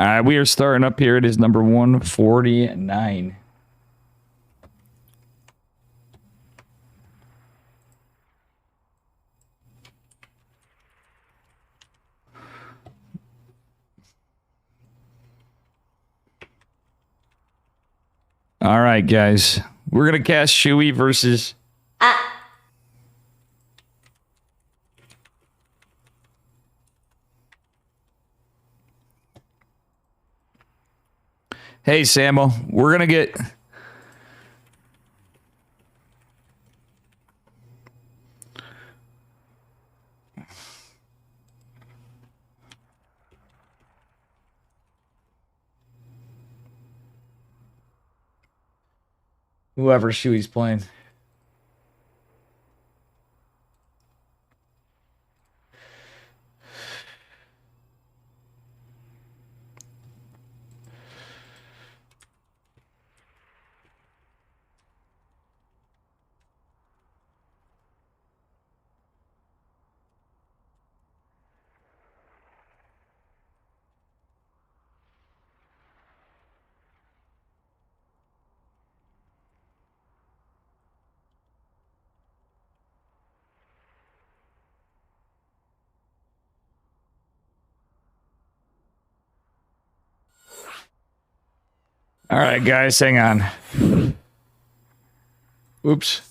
right, we are starting up here. It is number 149. All right, guys. We're going to cast Shui versus... Hey, Samuel. We're going to get... Whoever Shui's playing. All right, guys, hang on. Oops.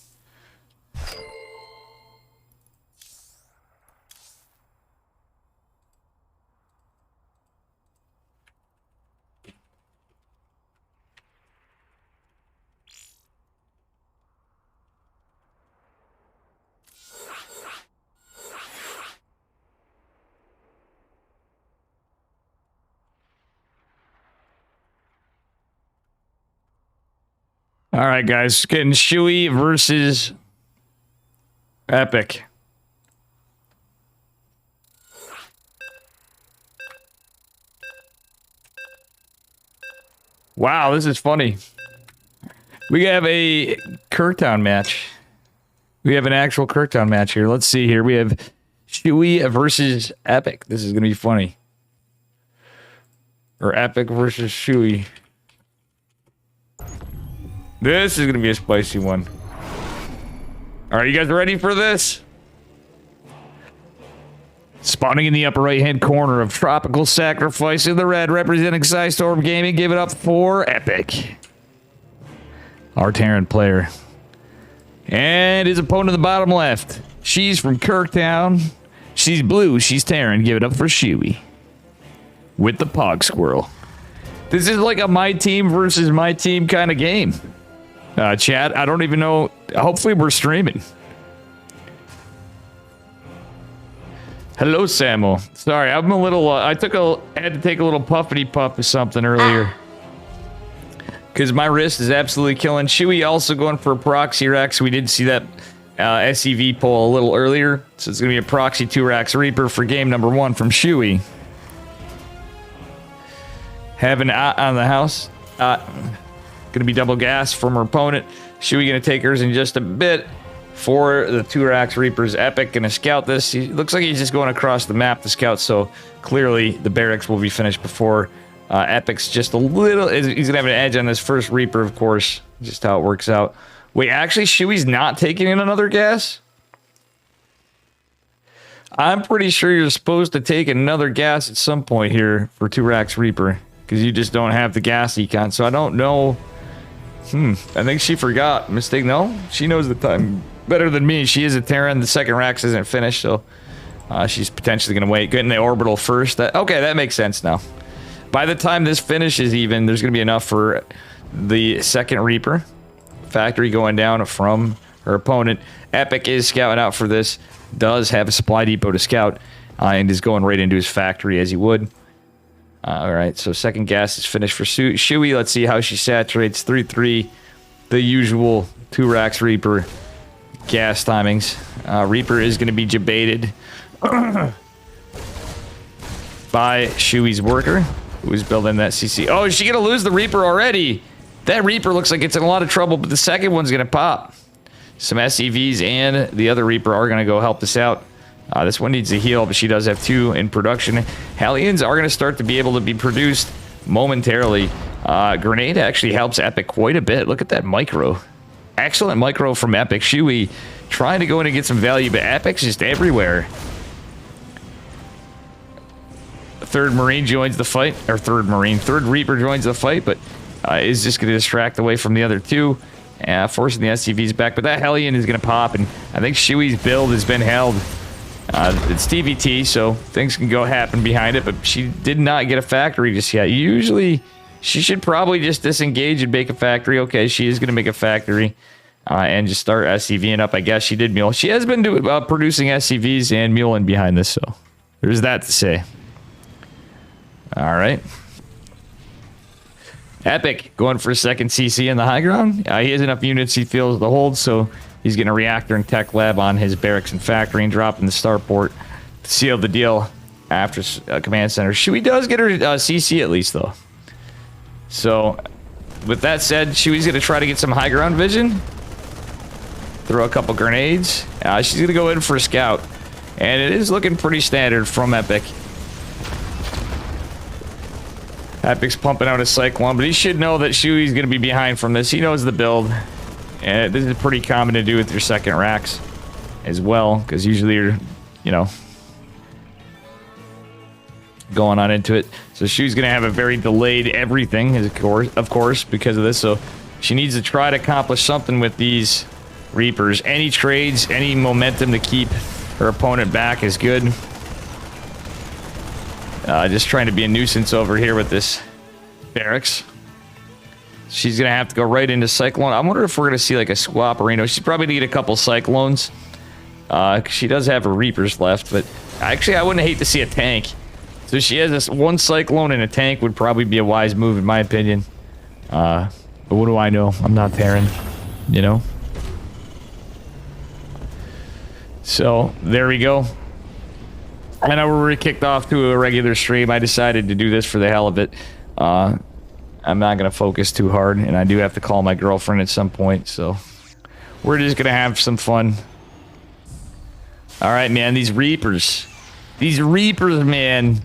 All right, guys, getting Shui versus Epic. Wow, this is funny. We have a Kirktown match. We have an actual Kirktown match here. Let's see here. We have Shui versus Epic. This is going to be funny. Or Epic versus Shui. This is going to be a spicy one. All right, you guys ready for this? Spawning in the upper right-hand corner of Tropical Sacrifice in the red, representing Psystorm Gaming. Give it up for Epic. Our Terran player. And his opponent in the bottom left. She's from Kirktown. She's blue. She's Terran. Give it up for Shui. With the Pog Squirrel. This is like a my team versus my team kind of game. Chat, I don't even know. Hopefully we're streaming. Hello, Samuel. Sorry, I'm a little... I had to take a little puffity puff or something earlier. Because my wrist is absolutely killing. Shui also going for a proxy Rex. We did see that SEV pull a little earlier. So it's going to be a proxy 2-Rax Reaper for game number 1 from Shui. Having on the house. Going to be double gas from her opponent. Shui going to take hers in just a bit. For the 2-Rax Reapers, Epic going to scout this. He looks like he's just going across the map to scout, so clearly the barracks will be finished before Epic's just a little... He's going to have an edge on this first Reaper, of course. Just how it works out. Wait, actually, Shui's not taking in another gas? I'm pretty sure you're supposed to take another gas at some point here for 2-Rax Reaper. Because you just don't have the gas econ, so I don't know... I think she forgot. Mistake? No? She knows the time better than me. She is a Terran. The second Rax isn't finished, so she's potentially going to wait. Getting the orbital first. Okay, that makes sense now. By the time this finishes even, there's going to be enough for the second Reaper. Factory going down from her opponent. Epic is scouting out for this. Does have a supply depot to scout. And is going right into his factory as he would. Alright, so second gas is finished for Shui. Let's see how she saturates. 3-3. The usual 2-Rax Reaper gas timings. Reaper is going to be debated by Shui's worker, who is building that CC. Oh, is she going to lose the Reaper already? That Reaper looks like it's in a lot of trouble, but the second one's going to pop. Some SEVs and the other Reaper are going to go help this out. This one needs a heal, but she does have 2 in production. Hellions are going to start to be able to be produced momentarily. Grenade actually helps Epic quite a bit. Look at that micro. Excellent micro from Epic. Shui trying to go in and get some value, but Epic's just everywhere. Third Marine joins the fight, or third Reaper joins the fight, but is just going to distract away from the other 2, forcing the SCVs back. But that Hellion is going to pop, and I think Shui's build has been held. It's TVT, so things can go happen behind it, but she did not get a factory just yet. Usually, she should probably just disengage and make a factory. Okay, she is going to make a factory and just start SCVing up. I guess she did mule. She has been producing SCVs and muling behind this, so there's that to say. All right. Epic going for a second CC in the high ground. He has enough units he feels to hold, so he's going to reactor and tech lab on his barracks and factory and drop in the starport to seal the deal after command center. Shui does get her CC at least, though. So, with that said, Shui's going to try to get some high ground vision. Throw a couple grenades. She's going to go in for a scout. And it is looking pretty standard from Epic. Epic's pumping out a Cyclone, but he should know that Shui's going to be behind from this. He knows the build. And this is pretty common to do with your second racks as well, because usually you're, you know, going on into it. So Shui's going to have a very delayed everything, of course, because of this. So she needs to try to accomplish something with these Reapers. Any trades, any momentum to keep her opponent back is good. Just trying to be a nuisance over here with this barracks. She's going to have to go right into Cyclone. I wonder if we're going to see like a swap arena. She's probably going to get a couple Cyclones. She does have her Reapers left, but actually I wouldn't hate to see a tank. So she has this one Cyclone and a tank would probably be a wise move in my opinion. But what do I know? I'm not Terran, you know? So there we go. I know we're kicked off to a regular stream. I decided to do this for the hell of it. I'm not going to focus too hard, and I do have to call my girlfriend at some point, so we're just going to have some fun. All right, man, these Reapers. These Reapers, man.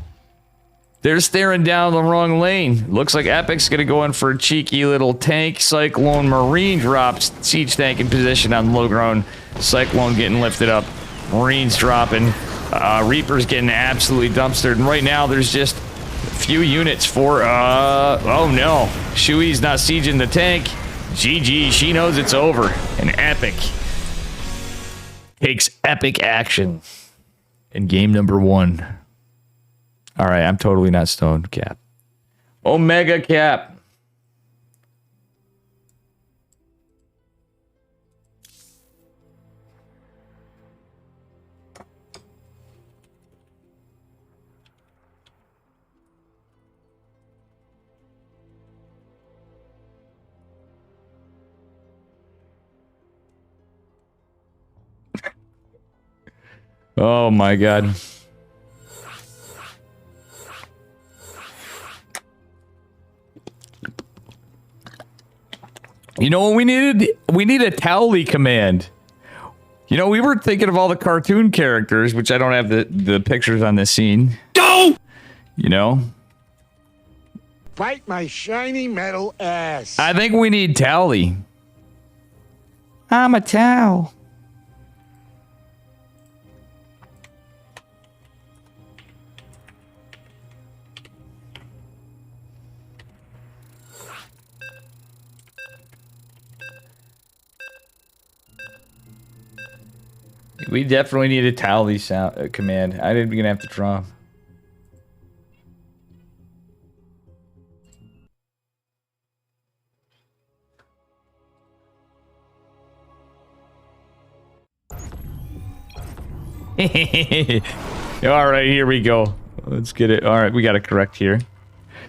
They're staring down the wrong lane. Looks like Epic's going to go in for a cheeky little tank. Cyclone Marine drops. Siege tank in position on low ground. Cyclone getting lifted up. Marines dropping. Reaper's getting absolutely dumpstered. And right now, there's just a few units for... oh, no. Shui's not sieging the tank. GG. She knows it's over. And Epic takes epic action in game number 1. All right, I'm totally not stoned, Cap. Omega Cap. Oh my God. You know what we needed? We need a Towley command. You know, we were thinking of all the cartoon characters, which I don't have the pictures on this scene. Go! You know? Fight my shiny metal ass. I think we need Towley. I'm a Tau. We definitely need a Towley sound command. I didn't even have to draw. All right, here we go. Let's get it. All right, we got it correct here.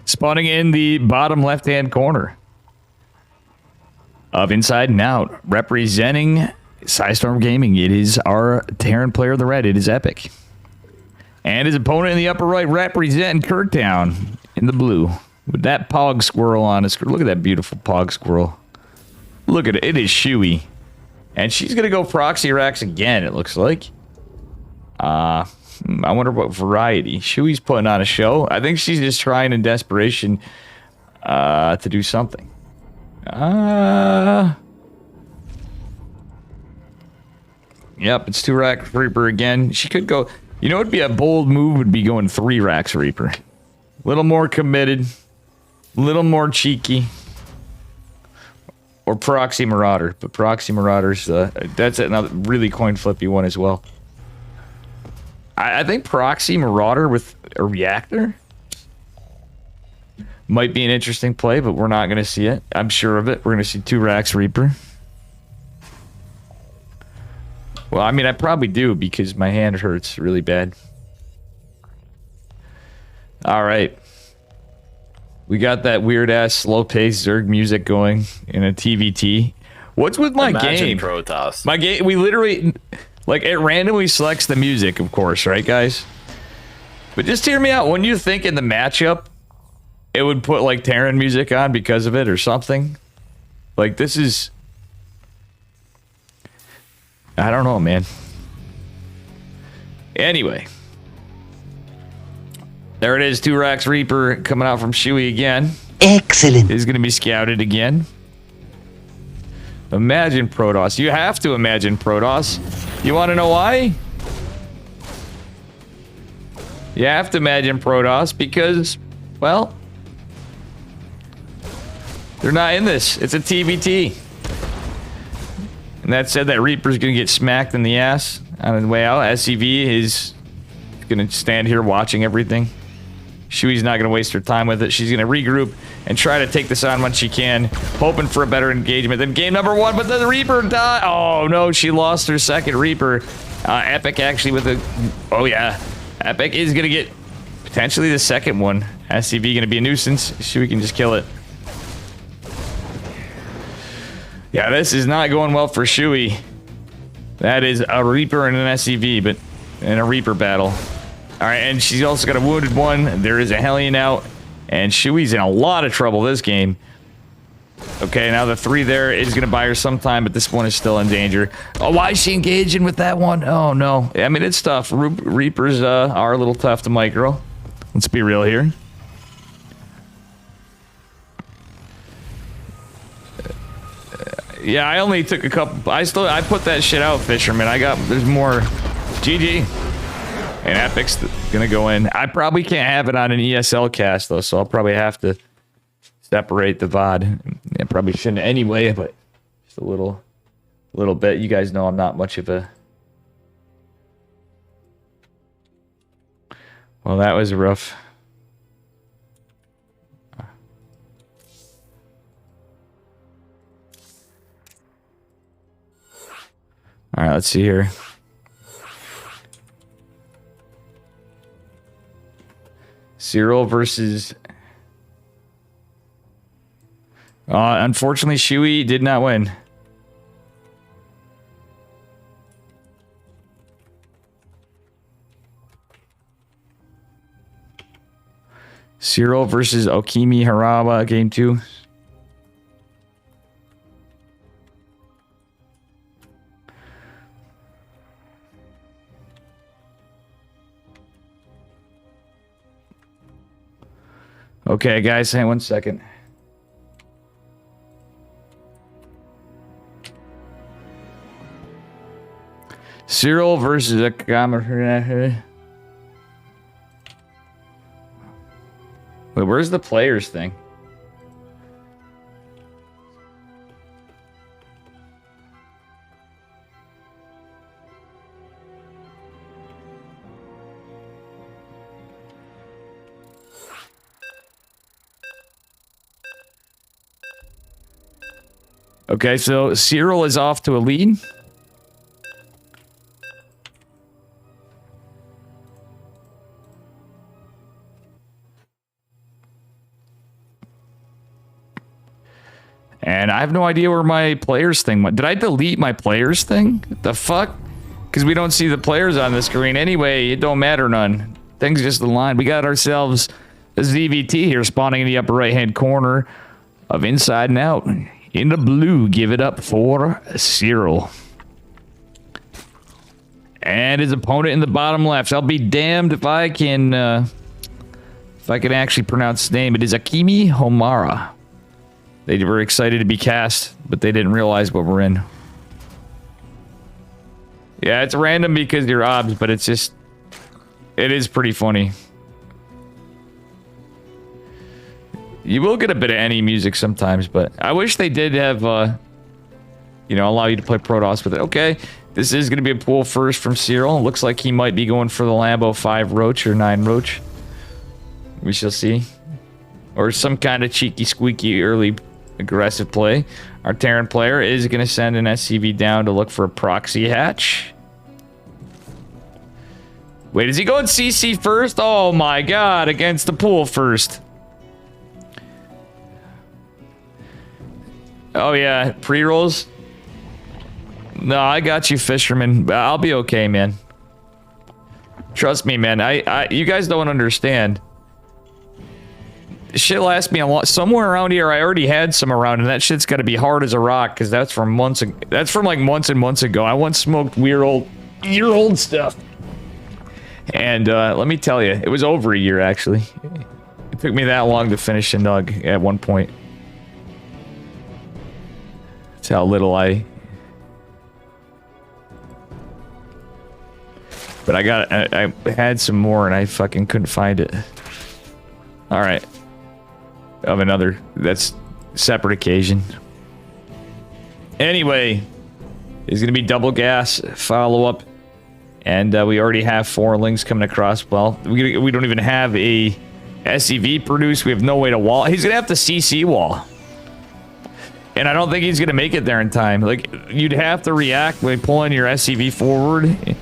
Spawning in the bottom left-hand corner of Inside and Out, representing Psystorm Gaming. It is our Terran player of the red. It is Epic. And his opponent in the upper right representing Kirktown in the blue. With that pog squirrel on his... Look at that beautiful pog squirrel. Look at it. It is Shui. And she's going to go proxy racks again, it looks like. I wonder what variety. Shui's putting on a show. I think she's just trying in desperation to do something. Yep, it's 2 Rax Reaper again. She could go... You know what would be a bold move would be going 3 Rax Reaper. A little more committed. A little more cheeky. Or Proxy Marauder. But Proxy Marauder's... that's another really coin flippy one as well. I think Proxy Marauder with a reactor might be an interesting play, but we're not going to see it. I'm sure of it. We're going to see 2 Rax Reaper. Well, I mean, I probably do because my hand hurts really bad. All right. We got that weird-ass slow-paced Zerg music going in a TVT. What's with my game? Protoss. My game, we literally... Like, it randomly selects the music, of course, right, guys? But just hear me out. When you think in the matchup, it would put, like, Terran music on because of it or something. Like, this is... I don't know, man. Anyway. There it is, 2 Rax Reaper coming out from Shui again. Excellent. Is going to be scouted again. Imagine Protoss. You have to imagine Protoss. You want to know why? You have to imagine Protoss because, well, they're not in this. It's a TVT. And that said, that Reaper's going to get smacked in the ass on the way out. SCV is going to stand here watching everything. Shui's not going to waste her time with it. She's going to regroup and try to take this on when she can, hoping for a better engagement than game number 1, but then the Reaper died. Oh, no, she lost her second Reaper. Epic actually with a... Oh, yeah. Epic is going to get potentially the second one. SCV going to be a nuisance. Shui can just kill it. Yeah, this is not going well for Shui. That is a Reaper and an SCV, but in a Reaper battle. All right, and she's also got a wounded one. There is a Hellion out, and Shui's in a lot of trouble this game. Okay, now the 3 there is going to buy her some time, but this one is still in danger. Oh, why is she engaging with that one? Oh, no. I mean, it's tough. Reapers are a little tough to micro. Let's be real here. Yeah, I only took a couple. I put that shit out, Fisherman. There's more. GG. And Epic's gonna go in. I probably can't have it on an ESL cast though, so I'll probably have to separate the VOD. I probably shouldn't anyway, but just a little bit. You guys know I'm not much of a... Well, that was rough. All right, let's see here. Cyril versus... unfortunately, Shui did not win. Cyril versus Okimi Harawa, game 2. Okay, guys, hang on 1 second. Cyril versus Akama. Wait, where's the players thing? Okay, so Cyril is off to a lead. And I have no idea where my players thing went. Did I delete my players thing? The fuck? Because we don't see the players on the screen anyway. It don't matter none. Things just align. We got ourselves a ZVT here spawning in the upper right-hand corner of Inside and Out. In the blue, give it up for Cyril. And his opponent in the bottom left. I'll be damned if I can actually pronounce his name. It is Akimi Homara. They were excited to be cast, but they didn't realize what we're in. Yeah, it's random because you're obs, but it's just... It is pretty funny. You will get a bit of any music sometimes, but I wish they did have, you know, allow you to play Protoss with it. Okay, this is going to be a pool first from Cyril. Looks like he might be going for the Lambo 5 Roach or 9 Roach. We shall see. Or some kind of cheeky, squeaky, early aggressive play. Our Terran player is going to send an SCV down to look for a proxy hatch. Wait, is he going CC first? Oh my god, against the pool first. Oh yeah, pre-rolls? No, I got you, Fisherman. I'll be okay, man. Trust me, man. You guys don't understand. Shit lasts me a lot. Somewhere around here, I already had some around, and that shit's got to be hard as a rock, because that's from months. That's from like months and months ago. I once smoked year-old stuff, and let me tell you, it was over a year actually. It took me that long to finish a nug at one point. That's how little I. But I had some more, and I fucking couldn't find it. All right. Of another, that's separate occasion. Anyway, there's gonna be double gas follow-up, and we already have 4 links coming across. Well, we don't even have a SCV produced. We have no way to wall. He's gonna have to CC wall, and I don't think he's gonna make it there in time. Like, you'd have to react by pulling your SCV forward.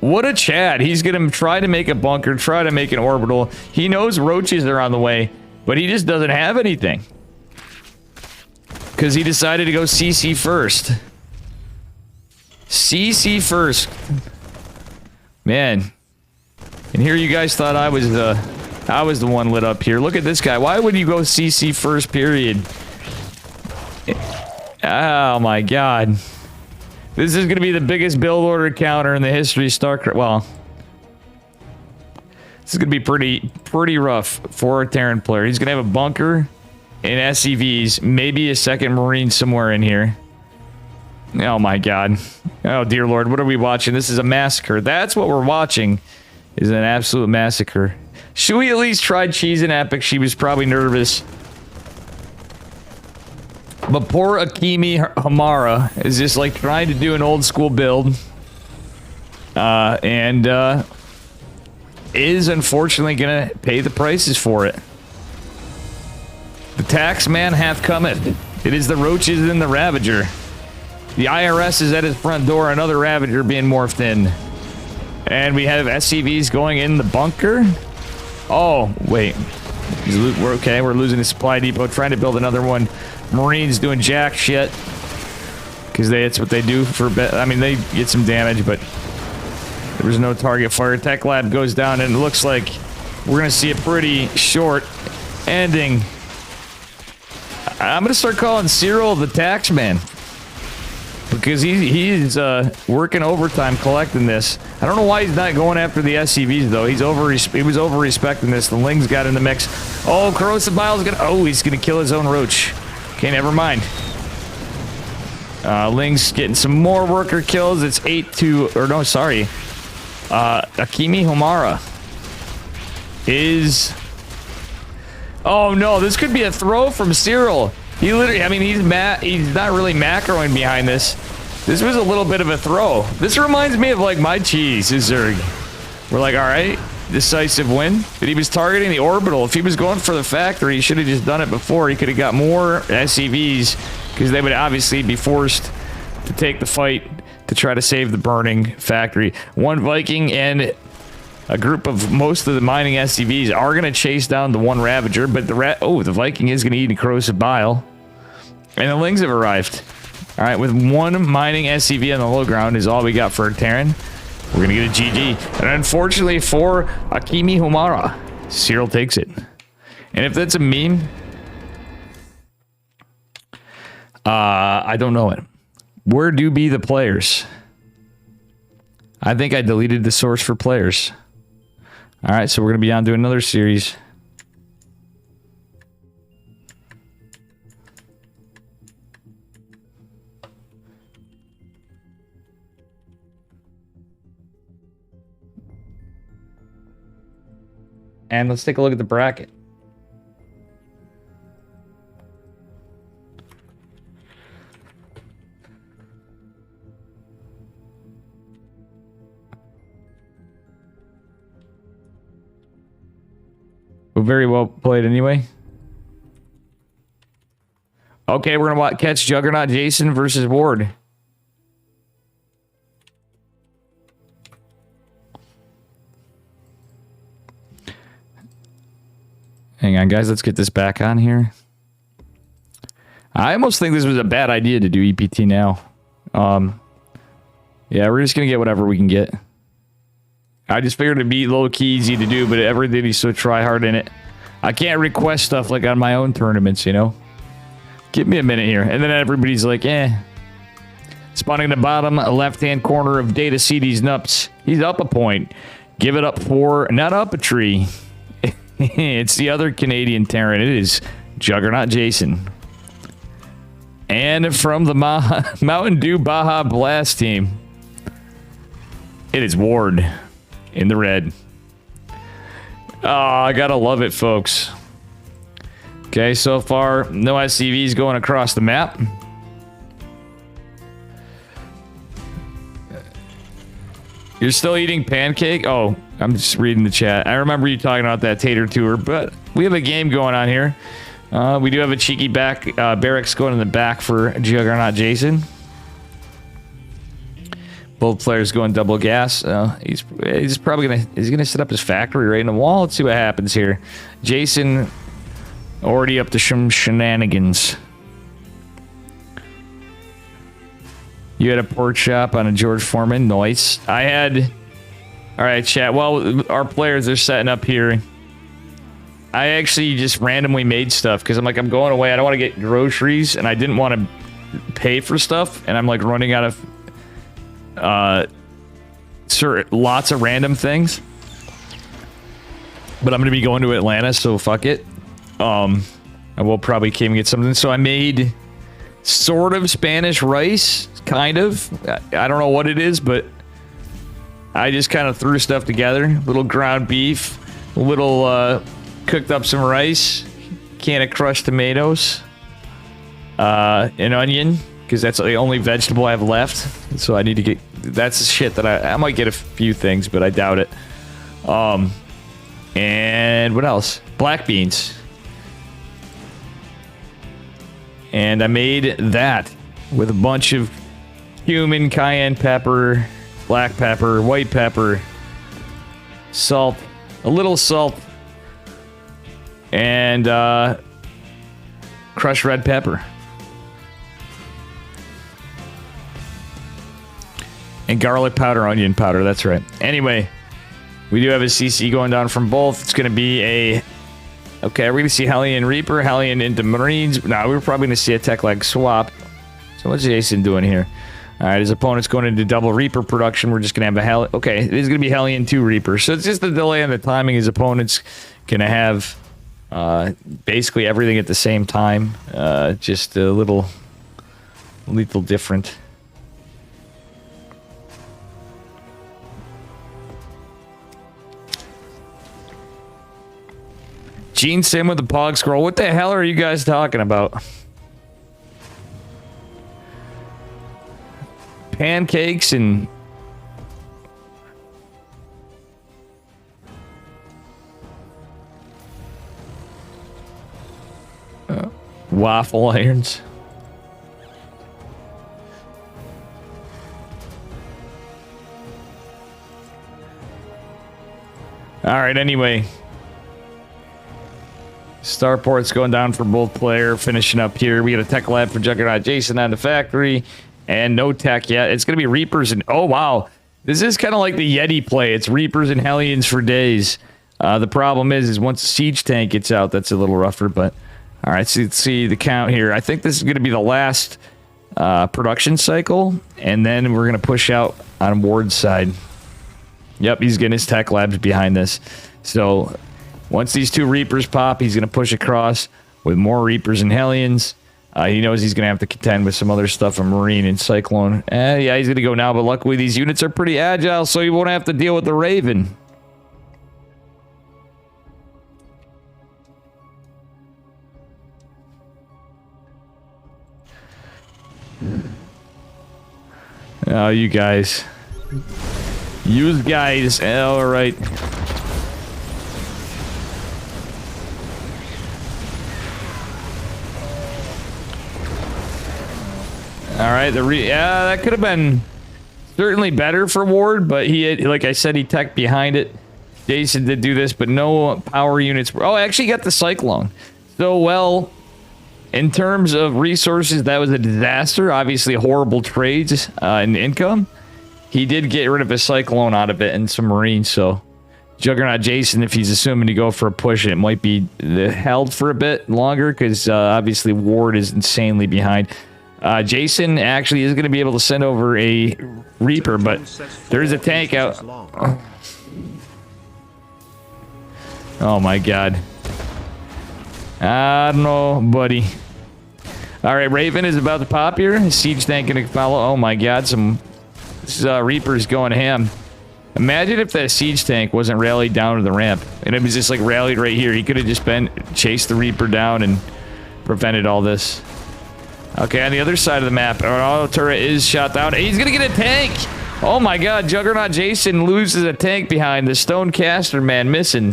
What a Chad. He's gonna try to make a bunker, try to make an orbital. He knows roaches are on the way, but he just doesn't have anything. Because he decided to go CC first. CC first. Man. And here you guys thought I was the one lit up here. Look at this guy. Why would you go CC first, period? Oh my god. This is going to be the biggest build order counter in the history of StarCraft. Well, this is going to be pretty rough for a Terran player. He's going to have a bunker and SCVs, maybe a second Marine somewhere in here. Oh my god. Oh dear lord, what are we watching? This is a massacre. That's what we're watching, is an absolute massacre. Should we at least try cheesing Epic? She was probably nervous. But poor Akimi Hamara is just like trying to do an old school build. And is unfortunately gonna pay the prices for it. The tax man hath cometh. It is the roaches and the Ravager. The IRS is at his front door, another Ravager being morphed in. And we have SCVs going in the bunker. Oh, wait. We're okay, we're losing the supply depot, trying to build another one. Marines doing jack shit. Because it's what they do for... I mean, they get some damage, but... There was no target fire. Tech Lab goes down, and it looks like we're going to see a pretty short ending. I'm going to start calling Cyril the tax man. Because he's working overtime collecting this. I don't know why he's not going after the SCVs, though. He was over-respecting this. The Ling's got in the mix. Oh, Corrosive Mile's gonna... Oh, he's gonna kill his own Roach. Okay, never mind. Ling's getting some more worker kills. It's 8-2... Or no, sorry. Akimi Homara is... Oh, no, this could be a throw from Cyril. He literally... I mean, he's not really macroing behind this. This was a little bit of a throw. This reminds me of, like, my cheese, Zerg. We're like, alright, decisive win. But he was targeting the orbital. If he was going for the factory, he should have just done it before. He could have got more SCVs, because they would obviously be forced to take the fight to try to save the burning factory. One Viking and a group of most of the mining SCVs are going to chase down the one Ravager, but the Viking is going to eat a corrosive bile. And the Lings have arrived. Alright, with one mining SCV on the low ground is all we got for a Terran. We're going to get a GG. And unfortunately for Akimi Homara, Cyril takes it. And if that's a meme, I don't know it. Where do be the players? I think I deleted the source for players. All right, so we're going to be on to another series. And let's take a look at the bracket. Well, very well played anyway. Okay, we're going to catch Juggernaut Jason versus Ward. Hang on, guys. Let's get this back on here. I almost think this was a bad idea to do EPT now. Yeah, we're just going to get whatever we can get. I just figured it'd be low-key easy to do, but everything is so try-hard in it. I can't request stuff like on my own tournaments, you know? Give me a minute here. And then everybody's like, eh. Spawning in the bottom left-hand corner of Data CD's nuts. He's up a point. Give it up for not up a tree. It's the other Canadian Terran. It is Juggernaut Jason. And from the Mountain Dew Baja Blast team, it is Ward in the red. Oh, I gotta love it, folks. Okay, so far, no SCVs going across the map. You're still eating pancake? Oh, I'm just reading the chat. I remember you talking about that tater tour, but we have a game going on here. We do have a cheeky back barracks going in the back for Juggernaut Jason. Both players going double gas. He's probably gonna set up his factory right in the wall. Let's see what happens here. Jason already up to some shenanigans. You had a pork chop on a George Foreman. Nice. I had... Alright, chat. Well, our players are setting up here. I actually just randomly made stuff because I'm like, I'm going away. I don't want to get groceries, and I didn't want to pay for stuff, and I'm like running out of lots of random things. But I'm going to be going to Atlanta, so fuck it. I will probably came and get something. So I made sort of Spanish rice, kind of. I don't know what it is, but I just kind of threw stuff together. A little ground beef, a little cooked up some rice, can of crushed tomatoes, an onion, because that's the only vegetable I have left. So I need to get... That's the shit that I might get a few things, but I doubt it. And what else? Black beans. And I made that with a bunch of cumin, cayenne pepper, black pepper, white pepper, salt, a little salt, and crushed red pepper. And garlic powder, onion powder, that's right. Anyway, we do have a CC going down from both. It's going to be a... Okay, we're going to see Hellion Reaper, Hellion into Marines. Nah, we're probably going to see a tech leg swap. So what's Jason doing here? Alright, his opponent's going into double Reaper production. We're just going to have a Okay, it is going to be Hellion 2 Reaper. So it's just a delay on the timing. His opponent's going to have basically everything at the same time. Just a little different. Gene Sim with the Pog Scroll. What the hell are you guys talking about? Pancakes and... waffle irons. Alright, anyway. Starport's going down for both player, finishing up here. We got a tech lab for Juggernaut Jason on the factory, and no tech yet. It's going to be Reapers and... Oh, wow. This is kind of like the Yeti play. It's Reapers and Hellions for days. The problem is once the siege tank gets out, that's a little rougher, but... All right, so let's see the count here. I think this is going to be the last production cycle, and then we're going to push out on Ward's side. Yep, he's getting his tech labs behind this. So once these 2 Reapers pop, he's going to push across with more Reapers and Hellions. He knows he's going to have to contend with some other stuff, a Marine and Cyclone. Yeah, he's going to go now, but luckily these units are pretty agile, so he won't have to deal with the Raven. Oh, you guys. You guys. All right. All right. Yeah, that could have been certainly better for Ward, but he had, like I said, he teched behind it. Jason did do this, but no power units. Oh, actually got the Cyclone. So, well, in terms of resources, that was a disaster. Obviously, horrible trades and income. He did get rid of his Cyclone out of it and some Marines, so Juggernaut Jason, if he's assuming to go for a push, it might be held for a bit longer because obviously Ward is insanely behind. Jason actually is going to be able to send over a Reaper, but there's a tank out. Oh my god. I don't know, buddy. Alright, Raven is about to pop here. Siege tank gonna follow. Oh my god, some Reapers going ham. Imagine if that siege tank wasn't rallied down to the ramp and it was just like rallied right here. He could have just chased the Reaper down and prevented all this. Okay, on the other side of the map, our auto turret is shot down. He's gonna get a tank! Oh my god, Juggernaut Jason loses a tank behind the Stone Caster man missing.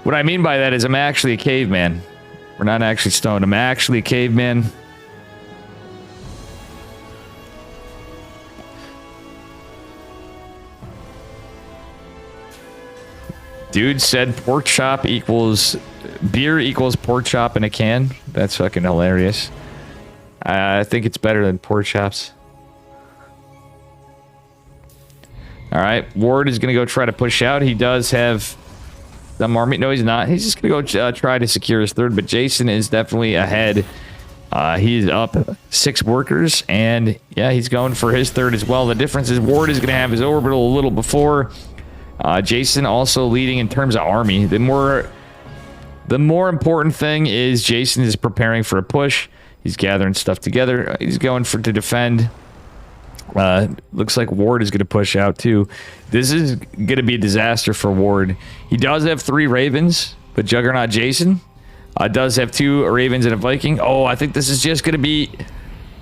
What I mean by that is I'm actually a caveman. We're not actually stoned. I'm actually a caveman. Dude said pork chop equals... beer equals pork chop in a can. That's fucking hilarious. I think it's better than pork chops. Alright, Ward is going to go try to push out. He does have some army. No, he's not. He's just going to go try to secure his third, but Jason is definitely ahead. He's up 6 workers, and yeah, he's going for his third as well. The difference is Ward is going to have his orbital a little before. Jason also leading in terms of army. The more important thing is Jason is preparing for a push. He's gathering stuff together. He's going to defend. Looks like Ward is going to push out too. This is going to be a disaster for Ward. He does have 3 Ravens, but Juggernaut Jason does have 2 Ravens and a Viking. Oh, I think this is just going to be...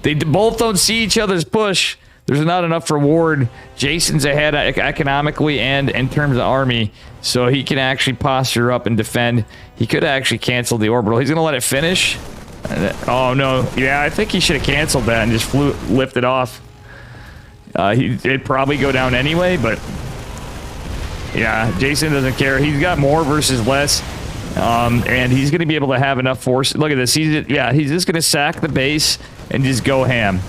They both don't see each other's push. There's not enough for Ward. Jason's ahead economically and in terms of army, so he can actually posture up and defend. He could actually cancel the orbital. He's going to let it finish. Oh, no. Yeah, I think he should have canceled that and just lifted off. It'd probably go down anyway, but... Yeah, Jason doesn't care. He's got more versus less. And he's going to be able to have enough force. Look at this. He's just going to sack the base and just go ham.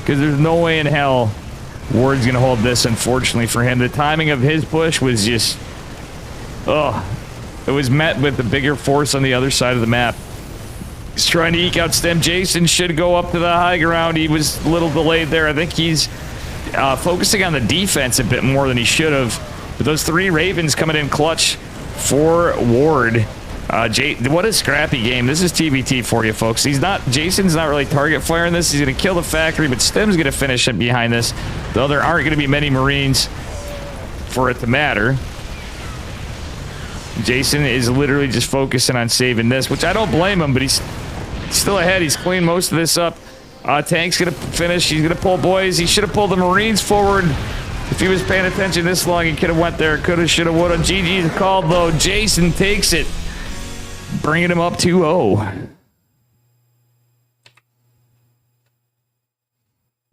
Because there's no way in hell Ward's going to hold this, unfortunately for him. The timing of his push was just... Ugh. It was met with the bigger force on the other side of the map. He's trying to eke out stem. Jason should go up to the high ground. He was a little delayed there. I think he's focusing on the defense a bit more than he should have. But those 3 Ravens coming in clutch for Ward. What a scrappy game. This is TBT for you, folks. Jason's not really target firing this. He's going to kill the factory, but Stem's going to finish it behind this. Though there aren't going to be many Marines for it to matter. Jason is literally just focusing on saving this, which I don't blame him, but he's still ahead. He's cleaned most of this up. Tank's going to finish. He's going to pull boys. He should have pulled the Marines forward. If he was paying attention this long, he could have went there. Could have, should have, would have. GG's called, though. Jason takes it. Bringing him up 2-0.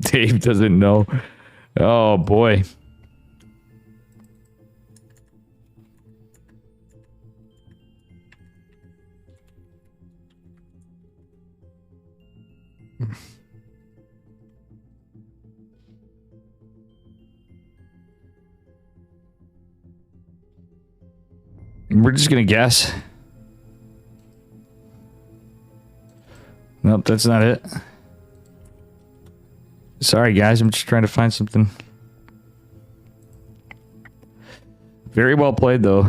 Dave doesn't know. Oh, boy. We're just going to guess. Nope, that's not it. Sorry, guys. I'm just trying to find something. Very well played, though.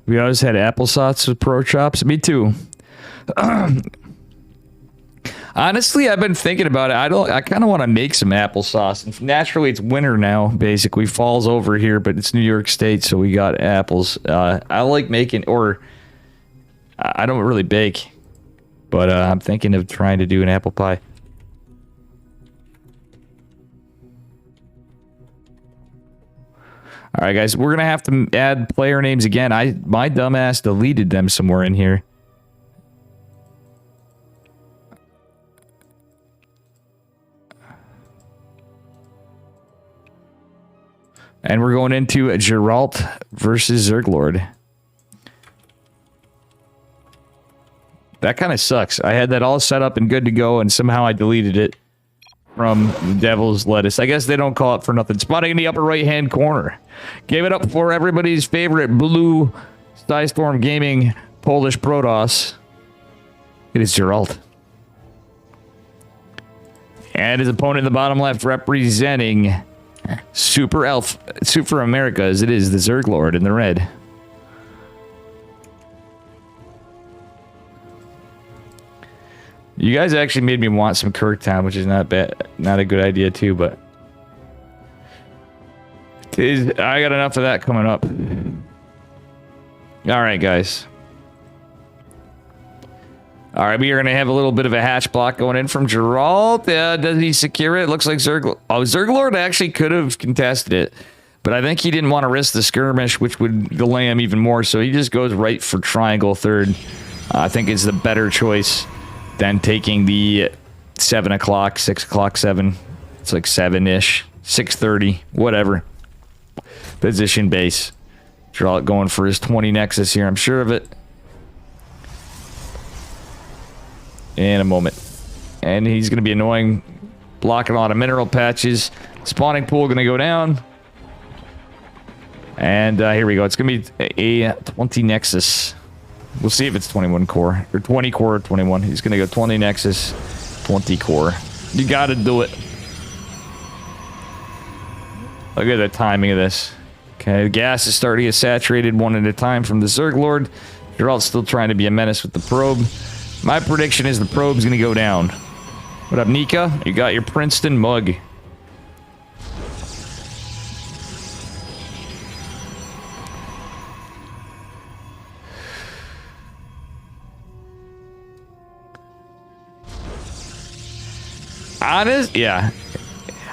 We always had applesauce with pro chops. Me too. Honestly, I've been thinking about it. I kind of want to make some applesauce. And naturally, it's winter now. Basically, fall's over here, but it's New York State, so we got apples. I like making, or I don't really bake, but I'm thinking of trying to do an apple pie. All right, guys, we're gonna have to add player names again. My dumbass deleted them somewhere in here. And we're going into Geralt versus Zerglord. That kind of sucks. I had that all set up and good to go, and somehow I deleted it from Devil's Lettuce. I guess they don't call it for nothing. Spotting in the upper right-hand corner. Gave it up for everybody's favorite blue Skystorm Gaming Polish Protoss. It is Geralt. And his opponent in the bottom left representing Super America, as it is the Zerglord in the red. You guys actually made me want some Kirktown, which is not bad, not a good idea too, but I got enough of that coming up. All right, guys. All right, we are going to have a little bit of a hatch block going in from Geralt. Does he secure it? Looks like Zerglord actually could have contested it, but I think he didn't want to risk the skirmish, which would delay him even more, so he just goes right for triangle third. I think it's the better choice than taking the 7 o'clock, 6 o'clock, 7. It's like 7-ish, 6:30, whatever. Position base. Geralt going for his 20 Nexus here, I'm sure of it. In a moment. And he's going to be annoying, blocking a lot of mineral patches. Spawning pool going to go down. And here we go. It's going to be a 20 Nexus. We'll see if it's 21 core. Or 20 core or 21. He's going to go 20 Nexus, 20 core. You got to do it. Look at the timing of this. Okay, the gas is starting to get saturated one at a time from the Zerglord. Geralt's still trying to be a menace with the probe. My prediction is the probe's going to go down. What up, Nika? You got your Princeton mug. Honest? Yeah.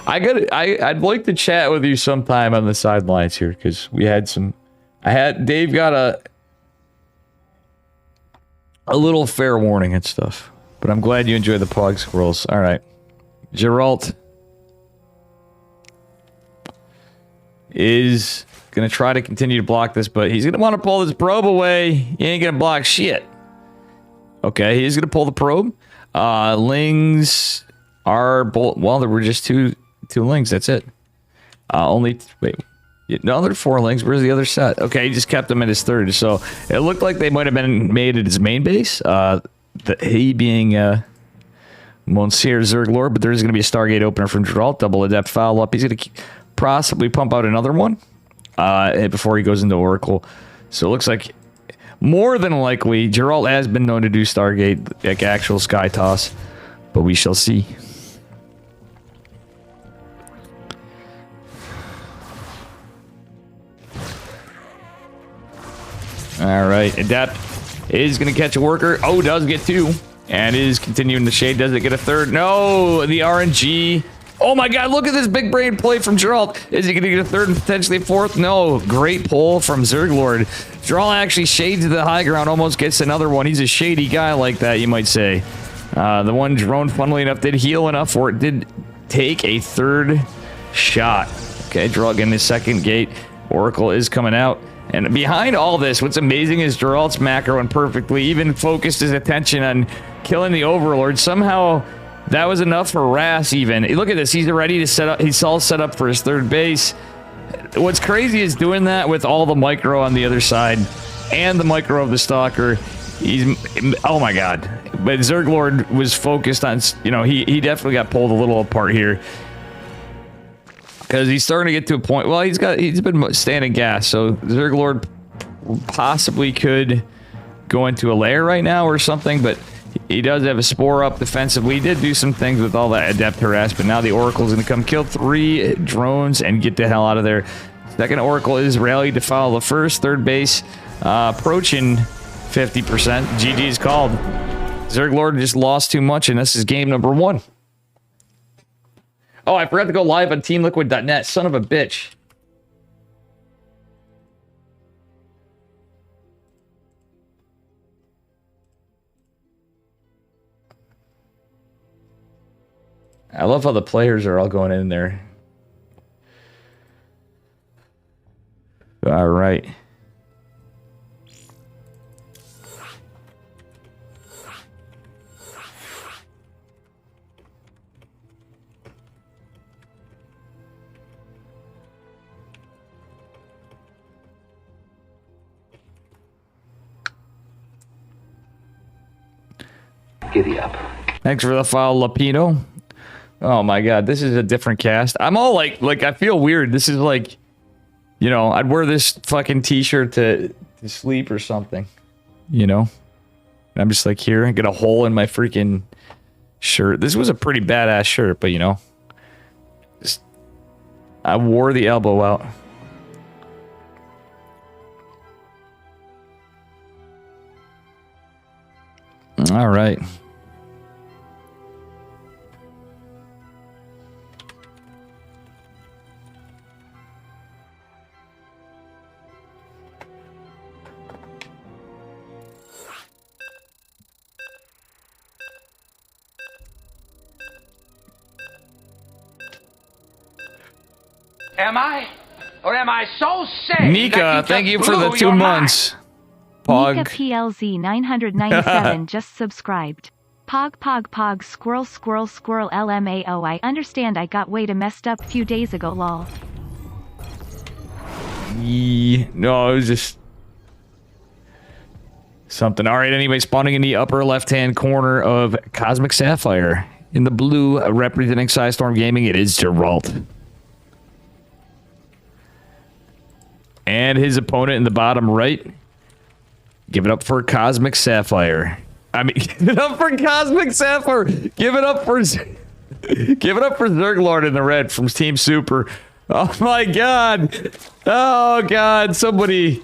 I'd like to chat with you sometime on the sidelines here, because we had some... Dave got a little fair warning and stuff. But I'm glad you enjoyed the Pog Squirrels. Alright. Geralt is going to try to continue to block this, but he's going to want to pull this probe away. He ain't going to block shit. Okay, he's going to pull the probe. Lings are... Well, there were just two lings. That's it. Wait. No, there are 4 lings. Where's the other set? Okay, he just kept them at his third. So it looked like they might have been made at his main base. He being Monsieur Zerglord, but there's going to be a Stargate opener from Geralt. Double Adept foul up. He's going to possibly pump out another one before he goes into Oracle. So it looks like more than likely Geralt has been known to do Stargate, like actual Sky Toss, but we shall see. All right, Adept is going to catch a worker. Oh, does get 2. And is continuing the shade. Does it get a third? No, the RNG. Oh my god, look at this big brain play from Geralt. Is he going to get a third and potentially a fourth? No, great pull from Zerglord. Geralt actually shades to the high ground, almost gets another one. He's a shady guy like that, you might say. The one drone, funnily enough, did heal enough for it. Did take a third shot. Okay, Geralt getting his second gate. Oracle is coming out. And behind all this, what's amazing is Geralt's macroing perfectly, even focused his attention on killing the Overlord. Somehow, that was enough for Ras even. Look at this, he's ready to set up, he's all set up for his third base. What's crazy is doing that with all the micro on the other side, and the micro of the Stalker. He's, oh my god. But Zerglord was focused on, you know, he definitely got pulled a little apart here. Because he's starting to get to a point. Well, he's been standing gas, so Zerglord possibly could go into a lair right now or something, but he does have a spore up defensively. He did do some things with all that adept harass, but now the Oracle's going to come kill 3 drones and get the hell out of there. Second Oracle is rallied to follow the first. Third base approaching 50%. GG's called. Zerglord just lost too much, and this is game number 1. Oh, I forgot to go live on teamliquid.net. Son of a bitch. I love how the players are all going in there. All right. Giddy up. Thanks for the follow, Lapino. Oh my god, this is a different cast. I'm all like I feel weird. This is like, you know, I'd wear this fucking t-shirt to sleep or something, you know? And I'm just like here, I get a hole in my freaking shirt. This was a pretty badass shirt, but you know, just, I wore the elbow out. All right. Am I? Or am I so sick? Nika, thank you for the 2 months. Pog. Nika PLZ 997 just subscribed. Pog squirrel LMAO. I understand I got way too messed up few days ago lol. No, it was just something. All right, anyway, spawning in the upper left-hand corner of Cosmic Sapphire. In the blue, representing Psystorm Gaming, it is Geralt. And his opponent in the bottom right. Give it up for Cosmic Sapphire. I mean, give it up for Cosmic Sapphire. Give it up for Zerglord in the red from Team Super. Oh my god. Oh god. Somebody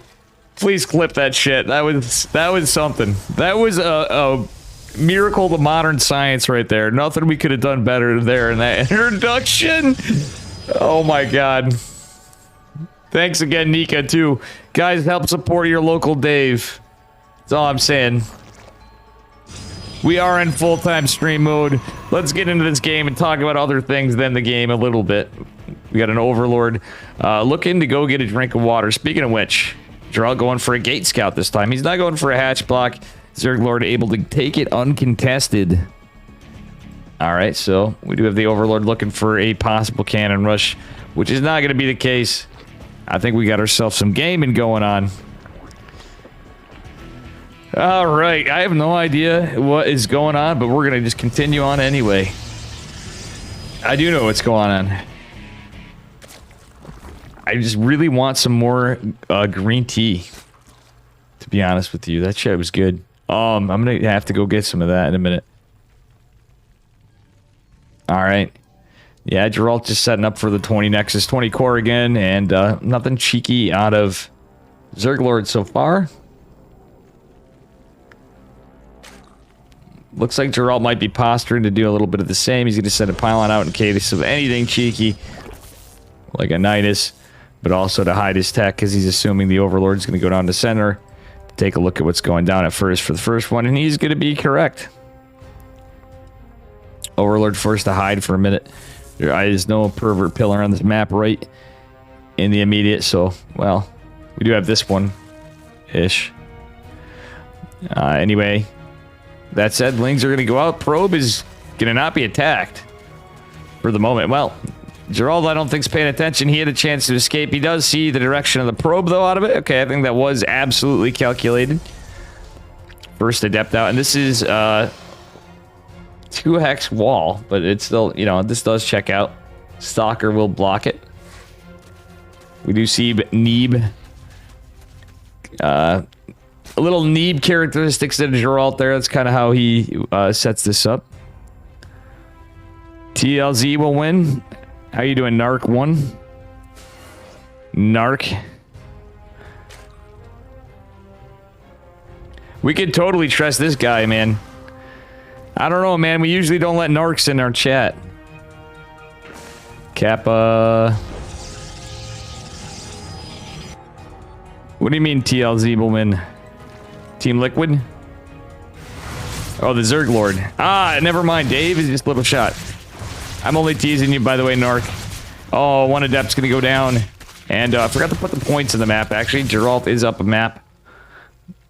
please clip that shit. That was something. That was a miracle to modern science right there. Nothing we could have done better there in that introduction. Oh my god. Thanks again, Nika, too. Guys, help support your local Dave. That's all I'm saying. We are in full-time stream mode. Let's get into this game and talk about other things than the game a little bit. We got an Overlord looking to go get a drink of water. Speaking of which, Geralt going for a Gate Scout this time. He's not going for a hatch block. Zerglord able to take it uncontested. Alright, so we do have the Overlord looking for a possible cannon rush, which is not going to be the case. I think we got ourselves some gaming going on. Alright, I have no idea what is going on, but we're going to just continue on anyway. I do know what's going on. I just really want some more green tea, to be honest with you. That shit was good. I'm going to have to go get some of that in a minute. Alright. Yeah, Geralt just setting up for the 20 Nexus 20 core again, and nothing cheeky out of Zerglord so far. Looks like Geralt might be posturing to do a little bit of the same. He's going to send a pylon out in case of anything cheeky, like a Nidus, but also to hide his tech, because he's assuming the Overlord's going to go down to center to take a look at what's going down at first for the first one, and he's going to be correct. Overlord forced to hide for a minute. There is no pervert pillar on this map right in the immediate, so, well, we do have this one-ish. Anyway, that said, Lings are going to go out. Probe is going to not be attacked for the moment. Well, Geralt, I don't think, is paying attention. He had a chance to escape. He does see the direction of the probe, though, out of it. Okay, I think that was absolutely calculated. First Adept out, and this is 2-hex wall, but it's still, you know, this does check out. Stalker will block it. We do see Neeb. A little Neeb characteristics in Geralt there. That's kind of how he sets this up. TLZ will win. How you doing, Narc 1? Narc. We could totally trust this guy, man. I don't know, man. We usually don't let narcs in our chat. Kappa. What do you mean TLZ will win? Team Liquid? Oh, the Zerg Lord. Ah, never mind. Dave is just a little shot. I'm only teasing you, by the way, Narc. Oh, one Adept's gonna go down. And I forgot to put the points in the map. Actually, Geralt is up a map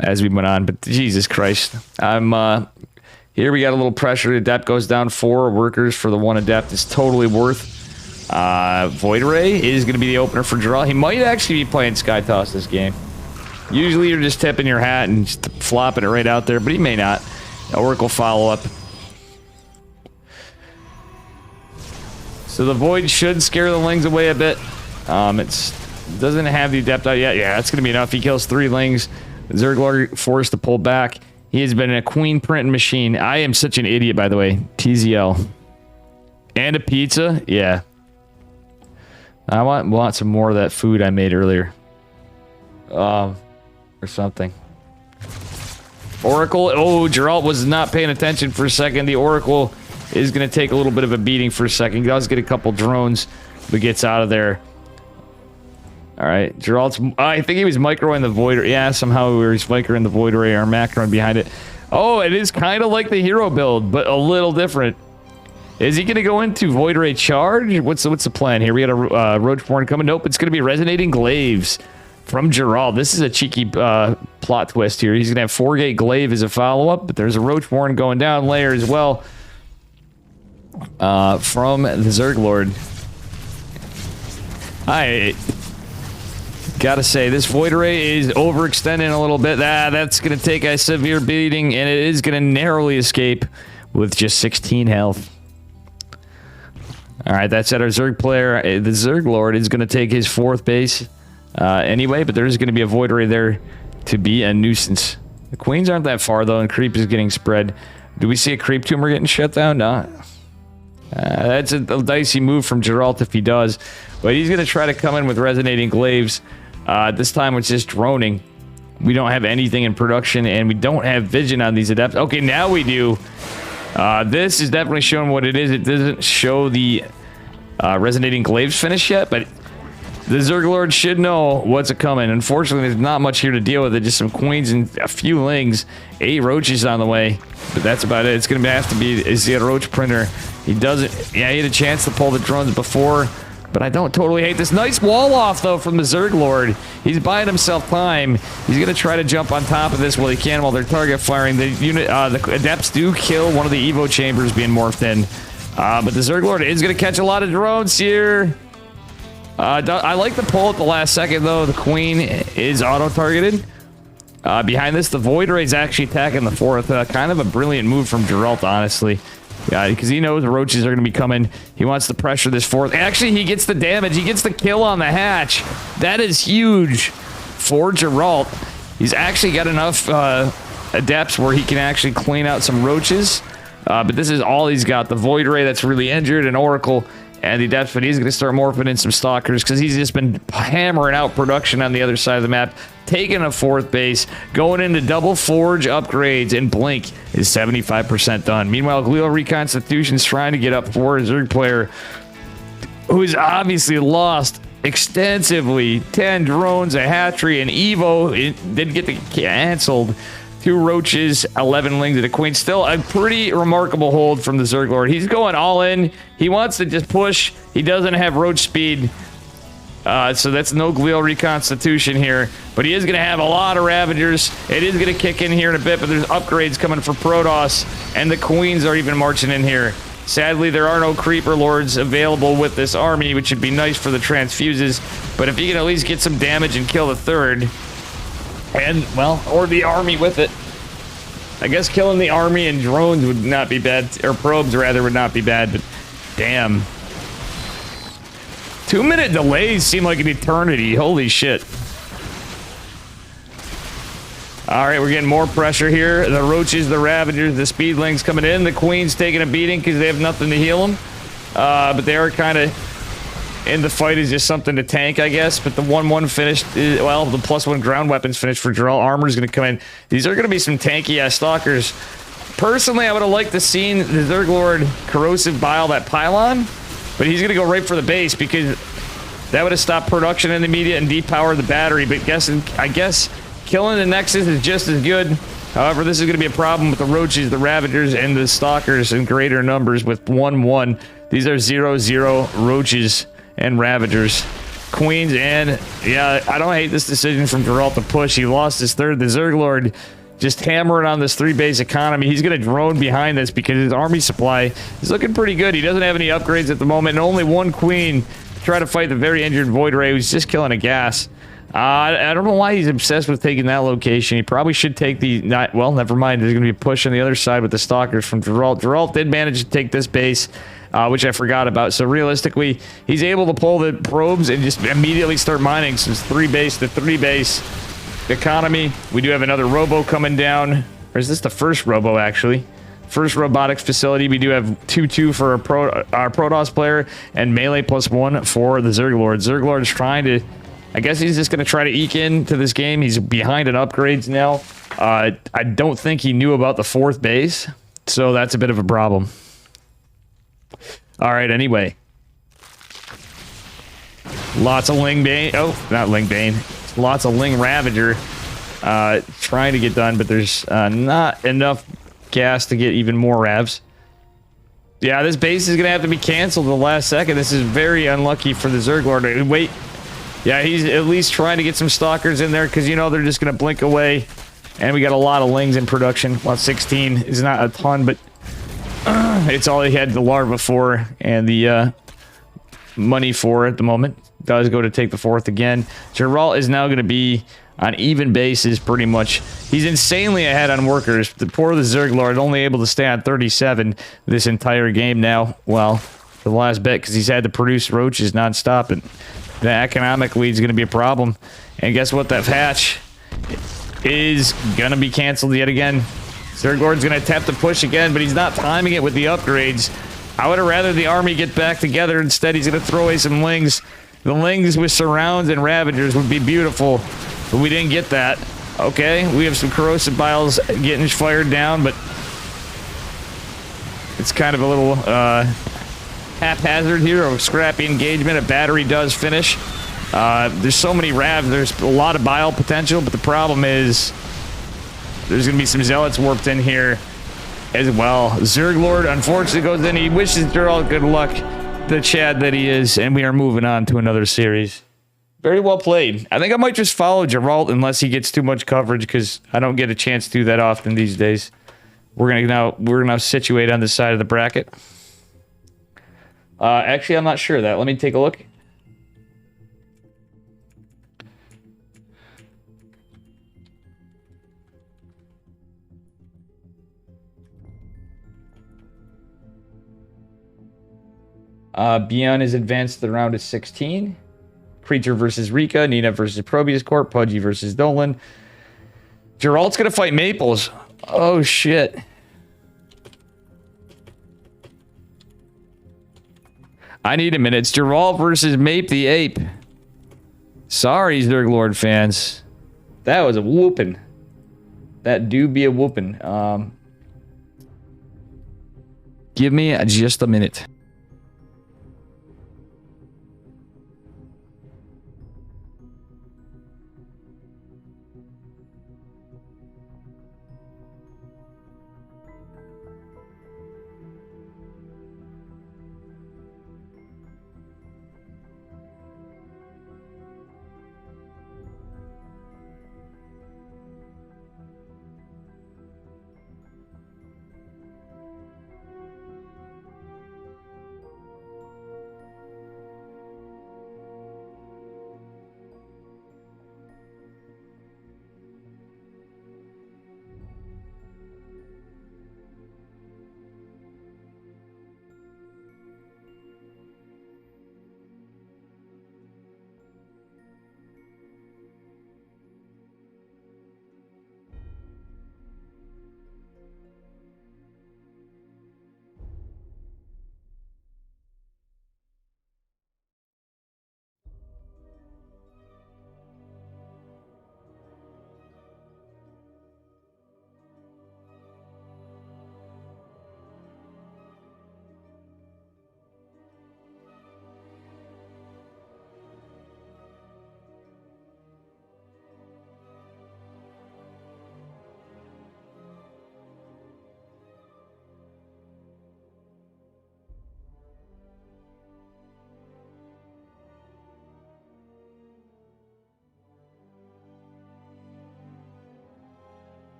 as we went on. But Jesus Christ. Here we got a little pressure. Adept goes down 4 workers for the one Adept. It's totally worth. Void Ray is going to be the opener for Geralt. He might actually be playing Sky Toss this game. Usually you're just tipping your hat and just flopping it right out there, but he may not. Oracle follow-up. So the Void should scare the Lings away a bit. It doesn't have the Adept out yet. Yeah, that's going to be enough. He kills 3 Lings. Zerglord forced to pull back. He has been a queen printing machine. I am such an idiot, by the way. TZL. And a pizza? Yeah. I want some more of that food I made earlier. Or something. Oracle. Oh, Geralt was not paying attention for a second. The Oracle is going to take a little bit of a beating for a second. He does get a couple drones, but gets out of there. All right, Geralt's. I think he was microing the Void Ray. Yeah, somehow he was microing the Void Ray or macron behind it. Oh, it is kind of like the hero build, but a little different. Is he going to go into Void Ray charge? What's the plan here? We got a Roachborn coming. Nope, it's going to be Resonating Glaives from Geralt. This is a cheeky plot twist here. He's going to have 4-gate Glaive as a follow-up, but there's a Roachborn going down layer as well from the Zerglord. I gotta say, this Void Ray is overextending a little bit. That's going to take a severe beating, and it is going to narrowly escape with just 16 health. All right, that's at our Zerg player. The Zerg Lord is going to take his 4th base anyway, but there's going to be a Void Ray there to be a nuisance. The Queens aren't that far, though, and Creep is getting spread. Do we see a Creep Tumor getting shut down? No. That's a dicey move from Geralt if he does. But he's going to try to come in with Resonating Glaives. This time it's just droning. We don't have anything in production, and we don't have vision on these Adepts. Okay, now we do. This is definitely showing what it is. It doesn't show the Resonating Glaives finish yet, but the Zerglord should know what's coming. Unfortunately, there's not much here to deal with it. Just some Queens and a few Lings. 8 Roaches on the way, but that's about it. It's going to have to be a Roach Printer. He doesn't. Yeah, he had a chance to pull the drones before, but I don't totally hate this. Nice wall off, though, from the Zerglord. He's buying himself time. He's going to try to jump on top of this while he can while they're target firing. The unit, the Adepts do kill one of the Evo chambers being morphed in. But the Zerglord is going to catch a lot of drones here. I like the pull at the last second, though. The Queen is auto-targeted. Behind this, the Void Ray is actually attacking the 4th. Kind of a brilliant move from Geralt, honestly. Yeah, because he knows the Roaches are going to be coming. He wants to pressure this 4th. Actually, he gets the damage. He gets the kill on the hatch. That is huge for Geralt. He's actually got enough Adepts where he can actually clean out some Roaches. But this is all he's got. The Void Ray that's really injured, an Oracle, and the Adepts. But he's going to start morphing in some Stalkers because he's just been hammering out production on the other side of the map. Taking a 4th base, going into double forge upgrades, and Blink is 75% done. Meanwhile, Glial Reconstitution's trying to get up for a Zerg player who's obviously lost extensively. 10 drones, a hatchery, an Evo. It did get canceled. 2 Roaches, 11 Lings, and a Queen. Still a pretty remarkable hold from the Zerglord. He's going all in. He wants to just push. He doesn't have Roach speed. So that's no Glial Reconstitution here. But he is going to have a lot of Ravagers. It is going to kick in here in a bit, but there's upgrades coming for Protoss, and the Queens are even marching in here. Sadly, there are no Creeper Lords available with this army, which would be nice for the Transfuses. But if you can at least get some damage and kill the 3rd, and, well, or the army with it. I guess killing the army and drones would not be bad, or probes, rather, would not be bad, but damn. 2-minute delays seem like an eternity. Holy shit. All right, we're getting more pressure here. The Roaches, the Ravagers, the Speedlings coming in. The Queen's taking a beating because they have nothing to heal them. But they are kind of in the fight is just something to tank, I guess. But the 1-1 finished, well, the +1 ground weapons finished for Geralt. Armor's going to come in. These are going to be some tanky-ass stalkers. Personally, I would have liked to seen the Zerglord Corrosive Bile that pylon. But he's going to go right for the base because that would have stopped production in the immediate and depowered the battery. But I guess killing the Nexus is just as good. However, this is going to be a problem with the Roaches, the Ravagers, and the Stalkers in greater numbers with 1-1. These are 0-0 Roaches and Ravagers. Queens, and yeah, I don't hate this decision from Geralt to push. He lost his third. The Zerglord just hammering on this 3-base economy. He's going to drone behind this because his army supply is looking pretty good. He doesn't have any upgrades at the moment, and only one Queen to try to fight the very injured Void Ray, who's just killing a gas. I don't know why he's obsessed with taking that location. He probably should take the... well, never mind. There's going to be a push on the other side with the Stalkers from Geralt. Geralt did manage to take this base, which I forgot about. So realistically, he's able to pull the probes and just immediately start mining since 3-base to 3-base economy. We do have another Robo coming down. Or is this the first Robo, actually? First robotics facility. We do have 2-2 for our Protoss player and melee +1 for the Zerglord. Zerglord is trying to... I guess he's just going to try to eke into this game. He's behind in upgrades now. I don't think he knew about the 4th base, so that's a bit of a problem. All right, anyway. Lots of Ling Bane. Oh, not Ling Bane. Lots of Ling Ravager trying to get done, but there's not enough gas to get even more Ravs. Yeah, this base is going to have to be canceled at the last second. This is very unlucky for the Zerglord. Wait. Yeah, he's at least trying to get some Stalkers in there because, you know, they're just going to blink away. And we got a lot of Lings in production. Well, 16 is not a ton, but it's all he had the larva for and the money for at the moment. Does go to take the 4th again. Geralt is now going to be on even bases pretty much. He's insanely ahead on workers. The poor the Zerglord only able to stay on 37 this entire game now. Well, for the last bit because he's had to produce Roaches nonstop and the economic lead is going to be a problem. And guess what? That hatch is going to be canceled yet again. Zerglord's going to attempt to push again, but he's not timing it with the upgrades. I would have rather the army get back together. Instead, he's going to throw away some Lings. The Lings with Surrounds and Ravagers would be beautiful, but we didn't get that. Okay, we have some Corrosive Biles getting fired down, but it's kind of a little... haphazard here, or scrappy engagement. A battery does finish. There's so many Ravs. There's a lot of bile potential, but the problem is there's going to be some Zealots warped in here as well. Zerglord, unfortunately, goes in. He wishes Geralt good luck, the Chad that he is, and we are moving on to another series. Very well played. I think I might just follow Geralt unless he gets too much coverage because I don't get a chance to do that often these days. We're gonna now situate on this side of the bracket. Actually, I'm not sure of that. Let me take a look. Beyond is advanced to the round of 16. Creature versus Rika. Nina versus Probius Court. Pudgy versus Dolan. Geralt's gonna fight Maples. Oh, shit. I need a minute. It's Geralt versus Mape the Ape. Sorry, Zerglord fans. That was a whooping. That do be a whooping. Give me just a minute.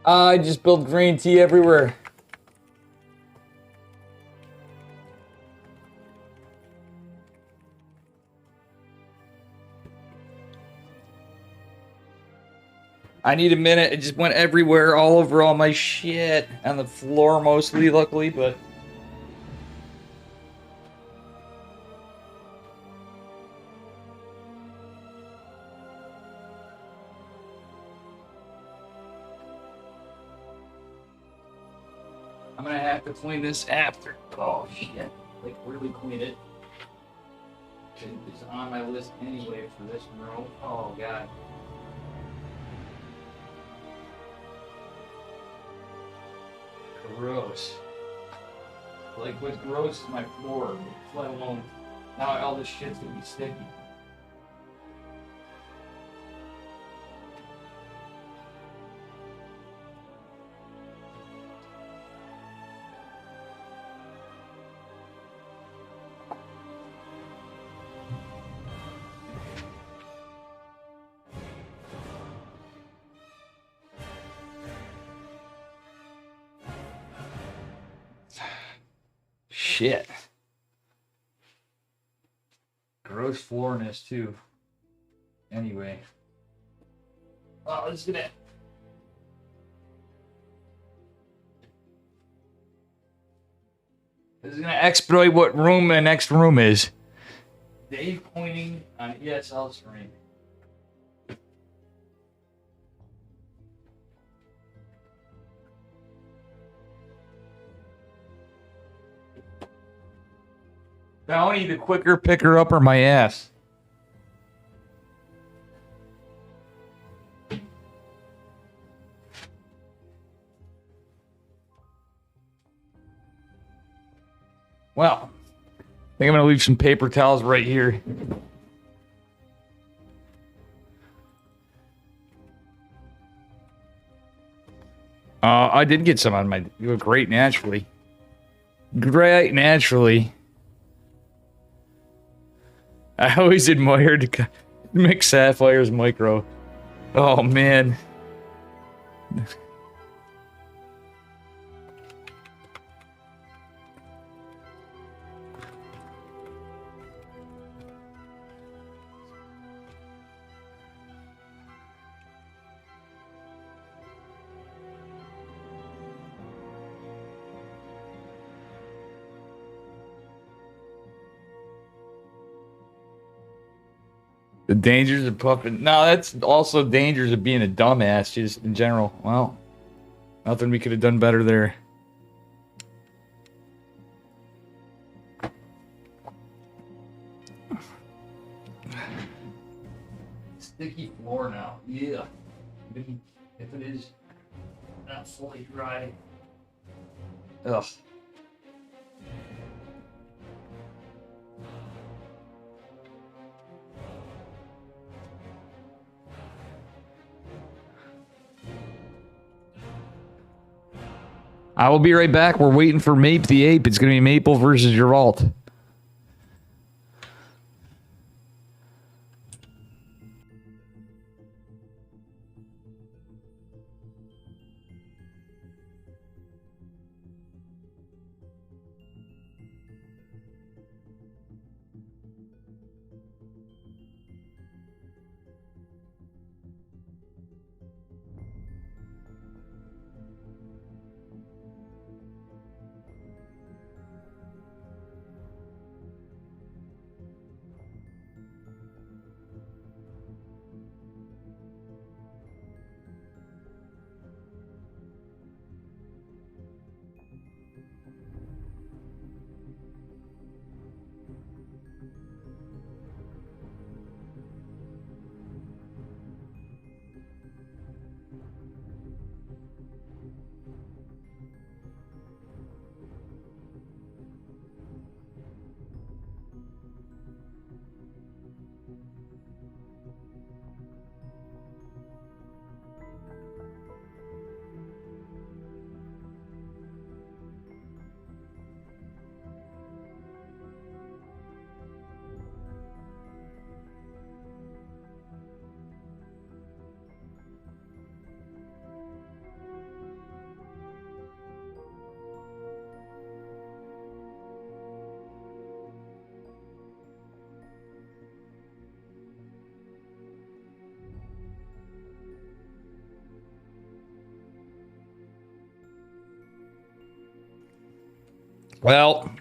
I just built green tea everywhere. I need a minute. It just went everywhere, all over all my shit. On the floor mostly, luckily, but... I'm gonna have to clean this after. Oh, shit. Like, really clean it. It's on my list anyway for this room. Oh, God. Gross. Like, what's gross is my floor, let alone now all this shit's gonna be sticky. Shit. Gross floorness too. Anyway. Oh, this is gonna... This is gonna exploit what room the next room is. Dave pointing on ESL screen. Bounty, the quicker picker upper my ass. Well, I think I'm gonna leave some paper towels right here. I did get some on my... You look great naturally. Great naturally. I always admired Mick Sapphire's micro. Oh, man. The dangers of puffing. No, that's also dangers of being a dumbass, just in general. Well, nothing we could have done better there. Sticky floor now. Yeah. If it is not fully dry. Ugh. I will be right back. We're waiting for Mape the Ape. It's going to be Maple versus Geralt. Well,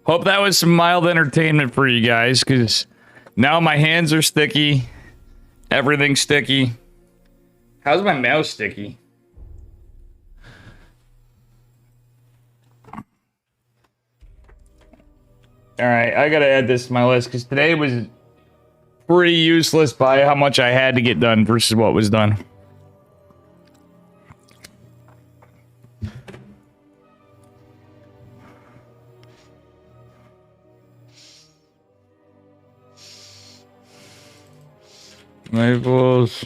hope that was some mild entertainment for you guys, because now my hands are sticky. Everything's sticky. How's my mouse sticky? Alright, I gotta add this to my list, because today was pretty useless by how much I had to get done versus what was done. Maples.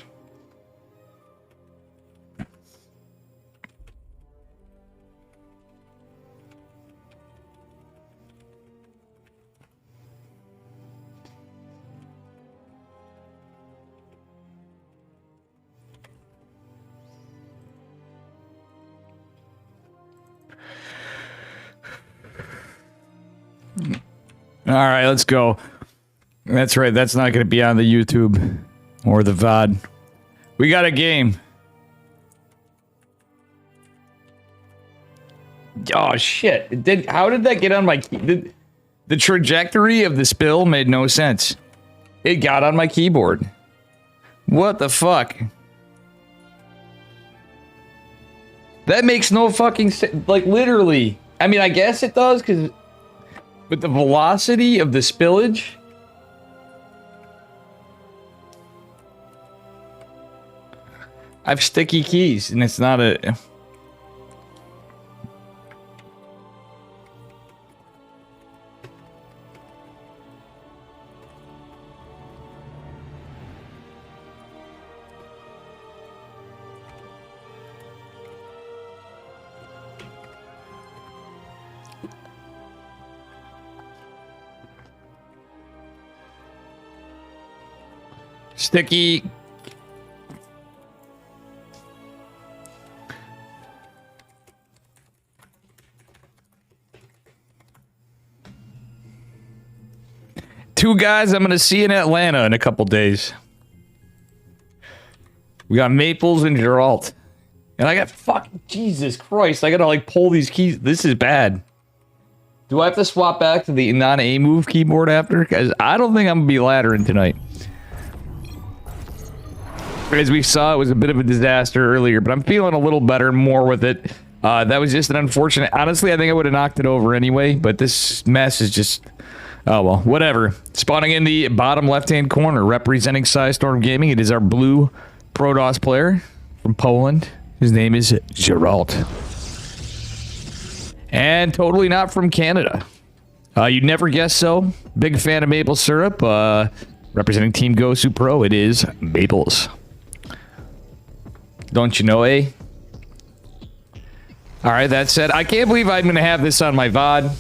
All right, let's go. That's right. That's not going to be on the YouTube or the VOD. We got a game. Oh, shit. How did that get on my key? The trajectory of the spill made no sense. It got on my keyboard. What the fuck? That makes no fucking sense. Like, literally. I mean, I guess it does, because... But the velocity of the spillage... I have sticky keys, and it's not a... Sticky. Two guys I'm going to see in Atlanta in a couple days. We got Maples and Geralt. And I got Jesus Christ. I got to like pull these keys. This is bad. Do I have to swap back to the non-A move keyboard after? Because I don't think I'm going to be laddering tonight. As we saw, it was a bit of a disaster earlier, but I'm feeling a little better, more with it. That was just an unfortunate... Honestly, I think I would have knocked it over anyway, but this mess is just... Oh, well, whatever. Spawning in the bottom left-hand corner, representing Psystorm Gaming, it is our blue Protoss player from Poland. His name is Geralt. And totally not from Canada. You'd never guess so. Big fan of maple syrup. Representing Team Gosu Pro, it is Maples. Don't you know, eh? Alright, that said, I can't believe I'm going to have this on my VOD.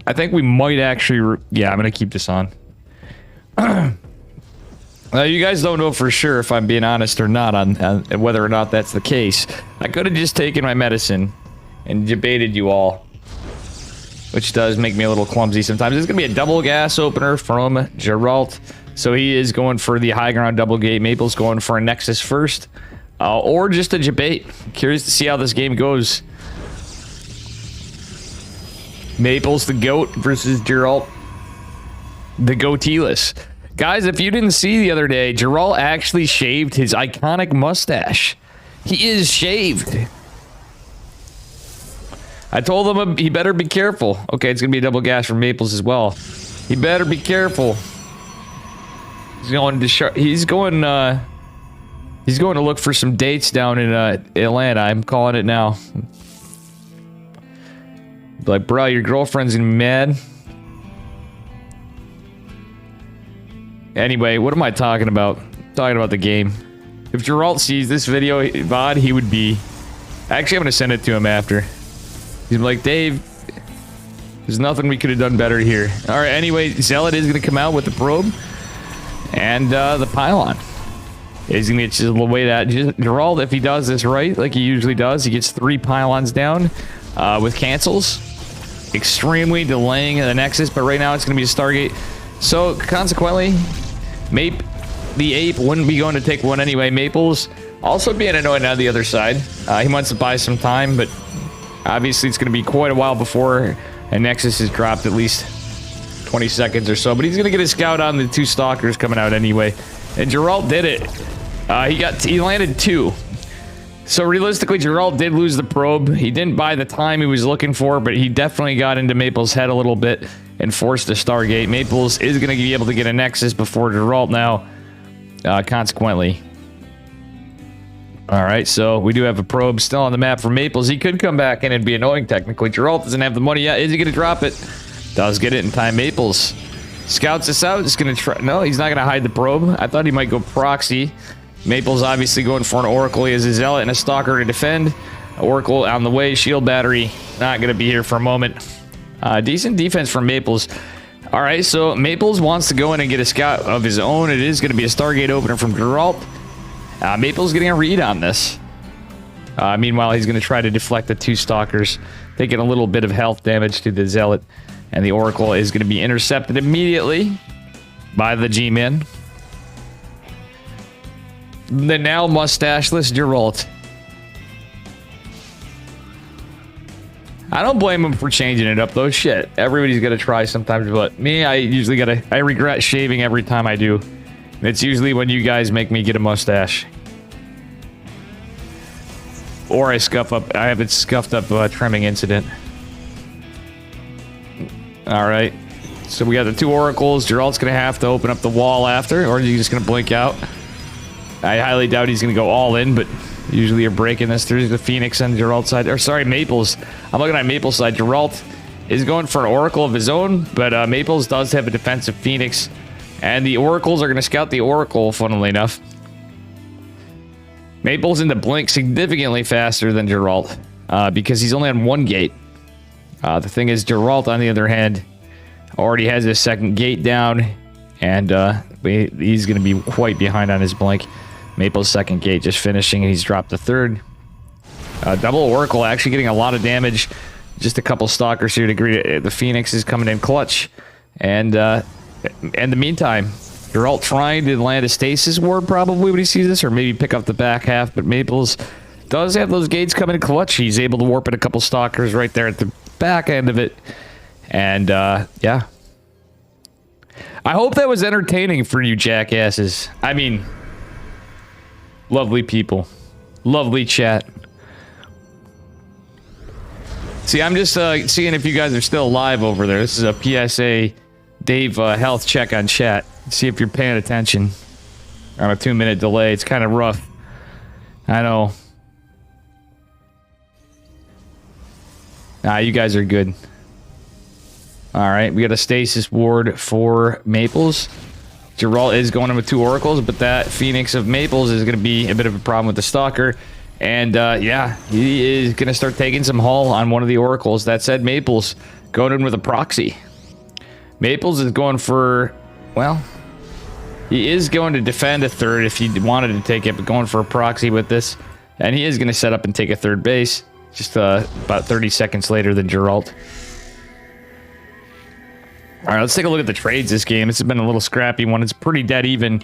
I think we might actually... Yeah, I'm going to keep this on. You guys don't know for sure if I'm being honest or not on whether or not that's the case. I could have just taken my medicine and debated you all. Which does make me a little clumsy sometimes. It's going to be a double gas opener from Geralt. So he is going for the high ground double gate. Maple's going for a Nexus first. Or just a debate. Curious to see how this game goes. Maples the GOAT versus Geralt the goateeless. Guys, if you didn't see the other day, Geralt actually shaved his iconic mustache. He is shaved. I told him he better be careful. Okay, it's gonna be a double gas for Maples as well. He better be careful. He's going to look for some dates down in Atlanta. I'm calling it now. Like, bro, your girlfriend's gonna be mad. Anyway, what am I talking about? Talking about the game. If Geralt sees this video VOD, he would be... Actually, I'm gonna send it to him after. He's like, Dave, there's nothing we could have done better here. Alright, anyway, Zealot is gonna come out with the probe. And the pylon. He's gonna get a little way that Geralt, if he does this right, like he usually does, he gets 3 pylons down with cancels. Extremely delaying the Nexus, but right now it's gonna be a Stargate. So consequently, the ape wouldn't be going to take one anyway. Maples Also being annoying on the other side. He wants to buy some time, but obviously it's going to be quite a while before a Nexus is dropped, at least 20 seconds or so. But he's going to get a scout on the 2 stalkers coming out anyway. And Geralt did it. He landed 2. So realistically, Geralt did lose the probe. He didn't buy the time he was looking for, but he definitely got into Maple's head a little bit and forced a Stargate. Maples is going to be able to get a Nexus before Geralt now, consequently. All right, so we do have a probe still on the map for Maples. He could come back in and be annoying, technically. Geralt doesn't have the money yet. Is he going to drop it? Does get it in time. Maples scouts this out. Just going to try. No, he's not going to hide the probe. I thought he might go proxy. Maples obviously going for an Oracle. He has a Zealot and a Stalker to defend. Oracle on the way. Shield battery. Not going to be here for a moment. Decent defense from Maples. All right, so Maples wants to go in and get a scout of his own. It is going to be a Stargate opener from Geralt. Maple's getting a read on this. Meanwhile, he's going to try to deflect the 2 Stalkers, taking a little bit of health damage to the Zealot. And the Oracle is going to be intercepted immediately by the G-Men. The now mustacheless Geralt. I don't blame him for changing it up, though. Shit, everybody's got to try sometimes, but me, I regret shaving every time I do. It's usually when you guys make me get a mustache. Or I have a scuffed up trimming incident. Alright. So we got the 2 Oracles. Geralt's going to have to open up the wall after, or is he just going to blink out? I highly doubt he's going to go all in, but usually you're breaking this. There's the Phoenix on Geralt's side. Or sorry, Maples. I'm looking at Maples' side. Geralt is going for an Oracle of his own, but Maples does have a defensive Phoenix. And the Oracles are going to scout the Oracle, funnily enough. Maple's into blink significantly faster than Geralt, because he's only on 1 gate. The thing is, Geralt, on the other hand, already has his 2nd gate down, and he's going to be quite behind on his blink. Maple's 2nd gate just finishing, and he's dropped the 3rd. Double Oracle actually getting a lot of damage. Just a couple Stalkers here to agree. The Phoenix is coming in clutch, and in the meantime, Geralt trying to land a stasis ward probably when he sees this, or maybe pick up the back half, but Maples does have those gates coming in clutch. He's able to warp in a couple Stalkers right there at the back end of it. And, yeah. I hope that was entertaining for you jackasses. I mean, lovely people. Lovely chat. See, I'm just seeing if you guys are still alive over there. This is a PSA Dave health check on chat. See if you're paying attention. On a 2-minute delay. It's kind of rough. I know. Nah, you guys are good. Alright, we got a stasis ward for Maples. Geralt is going in with 2 Oracles, but that Phoenix of Maples is going to be a bit of a problem with the Stalker. And, yeah, he is going to start taking some hull on one of the Oracles. That said, Maples going in with a proxy. Maples is going for, well, he is going to defend a 3rd if he wanted to take it, but going for a proxy with this. And he is going to set up and take a 3rd base, just about 30 seconds later than Geralt. All right, let's take a look at the trades this game. This has been a little scrappy one. It's pretty dead even.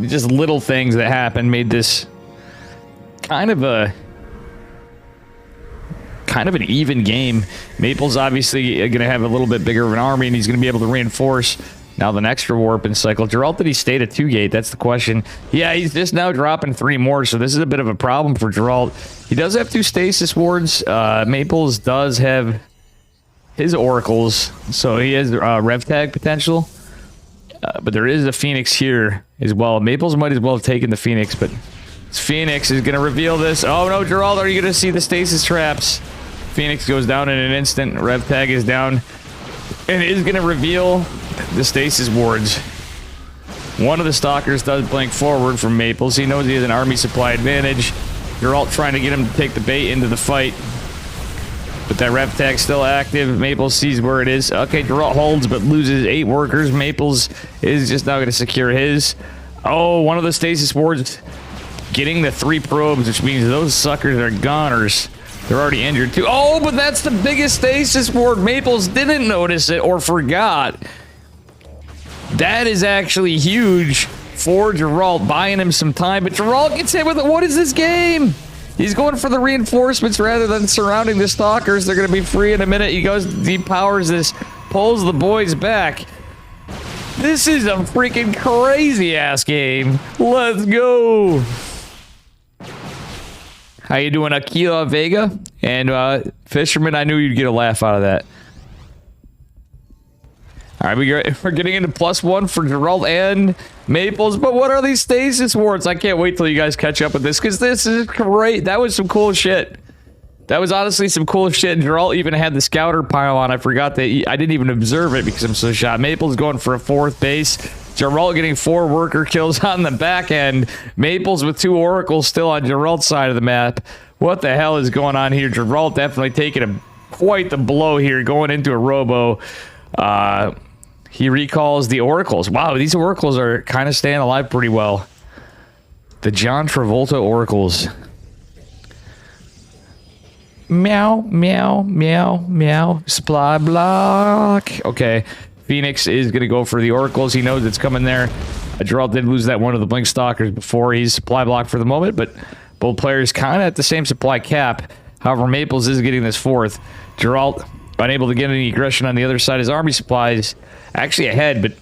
Just little things that happened made this kind of an even game. Maple's obviously going to have a little bit bigger of an army, and he's going to be able to reinforce now the next warp and cycle. Geralt, did he stay to 2 gate? That's the question. Yeah, he's just now dropping 3 more, so this is a bit of a problem for Geralt. He does have 2 stasis wards. Maples does have his Oracles, so he has rev tag potential. But there is a Phoenix here as well. Maples might as well have taken the Phoenix, but Phoenix is going to reveal this. Oh no, Geralt, are you going to see the stasis traps? Phoenix goes down in an instant. Rev tag is down. And it is going to reveal the stasis wards. One of the Stalkers does blink forward from Maples. He knows he has an army supply advantage. Geralt trying to get him to take the bait into the fight. But that rev tag's still active. Maples sees where it is. Okay, Geralt holds but loses 8 workers. Maples is just now going to secure his. Oh, one of the stasis wards getting the 3 probes, which means those suckers are goners. They're already injured too. Oh, but that's the biggest stasis ward. Maples didn't notice it or forgot. That is actually huge for Geralt, buying him some time. But Geralt gets hit with it. What is this game? He's going for the reinforcements rather than surrounding the stalkers. They're going to be free in a minute. He goes, depowers this, pulls the boys back. This is a freaking crazy-ass game. Let's go. How you doing, Aquila Vega? And Fisherman, I knew you'd get a laugh out of that. All right, we're getting into +1 for Geralt and Maples, but what are these stasis wards? I can't wait till you guys catch up with this, because this is great. That was some cool shit. That was honestly some cool shit. Geralt even had the scouter pile on. I forgot that I didn't even observe it because I'm so shot. Maples going for a 4th base. Geralt getting 4 worker kills on the back end. Maples with 2 oracles still on Geralt's side of the map. What the hell is going on here? Geralt definitely taking quite the blow here, going into a robo. He recalls the oracles. Wow, these oracles are kind of staying alive pretty well. The John Travolta oracles. Meow, meow, meow, meow. Supply block. Okay. Phoenix is going to go for the oracles. He knows it's coming there. Geralt did lose that one of the blink stalkers before. He's supply block for the moment, but both players kind of at the same supply cap. However, Maples is getting this 4th. Geralt unable to get any aggression on the other side. His army supplies actually ahead, but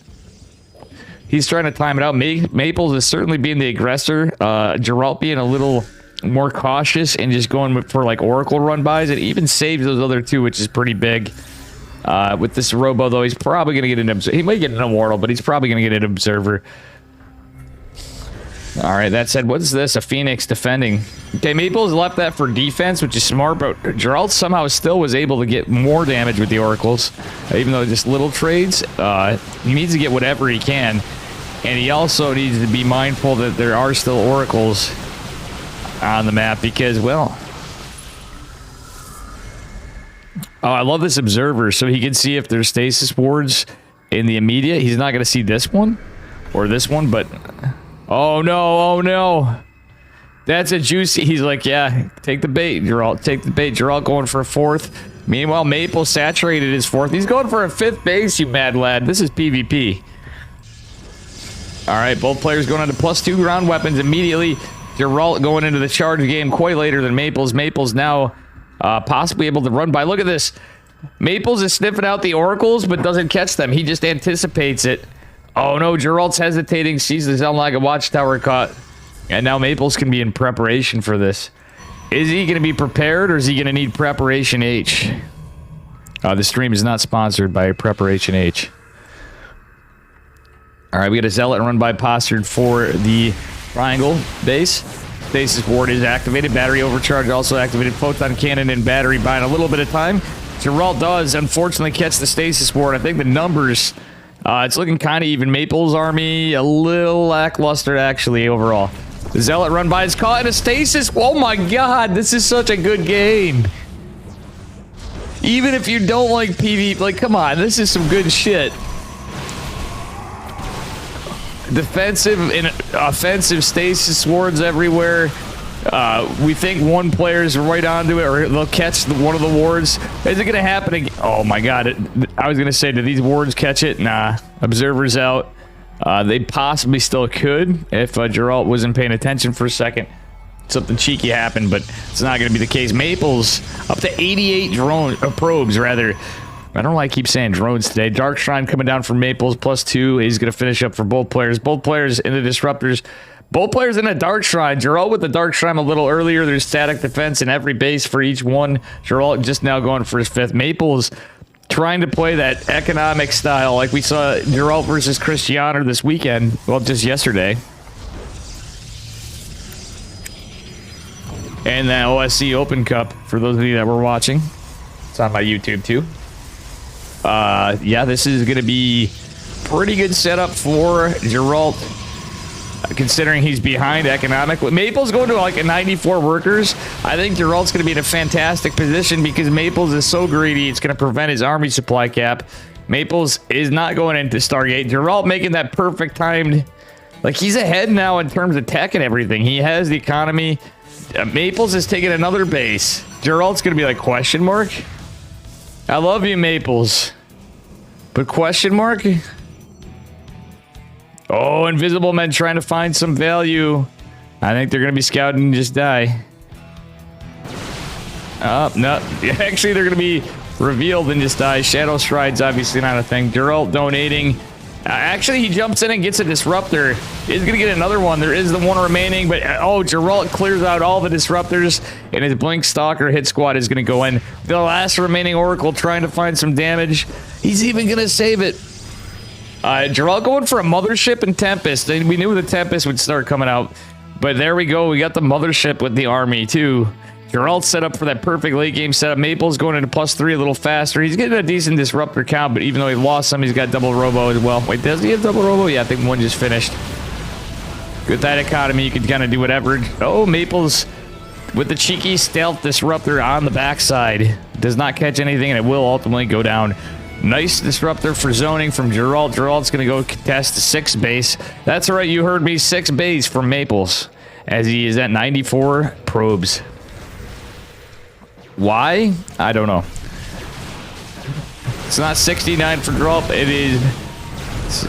he's trying to time it out. Maples is certainly being the aggressor. Geralt being a little more cautious and just going for like oracle run bys. It even saves those other 2, which is pretty big. With this robo, though, he's probably going to get an observer. He might get an immortal, but he's probably going to get an observer. All right, that said, what is this? A Phoenix defending. Okay, Maples left that for defense, which is smart, but Geralt somehow still was able to get more damage with the oracles, even though just little trades. He needs to get whatever he can, and he also needs to be mindful that there are still oracles on the map because, well... Oh, I love this observer, so he can see if there's stasis wards in the immediate. He's not going to see this one or this one, but... Oh, no. Oh, no. That's a juicy... He's like, yeah, take the bait, Geralt. Take the bait. Geralt going for a 4th. Meanwhile, Maple saturated his 4th. He's going for a 5th base, you mad lad. This is PvP. All right, both players going into +2 ground weapons immediately. Geralt going into the charge game quite later than Maples. Maples now... possibly able to run by. Look at this. Maples is sniffing out the oracles, but doesn't catch them. He just anticipates it. Oh no, Geralt's hesitating. Sees the Zelnaga watchtower caught. And now Maples can be in preparation for this. Is he going to be prepared, or is he going to need Preparation H? The stream is not sponsored by Preparation H. Alright, we got a Zealot run by postured for the triangle base. Stasis ward is activated. Battery overcharge also activated. Photon cannon and battery buying a little bit of time. Geralt does unfortunately catch the stasis ward. I think the numbers, it's looking kind of even. Maple's army a little lackluster actually overall. The Zealot run by is caught in a stasis. Oh my god, this is such a good game. Even if you don't like PvP, like come on, this is some good shit. Defensive and offensive stasis wards everywhere. We think one player's right onto it, or they'll catch one of the wards. Is it going to happen again? Oh my god. I was going to say, do these wards catch it? Nah. Observers out. They possibly still could if Geralt wasn't paying attention for a second. Something cheeky happened, but it's not going to be the case. Maples up to 88 probes, rather. I don't know why I keep saying drones today. Dark Shrine coming down from Maples, +2. He's going to finish up for both players. Both players in the Disruptors. Both players in a Dark Shrine. Geralt with the Dark Shrine a little earlier. There's static defense in every base for each one. Geralt just now going for his 5th. Maples trying to play that economic style like we saw Geralt versus Christianer this weekend. Well, just yesterday. And that OSC Open Cup, for those of you that were watching. It's on my YouTube, too. Yeah, this is going to be pretty good setup for Geralt, considering he's behind economically. Maple's going to like a 94 workers. I think Geralt's going to be in a fantastic position because Maples is so greedy, it's going to prevent his army supply cap. Maples is not going into Stargate. Geralt making that perfect timed. Like, he's ahead now in terms of tech and everything. He has the economy. Maples is taking another base. Geralt's going to be like, question mark? I love you, Maples. But question mark? Oh, invisible men trying to find some value. I think they're going to be scouting and just die. Oh, no. Actually, they're going to be revealed and just die. Shadow Stride's obviously not a thing. Geralt donating. Actually, he jumps in and gets a disruptor. He's going to get another one. There is the one remaining, but oh, Geralt clears out all the disruptors, and his Blink Stalker hit squad is going to go in. The last remaining Oracle trying to find some damage. He's even going to save it. Geralt going for a Mothership and Tempest. We knew the Tempest would start coming out, but there we go. We got the Mothership with the army, too. Geralt set up for that perfect late game setup. Maple's going into +3 a little faster. He's getting a decent disruptor count, but even though he lost some, he's got double robo as well. Wait, does he have double robo? Yeah, I think one just finished. With that economy, you can kind of do whatever. Oh, Maple's with the cheeky stealth disruptor on the backside. Does not catch anything, and it will ultimately go down. Nice disruptor for zoning from Geralt. Geralt's going to go contest 6 base. That's right, you heard me. 6 base from Maples, as he is at 94 probes. Why? I don't know. It's not 69 for Geralt. It is...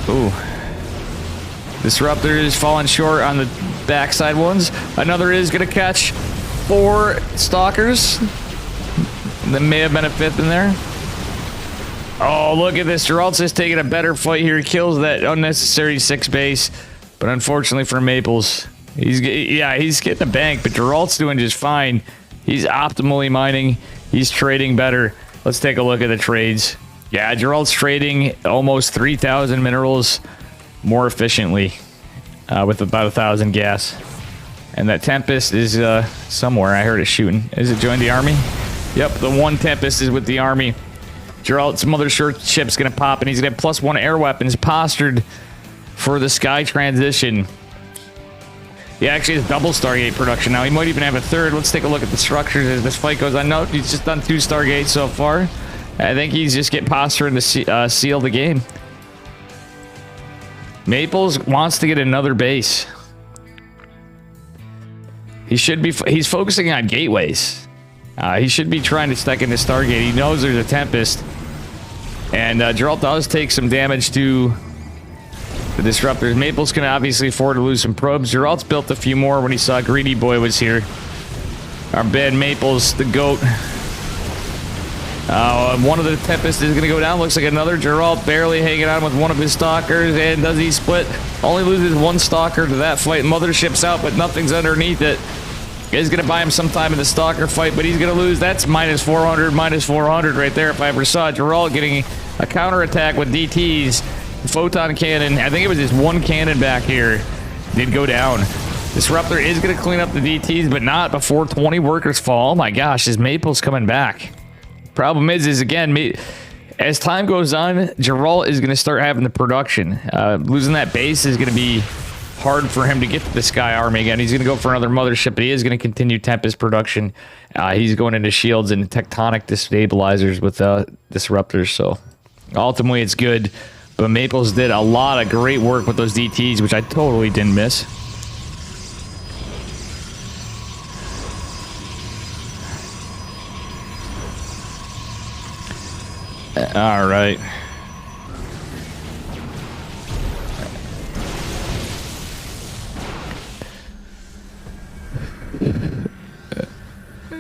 Ooh. Disruptor is falling short on the backside ones. Another is going to catch 4 Stalkers. There may have been a 5th in there. Oh, look at this. Geralt's just taking a better fight here. He kills that unnecessary 6 base. But unfortunately for Maples, he's getting a bank, but Geralt's doing just fine. He's optimally mining. He's trading better. Let's take a look at the trades. Yeah, Geralt's trading almost 3,000 minerals more efficiently with about 1,000 gas. And that Tempest is somewhere. I heard it shooting. Is it joined the army? Yep, the one Tempest is with the army. Geralt's Mothership's going to pop, and he's going to have +1 air weapons postured for the Sky transition. He actually has double Stargate production now. He might even have a 3rd. Let's take a look at the structures as this fight goes on. No, he's just done 2 Stargates so far. I think he's just getting postured to seal the game. Maples wants to get another base. He's focusing on gateways. He should be trying to stack into Stargate. He knows there's a Tempest. And Geralt does take some damage to the disruptors. Maple's can obviously afford to lose some probes. Geralt's built a few more when he saw Greedy Boy was here. Our bad Maple's the GOAT. One of the Tempest is going to go down. Looks like another Geralt barely hanging on with one of his Stalkers. And does he split? Only loses 1 Stalker to that fight. Mothership's out, but nothing's underneath it. Is going to buy him some time in the Stalker fight, but he's going to lose. That's -400, -400 right there if I ever saw Geralt getting a counterattack with DTs. Photon cannon, I think it was just 1 cannon back here, did go down. Disruptor is going to clean up the DTs, but not before 20 workers fall. Oh my gosh, his Maple's coming back. Problem is again, as time goes on, Geralt is going to start having the production. Losing that base is going to be hard for him to get to the Sky Army again. He's going to go for another Mothership, but he is going to continue Tempest production. He's going into shields and tectonic destabilizers with disruptors, so ultimately it's good. But Maples did a lot of great work with those DTs, which I totally didn't miss. All right.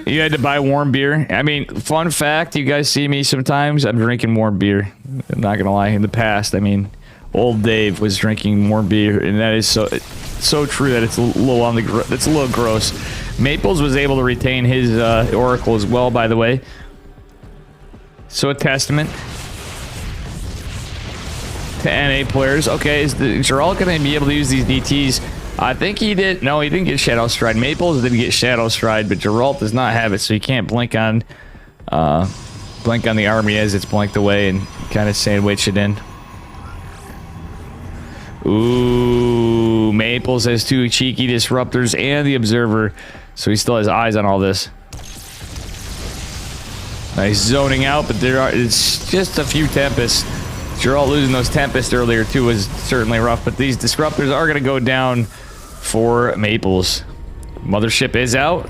You had to buy warm beer. I mean, fun fact, you guys see me sometimes, I'm drinking warm beer. I'm not gonna lie, in the past, I mean, old Dave was drinking warm beer, and that is so true that it's a little gross. Maples was able to retain his Oracle as well, by the way. So a testament to NA players. Okay, is Geralt gonna be able to use these DTs? I think he did. No, he didn't get Shadow Stride. Maples didn't get Shadow Stride, but Geralt does not have it, so you can't blink on the army as it's blinked away and kind of sandwich it in. Ooh, Maples has 2 cheeky disruptors and the Observer, so he still has eyes on all this. Nice zoning out, but it's just a few Tempests. Geralt losing those Tempests earlier too was certainly rough, but these disruptors are going to go down for Maples. Mothership is out.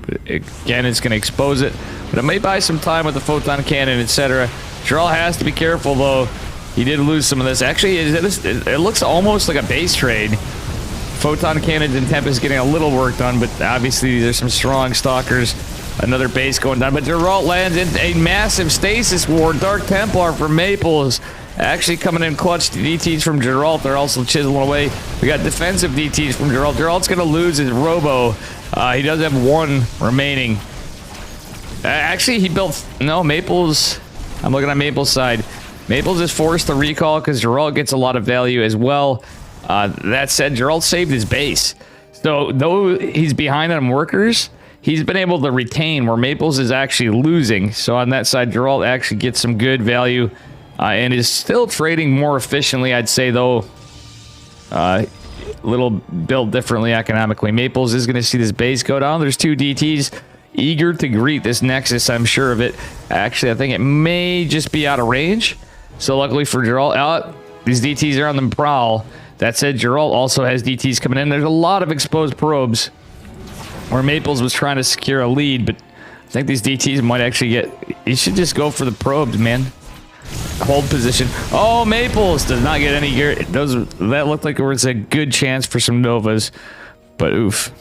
But again, it's going to expose it, but it may buy some time with the photon cannon, etc. Geralt has to be careful though. He did lose some of this. Actually, it looks almost like a base trade. Photon cannons and Tempest getting a little work done, but obviously there's some strong stalkers. Another base going down, but Geralt lands in a massive stasis ward. Dark Templar for Maples. Actually coming in clutch. DTs from Geralt. They're also chiseling away. We got defensive DTs from Geralt. Geralt's going to lose his Robo. He does have one remaining. Actually, he built... No, Maples... I'm looking at Maples' side. Maples is forced to recall because Geralt gets a lot of value as well. That said, Geralt saved his base. So, though he's behind on workers, he's been able to retain where Maples is actually losing. So, on that side, Geralt actually gets some good value and is still trading more efficiently, I'd say, though. Little built differently economically. Maples is going to see this base go down. There's two DTs eager to greet this Nexus, I'm sure of it. Actually, I think it may just be out of range. So luckily for Geralt, these DTs are on the prowl. That said, Geralt also has DTs coming in. There's a lot of exposed probes where Maples was trying to secure a lead, but I think these DTs might actually get... You should just go for the probes, man. Hold position. Oh, Maples does not get any gear. That looked like it was a good chance for some Novas, but oof.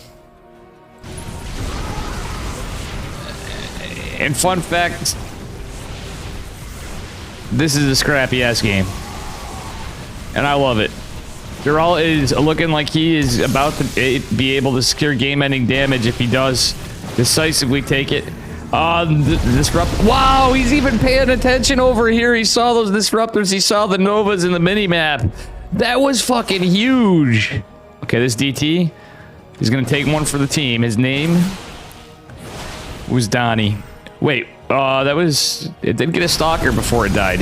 And fun fact, this is a scrappy ass game, and I love it. Geralt is looking like he is about to be able to secure game-ending damage if he does decisively take it. Disrupt. Wow, he's even paying attention over here. He saw those disruptors. He saw the Novas in the mini-map. That was fucking huge. Okay, this DT is going to take one for the team. His name was Donnie. Wait, that was... It did get a stalker before it died,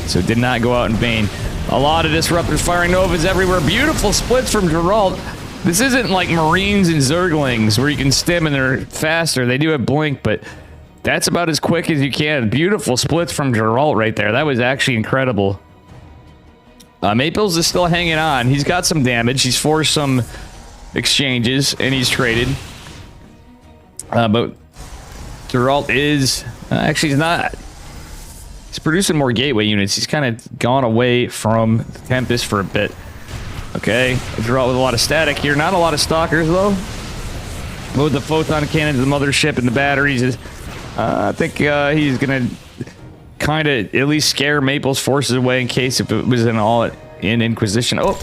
so it did not go out in vain. A lot of disruptors firing Novas everywhere. Beautiful splits from Geralt. This isn't like Marines and Zerglings where you can stim and they're faster. They do have blink, but that's about as quick as you can. Beautiful splits from Geralt right there. That was actually incredible. Maples is still hanging on. He's got some damage. He's forced some exchanges, and he's traded. But Geralt is... actually, he's not... He's producing more gateway units. He's kind of gone away from the Tempest for a bit. Okay, Geralt with a lot of static here. Not a lot of stalkers, though. Load the photon cannon to the mothership and the batteries. I think he's going to kind of at least scare Maple's forces away in case if it was an all-in Inquisition. Oh,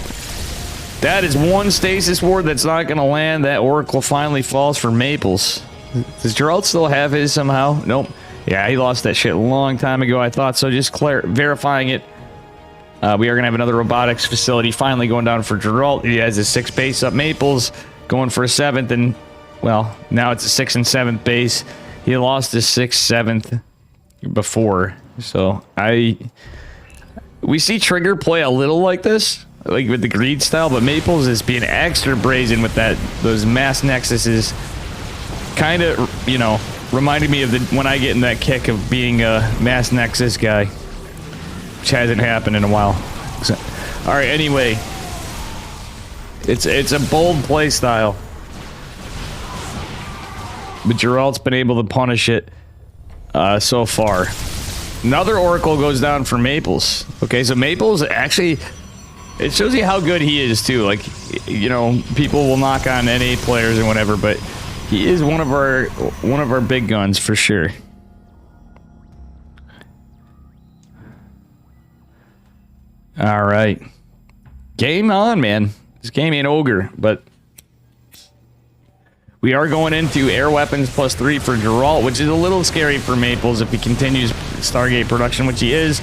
that is one stasis ward that's not going to land. That Oracle finally falls for Maples. Does Geralt still have his somehow? Nope. Yeah, he lost that shit a long time ago. I thought so. Just verifying it. We are going to have another robotics facility finally going down for Geralt. He has his 6th base up. Maples going for a 7th, and, well, now it's a 6th and 7th base. He lost his 6th, 7th before. So, we see Trigger play a little like this, like with the greed style, but Maples is being extra brazen with those mass nexuses. Kind of, you know, reminded me of when I get in that kick of being a mass nexus guy. Which hasn't happened in a while. So, all right, anyway. It's a bold play style. But Geralt's been able to punish it so far. Another Oracle goes down for Maples. Okay, so Maples actually... It shows you how good he is, too. Like, you know, people will knock on NA players and whatever, but he is one of our big guns for sure. All right. Game on, man. This game ain't ogre, but we are going into air weapons +3 for Geralt, which is a little scary for Maples if he continues Stargate production, which he is.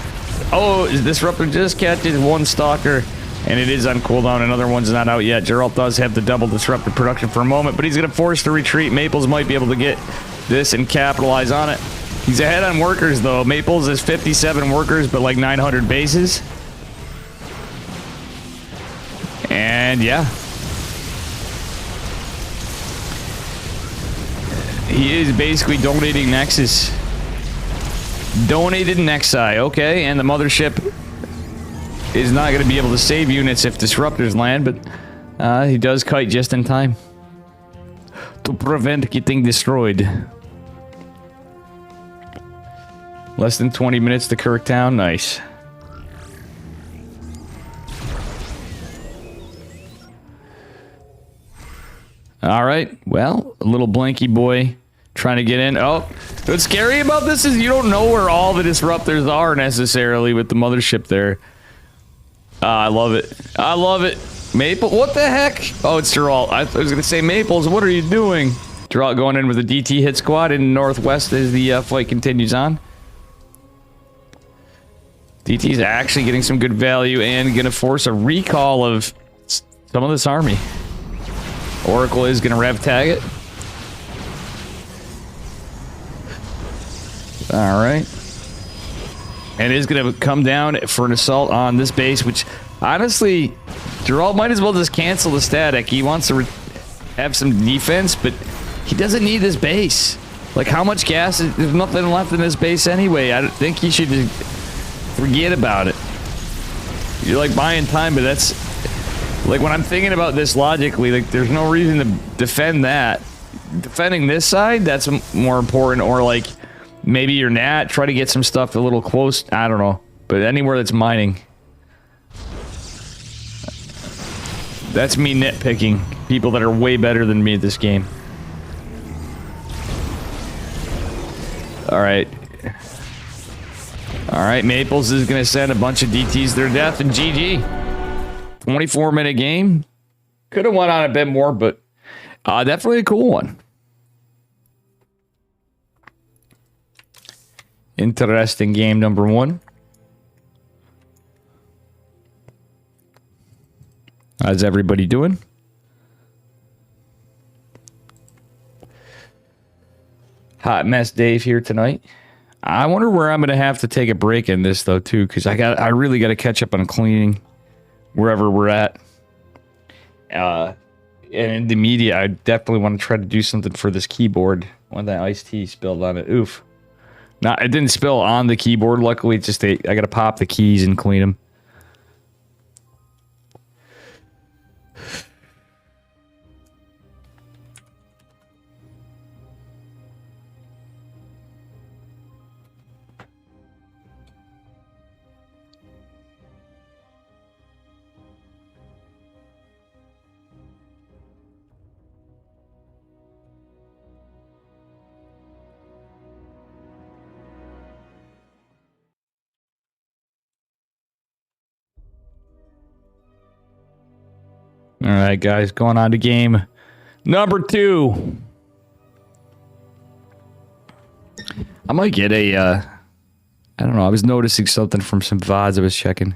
Oh, Disruptor just catches one stalker, and it is on cooldown. Another one's not out yet. Geralt does have the double Disruptor production for a moment, but he's going to force the retreat. Maples might be able to get this and capitalize on it. He's ahead on workers, though. Maples is 57 workers, but like 900 bases. And yeah, he is basically donating Nexus. Donated Nexi, okay, and the mothership is not going to be able to save units if disruptors land, but he does kite just in time to prevent getting destroyed. Less than 20 minutes to Kirktown, nice. All right. Well, a little blanky boy trying to get in. Oh, what's scary about this is you don't know where all the disruptors are necessarily with the mothership there. I love it. I love it. Maple, what the heck? Oh, it's Geralt. I was going to say, Maples, what are you doing? Geralt going in with a DT hit squad in Northwest as the fight continues on. DT's actually getting some good value and going to force a recall of some of this army. Oracle is going to rev tag it. All right. And it is going to come down for an assault on this base, which honestly, Geralt might as well just cancel the static. He wants to have some defense, but he doesn't need this base. Like, how much gas? There's nothing left in this base anyway. I think he should just forget about it. You're like buying time, but that's like when I'm thinking about this logically, like there's no reason to defend that. Defending this side, that's more important. Or like maybe you're not try to get some stuff a little close. I don't know, but anywhere that's mining. That's me nitpicking people that are way better than me at this game. All right. All right, Maples is going to send a bunch of DTs to their death and GG. 24-minute game. Could have went on a bit more, but definitely a cool one. Interesting game number one. How's everybody doing? Hot Mess Dave here tonight. I wonder where I'm gonna have to take a break in this though too, because I really got to catch up on cleaning wherever we're at. And in the media, I definitely want to try to do something for this keyboard. When that iced tea spilled on it, oof. Not, it didn't spill on the keyboard. Luckily, it's just I got to pop the keys and clean them. All right, guys, going on to game number 2. I might get a, I don't know, I was noticing something from some VODs I was checking.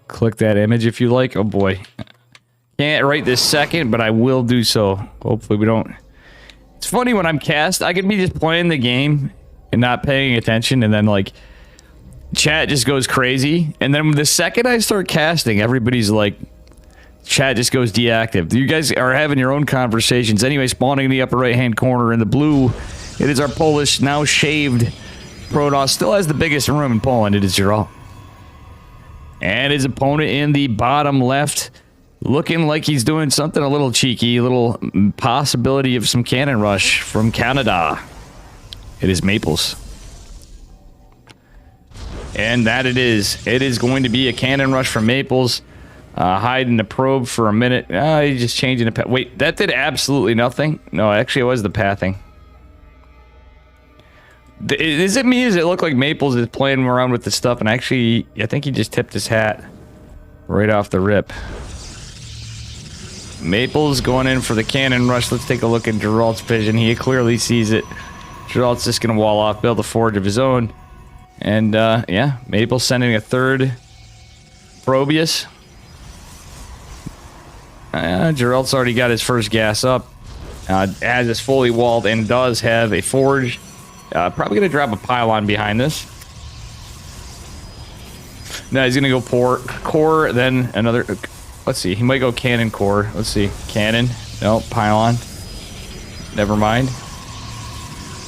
Click that image if you like. Oh boy. Can't right this second, but I will do so. Hopefully we don't. It's funny when I'm cast, I can be just playing the game and not paying attention, and then like chat just goes crazy, and then the second I start casting, everybody's like, chat just goes deactive. You guys are having your own conversations. Anyway, spawning in the upper right hand corner in the blue, it is our Polish, now shaved Protoss. Still has the biggest room in Poland. It is Geralt. And his opponent in the bottom left, looking like he's doing something a little cheeky, a little possibility of some cannon rush from Canada. It is Maples. And that it is. It is going to be a cannon rush from Maples. Hiding the probe for a minute. He's just changing the path. Wait, that did absolutely nothing? No, actually it was the pathing. Is it me? Does it look like Maples is playing around with the stuff? And actually, I think he just tipped his hat right off the rip. Maples going in for the cannon rush. Let's take a look at Geralt's vision. He clearly sees it. Geralt's just going to wall off, build a forge of his own. And, yeah, Maples sending a third Probius. Geralt's already got his first gas up. As is fully walled and does have a forge. Probably going to drop a pylon behind this. No, he's going to go core, then another... Let's see, he might go cannon core. Let's see, cannon. No, pylon. Never mind.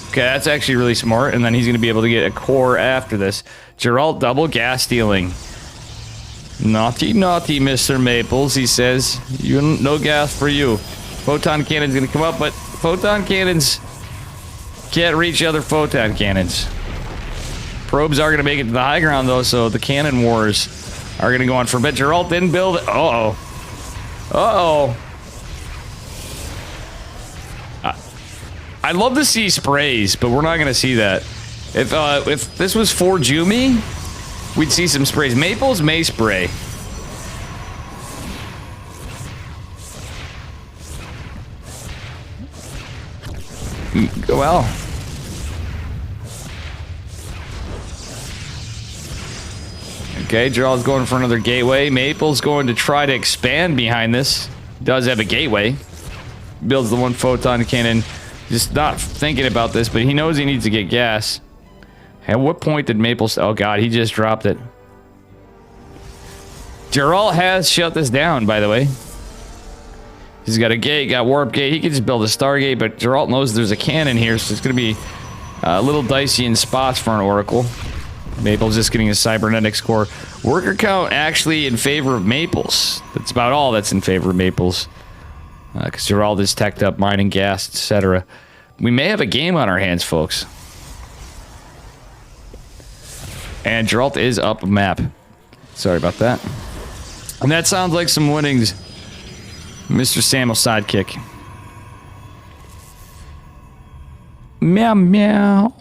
Okay, that's actually really smart, and then he's going to be able to get a core after this. Geralt double gas stealing. Naughty, naughty, Mr. Maples, he says. No gas for you. Photon cannon's going to come up, but photon cannons can't reach other photon cannons. Probes are going to make it to the high ground, though, so the cannon wars are going to go on for a bit. Geralt didn't build it. Uh-oh. Uh-oh. I'd love to see sprays, but we're not going to see that. If this was for Jumi, we'd see some sprays. Maples may spray. Well. Okay, Gerald's going for another gateway. Maple's going to try to expand behind this. Does have a gateway. Builds the one photon cannon. Just not thinking about this, but he knows he needs to get gas. At what point did Maple... Oh, God, he just dropped it. Gerald has shut this down, by the way. He's got a gate, got warp gate. He could just build a Stargate, but Gerald knows there's a cannon here, so it's going to be a little dicey in spots for an Oracle. Maple's just getting a cybernetics core. Worker count actually in favor of Maples. That's about all that's in favor of Maples. Because Gerald is teched up, mining gas, etc. We may have a game on our hands, folks. And Gerald is up a map. Sorry about that. And that sounds like some winnings. Mr. Samuel sidekick. Meow meow.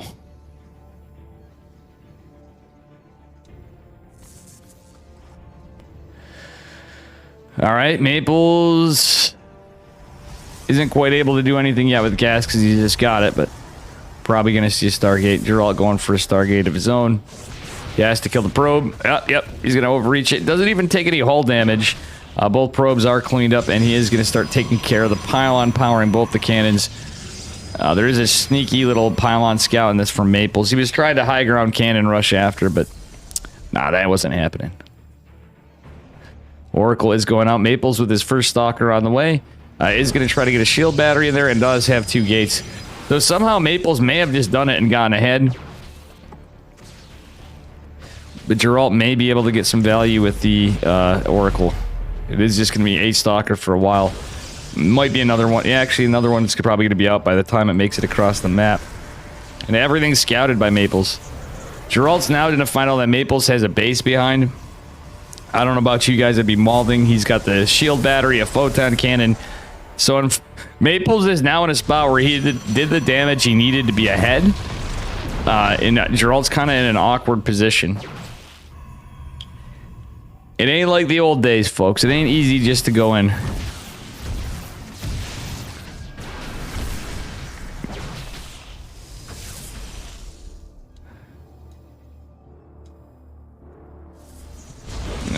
All right, Maples isn't quite able to do anything yet with gas because he just got it, but probably going to see a Stargate. Gerald going for a Stargate of his own. He has to kill the probe. Yep, he's going to overreach it. Doesn't even take any hull damage. Both probes are cleaned up, and he is going to start taking care of the pylon, powering both the cannons. There is a sneaky little pylon scout in this from Maples. He was trying to high ground cannon rush after, but nah, that wasn't happening. Oracle is going out. Maples with his first stalker on the way. Is going to try to get a shield battery in there and does have 2 gates. Though somehow Maples may have just done it and gone ahead. But Geralt may be able to get some value with the Oracle. It is just going to be a stalker for a while. Might be another one. Yeah, actually another one that's probably going to be out by the time it makes it across the map. And everything's scouted by Maples. Geralt's now going to find out that Maples has a base behind. I don't know about you guys, I'd be mauling. He's got the shield battery, a photon cannon. So Maples is now in a spot where he did the damage he needed to be ahead. And Gerald's kind of in an awkward position. It ain't like the old days, folks. It ain't easy just to go in.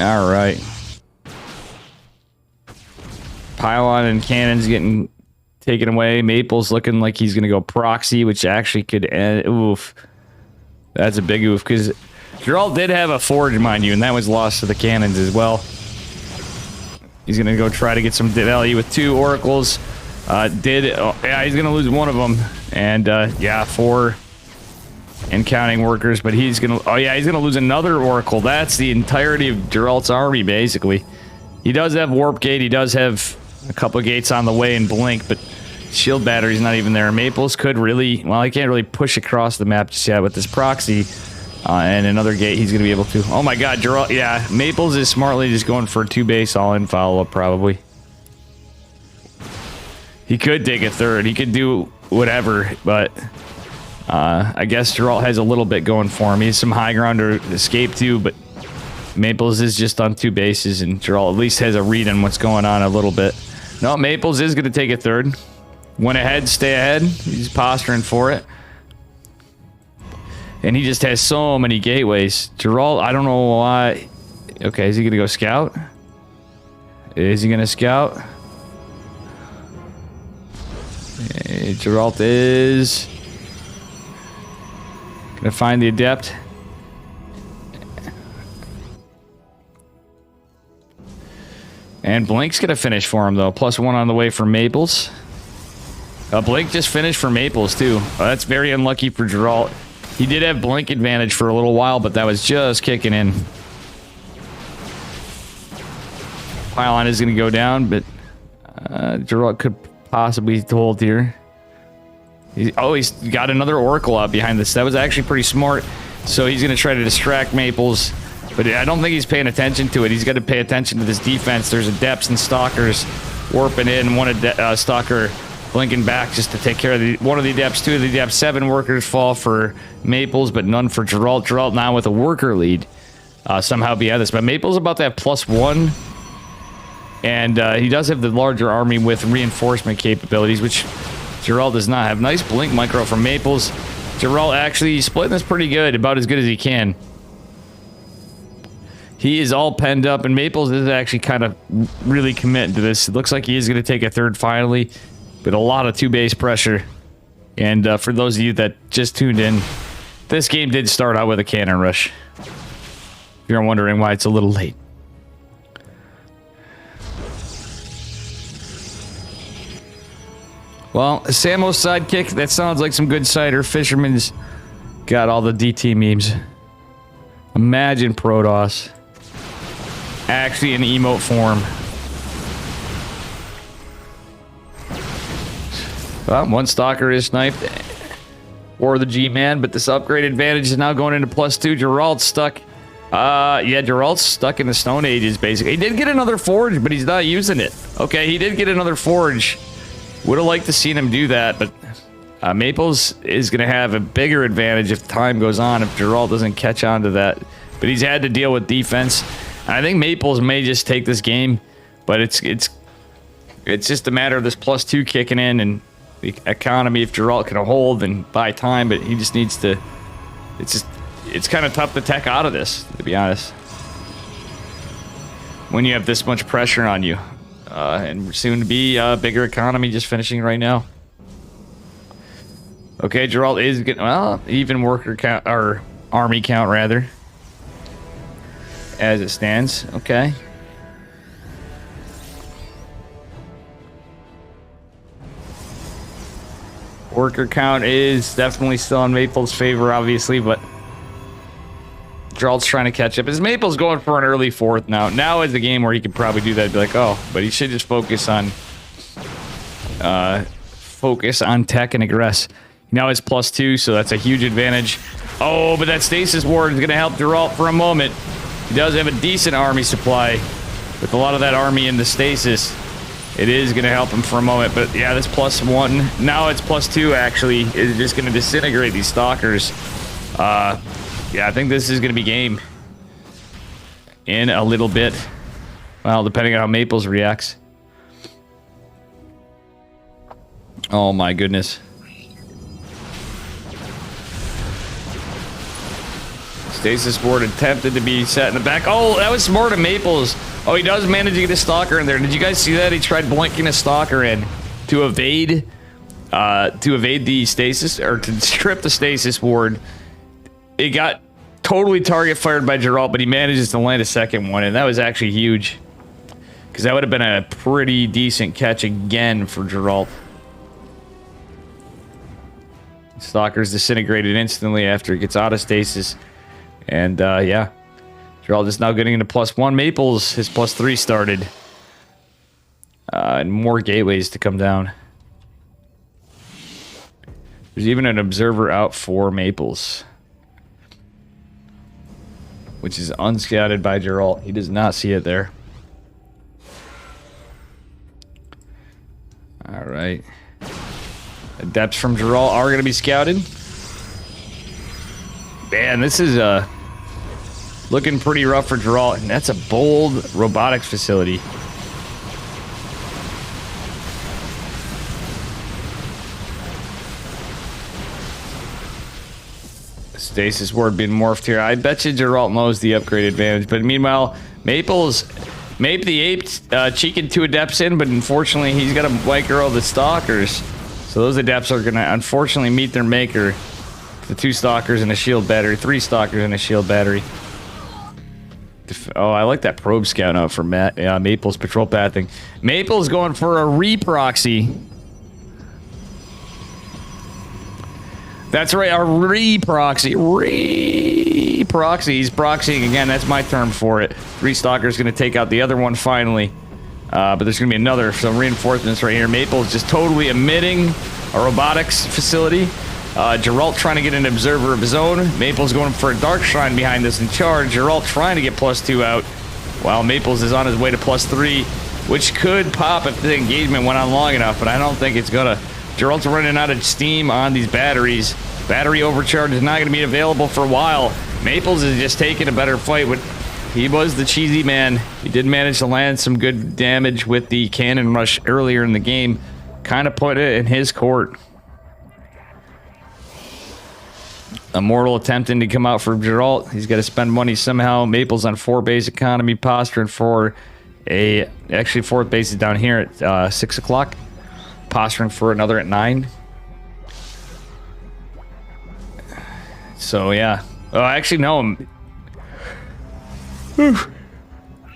All right. Pylon and cannons getting taken away. Maple's looking like he's going to go proxy, which actually could end. Oof. That's a big oof, because Gerald did have a forge, mind you, and that was lost to the cannons as well. He's going to go try to get some value with 2 oracles. Yeah, he's going to lose one of them. And, yeah, 4 and counting workers, but he's going to... Oh, yeah, he's going to lose another oracle. That's the entirety of Geralt's army, basically. He does have warp gate. He does have a couple of gates on the way and blink, but shield battery's not even there. Maples could really... Well, he can't really push across the map just yet with this proxy. And another gate he's going to be able to... Oh my god, Geralt... Yeah, Maples is smartly just going for a 2-base all-in follow-up, probably. He could take a third. He could do whatever, but... I guess Geralt has a little bit going for him. He has some high ground to escape to, but... Maples is just on 2 bases, and Geralt at least has a read on what's going on a little bit. No, Maples is going to take a third. Went ahead, stay ahead. He's posturing for it. And he just has so many gateways. Geralt, I don't know why. Okay, is he going to go scout? Is he going to scout? Geralt is going to find the adept. And Blink's going to finish for him, though. +1 on the way for Maples. Blink just finished for Maples, too. That's very unlucky for Geralt. He did have blink advantage for a little while, but that was just kicking in. Pylon is going to go down, but Geralt could possibly hold here. He's got another Oracle out behind this. That was actually pretty smart. So he's going to try to distract Maples, but I don't think he's paying attention to it. He's got to pay attention to this defense. There's adepts and stalkers warping in. One stalker blinking back just to take care of one of the adepts. Two of the adept 7 workers fall for Maples, but none for Geralt. Geralt now with a worker lead. Somehow behind this, but Maple's about to have +1, and he does have the larger army with reinforcement capabilities, which Geralt does not have. Nice blink micro from Maples. Geralt actually splitting this pretty good, about as good as he can. He is all penned up, and Maples is actually kind of really committing to this. It looks like he is going to take a third finally, but a lot of 2 base pressure. And for those of you that just tuned in, this game did start out with a cannon rush. If you're wondering why it's a little late. Well, Samo's sidekick, that sounds like some good cider. Fisherman's got all the DT memes. Imagine Protoss actually in emote form. Well, one stalker is sniped. Or the G-Man, but this upgrade advantage is now going into +2. Geralt's stuck. Yeah, Geralt's stuck in the Stone Ages, basically. He did get another Forge, but he's not using it. Okay, he did get another Forge. Would have liked to seen him do that, but Maples is going to have a bigger advantage if time goes on, if Geralt doesn't catch on to that. But he's had to deal with defense. I think Maples may just take this game, but it's just a matter of this +2 kicking in and the economy. If Geralt can hold and buy time, but he just needs to. It's kind of tough to tech out of this, to be honest, when you have this much pressure on you, and soon to be a bigger economy just finishing right now. Okay, Geralt is getting, well, even worker count, or army count rather, as it stands. Okay. Worker count is definitely still in Maple's favor, obviously, but Geralt's trying to catch up. As Maple's going for an early 4th now. Now is the game where he could probably do that. Be like, oh, but he should just focus on tech and aggress. Now it's +2, so that's a huge advantage. Oh, but that stasis ward is going to help Geralt for a moment. He does have a decent army supply with a lot of that army in the stasis. It is going to help him for a moment, but yeah, this +1. Now it's +2, actually, is just going to disintegrate these stalkers. Yeah, I think this is going to be game in a little bit. Well, depending on how Maples reacts. Oh my goodness. Stasis board attempted to be set in the back. Oh, that was smart of Maples. Oh, he does manage to get a stalker in there. Did you guys see that? He tried blinking a stalker in to evade the stasis, or to strip the stasis ward. It got totally target fired by Geralt, but he manages to land a second one, and that was actually huge, because that would have been a pretty decent catch again for Geralt. Stalker's disintegrated instantly after it gets out of stasis, and yeah, Geralt is now getting into +1. Maples, his +3 started, and more gateways to come down. There's even an observer out for Maples, which is unscouted by Geralt. He does not see it there. All right. Adepts from Geralt are going to be scouted. Man, this is looking pretty rough for Geralt, and that's a bold robotics facility. Stasis ward being morphed here. I bet you Geralt knows the upgrade advantage, but meanwhile, Maples, Mape the Ape cheeking 2 adepts in, but unfortunately he's got to white girl the stalkers. So those adepts are going to unfortunately meet their maker. The 2 stalkers and a shield battery, 3 stalkers and a shield battery. Oh, I like that probe scout out for Maple's patrol pathing. Maple's going for a re-proxy. That's right, a re-proxy. Re-proxy. He's proxying again. That's my term for it. 3 stalkers going to take out the other one finally. But there's going to be another. Some reinforcements right here. Maple's just totally emitting a robotics facility. Geralt trying to get an observer of his own. Maple's going for a dark shrine behind this in charge. Geralt trying to get +2 out, while Maples is on his way to +3. which could pop if the engagement went on long enough, but I don't think it's gonna. Gerald's running out of steam on these batteries. Battery overcharge is not going to be available for a while. Maples is just taking a better fight. He was the cheesy man. He did manage to land some good damage with the cannon rush earlier in the game. Kind of put it in his court. Immortal attempting to come out for Geralt. He's got to spend money somehow. Maples on 4 base economy, posturing for actually 4th base is down here at 6 o'clock. Posturing for another at 9. So yeah. Oh, actually no.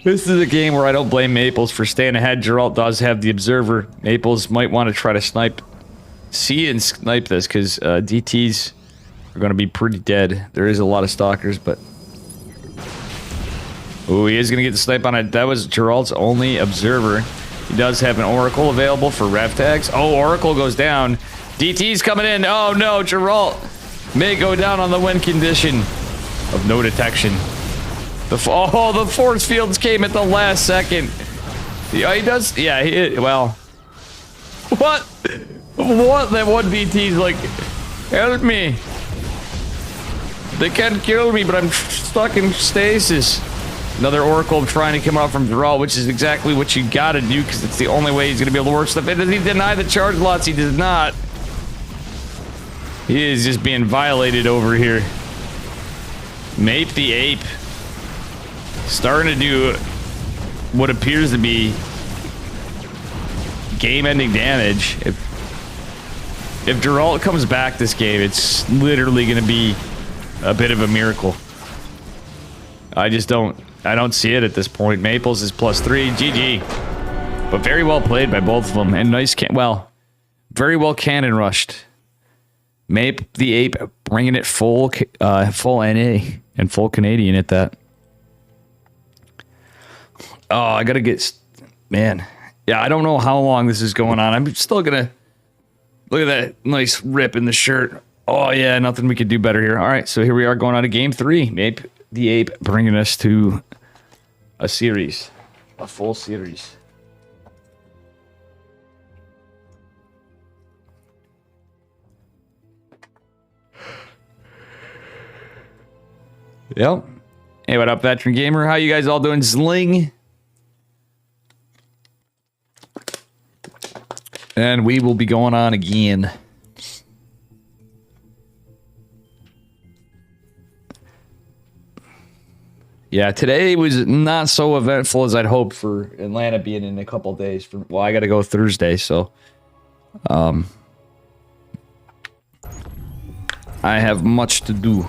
This is a game where I don't blame Maples for staying ahead. Geralt does have the observer. Maples might want to try to see and snipe this, because DTs are going to be pretty dead. There is a lot of stalkers, but... Oh, he is going to get the snipe on it. That was Geralt's only observer. He does have an Oracle available for rev tags. Oh, Oracle goes down. DT's coming in. Oh no, Geralt may go down on the win condition of no detection. The force fields came at the last second. Yeah, he does. Yeah, well. What? What? That one DT's like, help me. They can't kill me, but I'm stuck in stasis. Another Oracle trying to come out from Geralt, which is exactly what you gotta do, because it's the only way he's gonna be able to work stuff. Does he deny the charge lots? He does not. He is just being violated over here. Mape the Ape. Starting to do what appears to be game-ending damage. If Geralt comes back this game, it's literally going to be a bit of a miracle. I don't see it at this point. Maples is +3, GG. But very well played by both of them, and nice very well cannon rushed. Mape the Ape bringing it full NA and full Canadian at that. Oh, I gotta get... Man. Yeah, I don't know how long this is going on. I'm still gonna... Look at that nice rip in the shirt. Oh, yeah, nothing we could do better here. All right, so here we are going on to Game 3. Mape the Ape bringing us to a series. A full series. Yep. Hey, what up, Veteran Gamer? How you guys all doing? Zling. And we will be going on again. Yeah, today was not so eventful as I'd hoped for Atlanta being in a couple days. Well, I got to go Thursday, so... I have much to do.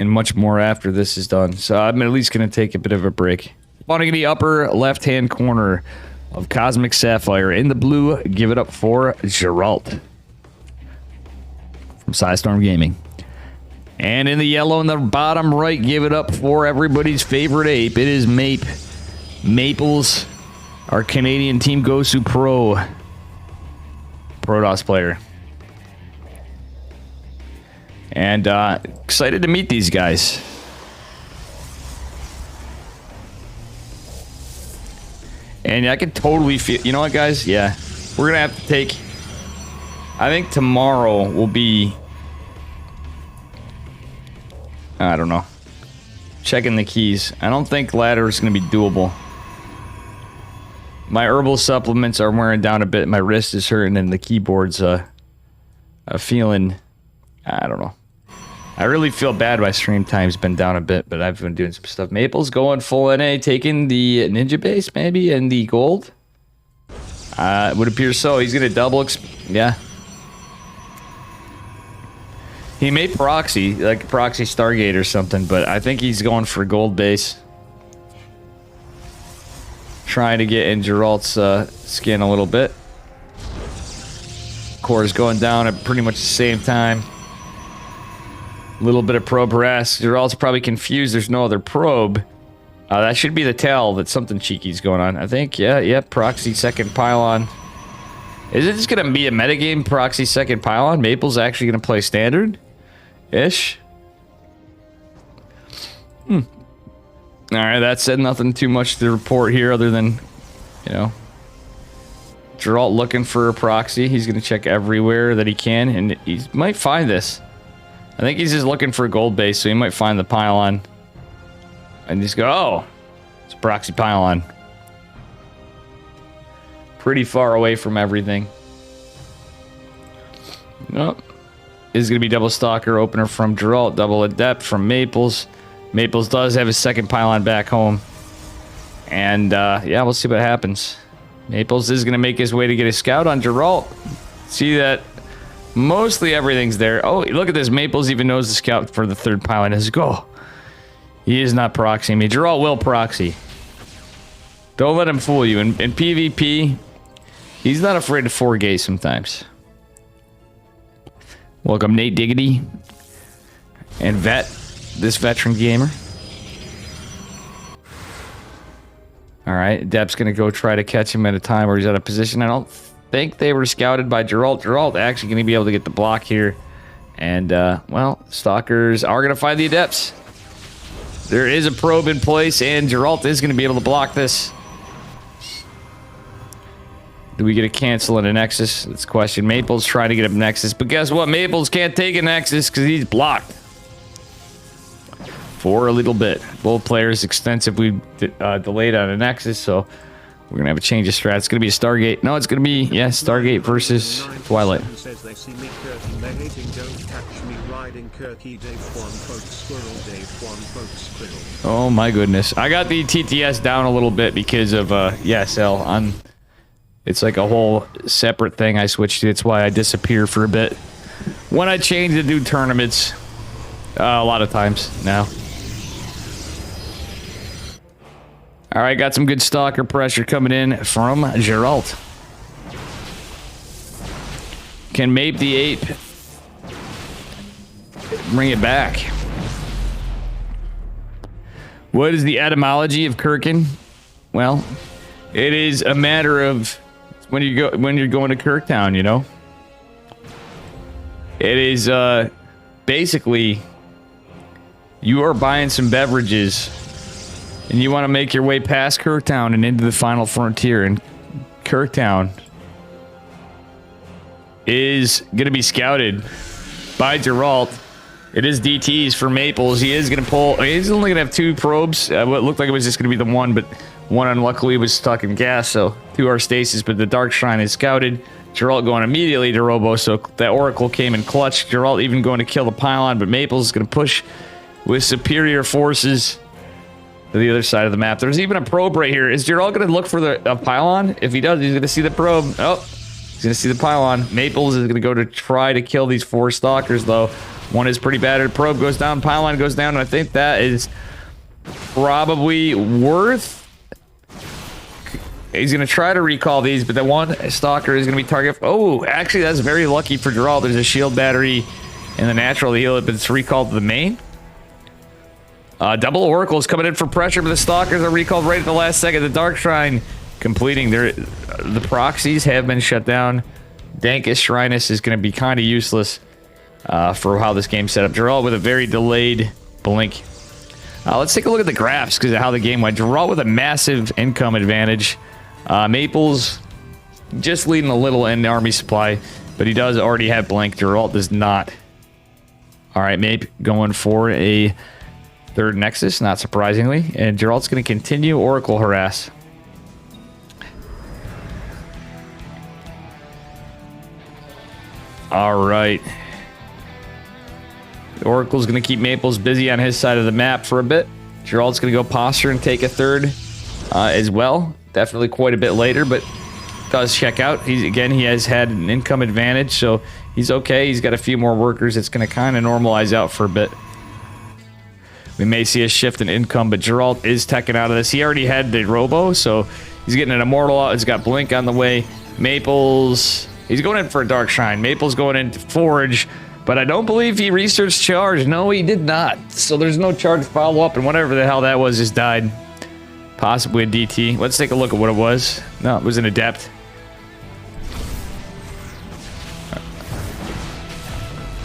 And much more after this is done. So I'm at least going to take a bit of a break. Spawning in the upper left-hand corner of Cosmic Sapphire. In the blue, give it up for Geralt. From Psystorm Gaming. And in the yellow in the bottom right, give it up for everybody's favorite ape. It is Mape. Maples, our Canadian Team Gosu Pro. Protoss player. And excited to meet these guys. And I can totally feel... You know what, guys? Yeah. We're going to have to take... I think tomorrow will be... I don't know. Checking the keys. I don't think ladder is going to be doable. My herbal supplements are wearing down a bit. My wrist is hurting and the keyboard's feeling... I don't know. I really feel bad my stream time's been down a bit, but I've been doing some stuff. Maple's going full NA, taking the ninja base, maybe, and the gold. It would appear so. He's going to double... Yeah. He may proxy, like proxy Stargate or something, but I think he's going for gold base. Trying to get in Geralt's skin a little bit. Core's going down at pretty much the same time. Little bit of probe harass. Geralt's probably confused. There's no other probe. That should be the tell that something cheeky's going on. I think, yeah, proxy second pylon. Is it just going to be a metagame proxy second pylon? Maple's actually going to play standard? Ish? I All right, that said, nothing too much to report here other than, you know, Geralt looking for a proxy. He's going to check everywhere that he can, and he might find this. I think he's just looking for a gold base, so he might find the pylon. And just go, oh, it's a proxy pylon. Pretty far away from everything. Nope. Is going to be double stalker opener from Geralt, double adept from Maples. Maples does have his second pylon back home. And yeah, we'll see what happens. Maples is going to make his way to get a scout on Geralt. See that mostly everything's there. Oh, look at this. Maples even knows the scout for the third pylon. Let's go. He is not proxying me. Geralt will proxy. Don't let him fool you. In PvP, he's not afraid to 4-gate sometimes. Welcome, Nate Diggity. And Vet, this veteran gamer. Alright, Dep's going to go try to catch him at a time where he's out of position. I don't think they were scouted by Geralt. Geralt actually going to be able to get the block here. And, well, Stalkers are going to find the Adepts. There is a probe in place, and Geralt is going to be able to block this. Do we get a cancel and a Nexus? That's the question. Maples trying to get a Nexus, but guess what? Maples can't take a Nexus because he's blocked. For a little bit. Both players extensively delayed on a Nexus, so we're going to have a change of strat. It's going to be a Stargate. No, it's going to be, yeah, Stargate versus Twilight. Oh my goodness. I got the TTS down a little bit because of ESL on... It's like a whole separate thing I switched to. It's why I disappear for a bit. When I change to do tournaments, a lot of times now. Alright, got some good stalker pressure coming in from Geralt. Can Mape the Ape bring it back? What is the etymology of Kirkin? Well, it is a matter of when you're going to Kirktown, you know. It is basically you are buying some beverages and you want to make your way past Kirktown and into the final frontier, and Kirktown is going to be scouted by Geralt. It is DTs for Maples. He is going to pull. He's only going to have 2 probes. What looked like it was just going to be the one, but one unluckily was stuck in gas, so 2 are stasis, but the Dark Shrine is scouted. Geralt going immediately to Robo, so that Oracle came in clutch. Geralt even going to kill the pylon, but Maples is going to push with superior forces to the other side of the map. There's even a probe right here. Is Geralt going to look for the pylon? If he does, he's going to see the probe. Oh, he's going to see the pylon. Maples is going to go to try to kill these 4 stalkers, though. One is pretty battered. Probe goes down, pylon goes down, and I think that is probably worth... He's going to try to recall these, but the one stalker is going to be target... Oh, actually, that's very lucky for Geralt. There's a shield battery in the natural to heal it, but it's recalled to the main. Double Oracles coming in for pressure, but the stalkers are recalled right at the last second. The Dark Shrine completing their... The proxies have been shut down. Dankus Shrinus is going to be kind of useless for how this game's set up. Geralt with a very delayed blink. Let's take a look at the graphs because of how the game went. Geralt with a massive income advantage. Maples just leading a little in army supply, but he does already have blink. Geralt does not. All right, Mape going for a 3rd Nexus, not surprisingly, and Geralt's going to continue Oracle harass. All right. Oracle's going to keep Maples busy on his side of the map for a bit. Geralt's going to go posture and take a 3rd as well. Definitely quite a bit later, but does check out. He has had an income advantage, so he's okay. He's got a few more workers. It's going to kind of normalize out for a bit. We may see a shift in income, but Geralt is teching out of this. He already had the Robo, so he's getting an Immortal out. He's got Blink on the way. Maples, he's going in for a Dark Shrine. Maples going into Forge, but I don't believe he researched charge. No, he did not. So there's no charge follow-up, and whatever the hell that was just died. Possibly a DT. Let's take a look at what it was. No, it was an Adept.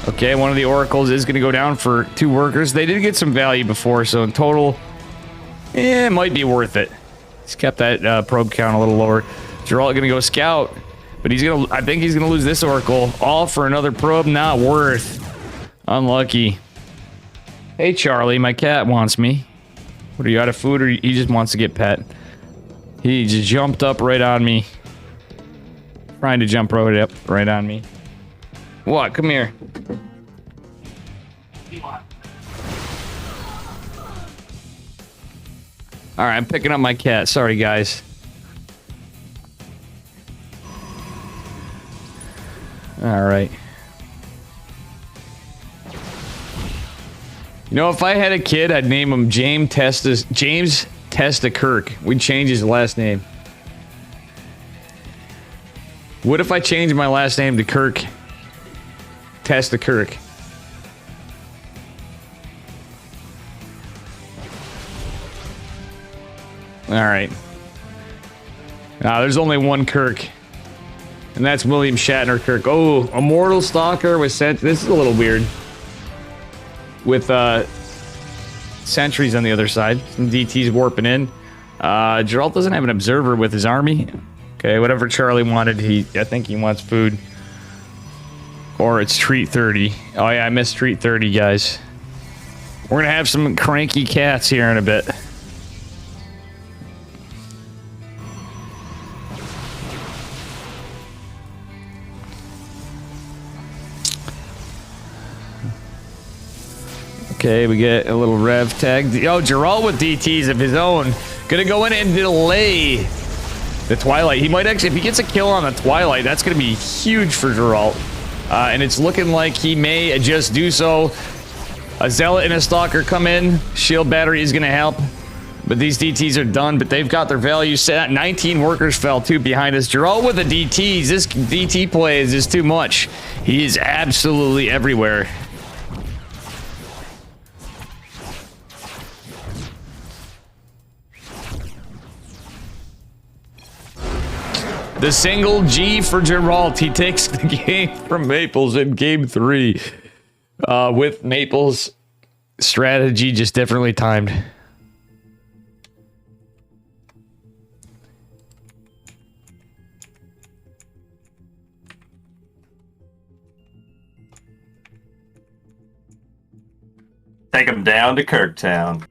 Okay, one of the Oracles is going to go down for 2 workers. They did get some value before, so in total, it might be worth it. He's kept that probe count a little lower. Geralt gonna go scout, but I think he's gonna lose this Oracle. All for another probe, not worth. Unlucky. Hey Charlie, my cat wants me. What, are you out of food, or he just wants to get pet? He just jumped up right on me. Trying to jump right on me. What? Come here. Alright, I'm picking up my cat. Sorry, guys. Alright. You know, if I had a kid, I'd name him James Testa Kirk. We'd change his last name. What if I changed my last name to Kirk? Testa Kirk. Alright. There's only one Kirk. And that's William Shatner Kirk. Oh, Immortal Stalker was sent. This is a little weird. With sentries on the other side. Some DTs warping in. Geralt doesn't have an observer with his army. Okay, whatever Charlie wanted, I think he wants food. Or it's treat 30. Oh yeah, I missed treat 30, guys. We're gonna have some cranky cats here in a bit. Okay, we get a little rev tag. Oh, Geralt with DTs of his own. Gonna go in and delay the Twilight. He might actually, if he gets a kill on the Twilight, that's gonna be huge for Geralt. And it's looking like he may just do so. A Zealot and a Stalker come in. Shield Battery is gonna help. But these DTs are done, but they've got their value set. 19 workers fell too behind us. Geralt with the DTs. This DT play is just too much. He is absolutely everywhere. The single G for Geralt. He takes the game from Maples in game 3. With Maples' strategy just differently timed. Take him down to Kirktown.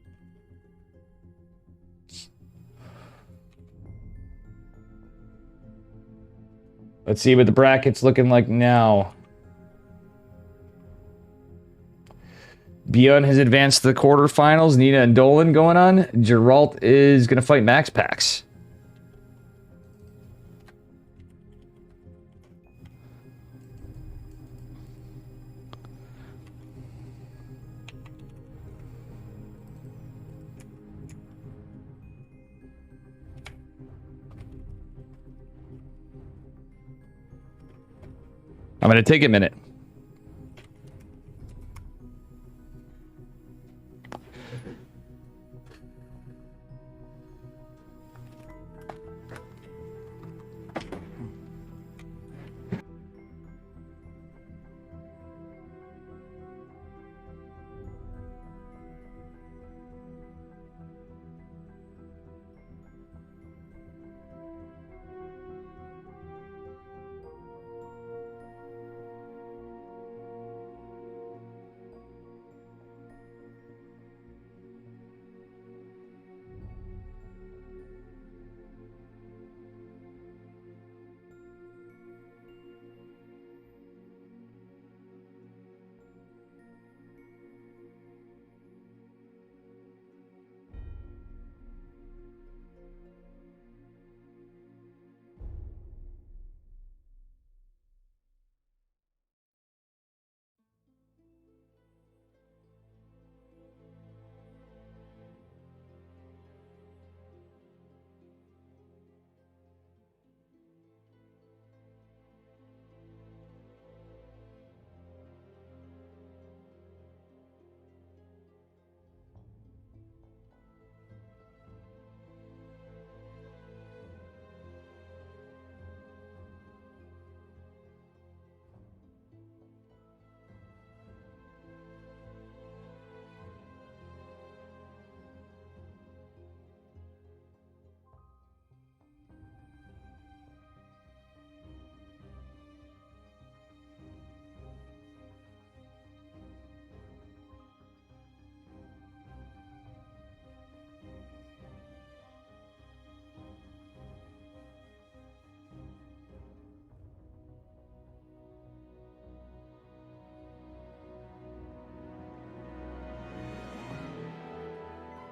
Let's see what the bracket's looking like now. Bjorn has advanced to the quarterfinals. Nina and Dolan going on. Geralt is going to fight Max Pax. I'm going to take a minute.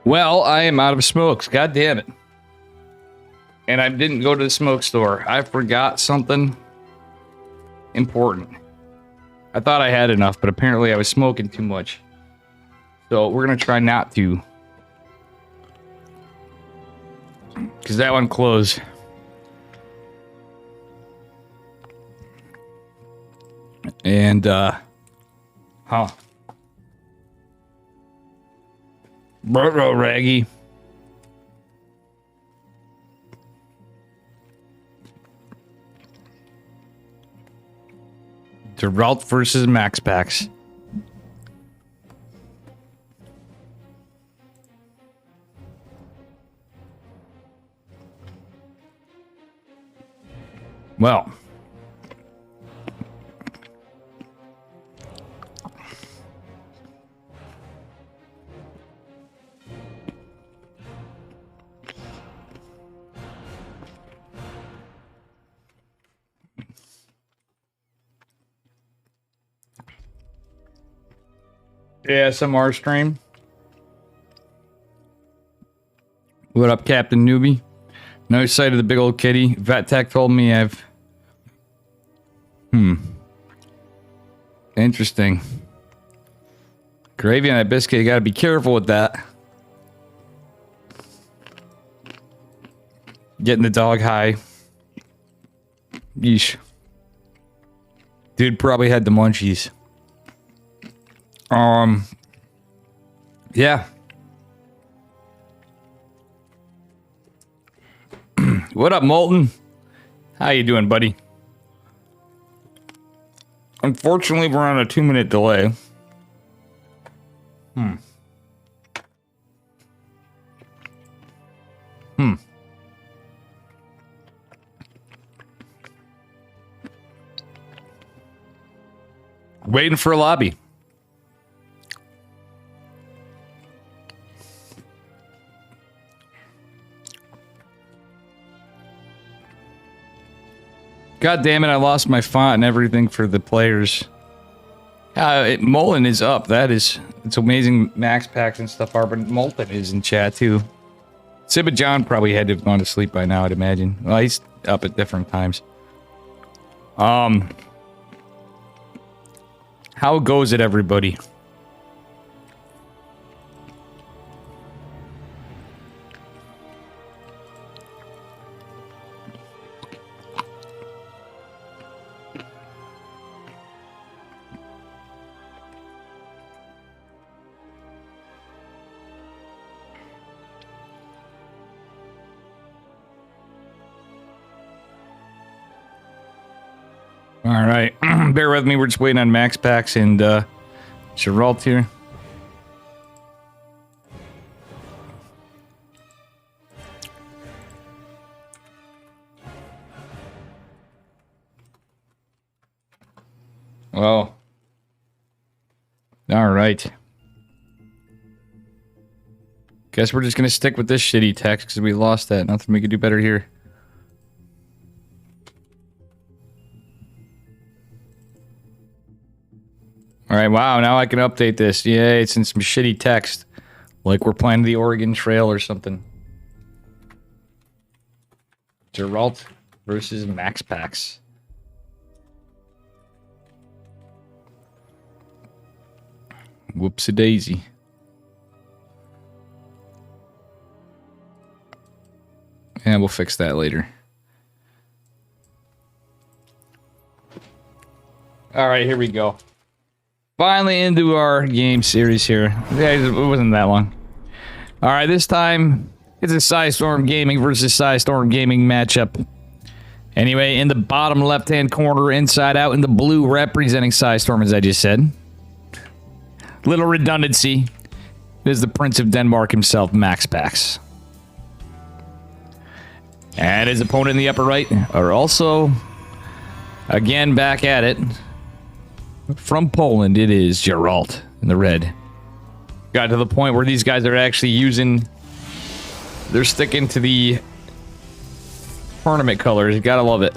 Well, I am out of smokes. God damn it. And I didn't go to the smoke store. I forgot something important. I thought I had enough, but apparently I was smoking too much. So we're going to try not to. Because that one closed. And, Bro, Raggy. Geralt versus Max Packs. Well. ASMR stream. What up, Captain Newbie? No sight of the big old kitty. Vet Tech told me I've... Interesting. Gravy on that biscuit, you gotta be careful with that. Getting the dog high. Yeesh. Dude probably had the munchies. Yeah. What up, Molten? How you doing, buddy? Unfortunately, we're on a 2-minute delay. Waiting for a lobby. God damn it, I lost my font and everything for the players. Molten is up. It's amazing. Max Packs and stuff are, but Molten is in chat too. Sibba John probably had to have gone to sleep by now, I'd imagine. Well, he's up at different times. How goes it, everybody? All right, bear with me. We're just waiting on Max Packs and Geralt here. Well, all right. Guess we're just gonna stick with this shitty text because we lost that. Nothing we could do better here. All right, wow, now I can update this. Yay, it's in some shitty text. Like we're playing the Oregon Trail or something. Geralt versus Max Packs. Whoopsie daisy. And we'll fix that later. All right, here we go. Finally into our game series here. Yeah, it wasn't that long. All right, this time it's a Psystorm Gaming versus Psystorm Gaming matchup. Anyway, in the bottom left-hand corner, inside out in the blue, representing Psystorm, as I just said. Little redundancy. There's the Prince of Denmark himself, Max Packs. And his opponent in the upper right are also, again, back at it. From Poland, it is Geralt in the red. Got to the point where these guys are actually using... They're sticking to the tournament colors. You gotta love it.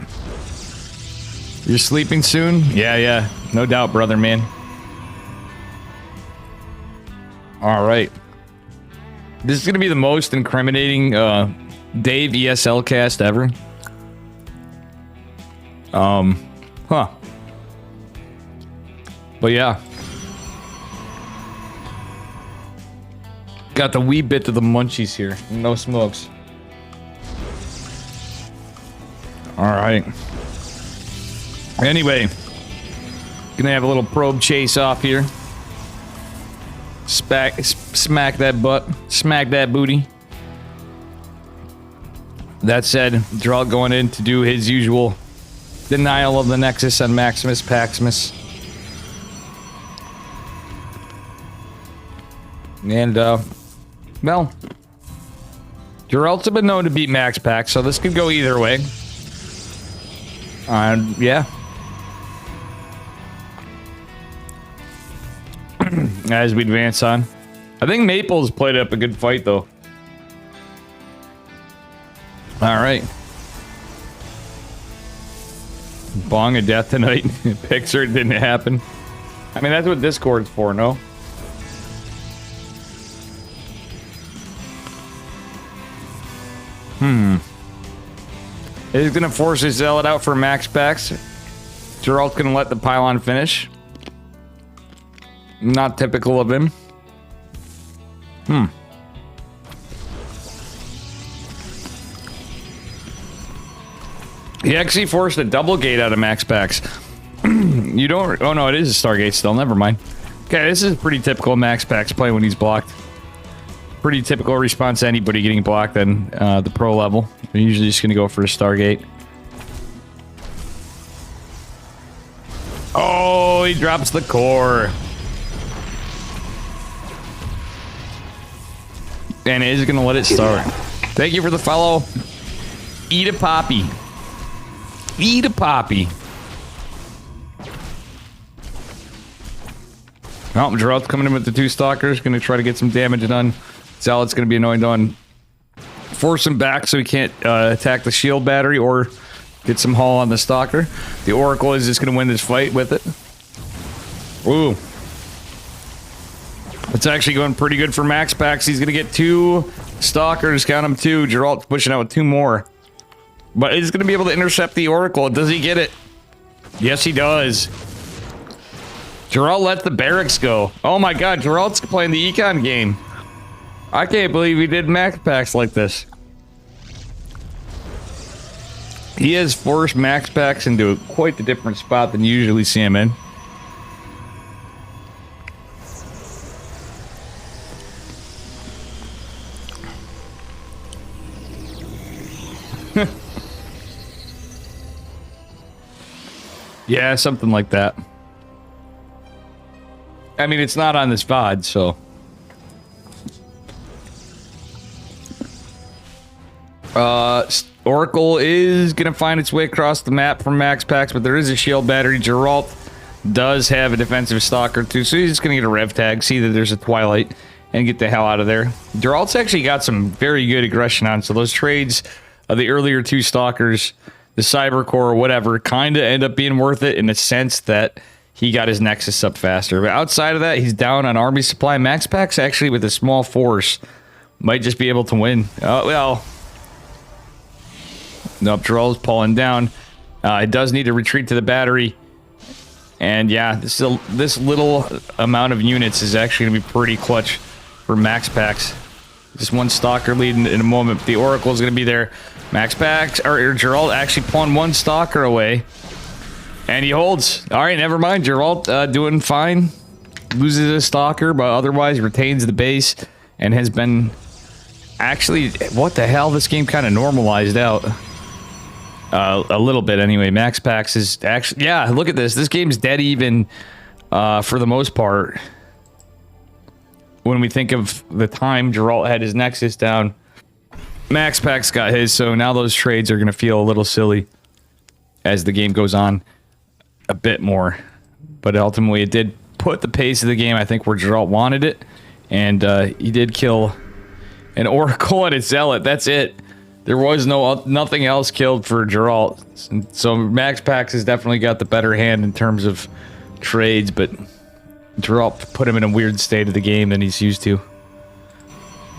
You're sleeping soon? Yeah. No doubt, brother, man. All right. This is going to be the most incriminating Dave ESL cast ever. Huh. But yeah. Got the wee bit of the munchies here. No smokes. Alright. Anyway. Gonna have a little probe chase off here. Smack that butt. Smack that booty. That said, Drell going in to do his usual denial of the Nexus on Maximus Paximus. And, well, Geralt's have been known to beat Max Pax, so this could go either way. Yeah. As we advance on. I think Maple's played up a good fight, though. Alright. Bong of death tonight. Pixar didn't happen. I mean, that's what Discord's for, no? He's gonna force his zealot out for max packs. Geralt's gonna let the pylon finish. Not typical of him. He actually forced a double gate out of max packs. You don't... Oh no, it is a Stargate still. Never mind. Okay, this is pretty typical max packs play when he's blocked. Pretty typical response to anybody getting blocked on the pro level. They're usually just going to go for a Stargate. Oh, he drops the core. And is going to let it start. Thank you for the follow. Eat a poppy. Eat a poppy. Oh, Geralt's coming in with the 2 stalkers. Going to try to get some damage done. Zealot's going to be annoyed on. Force him back so he can't attack the shield battery or get some haul on the stalker. The Oracle is just going to win this fight with it. Ooh. It's actually going pretty good for Max Pax. He's going to get 2 stalkers. Count them 2. Geralt's pushing out with 2 more. But he's going to be able to intercept the Oracle. Does he get it? Yes, he does. Geralt let the barracks go. Oh my god, Geralt's playing the econ game. I can't believe he did max packs like this. He has forced max packs into quite the different spot than you usually see him in. Yeah, something like that. I mean, it's not on this VOD, so... Oracle is gonna find its way across the map from Max Pax, but there is a shield battery. Geralt does have a defensive stalker too, so he's just gonna get a rev tag, see that there's a Twilight, and get the hell out of there. Geralt's actually got some very good aggression on, so those trades of the earlier 2 stalkers, the Cyber Core or whatever, kind of end up being worth it in the sense that he got his Nexus up faster. But outside of that, he's down on army supply. Max Pax actually with a small force might just be able to win. Oh, well... Nope, Geralt's pulling down. It does need to retreat to the battery. And yeah, this little amount of units is actually going to be pretty clutch for Max Pax. Just 1 stalker lead in a moment. The Oracle is going to be there. Max Pax, or Geralt actually pulling 1 stalker away. And he holds. Alright, never mind. Geralt doing fine. Loses a stalker, but otherwise retains the base. And has been... Actually, what the hell? This game kind of normalized out. A little bit anyway. Max Pax is actually... Yeah, look at this. This game's dead even for the most part. When we think of the time Geralt had his Nexus down, Max Pax got his, so now those trades are going to feel a little silly as the game goes on a bit more. But ultimately it did put the pace of the game, I think, where Geralt wanted it. And he did kill an Oracle and a Zealot. That's it. There was nothing else killed for Geralt. So Max Pax has definitely got the better hand in terms of trades, but Geralt put him in a weird state of the game than he's used to.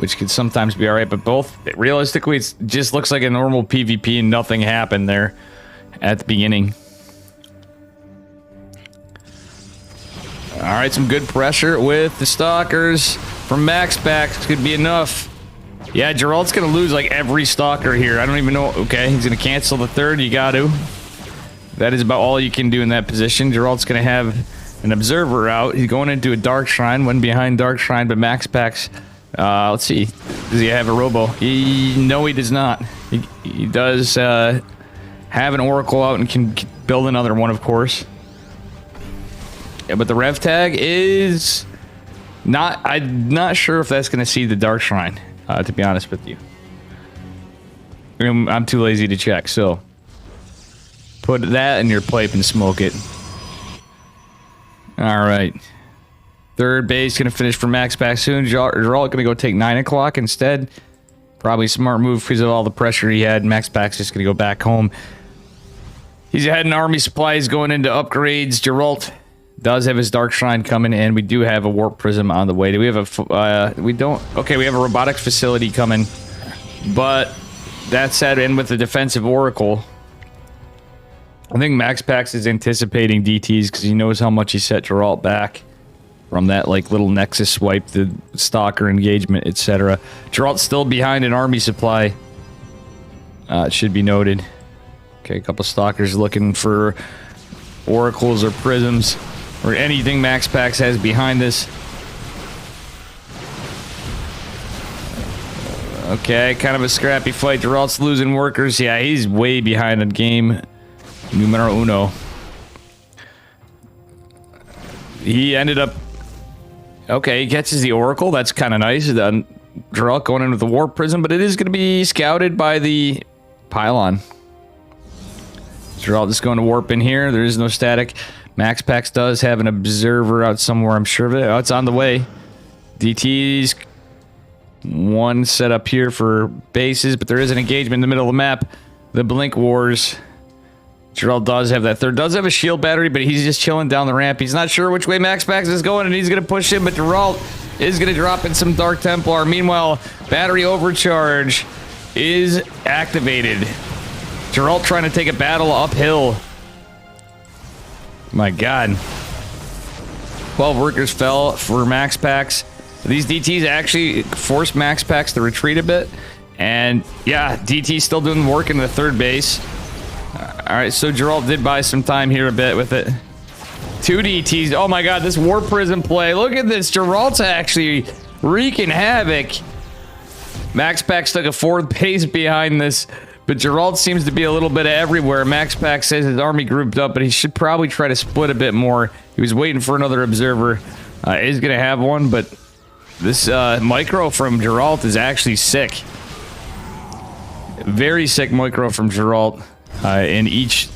which could sometimes be all right. But both, realistically, it just looks like a normal PvP and nothing happened there at the beginning. All right, some good pressure with the Stalkers from MaxPax. Could be enough. Yeah, Geralt's going to lose like every Stalker here. I don't even know. Okay, he's going to cancel the third. You got to. That is about all you can do in that position. Geralt's going to have an Observer out. He's going into a Dark Shrine. One behind Dark Shrine, but MaxPax. Let's see. Does he have a Robo? No, he does not. He does have an Oracle out and can build another one, of course. Yeah, but the Rev Tag is not... I'm not sure if that's going to see the Dark Shrine, to be honest with you. I'm too lazy to check, so... Put that in your pipe and smoke it. Alright. Third base going to finish for MaxPax soon. Geralt going to go take 9 o'clock instead. Probably a smart move because of all the pressure he had. MaxPax just going to go back home. He's had an army supplies going into upgrades. Geralt does have his Dark Shrine coming, and we do have a Warp Prism on the way. Do we have a... we don't... Okay, we have a robotics facility coming. But that said, and with the defensive Oracle... I think MaxPax is anticipating DTs because he knows how much he set Geralt back from that like little Nexus swipe, the Stalker engagement, etc. Geralt's still behind an army supply. It should be noted. Okay, a couple Stalkers looking for Oracles or Prisms or anything MaxPax has behind this. Okay, kind of a scrappy fight. Geralt's losing workers. Yeah, he's way behind in game. Numero uno. He ended up... Okay, he catches the Oracle. That's kind of nice. Geralt going in with the Warp Prism, but it is going to be scouted by the Pylon. Geralt just going to warp in here. There is no static. MaxPax does have an Observer out somewhere, I'm sure of it. Oh, it's on the way. DT's one set up here for bases, but there is an engagement in the middle of the map. The Blink Wars... Geralt does have that third. Does have a shield battery, but he's just chilling down the ramp. He's not sure which way MaxPax is going, and he's going to push him, but Geralt is going to drop in some Dark Templar. Meanwhile, battery overcharge is activated. Geralt trying to take a battle uphill. My God. 12 workers fell for MaxPax. These DTs actually forced MaxPax to retreat a bit. And, yeah, DT's still doing work in the third base. Alright, so Geralt did buy some time here a bit with it. 2 DTs. Oh my God, this Warp Prism play. Look at this. Geralt's actually wreaking havoc. MaxPax took a 4th base behind this, but Geralt seems to be a little bit everywhere. MaxPax says his army grouped up, but he should probably try to split a bit more. He was waiting for another Observer. He's going to have one, but this micro from Geralt is actually sick. Very sick micro from Geralt. In each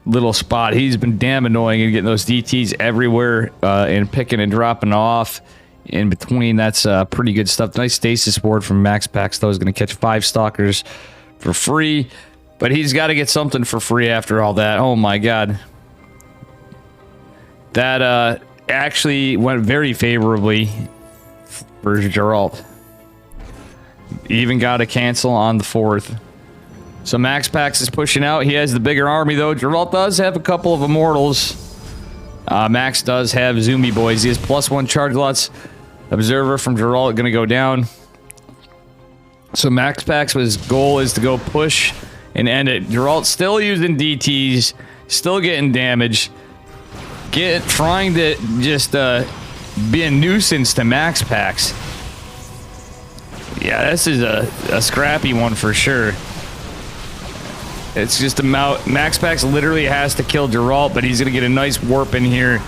little spot. He's been damn annoying and getting those DTs everywhere and picking and dropping off in between. That's pretty good stuff. Nice stasis board from MaxPax, though. Is going to catch 5 Stalkers for free, but he's got to get something for free after all that. Oh my God. That actually went very favorably for Geralt. He even got a cancel on the 4th. So MaxPax is pushing out. He has the bigger army, though. Geralt does have a couple of Immortals. Max does have Zoomy Boys. He has +1 charge lots. Observer from Geralt going to go down. So MaxPax's goal is to go push and end it. Geralt still using DTs. Still getting damage. Trying to just be a nuisance to MaxPax. Yeah, this is a scrappy one for sure. It's just MaxPax literally has to kill Geralt, but he's going to get a nice warp in here,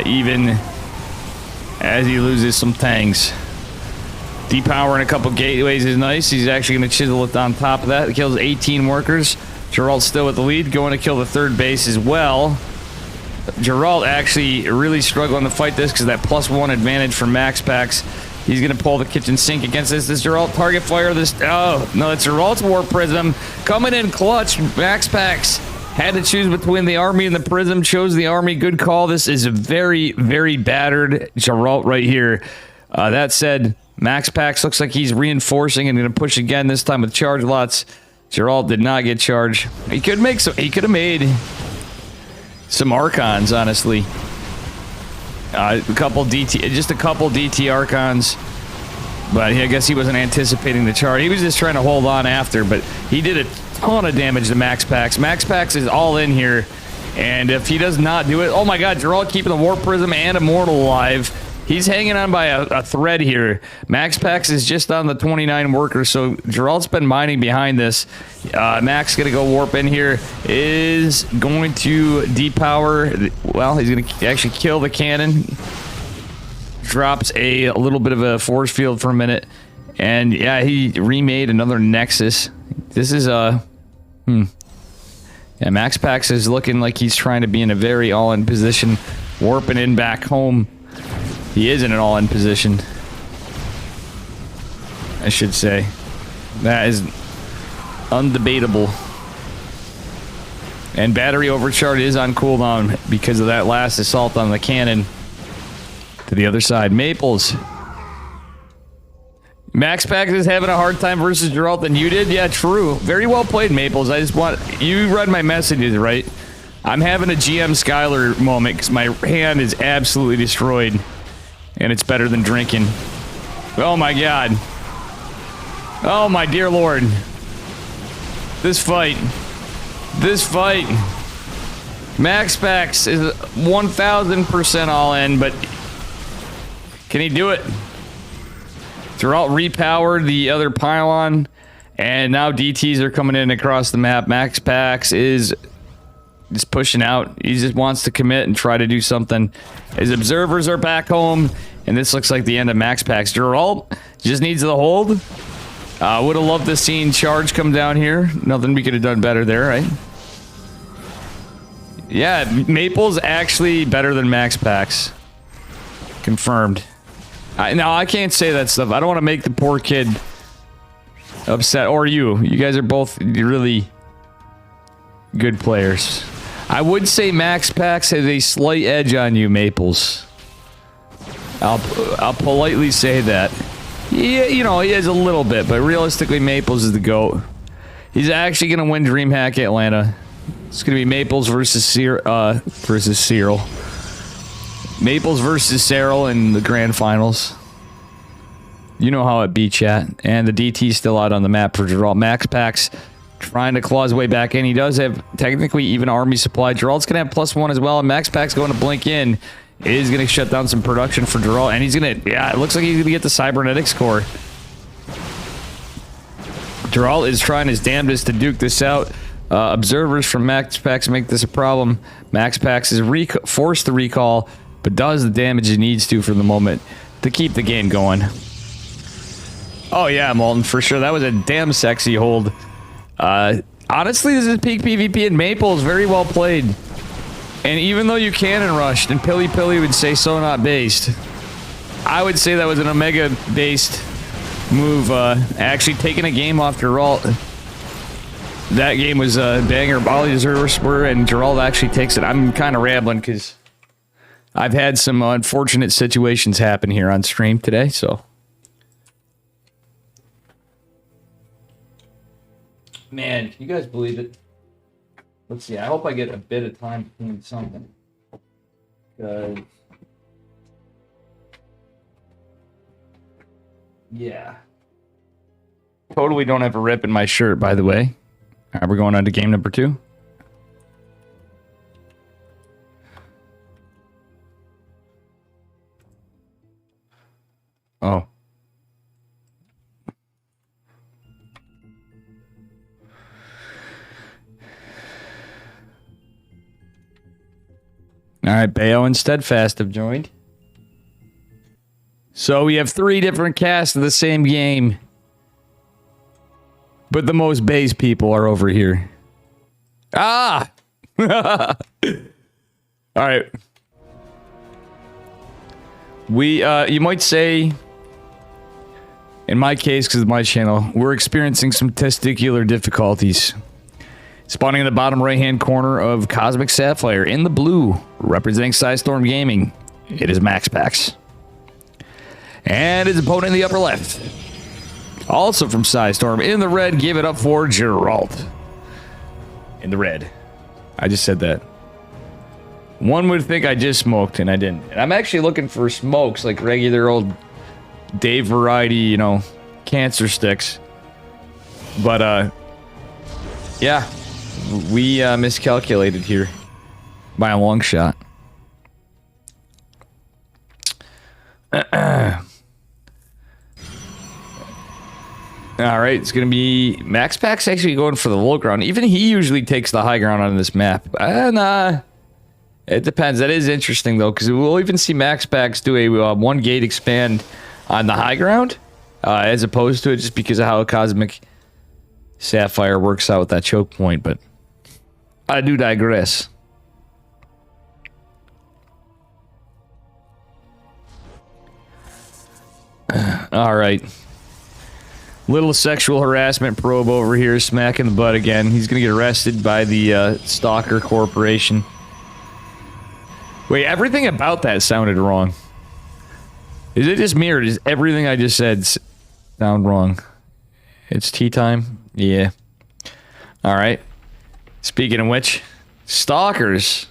even as he loses some tanks. Depowering a couple gateways is nice. He's actually going to chisel it on top of that. It kills 18 workers. Geralt's still with the lead, going to kill the 3rd base as well. Geralt actually really struggling to fight this because that +1 advantage from MaxPax. He's going to pull the kitchen sink against this. Does Geralt target fire this? Oh, no, it's Geralt's Warp Prism. Coming in clutch. MaxPax had to choose between the army and the Prism. Chose the army. Good call. This is a very, very battered Geralt right here. That said, Max Pax looks like he's reinforcing and going to push again, this time with charge lots. Geralt did not get charged. He could make some. He could have made some Archons, honestly. Just a couple DT Archons. But I guess he wasn't anticipating the charge. He was just trying to hold on after, but he did a ton of damage to Max Pax. Max Pax is all in here, and if he does not do it... Oh my god, Geralt keeping the Warp Prism and Immortal alive. He's hanging on by a thread here. Max Pax is just on the 29 worker, so Geralt's been mining behind this. Max going to go warp in here. Is going to depower... Well, he's going to actually kill the cannon. Drops a little bit of a force field for a minute. And yeah, he remade another Nexus. This is a... Yeah, Max Pax is looking like he's trying to be in a very all-in position. Warping in back home. He is in an all-in position, I should say. That is undebatable. And battery overcharge is on cooldown because of that last assault on the cannon. To the other side, Maples. Max Pax is having a hard time versus Geralt than you did? Yeah, true. Very well played, Maples. I just want... You read my messages, right? I'm having a GM Skylar moment because my hand is absolutely destroyed. And it's better than drinking. Oh my god. Oh my dear lord. This fight. Max Pax is 1000% all in, but can he do it? Geralt repowered the other pylon, and now DTs are coming in across the map. Max Pax is just pushing out. He just wants to commit and try to do something. His observers are back home, and this looks like the end of Max Pax. Geralt just needs the hold. Would have loved to seen charge come down here. Nothing we could have done better there, right? Yeah, Maple's actually better than Max Pax. Confirmed. Now, I can't say that stuff. I don't want to make the poor kid upset. Or you. You guys are both really good players. I would say Max Pax has a slight edge on you, Maples. I'll politely say that. Yeah, you know, he has a little bit, but realistically, Maples is the GOAT. He's actually going to win DreamHack Atlanta. It's going to be Maples versus Cyril. Maples versus Cyril in the grand finals. You know how it be, chat. And the DT's still out on the map for Geralt. Max Pax trying to claw his way back in. He does have technically even army supply. Geralt's going to have +1 as well. And Max Pax going to blink in. Is going to shut down some production for Geralt. And he's going to... Yeah, it looks like he's going to get the Cybernetics core. Geralt is trying his damnedest to duke this out. Observers from Max Pax make this a problem. Max Pax is forced to recall, but does the damage he needs to for the moment to keep the game going. Oh yeah, Molten, for sure. That was a damn sexy hold. Honestly, this is peak PvP, and Maples very well played. And even though you cannon rushed, and Pilly would say so not based, I would say that was an Omega based move. Actually taking a game off Geralt. That game was a banger. All the observers were, and Geralt actually takes it. I'm kind of rambling because I've had some unfortunate situations happen here on stream today, so. Man, can you guys believe it? Let's see, I hope I get a bit of time between something. Yeah. Totally don't have a rip in my shirt, by the way. All right, we're going on to game number 2. Oh. All right, Bayo and Steadfast have joined. So we have 3 different casts of the same game. But the most base people are over here. Ah! All right. You might say, in my case, because of my channel, we're experiencing some testicular difficulties. Spawning in the bottom right-hand corner of Cosmic Sapphire in the blue, representing Psystorm Gaming. It is Max Pax. And his opponent in the upper left. Also from Storm in the red, give it up for Geralt. In the red. I just said that. One would think I just smoked, and I didn't. And I'm actually looking for smokes, like regular old Dave variety, you know, cancer sticks. But, yeah. We miscalculated here. By a long shot. Alright, it's going to be... Max Pack's actually going for the low ground. Even he usually takes the high ground on this map. And, it depends. That is interesting, though, because we'll even see Max Packs do a one gate expand on the high ground, as opposed to it just because of how Cosmic Sapphire works out with that choke point, but I do digress. Alright. Little sexual harassment probe over here, smacking the butt again. He's gonna get arrested by the Stalker Corporation. Wait, everything about that sounded wrong. Is it just me, or does everything I just said sound wrong? It's tea time? Yeah. Alright. Speaking of which, stalkers.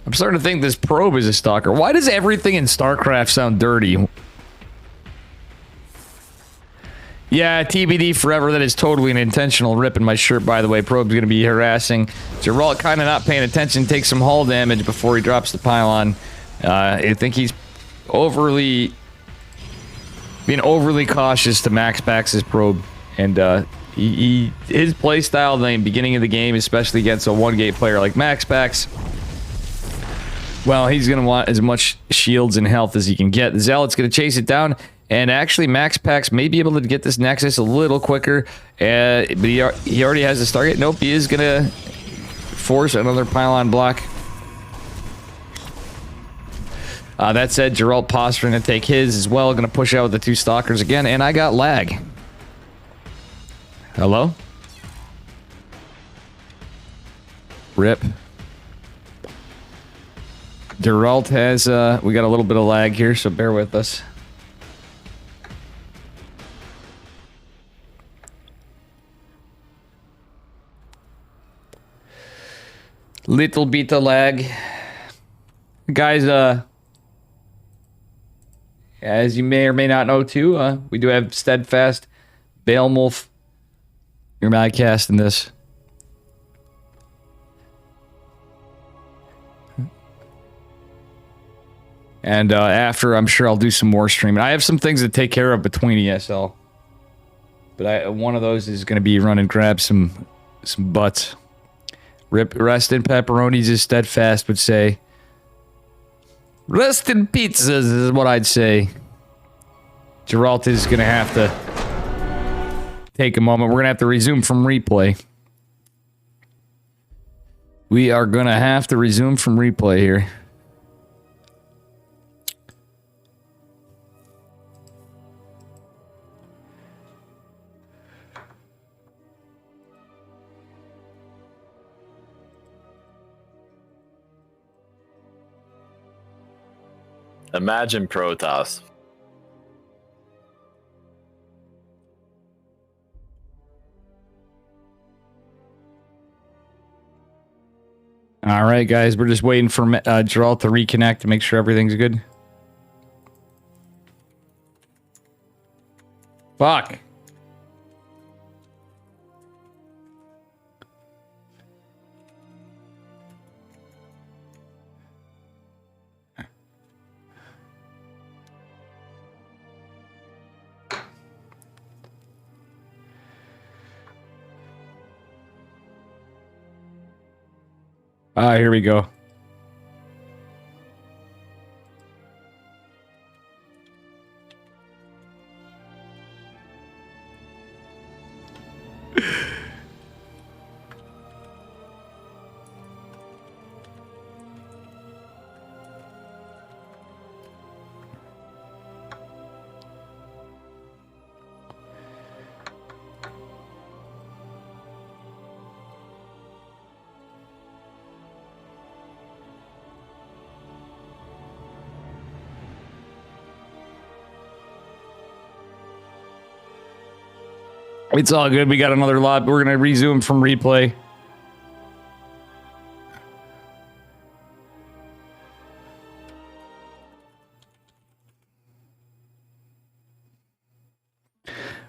I'm starting to think this probe is a stalker. Why does everything in StarCraft sound dirty? Yeah, TBD forever. That is totally an intentional rip in my shirt, by the way. Probe's going to be harassing. Geralt kind of not paying attention, takes some hull damage before he drops the pylon. I think he's being overly cautious to Max Pax's probe. And his playstyle in the beginning of the game, especially against a one-gate player like Max Pax, well, he's going to want as much shields and health as he can get. The Zealot's going to chase it down. And actually, Max Pax may be able to get this Nexus a little quicker. But he already has the target. Nope, he is going to force another pylon block. That said, Geralt posturing to take his as well. Going to push out with the two Stalkers again. And I got lag. Hello? Rip. Geralt has... we got a little bit of lag here, so bear with us. Little bit of lag. Guys, as you may or may not know too, we do have Steadfast, Baelmulf. You're madcast in this. And after, I'm sure I'll do some more streaming. I have some things to take care of between ESL. But one of those is going to be run and grab some butts. Rest in pepperonis, as Steadfast would say. Rest in pizzas is what I'd say. Geralt is going to have to take a moment. We're going to have to resume from replay. We are going to have to resume from replay here. Imagine Protoss. All right, guys, we're just waiting for Geralt to reconnect to make sure everything's good. Fuck. Here we go. It's all good. We got another lot. We're going to resume from replay.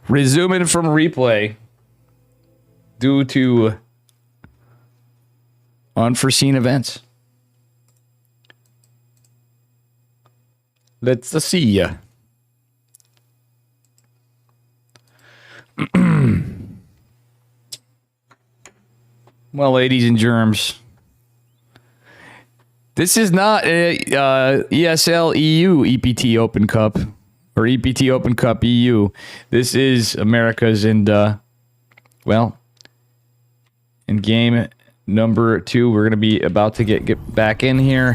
Resuming from replay due to unforeseen events. Let's see ya. Well, ladies and germs, this is not a ESL EU EPT Open Cup or EPT Open Cup EU. This is America's, and well, in game number 2, we're gonna be about to get back in here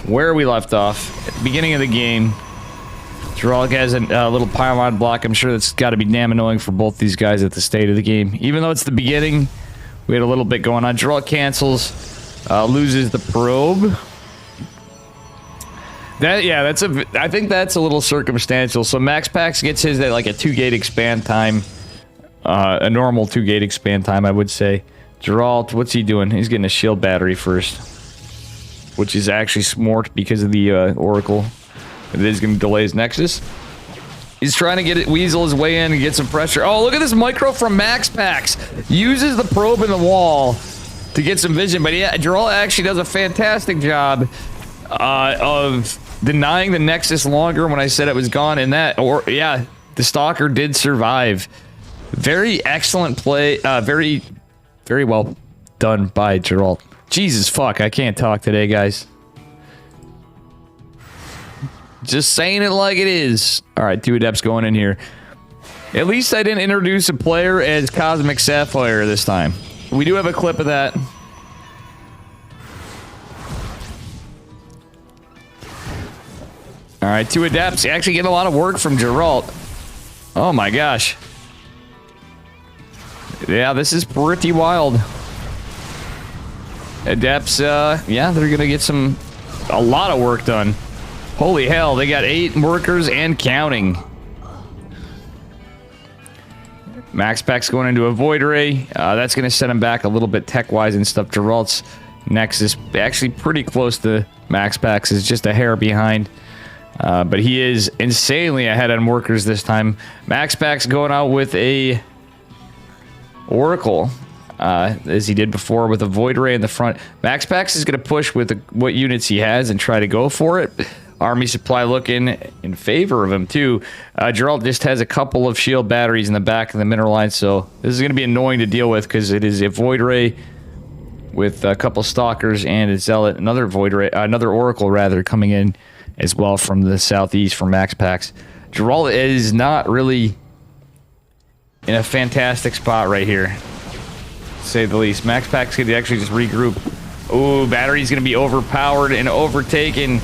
where we left off at the beginning of the game. Geralt has a little pylon block. I'm sure that's got to be damn annoying for both these guys at the state of the game. Even though it's the beginning, we had a little bit going on. Geralt cancels, loses the probe. I think that's a little circumstantial. So Max Pax gets his at like a 2-gate expand time, a normal 2-gate expand time, I would say. Geralt, what's he doing? He's getting a shield battery first, which is actually smart because of the Oracle. It is going to delay his Nexus. He's trying to get it, weasel his way in and get some pressure. Oh, look at this micro from Max Pax. Uses the probe in the wall to get some vision. But yeah, Geralt actually does a fantastic job of denying the Nexus longer when I said it was gone. And that, or yeah, the Stalker did survive. Very excellent play. Very well done by Geralt. Jesus fuck, I can't talk today, guys. Just saying it like it is. Alright, 2 Adepts going in here. At least I didn't introduce a player as Cosmic Sapphire this time. We do have a clip of that. Alright, 2 Adepts. Actually getting a lot of work from Geralt. Oh my gosh. Yeah, this is pretty wild. Adepts, yeah, they're gonna get a lot of work done. Holy hell, they got 8 workers and counting. Max Pack's going into a Void Ray. That's gonna set him back a little bit tech-wise and stuff. Geralt's Nexus actually pretty close to Max Pack's, is just a hair behind. But he is insanely ahead on workers this time. Max Pack's going out with a Oracle. As he did before with a Void Ray in the front. Max Pax is going to push with what units he has and try to go for it. Army supply looking in favor of him too. Geralt just has a couple of shield batteries in the back of the mineral line, so this is going to be annoying to deal with because it is a Void Ray with a couple Stalkers and a Zealot, another Void Ray, another Oracle rather, coming in as well from the southeast from Max Pax. Geralt is not really in a fantastic spot right here, to say the least. Max Pack's gonna actually just regroup. Ooh, battery's gonna be overpowered and overtaken.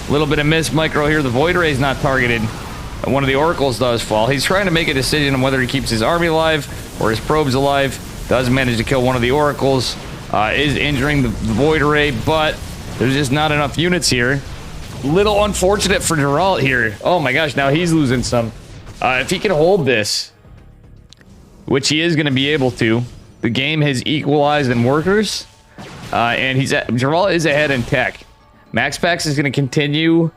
A little bit of miss micro here. The Void Ray's not targeted. One of the Oracles does fall. He's trying to make a decision on whether he keeps his army alive or his probes alive. Does manage to kill one of the Oracles. Is injuring the Void Ray, but there's just not enough units here. Little unfortunate for Geralt here. Oh my gosh, now he's losing some. If he can hold this, which he is going to be able to, the game has equalized in workers, and Geralt is ahead in tech. Max Pax is going to continue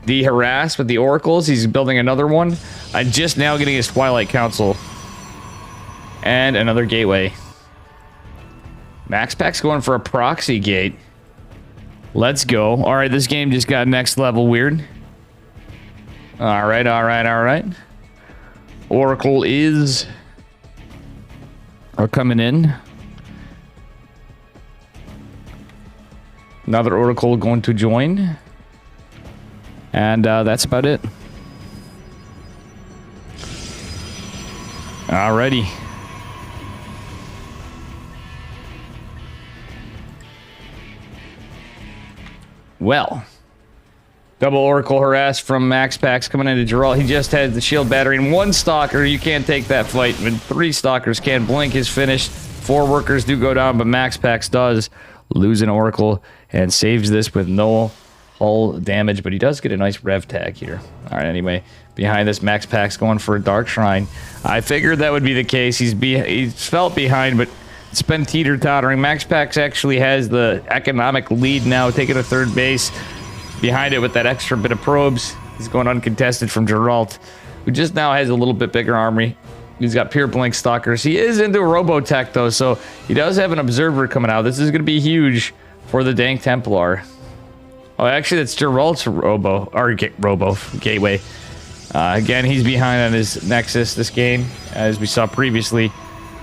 the harass with the Oracles. He's building another one. I'm just now getting his Twilight Council. And another gateway. Max Pax going for a proxy gate. Let's go. Alright, this game just got next level weird. Alright, alright, alright. Oracle are coming in. Another Oracle going to join. And that's about it. Alrighty. Well. Double Oracle harass from Max Pax coming into Geralt. He just has the shield battery and 1 Stalker. You can't take that fight. And 3 Stalkers can. Blink is finished. 4 workers do go down, but Max Pax does lose an Oracle and saves this with no hull damage, but he does get a nice rev tag here. All right, anyway, behind this, Max Pack's going for a Dark Shrine. I figured that would be the case. He's felt behind, but it's been teeter-tottering. Max Pax actually has the economic lead now, taking a third base behind it with that extra bit of probes. He's going uncontested from Geralt, who just now has a little bit bigger army. He's got Pure Blink Stalkers. He is into Robotech, though, so he does have an Observer coming out. This is going to be huge for the Dank Templar. Oh, actually, that's Geralt's Robo Gateway. Again, he's behind on his Nexus this game, as we saw previously.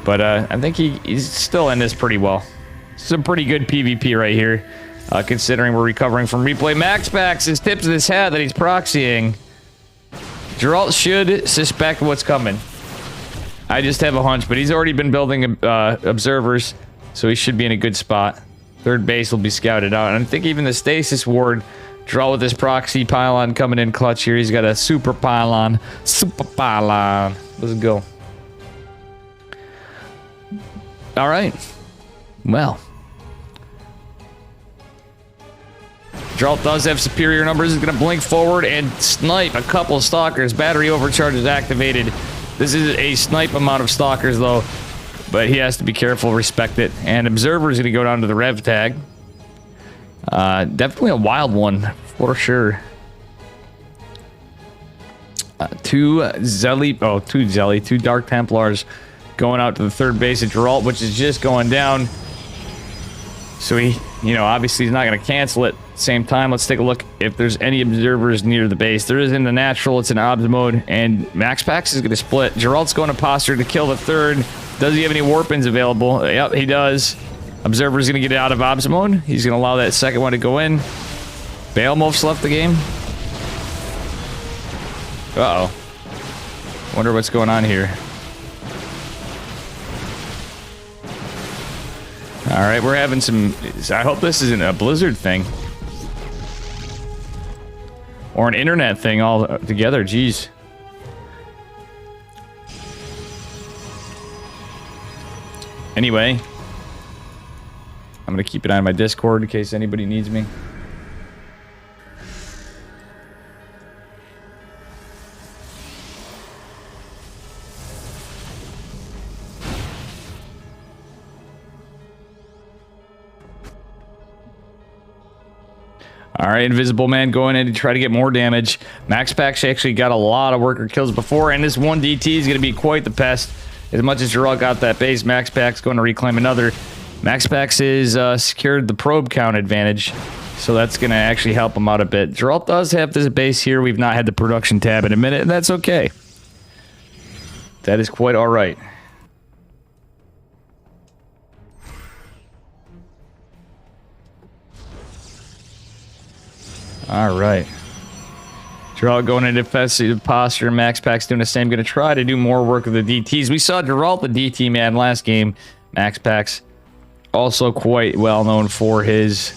But I think he's still in this pretty well. Some pretty good PvP right here, considering we're recovering from replay. Max Pax is tips of his hat that he's proxying. Geralt should suspect what's coming. I just have a hunch, but he's already been building observers, so he should be in a good spot. Third base will be scouted out. And I think even the Stasis Ward, Geralt with his proxy pylon coming in clutch here. He's got a super pylon. Super pylon. Let's go. All right. Well. Geralt does have superior numbers. He's going to blink forward and snipe a couple of stalkers. Battery overcharge is activated. This is a snipe amount of stalkers, though. But he has to be careful, respect it. And Observer is going to go down to the rev tag. Definitely a wild one, for sure. Two Dark Templars going out to the third base at Geralt, which is just going down. So he, obviously he's not going to cancel it. Same time, let's take a look if there's any observers near the base. There is in the natural, it's in obs mode, and Max Pax is going to split. Geralt's going to posture to kill the third. Does he have any warpins available? Yep, he does. Observer's going to get out of obs mode. He's going to allow that second one to go in. Behemoth's left the game. Uh-oh. Wonder what's going on here. Alright, we're having some... I hope this isn't a Blizzard thing. Or an internet thing all together, jeez. Anyway. I'm going to keep an eye on my Discord in case anybody needs me. Alright, Invisible Man going in to try to get more damage. Max Pax actually got a lot of worker kills before, and this one DT is going to be quite the pest. As much as Geralt got that base, Max Pax going to reclaim another. Max Pax is secured the probe count advantage, so that's going to actually help him out a bit. Geralt does have this base here. We've not had the production tab in a minute, and that's okay. That is quite alright. Alright. Geralt going into defensive posture. Max Pax doing the same. Going to try to do more work with the DTs. We saw Geralt, the DT man, last game. Max Pax also quite well known for his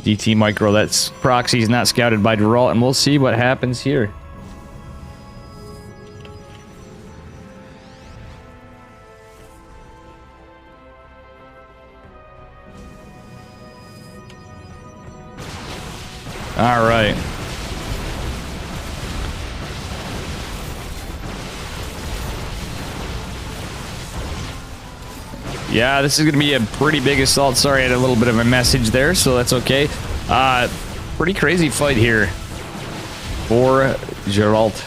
DT micro. That's proxy's not scouted by Geralt, and we'll see what happens here. All right. Yeah, this is going to be a pretty big assault. Sorry, I had a little bit of a message there, so that's okay. Pretty crazy fight here for Geralt.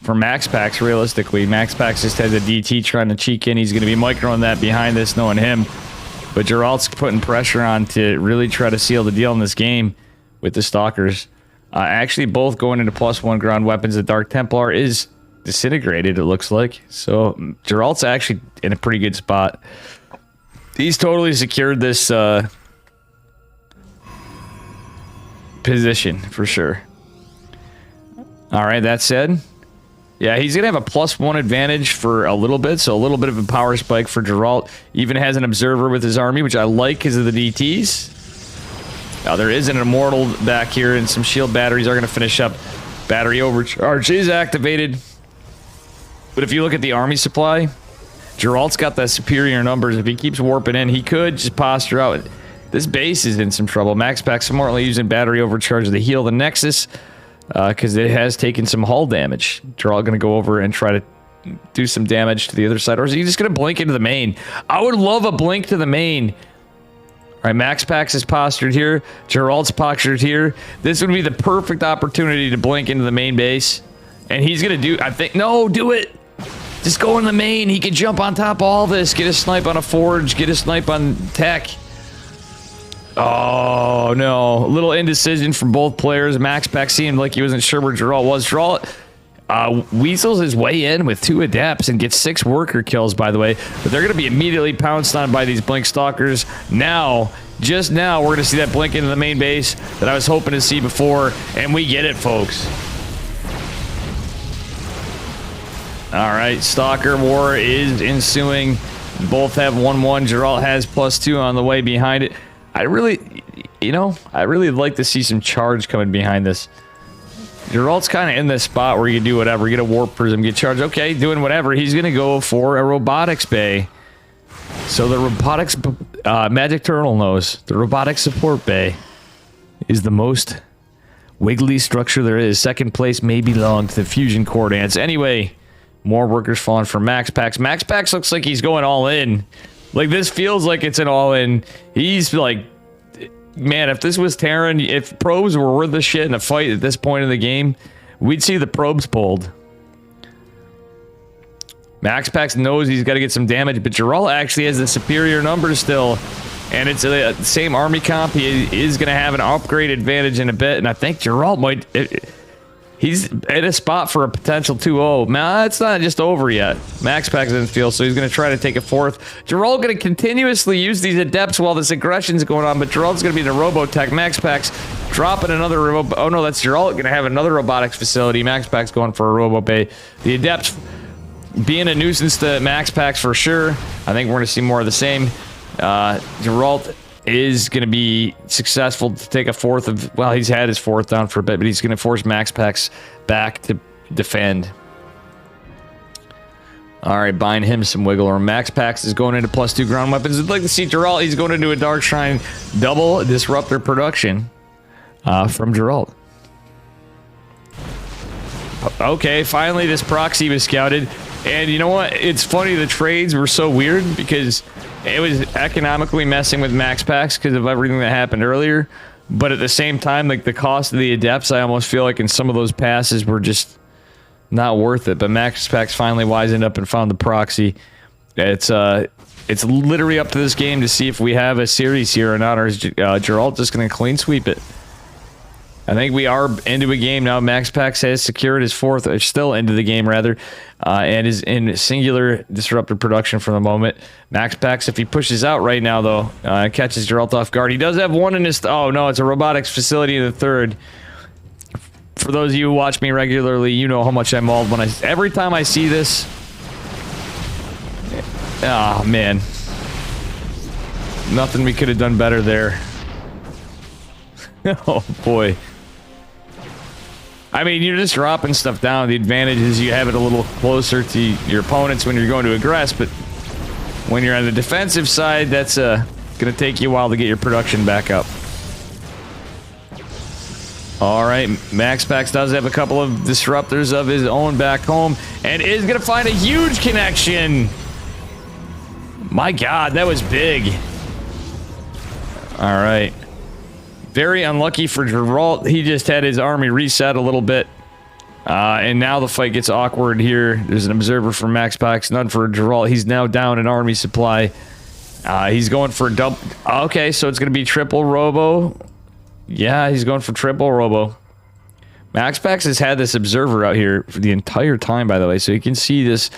For Max Pax, realistically, Max Pax just has a DT trying to cheek in. He's going to be microing that behind this, knowing him. But Geralt's putting pressure on to really try to seal the deal in this game with the Stalkers. Actually, both going into +1 ground weapons. The Dark Templar is disintegrated, it looks like. So Geralt's actually in a pretty good spot. He's totally secured this position for sure. All right, that said, yeah, he's going to have a +1 advantage for a little bit, so a little bit of a power spike for Geralt. Even has an observer with his army, which I like because of the DTs. Now, there is an immortal back here, and some shield batteries are going to finish up. Battery overcharge is activated. But if you look at the army supply, Geralt's got the superior numbers. If he keeps warping in, he could just posture out. This base is in some trouble. Max Pack smartly using battery overcharge to heal the Nexus because it has taken some hull damage. Geralt going to go over and try to do some damage to the other side. Or is he just going to blink into the main? I would love a blink to the main. All right, Max Pax is postured here. Geralt's postured here. This would be the perfect opportunity to blink into the main base. And he's going to do... I think... No, do it! Just go in the main. He can jump on top of all this. Get a snipe on a forge. Get a snipe on tech. Oh, no. A little indecision from both players. Max Pack seemed like he wasn't sure where Geralt was. Geralt weasels his way in with 2 adepts and gets 6 worker kills, by the way. But they're going to be immediately pounced on by these blink stalkers. Now, just now, we're going to see that blink into the main base that I was hoping to see before. And we get it, folks. All right, Stalker War is ensuing. Both have 1-1. Geralt has +2 on the way behind it. I really like to see some charge coming behind this. Geralt's kind of in this spot where you can do whatever. Get a warp prism, get charged. Okay, doing whatever. He's going to go for a robotics bay. So the robotics, Magic Turtle knows, the robotics support bay is the most wiggly structure there is. Second place may belong to the fusion core dance. Anyway, more workers falling for Max Pax. Max Pax looks like he's going all in. Like, this feels like it's an all in. He's like, man, if this was Terran, if probes were worth the shit in a fight at this point in the game, we'd see the probes pulled. Max Pax knows he's got to get some damage, but Geralt actually has the superior numbers still. And it's the same army comp. He is going to have an upgrade advantage in a bit, and I think Geralt might... He's at a spot for a potential 2-0. Nah, it's not just over yet. Max Pax doesn't feel, so he's going to try to take a 4th. Geralt going to continuously use these adepts while this aggression's going on, but Geralt's going to be the Robotech. Max Pax dropping another oh no, that's Geralt going to have another robotics facility. Max Pax going for a Robo Bay. The adepts being a nuisance to Max Pax for sure. I think we're going to see more of the same. Geralt is going to be successful to take a 4th of... Well, he's had his 4th down for a bit, but he's going to force Max Pax back to defend. All right, buying him some wiggle room. Max Pax is going into +2 ground weapons. I'd like to see Geralt. He's going into a Dark Shrine. Double disruptor production from Geralt. Okay, finally this proxy was scouted. And you know what? It's funny, the trades were so weird because it was economically messing with Max Pax because of everything that happened earlier. But at the same time, like, the cost of the adepts, I almost feel like in some of those passes were just not worth it. But Max Pax finally wisened up and found the proxy. It's literally up to this game to see if we have a series here or not, or is Geralt just going to clean sweep it? I think we are into a game now. Max Pax has secured his 4th, or still into the game rather, and is in singular disruptive production for the moment. Max Pax, if he pushes out right now though, catches Geralt off guard. He does have 1 in his... Oh no, it's a robotics facility in the 3rd. For those of you who watch me regularly, you know how much I'm mauled when every time I see this. Oh man. Nothing we could have done better there. Oh boy. I mean, you're just dropping stuff down. The advantage is you have it a little closer to your opponents when you're going to aggress, but when you're on the defensive side, that's going to take you a while to get your production back up. All right, Max Pax does have a couple of disruptors of his own back home, and is going to find a huge connection. My God, that was big. All right. Very unlucky for Geralt. He just had his army reset a little bit. And now the fight gets awkward here. There's an observer for Max Pax, none for Geralt. He's now down an army supply. He's going for double... Okay, so it's going to be triple Robo. Yeah, he's going for triple Robo. Max Pax has had this observer out here for the entire time, by the way, so you can see this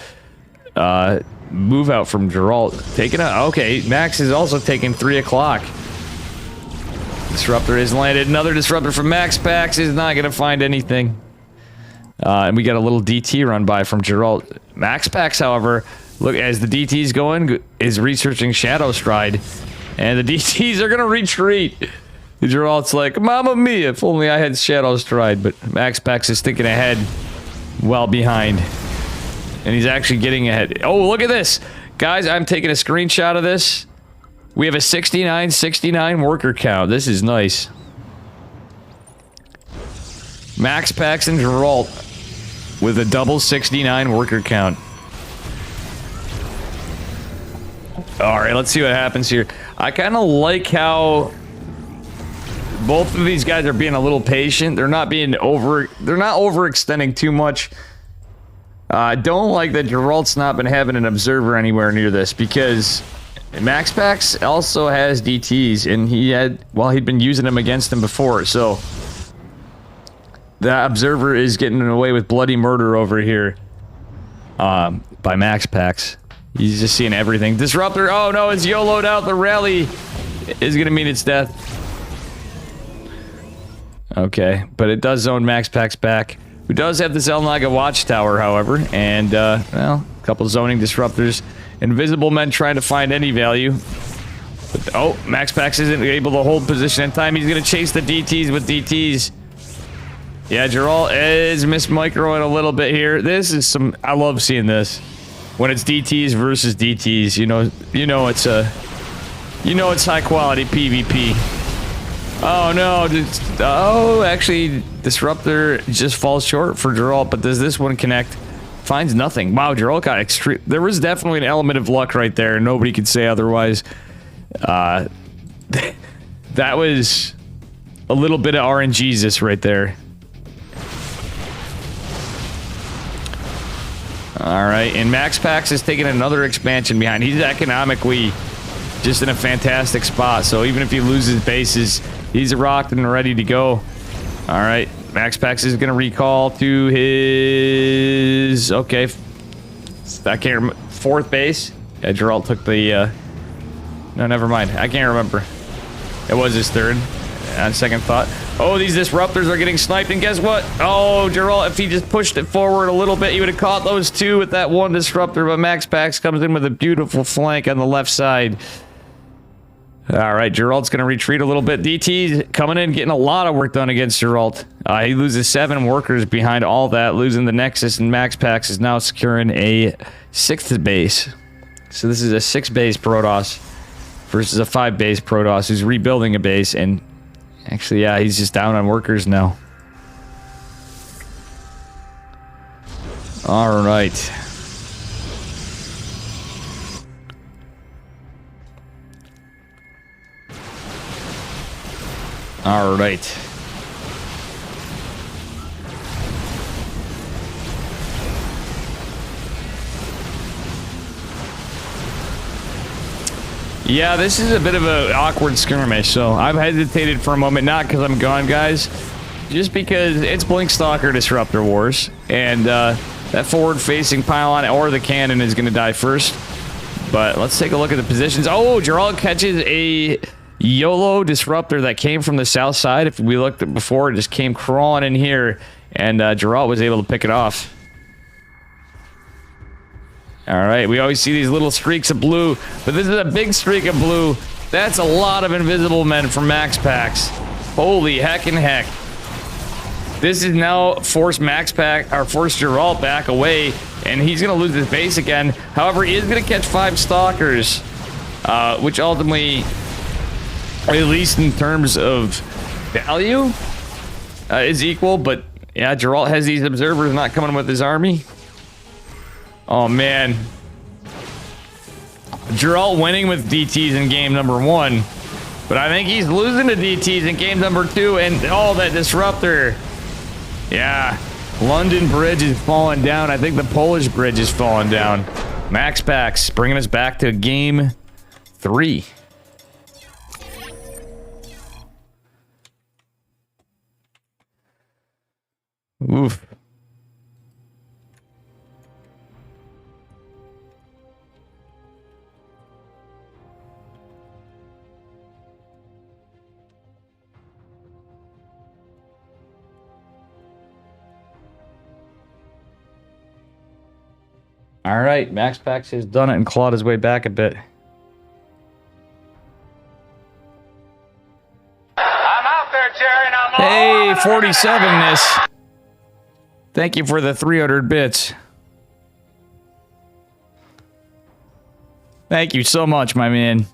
move out from Geralt. Taking out... Okay, Max is also taking 3 o'clock. Disruptor is landed. Another disruptor from Max Pax is not going to find anything. And we got a little DT run by from Geralt. Max Pax, however, look, as the DT's going, is researching Shadow Stride. And the DTs are going to retreat. Geralt's like, Mamma mia, if only I had Shadow Stride. But Max Pax is thinking ahead, well behind. And he's actually getting ahead. Oh, look at this. Guys, I'm taking a screenshot of this. We have a 69-69 worker count. This is nice. Max Pax and Geralt with a double 69 worker count. Alright, let's see what happens here. I kind of like how both of these guys are being a little patient. They're not overextending too much. I don't like that Geralt's not been having an observer anywhere near this, because Max Pax also has DTs, and he'd been using them against him before, so that observer is getting away with bloody murder over here by Max Pax. He's just seeing everything. Disruptor, oh no, it's YOLO'd out. The rally is gonna mean it's death. Okay, but it does zone Max Pax back, who does have the Zelnaga Watchtower, however, and, well, a couple zoning disruptors. Invisible men trying to find any value. But, oh, Max Pax isn't able to hold position in time. He's going to chase the DTs with DTs. Yeah, Geralt is mismicroing a little bit here. This is some... I love seeing this. When it's DTs versus DTs, you know it's high quality PvP. Oh no, oh, actually, Disruptor just falls short for Geralt, but does this one connect? Finds nothing. Wow, Geralt got extreme. There was definitely an element of luck right there. Nobody could say otherwise. That was a little bit of RNGesus right there. Alright, and Max Pax is taking another expansion behind. He's economically just in a fantastic spot, so even if he loses bases, he's rocked and ready to go. Alright, Max Pax is going to recall to his... Okay, I can't remember. Fourth base? Yeah, Geralt took the... No, never mind. I can't remember. It was his third. On second thought. Oh, these disruptors are getting sniped, and guess what? Oh, Geralt, if he just pushed it forward a little bit, he would have caught those two with that one disruptor, but Max Pax comes in with a beautiful flank on the left side. Alright, Geralt's gonna retreat a little bit. DT's coming in, getting a lot of work done against Geralt. He loses 7 workers behind all that, losing the Nexus, and Max Pax is now securing a 6th base. So this is a 6-base Protoss versus a 5-base Protoss who's rebuilding a base, and actually, yeah, he's just down on workers now. Alright. Alright. Yeah, this is a bit of an awkward skirmish, so I've hesitated for a moment, not because I'm gone, guys, just because it's Blinkstalker Disruptor Wars, and that forward-facing pylon or the cannon is going to die first. But let's take a look at the positions. Oh, Geralt catches a YOLO Disruptor that came from the south side. If we looked at before, it just came crawling in here, and Geralt was able to pick it off. Alright, we always see these little streaks of blue, but this is a big streak of blue. That's a lot of invisible men from Max Pax. Holy heckin' heck. This is now forced Max Pax, or forced Geralt back away, and he's gonna lose his base again. However, he is gonna catch 5 Stalkers, which ultimately, at least in terms of value, is equal, but yeah, Geralt has these observers not coming with his army. Oh man. Geralt winning with DTs in game number 1. But I think he's losing to DTs in game number 2. And oh, that disruptor. Yeah. London Bridge is falling down. I think the Polish Bridge is falling down. Max Pax bringing us back to game 3. Oof. All right, Max Pax has done it and clawed his way back a bit. I'm out there, Jerry, and I'm Hey, 47-ness. Thank you for the 300 bits. Thank you so much, my man.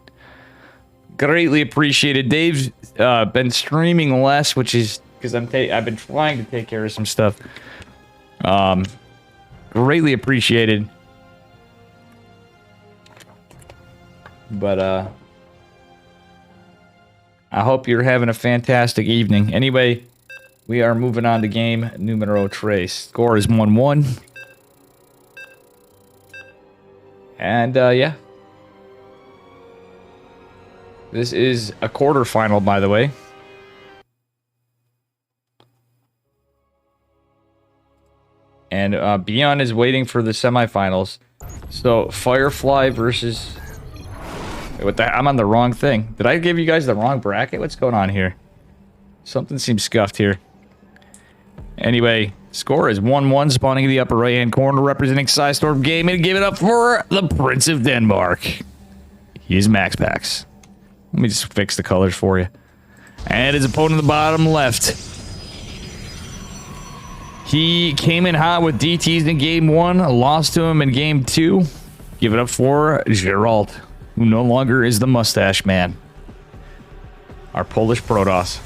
Greatly appreciated. Dave's been streaming less, which is because I've been trying to take care of some stuff. Greatly appreciated. But I hope you're having a fantastic evening. Anyway, we are moving on to game numero tres. Score is 1-1. And yeah. This is a quarterfinal, by the way. And Beyond is waiting for the semifinals. So, Firefly versus... What the... I'm on the wrong thing. Did I give you guys the wrong bracket? What's going on here? Something seems scuffed here. Anyway, score is 1-1, spawning in the upper right-hand corner, representing Psystorm Gaming. Give it up for the Prince of Denmark. He's Max Pax. Let me just fix the colors for you. And his opponent in the bottom left. He came in hot with DTs in game 1, lost to him in game 2. Give it up for Geralt, who no longer is the mustache man. Our Polish Protoss.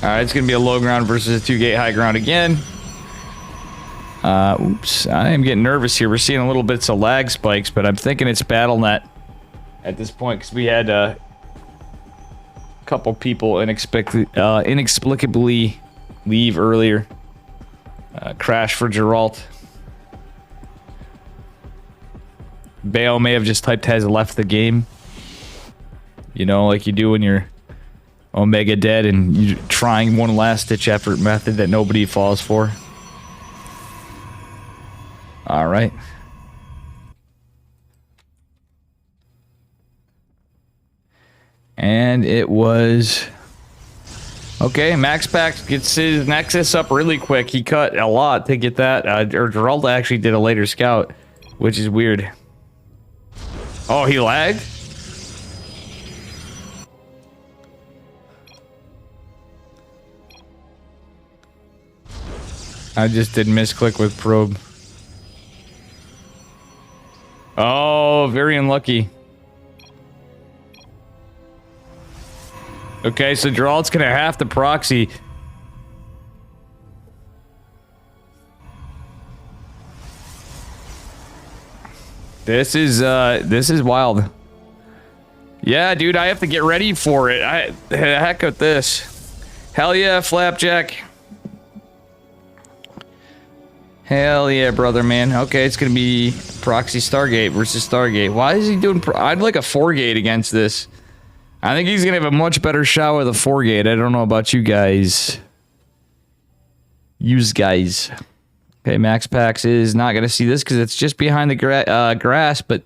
Alright, it's going to be a low ground versus a 2-gate high ground again. Oops, I am getting nervous here. We're seeing a little bits of lag spikes, but I'm thinking it's BattleNet at this point, because we had a couple people inexplicably leave earlier. Crash for Geralt. Bayo may have just typed has left the game. You know, like you do when you're Omega dead and you're trying one last ditch effort method that nobody falls for. Alright. And it was... Okay, Max Pax gets his Nexus up really quick. He cut a lot to get that. Or Geralda actually did a later scout, which is weird. Oh, he lagged? I just did misclick with probe. Oh, very unlucky. Okay, so Geralt's gonna have to proxy. This is wild. Yeah, dude, I have to get ready for it. Heck with this. Hell yeah, Flapjack. Hell yeah, brother, man. Okay, it's gonna be proxy Stargate versus Stargate. Why is he doing... I'd like a 4-gate against this. I think he's gonna have a much better shot with a 4-gate. I don't know about you guys. Guys. Okay, Max Pax is not gonna see this because it's just behind the grass, but...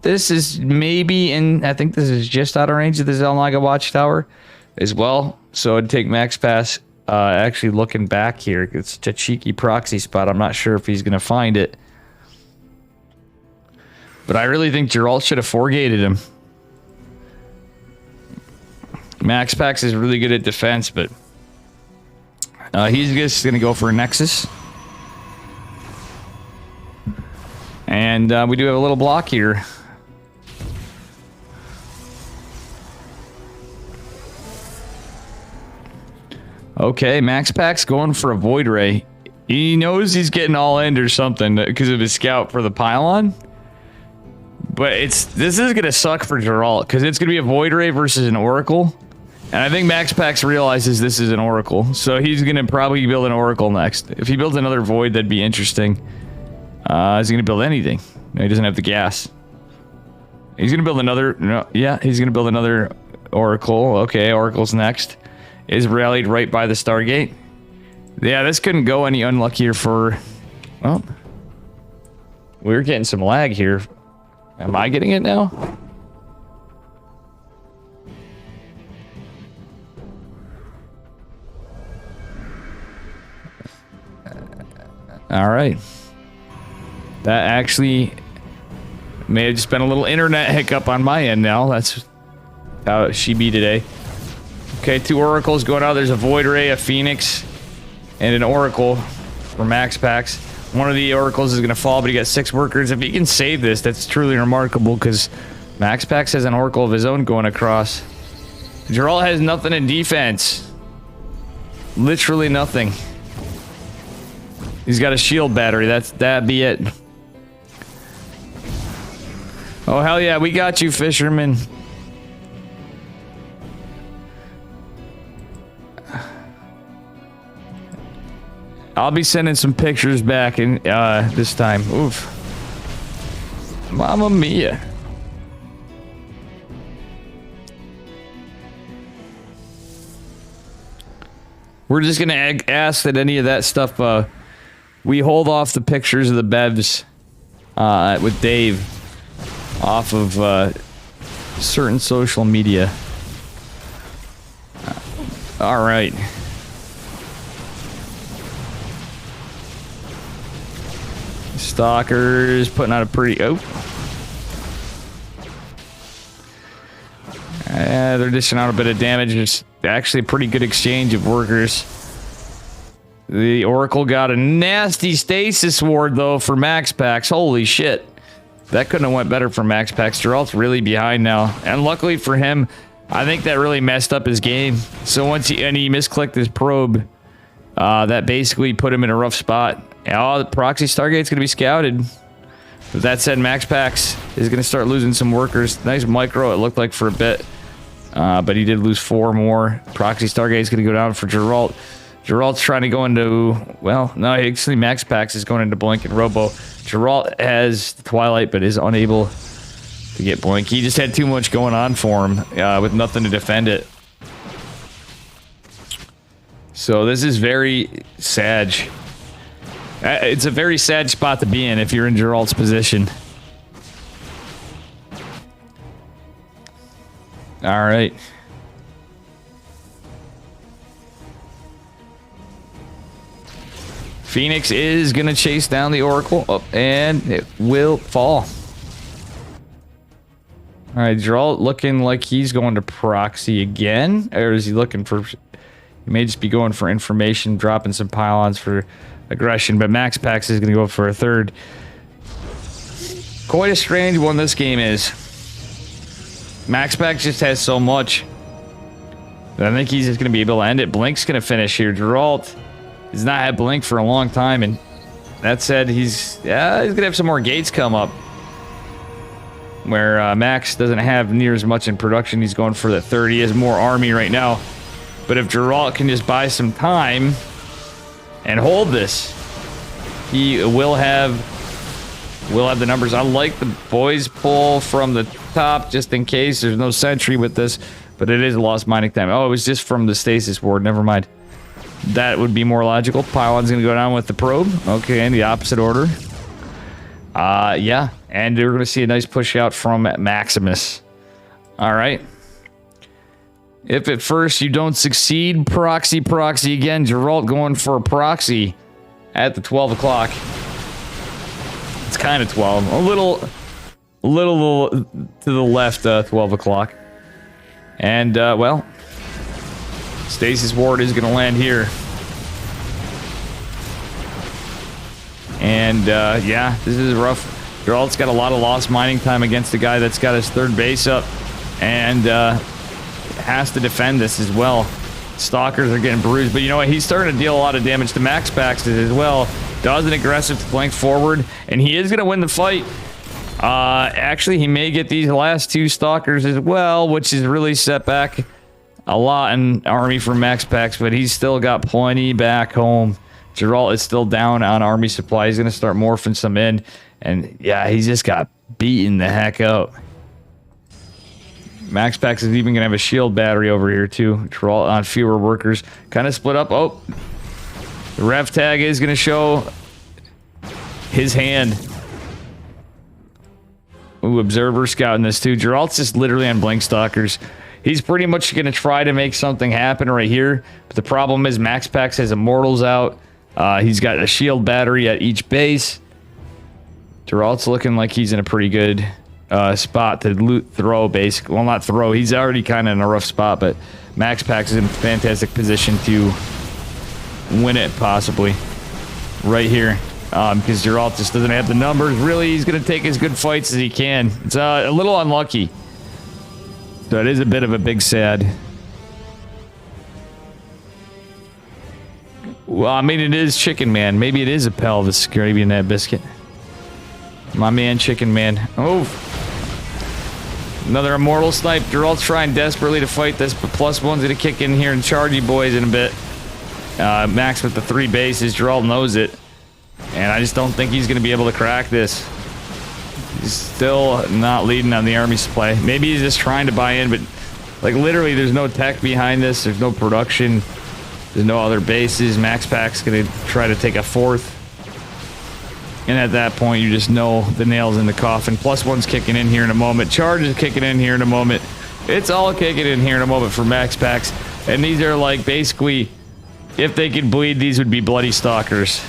this is maybe in... I think this is just out of range of the Zelnaga Watchtower as well. So I'd take Max Pax... actually looking back here, it's a cheeky proxy spot. I'm not sure if he's gonna find it, but I really think Geralt should have 4-gated him. Max Pax is really good at defense, but he's just gonna go for a Nexus, and we do have a little block here. Okay, Max Pax going for a Void Ray. He knows he's getting all end or something because of his scout for the pylon. But this is gonna suck for Geralt because it's gonna be a Void Ray versus an Oracle. And I think Max Pax realizes this is an Oracle. So he's gonna probably build an Oracle next. If he builds another Void, that'd be interesting. Is he gonna build anything? No, he doesn't have the gas. He's gonna build another... No, yeah, he's gonna build another Oracle. Okay, Oracle's next. Is rallied right by the Stargate. Yeah, this couldn't go any unluckier for... Well, we're getting some lag here. Am I getting it now? All right. That actually may have just been a little internet hiccup on my end now. That's how she be today. Okay, 2 Oracles going out. There's a Void Ray, a Phoenix, and an Oracle for Max Pax. One of the oracles is going to fall, but he got 6 workers. If he can save this, that's truly remarkable because MaxPax has an oracle of his own going across. Geralt has nothing in defense. Literally nothing. He's got a shield battery. That'd be it. Oh, hell yeah. We got you, fisherman. I'll be sending some pictures back in this time. Oof. Mamma mia. We're just gonna ask that any of that stuff we hold off the pictures of the bevs with Dave off of certain social media. All right. Stalkers putting out a pretty... Oh. They're dishing out a bit of damage. It's actually a pretty good exchange of workers. The Oracle got a nasty stasis ward, though, for MaxPax. Holy shit. That couldn't have went better for MaxPax. Geralt's really behind now. And luckily for him, I think that really messed up his game. So once he misclicked his probe, that basically put him in a rough spot. Oh, the proxy Stargate's going to be scouted. With that said, MaxPax is going to start losing some workers. Nice micro, it looked like, for a bit. But he did lose 4 more. Proxy Stargate's going to go down for Geralt. Geralt's trying to go into... Well, no, actually, MaxPax is going into Blink and Robo. Geralt has Twilight, but is unable to get Blink. He just had too much going on for him with nothing to defend it. So this is very sad. It's a very sad spot to be in if you're in Geralt's position. All right. Phoenix is going to chase down the Oracle, and it will fall. All right, Geralt looking like he's going to proxy again. Or is he looking for... He may just be going for information, dropping some pylons for aggression, but MaxPax is going to go for a third. Quite a strange one this game is. MaxPax just has so much. I think he's just going to be able to end it. Blink's going to finish here. Geralt has not had Blink for a long time, and that said, he's going to have some more gates come up. Where Max doesn't have near as much in production. He's going for the 30. He has more army right now. But if Geralt can just buy some time and hold this, he will have the numbers. I like the boys pull from the top just in case. There's no sentry with this, but it is a lost mining time. Oh, it was just from the stasis ward. Never mind. That would be more logical. Pylon's going to go down with the probe. Okay, in the opposite order. Yeah. And we're going to see a nice push out from Maximus. All right. If at first you don't succeed, proxy again. Geralt going for a proxy at the 12 o'clock. It's kind of 12. A little to the left, 12 o'clock. And, well, Stasis Ward is going to land here. And, yeah, this is rough. Geralt's got a lot of lost mining time against the guy that's got his third base up. And, has to defend this as well. Stalkers are getting bruised, but you know what? He's starting to deal a lot of damage to MaxPax as well. Does an aggressive flank forward, and he is going to win the fight. Actually, he may get these last 2 Stalkers as well, which is really set back a lot in army for MaxPax, but he's still got plenty back home. Geralt is still down on army supply. He's going to start morphing some in, and yeah, he's just got beaten the heck up. MaxPax is even going to have a shield battery over here, too. Geralt on fewer workers. Kind of split up. Oh. The ref tag is going to show his hand. Ooh, Observer scouting this, too. Geralt's just literally on Blink Stalkers. He's pretty much going to try to make something happen right here. But the problem is MaxPax has Immortals out. He's got a shield battery at each base. Geralt's looking like he's in a pretty good... spot to loot throw, basically. Well, not throw. He's already kind of in a rough spot, but MaxPax is in a fantastic position to win it, possibly. Right here. because Geralt just doesn't have the numbers. Really, he's going to take as good fights as he can. It's a little unlucky. So it is a bit of a big sad. Well, I mean, it is Chicken Man. Maybe it is a pelvis gravy in that biscuit. My man, Chicken Man. Oh. Another immortal snipe. Geralt's trying desperately to fight this, but +1's going to kick in here and charge you boys in a bit. Max with the 3 bases. Geralt knows it. And I just don't think he's going to be able to crack this. He's still not leading on the army supply. Maybe he's just trying to buy in, but like literally there's no tech behind this. There's no production. There's no other bases. Max Pack's going to try to take a 4th. And at that point, you just know the nail's in the coffin. +1's kicking in here in a moment. Charge is kicking in here in a moment. It's all kicking in here in a moment for Max Packs. And these are like basically, if they could bleed, these would be bloody stalkers.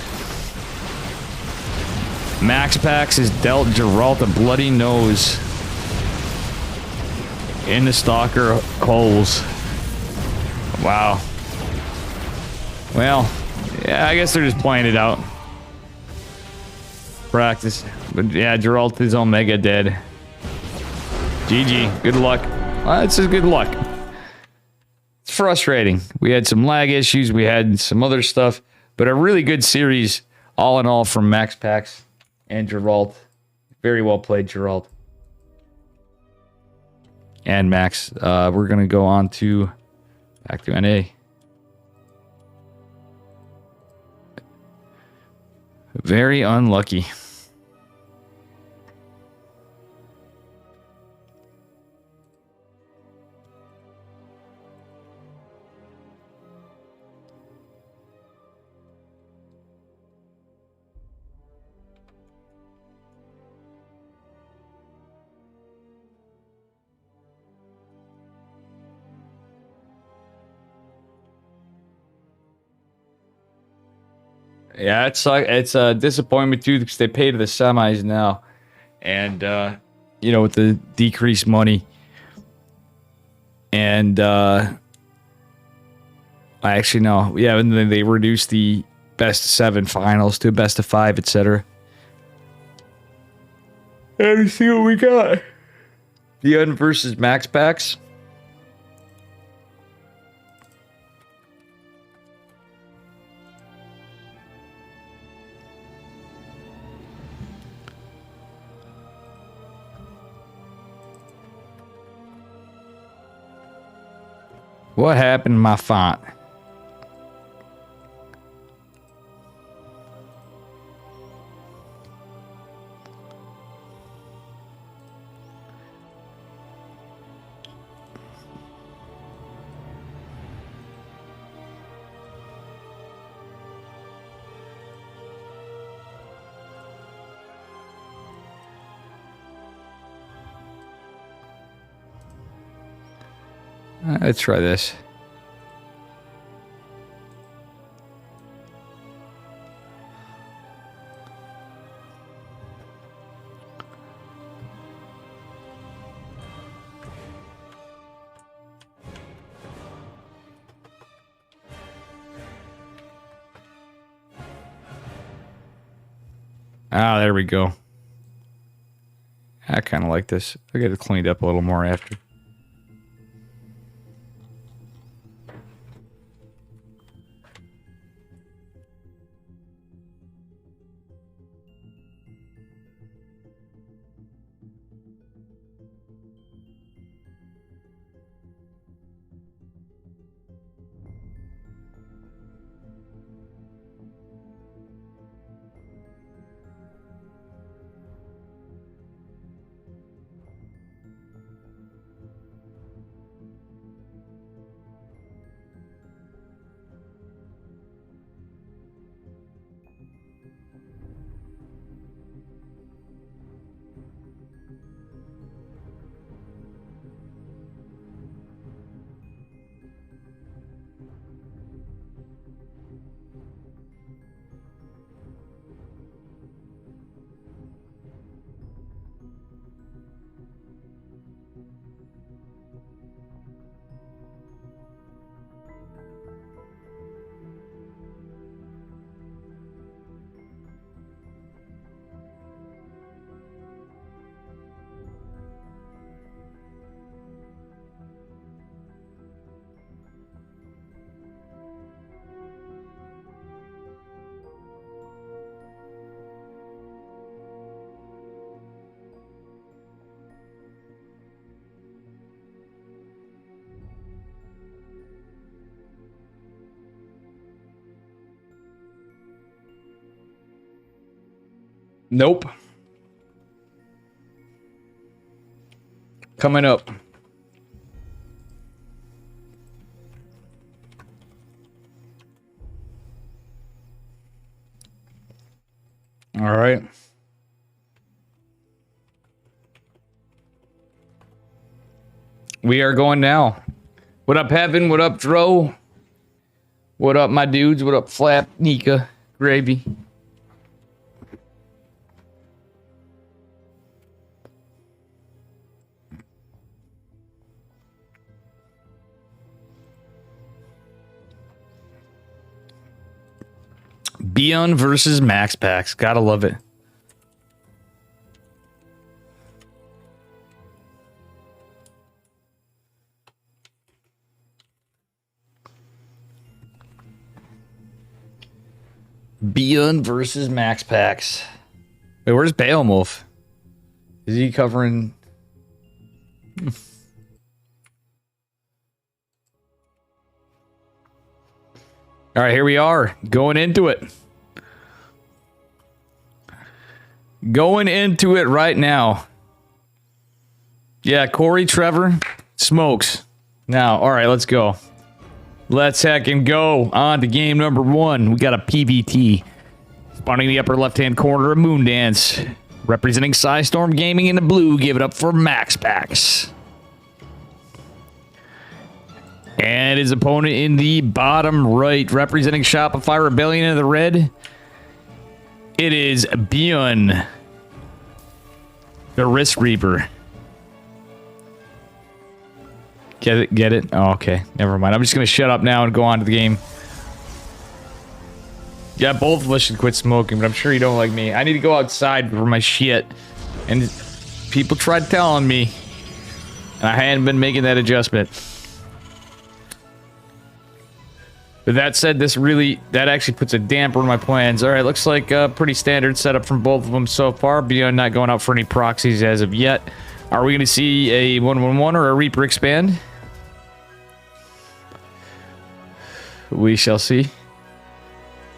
Max Pax has dealt Geralt a bloody nose in the stalker holes. Wow. Well, yeah, I guess they're just playing it out. Practice. But yeah, Geralt is Omega dead. GG. Good luck. It's just good luck. It's frustrating. We had some lag issues. We had some other stuff. But a really good series, all in all, from Max Pax and Geralt. Very well played, Geralt. And Max. We're going to go on to back to NA. Very unlucky. Yeah, it's a disappointment too because they pay to the semis now, and you know, with the decreased money, and I actually no, yeah, and then they reduced the best of 7 finals to a best of 5, etc. And you see what we got: Dion versus Max Pax. What happened to my font? Let's try this. Ah, there we go. I kind of like this. I get it cleaned up a little more after. Nope. Coming up. All right. We are going now. What up, Heaven? What up, Dro? What up, my dudes? What up, Flap, Nika, Gravy? Beyond versus Max Packs. Gotta love it. Beyond versus Max Packs. Wait, where's Beowulf? Is he covering? All right, here we are. Going into it. Going into it right now. Yeah, Corey Trevor smokes. Now, all right, let's go. Let's heckin' go on to game number 1. We got a PVT. Spawning in the upper left-hand corner of Moondance. Representing Psystorm Gaming in the blue. Give it up for Max Packs. And his opponent in the bottom right. Representing Shopify Rebellion in the red. It is Beyond. The Risk Reaper. Get it? Get it? Oh, okay. Never mind. I'm just going to shut up now and go on to the game. Yeah, both of us should quit smoking, but I'm sure you don't like me. I need to go outside for my shit. And people tried telling me. And I hadn't been making that adjustment. But that said, that actually puts a damper on my plans. All right, looks like a pretty standard setup from both of them so far. Beyond not going out for any proxies as of yet. Are we going to see a 1-1-1 or a Reaper expand? We shall see.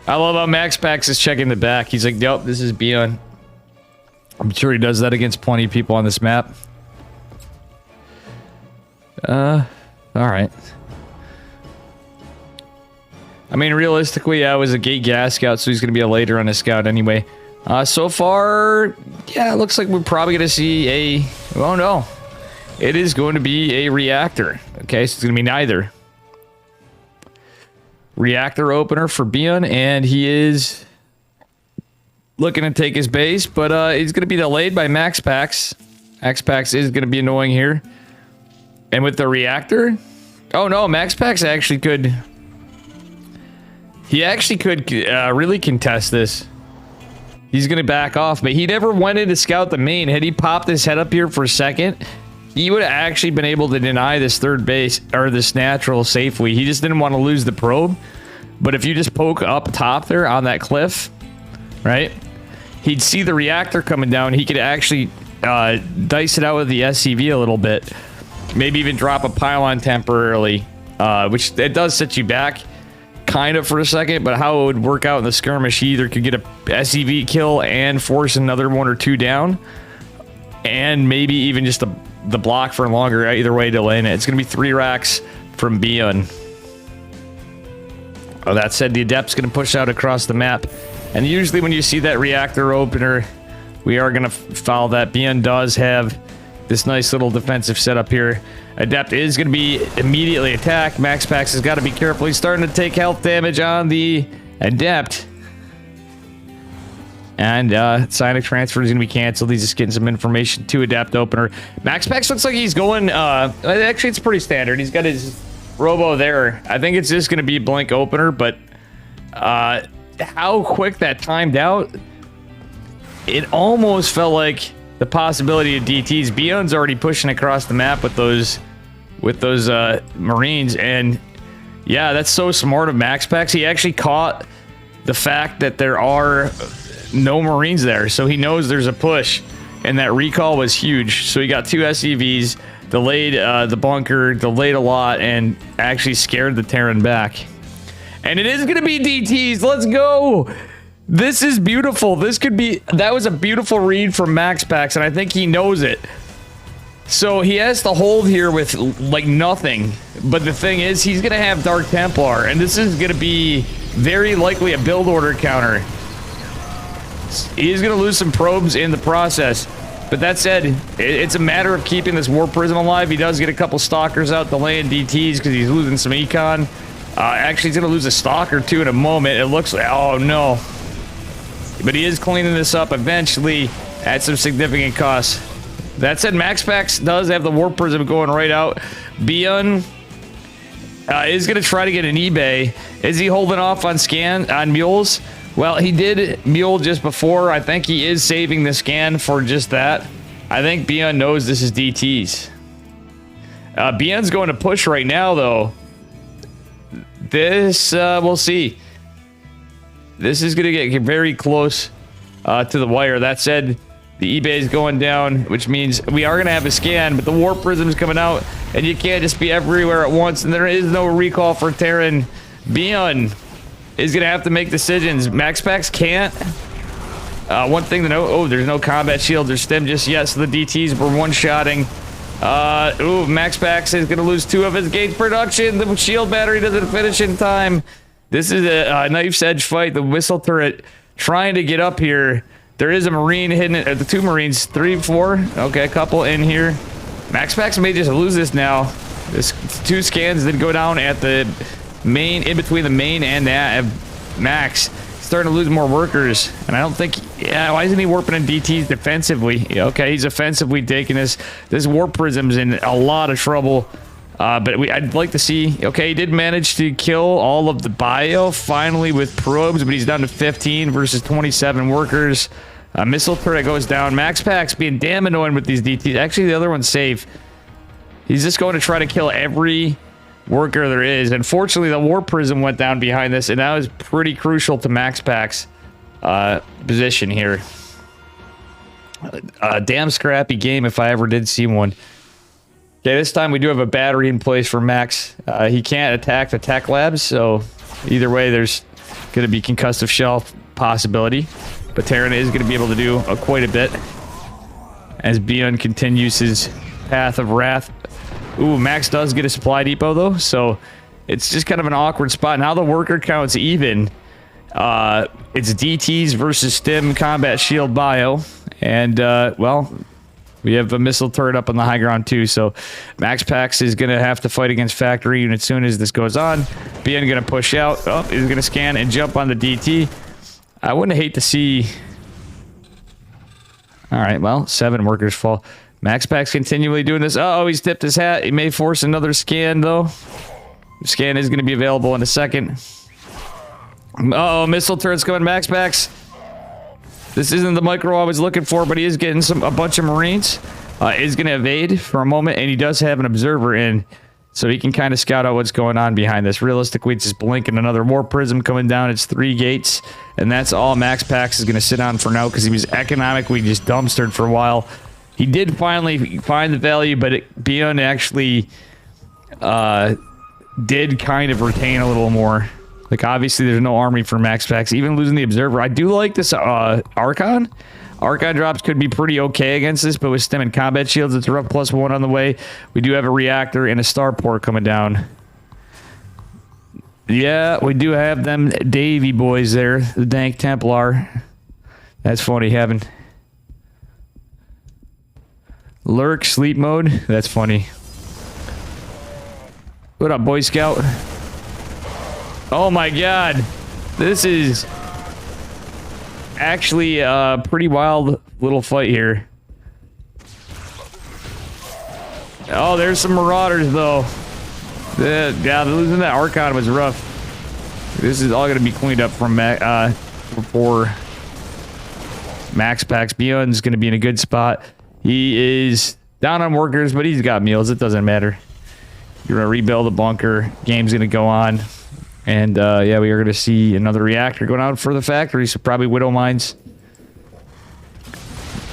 I love how Max Packs is checking the back. He's like, nope, this is Beyond. I'm sure he does that against plenty of people on this map. All right. I mean, realistically, I was a gate gas scout, so he's going to be a later on his scout anyway. So far, yeah, it looks like we're probably going to see a... Oh, no. It is going to be a reactor. Okay, so it's going to be neither. Reactor opener for Beyond, and he is looking to take his base, but he's going to be delayed by Max Packs. Max Packs is going to be annoying here. And with the reactor... Oh, no, Max Packs actually could... He actually could really contest this. He's going to back off, but he never went in to scout the main. Had he popped his head up here for a second, he would have actually been able to deny this third base, or this natural safely. He just didn't want to lose the probe. But if you just poke up top there on that cliff, right, he'd see the reactor coming down. He could actually dice it out with the SCV a little bit. Maybe even drop a pylon temporarily, which it does set you back. Kind of for a second, but how it would work out in the skirmish, he either could get a SCV kill and force another 1 or 2 down, and maybe even just the block for longer. Either way, delaying it. It's going to be 3 racks from Beyond. Oh, that said, the Adept's going to push out across the map, and usually when you see that reactor opener, we are going to follow that. Beyond does have this nice little defensive setup here. Adept is going to be immediately attacked. Max Packs has got to be careful. He's starting to take health damage on the Adept. And Sonic Transfer is going to be canceled. He's just getting some information to Adept opener. Max Packs looks like he's going... actually, it's pretty standard. He's got his Robo there. I think it's just going to be blank opener, but how quick that timed out, it almost felt like the possibility of DTs. Beyond's already pushing across the map with those Marines, and yeah, that's so smart of Max Packs. He actually caught the fact that there are no Marines there, so he knows there's a push, and that recall was huge. So he got 2 SCVs, delayed the bunker, delayed a lot, and actually scared the Terran back. And it is going to be DTs. Let's go! This is beautiful. This could be... That was a beautiful read from MaxPax, and I think he knows it. So he has to hold here with, like, nothing. But the thing is, he's going to have Dark Templar, and this is going to be very likely a build order counter. He's going to lose some probes in the process. But that said, it's a matter of keeping this Warp Prism alive. He does get a couple Stalkers out, delaying DTs because he's losing some Econ. Actually, he's going to lose a Stalker, too, in a moment. It looks like... Oh, no. But he is cleaning this up eventually at some significant cost. That said, MaxPax does have the Warp Prism going right out. Bion is going to try to get an eBay. Is he holding off on mules? Well, he did mule just before. I think he is saving the scan for just that. I think Bion knows this is DTs. Bion's going to push right now, though. This, we'll see. This is going to get very close to the wire. That said, the eBay is going down, which means we are going to have a scan, but the Warp Prism is coming out, and you can't just be everywhere at once, and there is no recall for Terran. Bion is going to have to make decisions. MaxPax can't. One thing to note, oh, there's no combat shields or stim just yet, so the DTs were one-shotting. Ooh, MaxPax is going to lose 2 of his gauge production. The shield battery doesn't finish in time. This is a knife's edge fight. The whistle turret trying to get up here. There is a Marine hidden, the 2 Marines, 3, 4. Okay, a couple in here. MaxPax may just lose this now. This 2 scans did go down at the main, in between the main and that. Max starting to lose more workers, and I don't think. Yeah, why isn't he warping in DTs defensively? Yeah, okay, he's offensively taking this. This Warp Prism's in a lot of trouble. But I'd like to see... Okay, he did manage to kill all of the bio, finally, with probes, but he's down to 15 versus 27 workers. Missile turret goes down. MaxPax being damn annoying with these DTs. Actually, the other one's safe. He's just going to try to kill every worker there is. Unfortunately, the Warp Prism went down behind this, and that was pretty crucial to MaxPax's position here. Damn scrappy game if I ever did see one. Okay, this time we do have a battery in place for Max. He can't attack the tech labs, so either way, there's going to be concussive shell possibility. But Terran is going to be able to do quite a bit as Bion continues his path of wrath. Ooh, Max does get a supply depot, though, so it's just kind of an awkward spot. Now the worker count's even. It's DTs versus Stim Combat Shield Bio, and, well... We have a missile turret up on the high ground too, so MaxPax is going to have to fight against factory units as soon as this goes on. BN going to push out. Oh, he's going to scan and jump on the DT. I wouldn't hate to see... Alright, well, 7 workers fall. MaxPax continually doing this. Uh oh, he's tipped his hat. He may force another scan, though. The scan is going to be available in a second. Uh oh, missile turret's coming, MaxPax. This isn't the micro I was looking for, but he is getting a bunch of Marines. Is going to evade for a moment, and he does have an observer in, so he can kind of scout out what's going on behind this. Realistically, it's just blinking another Warp Prism coming down. It's 3 gates, and that's all MaxPax is going to sit on for now because he was economically just dumpstered for a while. He did finally find the value, but Bion actually did kind of retain a little more. Like, obviously, there's no army for MaxPax. Even losing the Observer. I do like this Archon. Archon drops could be pretty okay against this, but with Stim and Combat Shields, it's a rough +1 on the way. We do have a Reactor and a Starport coming down. Yeah, we do have them Davy boys there. The Dank Templar. That's funny, having... Lurk, sleep mode. That's funny. What up, Boy Scout? Oh my god. This is actually a pretty wild little fight here. Oh, there's some Marauders, though. Yeah, losing that Archon was rough. This is all going to be cleaned up from for MaxPax. Bion's going to be in a good spot. He is down on workers, but he's got meals. It doesn't matter. You're going to rebuild a bunker. Game's going to go on. And, yeah, we are going to see another reactor going out for the factory, so probably Widow Mines.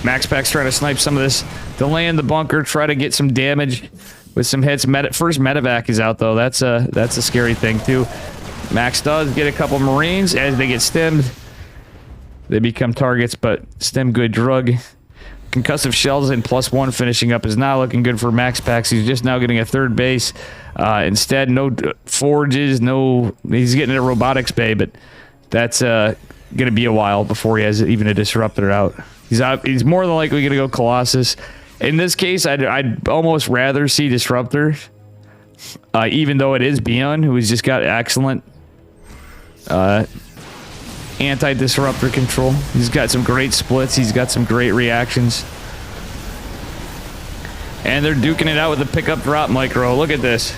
MaxPax trying to snipe some of this. Delay in the bunker, try to get some damage with some hits. First medevac is out, though. That's a scary thing, too. Max does get a couple Marines as they get stemmed. they become targets, but stem good drug. Concussive shells and +1 finishing up is not looking good for Max Pax. He's just now getting a third base. Instead, no forges, he's getting a robotics bay, but that's going to be a while before he has even a disruptor out. He's more than likely going to go Colossus. In this case, I'd almost rather see disruptor, even though it is Beyond, who's just got excellent anti-disruptor control. He's got some great splits. He's got some great reactions. And they're duking it out with the pickup drop micro. Look at this.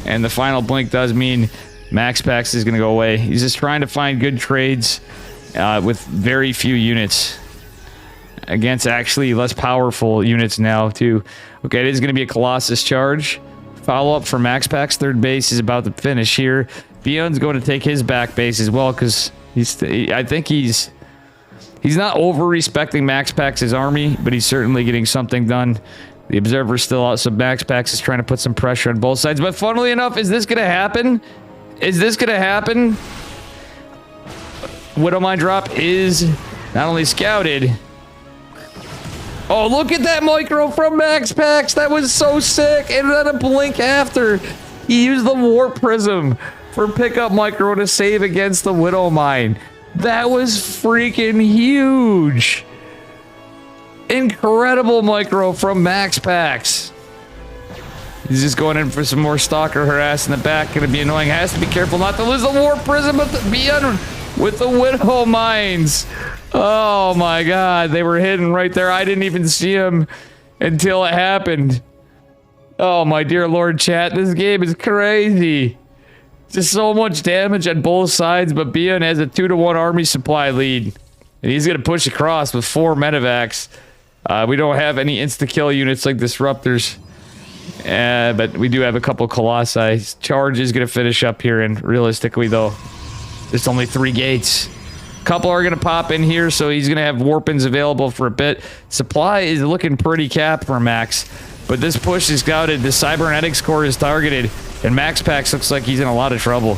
And the final blink does mean Max Pax is going to go away. He's just trying to find good trades with very few units against actually less powerful units now too. Okay, it is going to be a Colossus charge. Follow up for Max Pax. Third base is about to finish here. Beyond's going to take his back base as well because I think he's not over-respecting Max Pax's army, but he's certainly getting something done. The Observer's still out, so Max Pax is trying to put some pressure on both sides. But funnily enough, is this going to happen? Is this going to happen? Widowmine drop is not only scouted. Oh, look at that micro from Max Pax. That was so sick. And then a blink after. He used the Warp Prism for pickup micro to save against the Widowmine. That was freaking huge. Incredible micro from Max Pax. He's just going in for some more stalker harass in the back. Gonna be annoying. Has to be careful not to lose the Warp Prism, but Beyond with the Widowmines. Oh my god, they were hidden right there. I didn't even see them until it happened. Oh my dear lord, chat. This game is crazy. Just so much damage on both sides, but Beyond has a 2-to-1 army supply lead. And he's going to push across with 4 medevacs. We don't have any insta-kill units like disruptors. But we do have a couple colossi. Charge is going to finish up here, and realistically, though, there's only 3 gates. Couple are going to pop in here, so he's going to have warpins available for a bit. Supply is looking pretty capped for Max, but this push is scouted. The cybernetics core is targeted, and Max Pax looks like he's in a lot of trouble.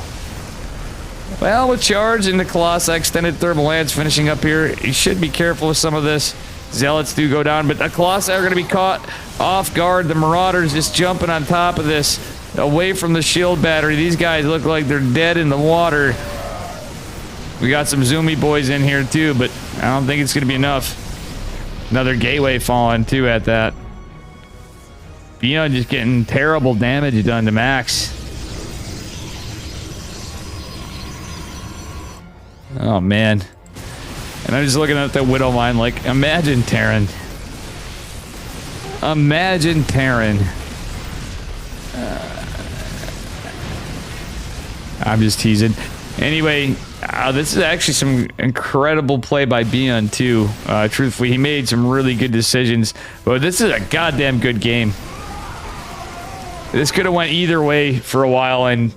Well, with charge and the Colossi extended thermal lance finishing up here, he should be careful with some of this. Zealots do go down, but the Colossi are going to be caught off guard. The Marauders just jumping on top of this, away from the shield battery. These guys look like they're dead in the water. We got some zoomy boys in here too, but I don't think it's going to be enough. Another gateway falling too at that. Beyond just getting terrible damage done to Max. Oh man. And I'm just looking at that Widowmine like, imagine Terran. Imagine Terran. I'm just teasing. Anyway, this is actually some incredible play by Beyond too. Truthfully, he made some really good decisions. But this is a goddamn good game. This could have went either way for a while, and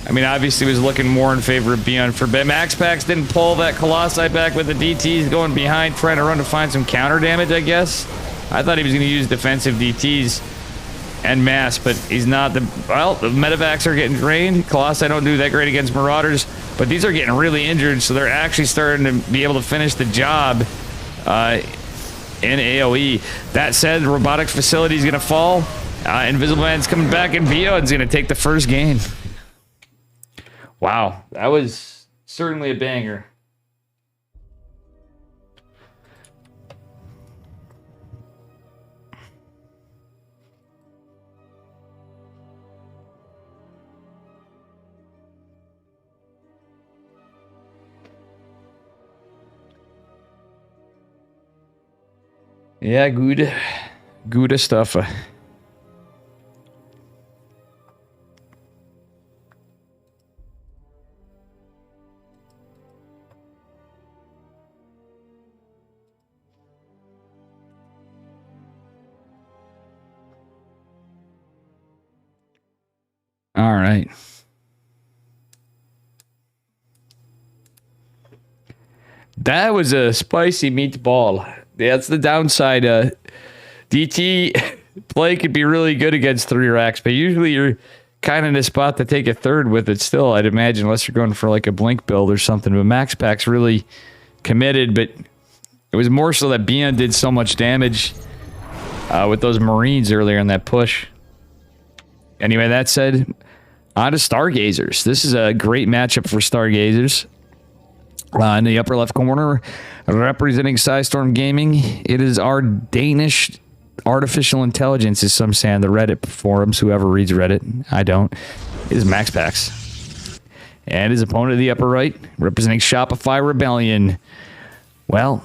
I mean, obviously, it was looking more in favor of Beyond for bit. Max Pax didn't pull that Colossi back with the DTs going behind, trying to run to find some counter damage, I guess. I thought he was going to use defensive DTs and mass, but he's not. Well, the medevacs are getting drained. Colossi don't do that great against Marauders, but these are getting really injured, so they're actually starting to be able to finish the job in AoE. That said, the robotics facility is going to fall. Invisible Man's coming back, and Beyond's going to take the first game. Wow, that was certainly a banger. Yeah, good stuff. All right. That was a spicy meatball. That's the downside. DT play could be really good against 3 racks, but usually you're kind of in a spot to take a third with it still, I'd imagine, unless you're going for like a blink build or something. But Max Pack's really committed, but it was more so that Bian did so much damage with those Marines earlier in that push. Anyway, that said, on to Stargazers. This is a great matchup for Stargazers. In the upper left corner, representing Storm Gaming, it is our Danish artificial intelligence, as some say on the Reddit forums. Whoever reads Reddit, I don't. It is Max Pax. And his opponent in the upper right, representing Shopify Rebellion. Well,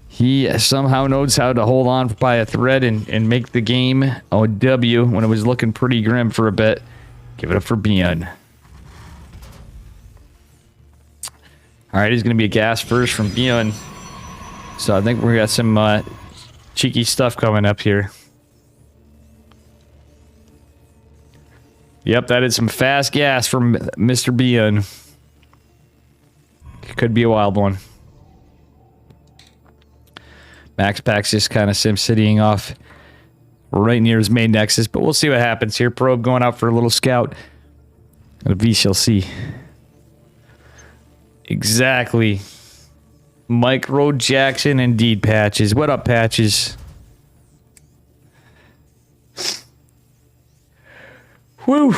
he somehow knows how to hold on by a thread and make the game a W when it was looking pretty grim for a bit. Give it up for Bian. All right, he's going to be a gas first from Bian. So I think we got some cheeky stuff coming up here. Yep, that is some fast gas from Mr. Bian. Could be a wild one. Max Pack's just kind of sim-citying off right near his main nexus, but we'll see what happens here. Probe going out for a little scout. And a V shall see. Exactly. Micro Jackson indeed, Patches. What up, Patches? Whew.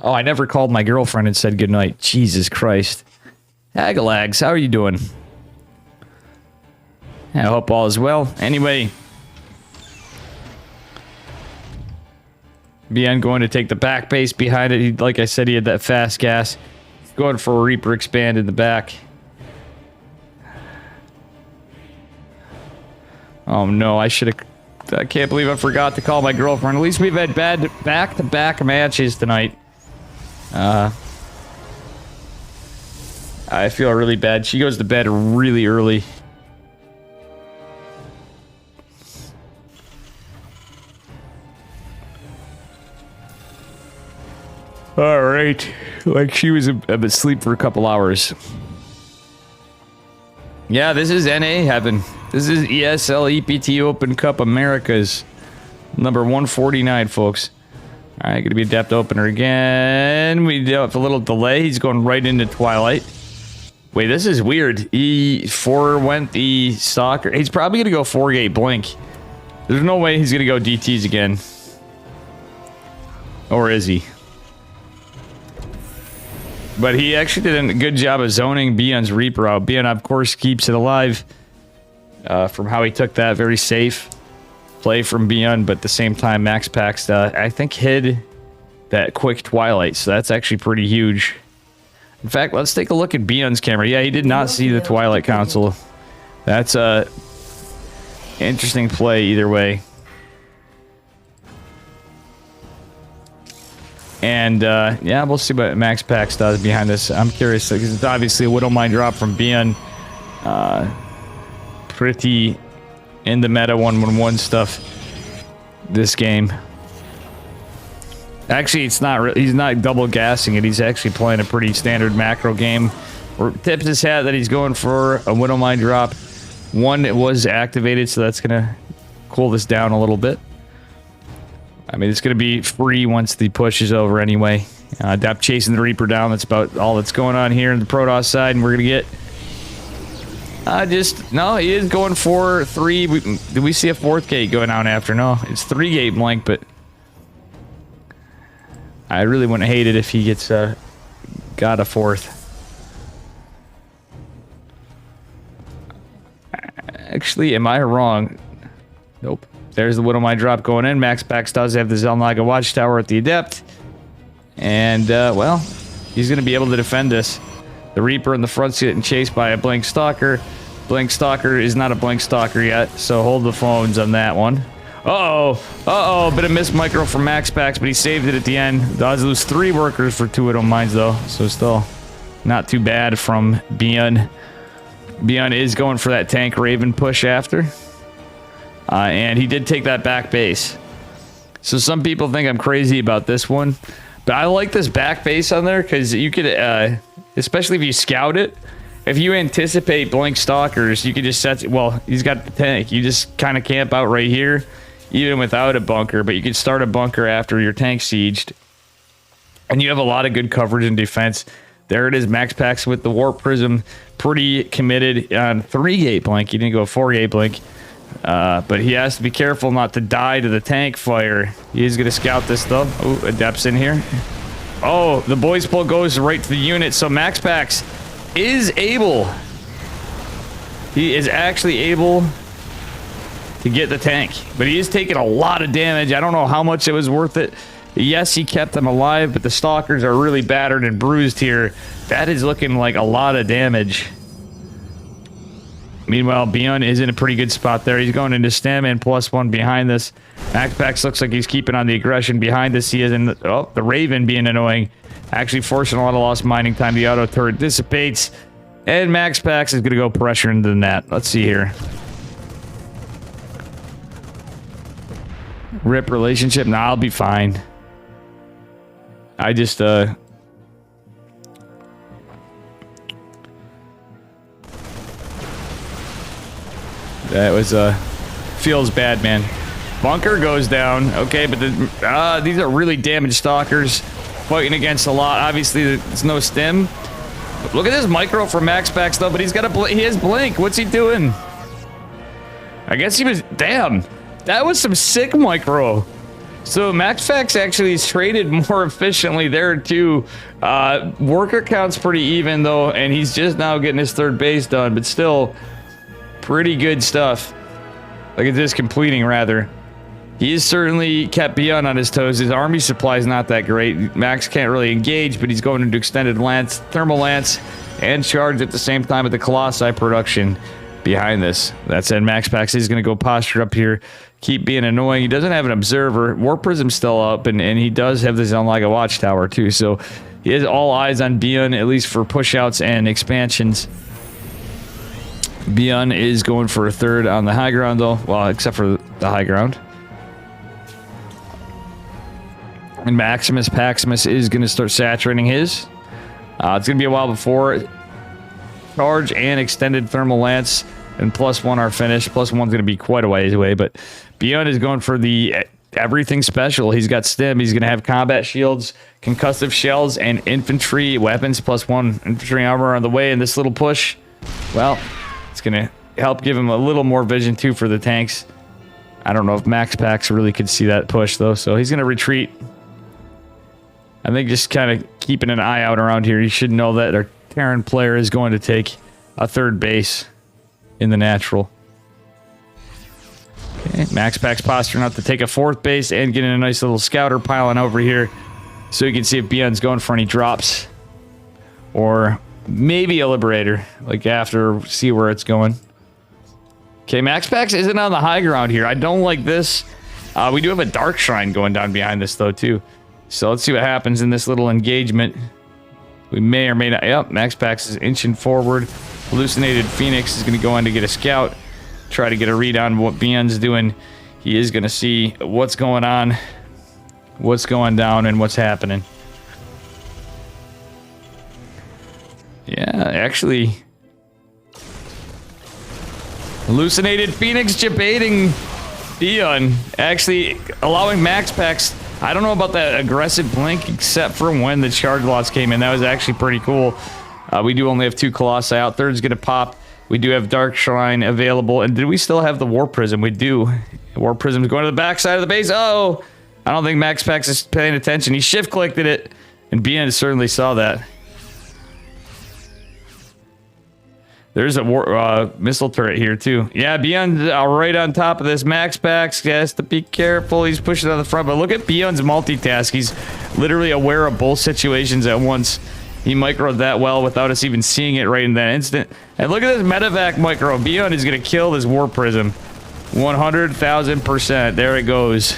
Oh, I never called my girlfriend and said goodnight. Jesus Christ. Agalags, how are you doing? I hope all is well. Anyway. Bian going to take the back base behind it. Like I said, he had that fast gas. Going for a Reaper expand in the back. Oh no, I can't believe I forgot to call my girlfriend. At least we've had bad back-to-back matches tonight. I feel really bad. She goes to bed really early. All right. Like she was asleep for a couple hours. Yeah, this is NA heaven. This is ESL EPT Open Cup Americas. Number 149, folks. All right, going to be a depth opener again. We have a little delay. He's going right into Twilight. Wait, this is weird. E4 went the Stalker. He's probably going to go 4-gate blink. There's no way he's going to go DTs again. Or is he? But he actually did a good job of zoning Bian's Reaper out. Bian, of course, keeps it alive from how he took that. Very safe play from Bian, but at the same time, Max Pax, I think, hid that quick Twilight. So that's actually pretty huge. In fact, let's take a look at Bian's camera. Yeah, he did not see the Twilight console. That's a interesting play either way. And, yeah, we'll see what Max Pax does behind this. I'm curious, because it's obviously a Widowmine drop from Bian. Pretty in the meta 1-1-1 stuff this game. Actually, it's not. He's not double gassing it. He's actually playing a pretty standard macro game. Tips his hat that he's going for a Widowmine drop. One, it was activated, so that's going to cool this down a little bit. I mean, it's going to be free once the push is over anyway. Dap chasing the Reaper down. That's about all that's going on here in the Protoss side. And we're going to get... no, he is going for 3. Did we see a 4th gate going on after? No, it's 3-gate blank, but... I really wouldn't hate it if he gets got a 4th. Actually, am I wrong? Nope. There's the Widowmine drop going in. Max Pax does have the Zelnaga Watchtower at the Adept. And, well, he's going to be able to defend this. The Reaper in the front's getting chased by a Blink Stalker. Blink Stalker is not a Blink Stalker yet, so hold the phones on that one. Uh-oh, bit of missed micro from Max Pax, but he saved it at the end. Does lose 3 workers for 2 Widowmines, though, so still not too bad from Bian. Bian is going for that tank Raven push after. And he did take that back base. So some people think I'm crazy about this one. But I like this back base on there because you could, especially if you scout it, if you anticipate Blink Stalkers, you could just set... Well, he's got the tank. You just kind of camp out right here. even without a bunker, but you can start a bunker after your tank sieged. And you have a lot of good coverage and defense. There it is, Max Pax with the Warp Prism, pretty committed on 3-gate blink. He didn't go 4-gate blink, but he has to be careful not to die to the tank fire. He's going to scout this though. Oh, Adept's in here. Oh, the boys pull goes right to the unit, so Max Pax is able. He is actually able to get the tank, but he is taking a lot of damage. I don't know how much it was worth it. Yes, he kept them alive, but the stalkers are really battered and bruised here. That is looking like a lot of damage. Meanwhile, Beyond is in a pretty good spot there. He's going into stem and +1 behind this. Max Pax looks like he's keeping on the aggression behind this. He is in the, the Raven being annoying, actually forcing a lot of lost mining time. The auto turret dissipates, and Max Pax is going to go pressure into the net. Let's see here. Rip relationship. Nah, I'll be fine. I just that was feels bad, man. Bunker goes down. Okay, but these are really damaged stalkers fighting against a lot. Obviously, there's no stim. Look at this micro for Max Pax though, but he's got he has blink. What's he doing? I guess he was. Damn, that was some sick micro. So Max Pax actually is traded more efficiently there too. Worker count's pretty even though, and he's just now getting his 3rd base done, but still pretty good stuff. Look at this completing rather. He is certainly kept Beyond on his toes. His army supply is not that great. Max can't really engage, but he's going into extended lance, thermal lance, and charge at the same time with the Colossi production behind this. That said, Max Pax is going to go posture up here, keep being annoying. He doesn't have an observer. Warp Prism's still up, and he does have this Unlike a Watchtower too, so he has all eyes on Beyond, at least for pushouts and expansions. Beyond is going for a 3rd on the high ground though, well, except for the high ground. And Maximus Paximus is going to start saturating his. It's going to be a while before charge and extended thermal lance and +1 are finished. +1's going to be quite a ways away, but Beyond is going for the everything special. He's got stim. He's going to have combat shields, concussive shells, and infantry weapons. +1 infantry armor on the way. And this little push, well, it's going to help give him a little more vision too for the tanks. I don't know if Max Pax really could see that push though, so he's going to retreat. I think just kind of keeping an eye out around here. You should know that our Terran player is going to take a 3rd base in the natural. Okay, Max Pax posturing out to take a 4th base and getting a nice little scouter piling over here so you can see if Beyond's going for any drops or maybe a Liberator, like after, see where it's going. Okay, Max Pax isn't on the high ground here. I don't like this. We do have a Dark Shrine going down behind this though too. So let's see what happens in this little engagement. We may or may not. Yep, Max Pax is inching forward. Hallucinated Phoenix is going to go in to get a scout. Try to get a read on what Beyond's doing. He is going to see what's going on, what's going down, and what's happening. Yeah, actually. Hallucinated Phoenix debating Beyond. Actually allowing Max Pax. I don't know about that aggressive blink, except for when the charge lots came in. That was actually pretty cool. We do only have 2 Colossi out. 3rd's going to pop. We do have Dark Shrine available. And did we still have the Warp Prism? We do. Warp Prism's going to the back side of the base. Oh! I don't think Max Pax is paying attention. He shift-clicked it. And Beyond certainly saw that. There's a missile turret here, too. Yeah, Beyond right on top of this. Max Pax has to be careful. He's pushing on the front. But look at Beyond's multitask. He's literally aware of both situations at once. He microed that well without us even seeing it right in that instant. And look at this medevac micro. Beyond is going to kill this Warp Prism. 100,000%. There it goes.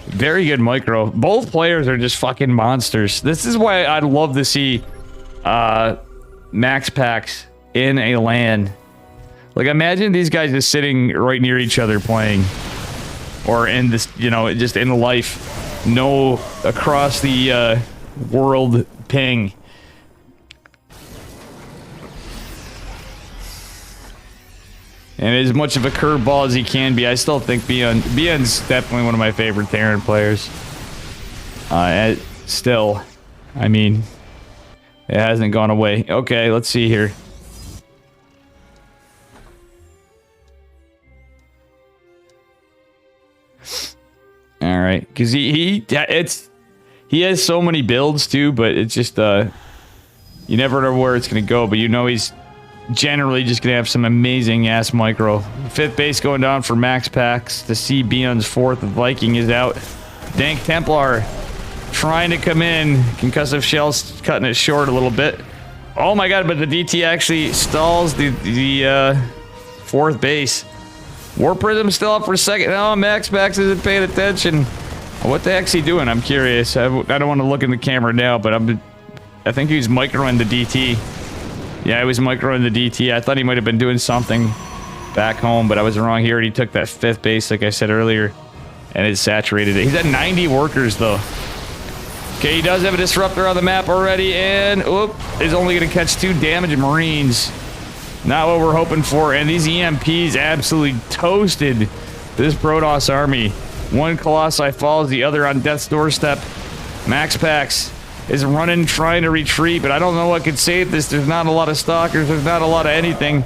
Very good micro. Both players are just fucking monsters. This is why I'd love to see... Max Pax in a LAN. Like, imagine these guys just sitting right near each other playing. Or in this, you know, just in life. No across the world ping. And as much of a curveball as he can be, I still think Bion's definitely one of my favorite Terran players. Still, I mean, it hasn't gone away. Okay, let's see here. All right, because he has so many builds too, but it's just you never know where it's gonna go. But you know he's generally just gonna have some amazing ass micro. 5th base going down for Max Packs. The C Bion's 4th. The Viking is out. Dank Templar trying to come in. Concussive Shell's cutting it short a little bit. Oh my god, but the DT actually stalls the 4th base. War Prism's still up for a second. Oh, Max Packs isn't paying attention. What the heck's he doing? I'm curious. I don't want to look in the camera now, but I think he was microing the DT. Yeah, he was microing the DT. I thought he might have been doing something back home, but I was wrong. He already took that 5th base, like I said earlier, and it saturated it. He's at 90 workers, though. Okay, he does have a disruptor on the map already, and is only going to catch 2 damaged Marines. Not what we're hoping for, and these EMPs absolutely toasted this Protoss army. One Colossi falls, the other on death's doorstep. Max Packs is running, trying to retreat, but I don't know what could save this. There's not a lot of stalkers. There's not a lot of anything.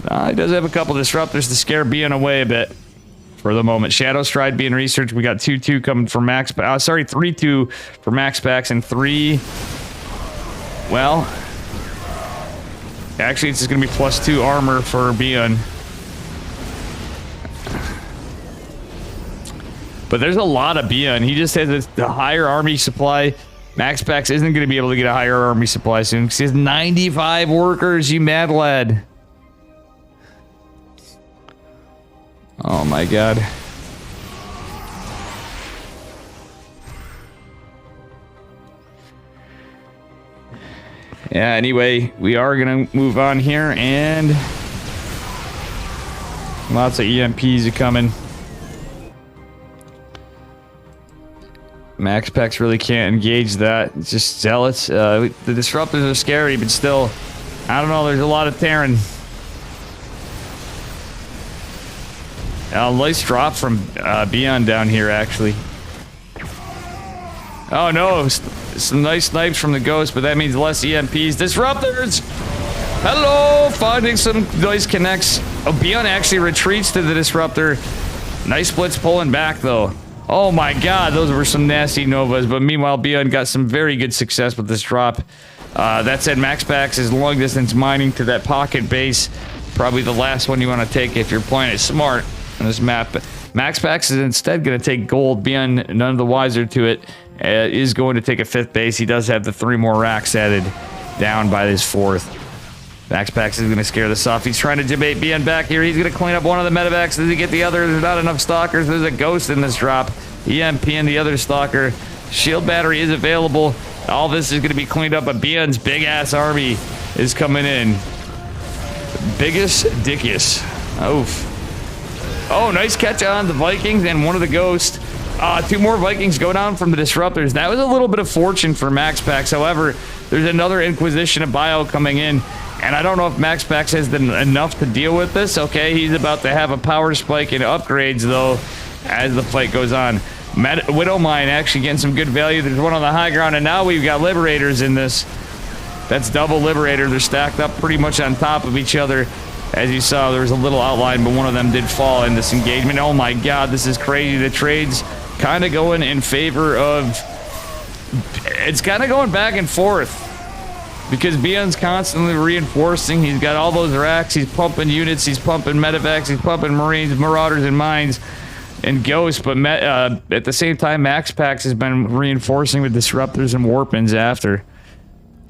He does have a couple disruptors to scare Bion away a bit for the moment. Shadow Stride being researched. We got 2-2 coming from Max Packs. Sorry, 3-2 for Max Packs and 3... Well... Actually, it's just going to be +2 armor for Bion. But there's a lot of Bion. He just has the higher army supply. Max Packs isn't going to be able to get a higher army supply soon because he has 95 workers, you mad lad. Oh my god. Yeah, anyway, we are going to move on here, and lots of EMPs are coming. Max Packs really can't engage that. It's just zealots. The disruptors are scary, but still, I don't know, there's a lot of Terran. Nice drop from Bion down here, actually. Oh no, some nice snipes from the Ghost, but that means less EMPs. Disruptors! Hello! Finding some nice connects. Oh, Bion actually retreats to the Disruptor. Nice splits pulling back, though. Oh my god, those were some nasty Novas, but meanwhile, Bion got some very good success with this drop. That said, Max Packs is long distance mining to that pocket base. Probably the last one you want to take if you're playing it smart on this map. But Max Packs is instead going to take gold. Bion, none of the wiser to it, is going to take a 5th base. He does have the 3 more racks added down by this 4th. Max Packs is going to scare this off. He's trying to debate Bion back here. He's going to clean up one of the medevacs. Does he get the other? There's not enough stalkers. There's a Ghost in this drop. EMP and the other stalker. Shield battery is available. All this is going to be cleaned up, but Bion's big-ass army is coming in. Biggest dickus. Oof. Oh, nice catch on the Vikings and one of the Ghosts. 2 more Vikings go down from the Disruptors. That was a little bit of fortune for Max Packs. However, there's another Inquisition of Bio coming in, and I don't know if Max Packs has enough to deal with this. Okay, he's about to have a power spike in upgrades, though, as the fight goes on. Widow Mine actually getting some good value. There's one on the high ground, and now we've got Liberators in this. That's double Liberator. They're stacked up pretty much on top of each other. As you saw, there was a little outline, but one of them did fall in this engagement. Oh my god, this is crazy. The trade's kind of going in favor of... It's kind of going back and forth. Because Bion's constantly reinforcing. He's got all those racks. He's pumping units. He's pumping medevacs. He's pumping Marines, Marauders, and Mines, and Ghosts. But at the same time, Max Packs has been reinforcing with Disruptors and Warpins after.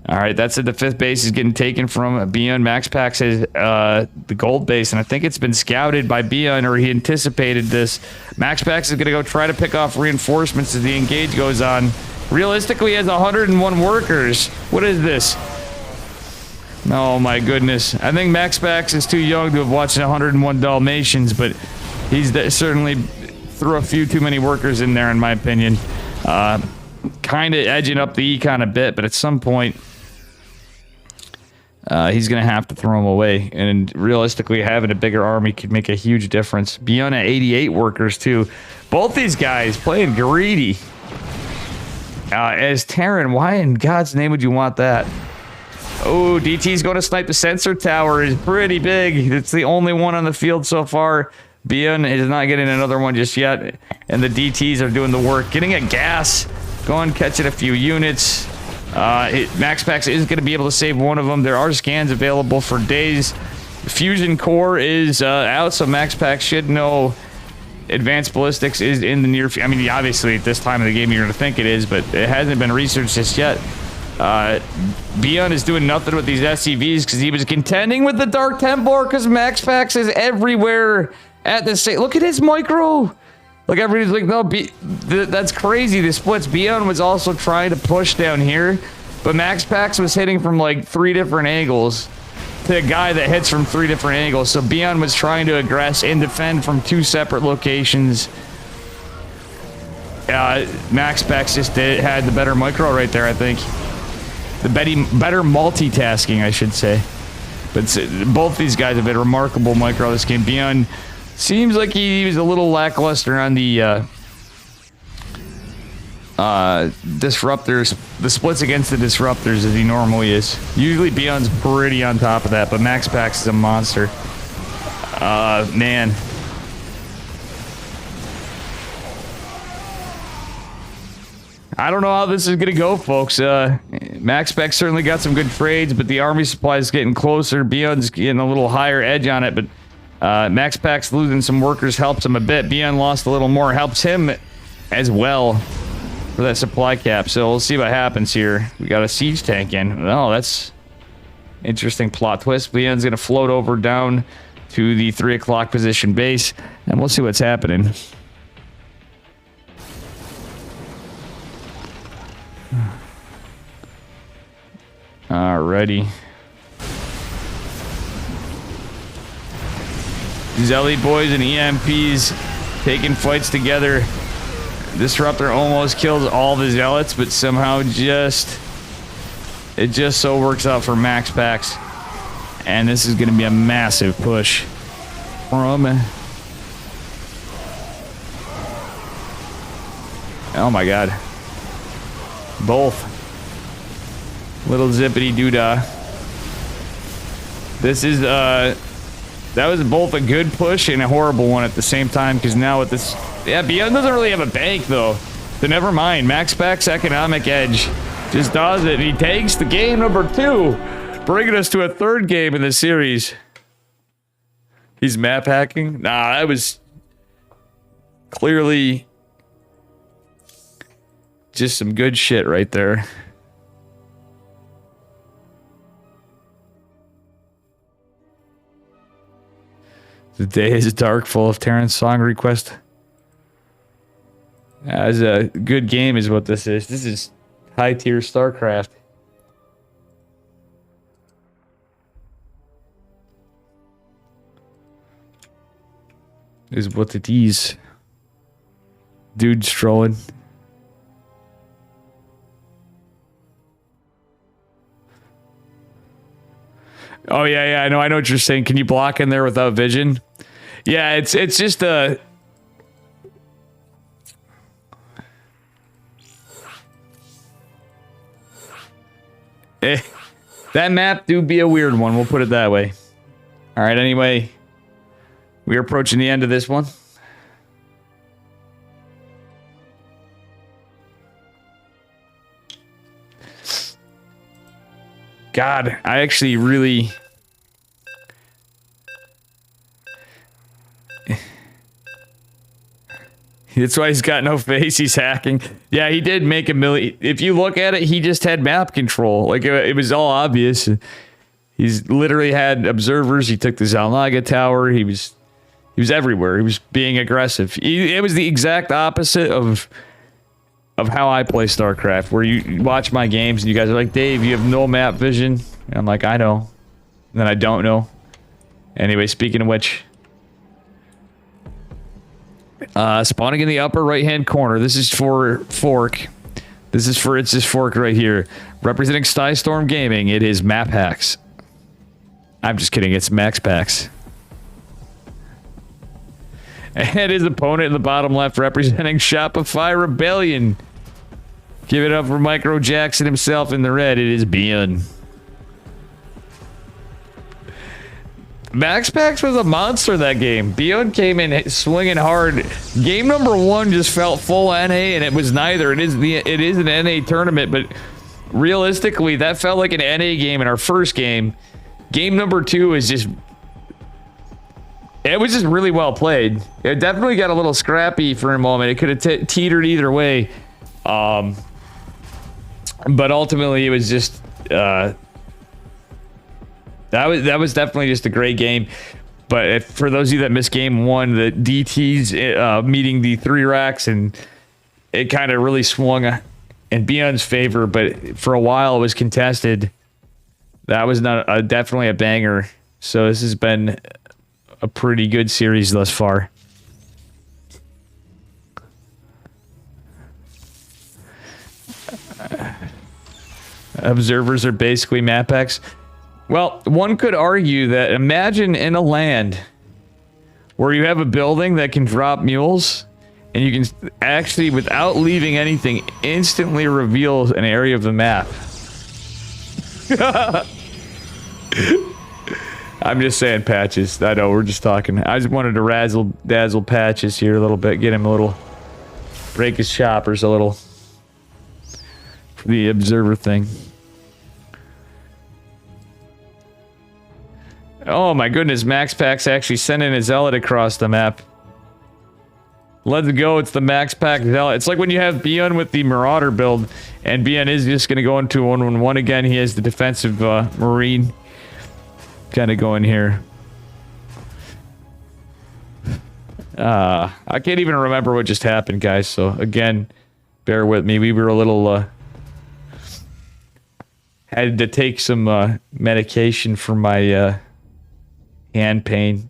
Alright, that's it. The 5th base is getting taken from Bion. Max Packs has the gold base, and I think it's been scouted by Bion, or he anticipated this. Max Packs is going to go try to pick off reinforcements as the engage goes on. Realistically, he has 101 workers. What is this? Oh my goodness. I think Max Packs is too young to have watched 101 Dalmatians, but he's certainly threw a few too many workers in there, in my opinion. Kind of edging up the econ a bit, but at some point... he's going to have to throw them away. And realistically, having a bigger army could make a huge difference. Beyond at 88 workers, too. Both these guys playing greedy. As Terran, why in God's name would you want that? Oh, DT's going to snipe the sensor tower. Is pretty big. It's the only one on the field so far. Beyond is not getting another one just yet. And the DTs are doing the work. Getting a gas. Going, catching a few units. MaxPax is going to be able to save one of them. There are scans available for days. Fusion core is out, so MaxPax should know advanced ballistics is in the near future. I mean, obviously, at this time of the game, you're going to think it is, but it hasn't been researched just yet. Beyond is doing nothing with these SCVs because he was contending with the Dark Templar because MaxPax is everywhere at the same. Look at his micro. Like, everybody's like, no, that's crazy. The splits. Beyond was also trying to push down here, but MaxPax was hitting from like 3 different angles to a guy that hits from 3 different angles. So Beyond was trying to aggress and defend from 2 separate locations. MaxPax just had the better micro right there, I think. The better multitasking, I should say. But both these guys have been remarkable micro this game. Beyond seems like he was a little lackluster on the disruptors, the splits against the disruptors as he normally is. Usually Beyond's pretty on top of that, but MaxPax is a monster. Man. I don't know how this is going to go, folks. MaxPax certainly got some good trades, but the army supply is getting closer. Beyond's getting a little higher edge on it, but MaxPax losing some workers helps him a bit. Beyond lost a little more, helps him as well for that supply cap. So we'll see what happens here. We got a siege tank in. Oh, that's interesting plot twist. Beyond's going to float over down to the 3 o'clock position base, and we'll see what's happening. Alrighty. Zelly boys and EMPs taking fights together. Disruptor almost kills all the zealots, but somehow it just so works out for MaxPax. And this is going to be a massive push from... Oh my god. Both. Little zippity doodah. This is that was both a good push and a horrible one at the same time, because now with this, yeah, Beyond doesn't really have a bank though, so never mind. MaxPax economic edge just does it. He takes the game number 2, bringing us to a 3rd game in the series. He's map hacking. Nah, that was clearly just some good shit right there. The day is dark, full of Terran's song request. As a good game is what this is. This is high tier StarCraft. Is what it is. Dude strolling. Oh yeah, I know what you're saying. Can you block in there without vision? Yeah, it's just a... that map do be a weird one, we'll put it that way. Alright, anyway. We're approaching the end of this one. God, I actually really... That's why he's got no face. He's hacking. Yeah, he did make a million. If you look at it, he just had map control. Like, it was all obvious. He's literally had observers. He took the Zalnaga tower. He was everywhere. He was being aggressive. It was the exact opposite of how I play StarCraft, where you watch my games and you guys are like, Dave, you have no map vision. And I'm like, I know. And then I don't know. Anyway, speaking of which... spawning in the upper right-hand corner. This is for Fork. It's this Fork right here. Representing Skystorm Gaming, it is Map Hacks. I'm just kidding. It's Max Packs. And his opponent in the bottom left representing Shopify Rebellion. Give it up for Micro Jackson himself in the red. It is Beyond. Max Packs was a monster that game. Beyond came in swinging hard. Game number 1 just felt full NA, and it was neither. It is an NA tournament, but realistically, that felt like an NA game in our first game. Game number 2 is just... It was just really well played. It definitely got a little scrappy for a moment. It could have teetered either way. But ultimately, it was just... That was definitely just a great game. But for those of you that missed game 1, the DTs meeting the 3 racks, and it kind of really swung in Beyond's favor. But for a while, it was contested. That was not definitely a banger. So this has been a pretty good series thus far. Observers are basically map X. Well, one could argue that imagine in a land where you have a building that can drop mules, and you can actually, without leaving anything, instantly reveal an area of the map. I'm just saying, Patches. I know, we're just talking. I just wanted to razzle dazzle Patches here a little bit, get him a little, break his choppers a little for the observer thing. Oh my goodness, Max Pack's actually sending a Zealot across the map. Let's go, it's the Max Pack Zealot. It's like when you have Beyond with the Marauder build, and Beyond is just going to go into 1-1-1 again. He has the defensive Marine kind of going here. I can't even remember what just happened, guys, so again, bear with me. We were a little... had to take some medication for my... hand pain.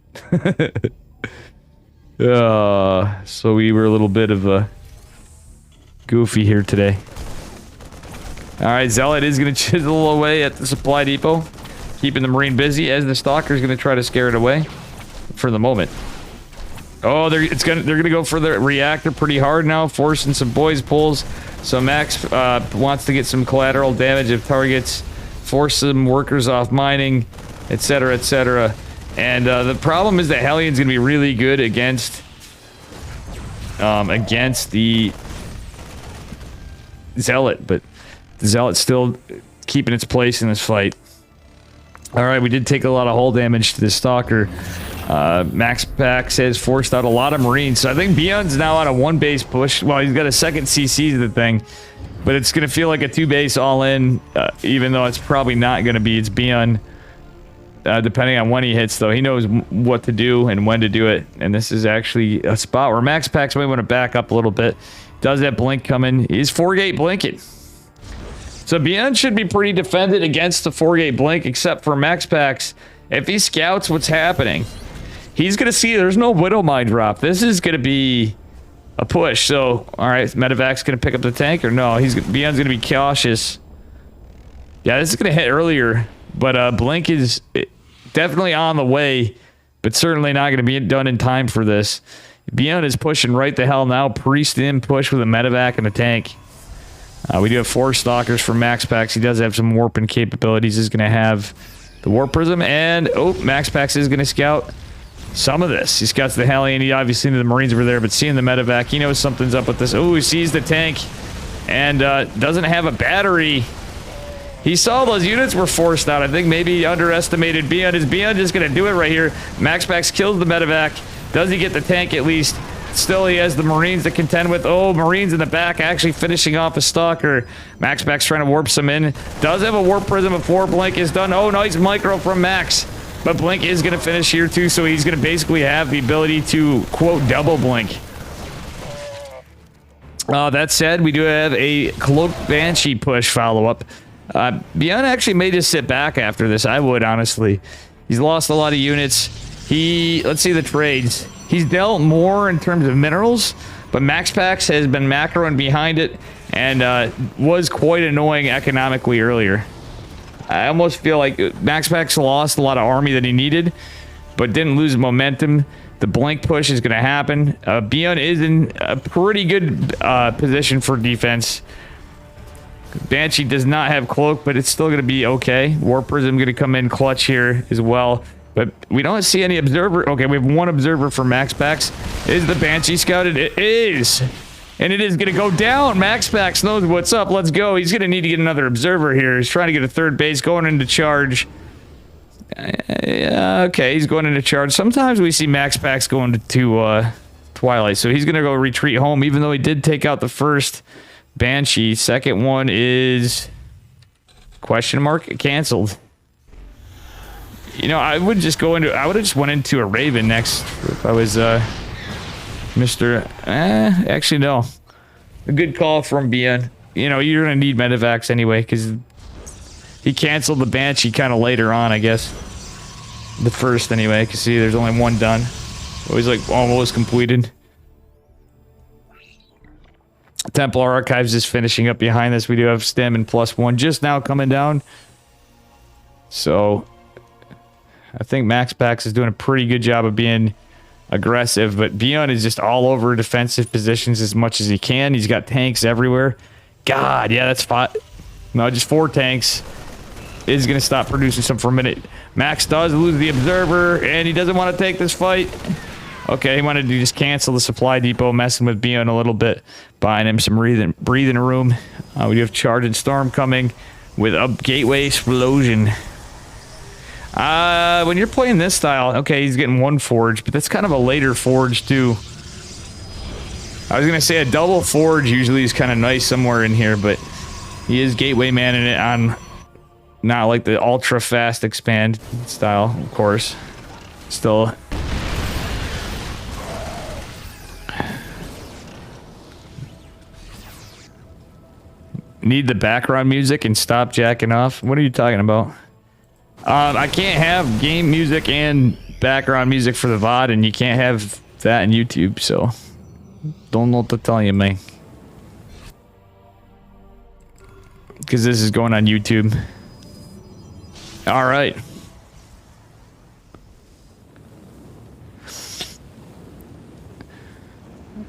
So we were a little bit of a goofy here today. Alright, Zealot is going to chisel away at the supply depot, keeping the Marine busy as the Stalker is going to try to scare it away for the moment. Oh, they're going to go for the reactor pretty hard now, forcing some boys pulls. So Max wants to get some collateral damage of targets, force some workers off mining, etc., etc. And the problem is that Hellion's going to be really good against the Zealot, but the Zealot's still keeping its place in this fight. Alright, we did take a lot of hull damage to the Stalker. Max Pax has forced out a lot of Marines, so I think Beyond's now on a 1-base push. Well, he's got a second CC to the thing, but it's going to feel like a 2-base all-in, even though it's probably not going to be. It's Beyond. Depending on when he hits, though, he knows what to do and when to do it. And this is actually a spot where Max Pax might want to back up a little bit. Does that blink coming? He's 4-gate blinking. So Beyond should be pretty defended against the 4-gate blink, except for Max Pax. If he scouts what's happening, he's going to see there's no Widow Mine drop. This is going to be a push. So, all right, Medevac's going to pick up the tank, or no? Beyond's going to be cautious. Yeah, this is going to hit earlier, but blink is... definitely on the way, but certainly not going to be done in time for this. Beyond is pushing right the hell now. Priest in push with a medevac and a tank. We do have 4 Stalkers for Max Pax. He does have some warping capabilities. He's going to have the Warp Prism, and Max Pax is going to scout some of this. He scouts the Hellion. He obviously knew the Marines were there, but seeing the medevac, he knows something's up with this. Oh, he sees the tank and doesn't have a battery. He saw those units were forced out. I think maybe he underestimated Beyond. Is Beyond just going to do it right here? Max Pax kills the medevac. Does he get the tank at least? Still, he has the Marines to contend with. Oh, Marines in the back actually finishing off a Stalker. Max Pax trying to warp some in. Does have a Warp Prism before Blink is done. Oh, nice micro from Max. But Blink is going to finish here too, so he's going to basically have the ability to, quote, double Blink. That said, we do have a Cloaked Banshee push follow-up. Beyond actually may just sit back after this. I would, honestly. He's lost a lot of units. Let's see the trades. He's dealt more in terms of minerals, but Max Pax has been macroing behind it and was quite annoying economically earlier. I almost feel like Max Pax lost a lot of army that he needed, but didn't lose momentum. The blink push is going to happen. Beyond is in a pretty good position for defense. Banshee does not have cloak, but it's still going to be okay. War Prism going to come in clutch here as well. But we don't see any observer. Okay, we have one observer for Max Pax. Is the Banshee scouted? It is. And it is going to go down. Max Pax knows what's up. Let's go. He's going to need to get another observer here. He's trying to get a third base, going into charge. Okay, he's going into charge. Sometimes we see Max Pax going to Twilight, so he's going to go retreat home, even though he did take out the first Banshee. Second one is question mark canceled. You know, I would just go into. I would have just went into a Raven next if I was Mr. Actually, no. A good call from Bien. You know, you're gonna need medevacs anyway because he canceled the Banshee kind of later on, I guess. The first anyway, because see, there's only one done. It was like almost completed. Templar Archives is finishing up behind this. We do have Stem and +1 just now coming down. So I think Max Pax is doing a pretty good job of being aggressive, but Beyond is just all over defensive positions as much as he can. He's got tanks everywhere. God, yeah, that's fine. No, just 4 tanks. Is going to stop producing some for a minute. Max does lose the observer, and he doesn't want to take this fight. Okay, he wanted to just cancel the supply depot, messing with Beyond a little bit, buying him some breathing room. We do have Charge and Storm coming with a Gateway Explosion. When you're playing this style, okay, he's getting 1 forge, but that's kind of a later forge too. I was gonna say a double forge usually is kind of nice somewhere in here, but he is Gateway manning it on not like the ultra fast expand style, of course. Still. Need the background music and stop jacking off? What are you talking about? I can't have game music and background music for the VOD, and you can't have that in YouTube, so don't know what to tell you, man. Because this is going on YouTube. Alright.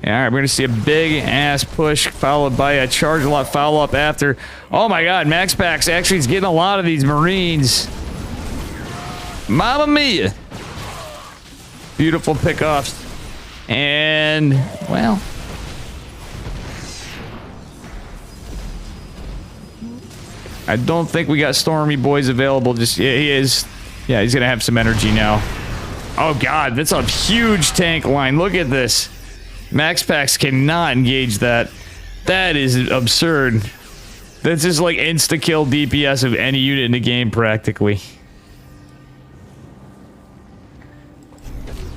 Alright, we're going to see a big ass push followed by a charge a lot follow up after. Oh my god, Max Pax actually is getting a lot of these Marines. Mamma mia. Beautiful pickoffs. And, well. I don't think we got Stormy Boys available just yet. He is. Yeah, he's going to have some energy now. Oh god, that's a huge tank line. Look at this. Max Pax cannot engage that. That is absurd. That's just like insta-kill DPS of any unit in the game, practically.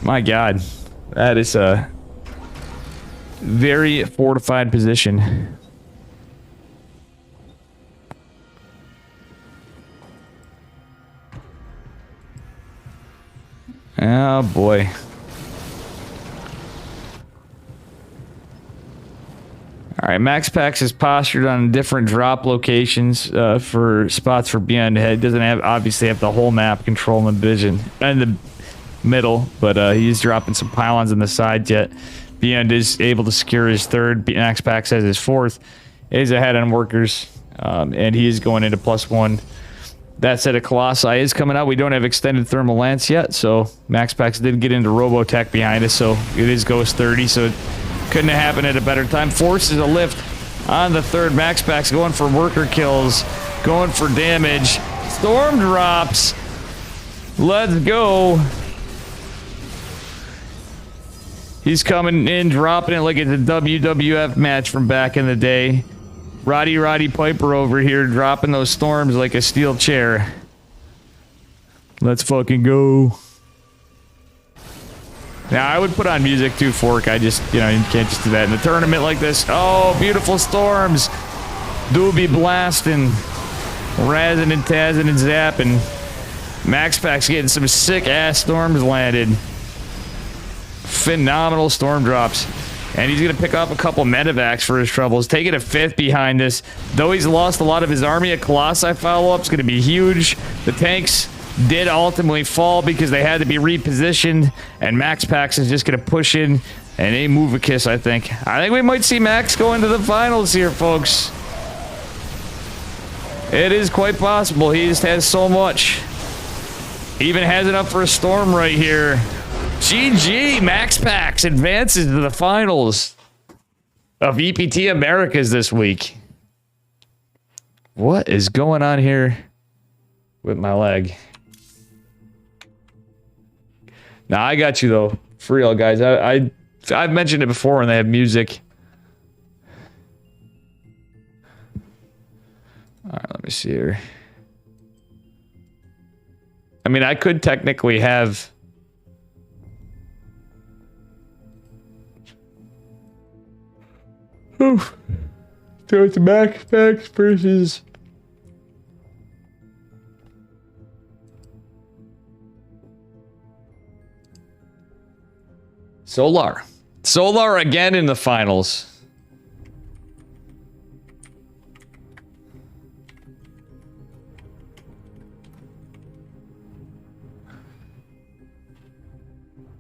My god. That is a very fortified position. Oh boy. Alright, Max Pax is postured on different drop locations for spots for Beyond. It doesn't have obviously have the whole map control in the vision and the middle, but he's dropping some pylons on the side yet. Beyond is able to secure his 3rd. Max Pax has his 4th. He's ahead on workers, and he is going into +1. That set of Colossi is coming out. We don't have extended thermal lance yet, so Max Pax did get into Robotech behind us, so it is Ghost 30, so it couldn't have happened at a better time. Forces a lift on the 3rd. Max Pax going for worker kills, going for damage. Storm drops. Let's go. He's coming in, dropping it like it's a WWF match from back in the day. Roddy Piper over here dropping those storms like a steel chair. Let's fucking go. Now, I would put on music too, Fork. I just, you know, you can't just do that in a tournament like this. Oh, beautiful storms. Doobie blasting. Razzing and tazzing and zapping. Max Pax getting some sick ass storms landed. Phenomenal storm drops. And he's going to pick up a couple medevacs for his troubles. Taking a 5th behind this. Though he's lost a lot of his army, a Colossi follow-up is going to be huge. The tanks did ultimately fall because they had to be repositioned. And Max Pax is just going to push in and a move a kiss, I think. I think we might see Max go into the finals here, folks. It is quite possible. He just has so much. Even has it up for a storm right here. GG, Max Pax advances to the finals of EPT Americas this week. What is going on here with my leg? Nah, I got you though. For real, guys. I've mentioned it before when they have music. Alright, let me see here. I mean, I could technically have... Oof. So it's Max Pax versus... Solar. Solar again in the finals.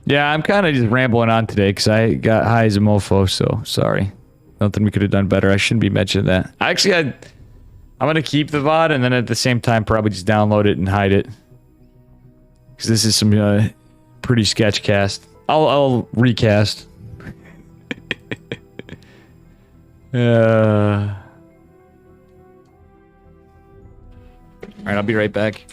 Yeah, I'm kind of just rambling on today because I got high as a mofo, so sorry. Nothing we could have done better. I shouldn't be mentioning that. I'm going to keep the VOD and then at the same time probably just download it and hide it. Because this is some pretty sketch cast. I'll recast. Alright, I'll be right back.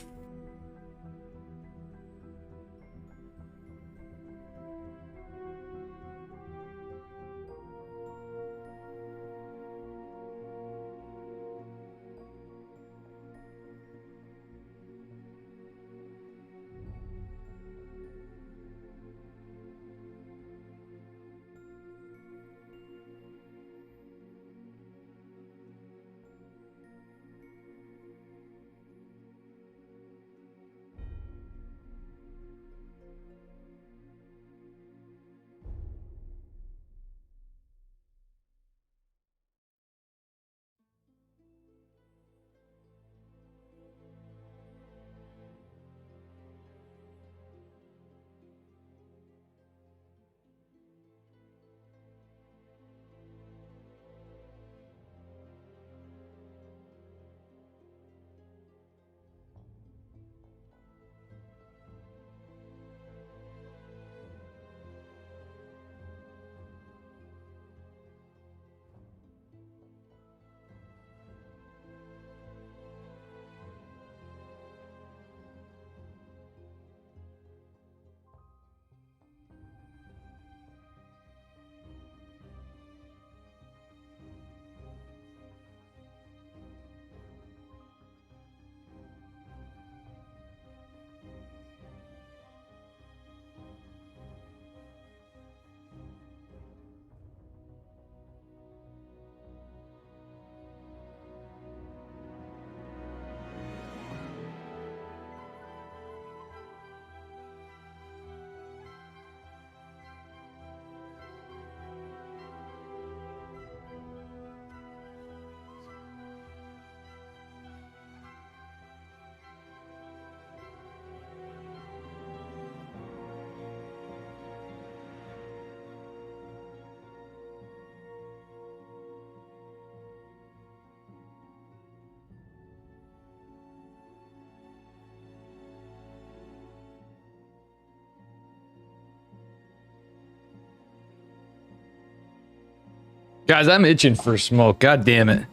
Guys, I'm itching for smoke. God damn it.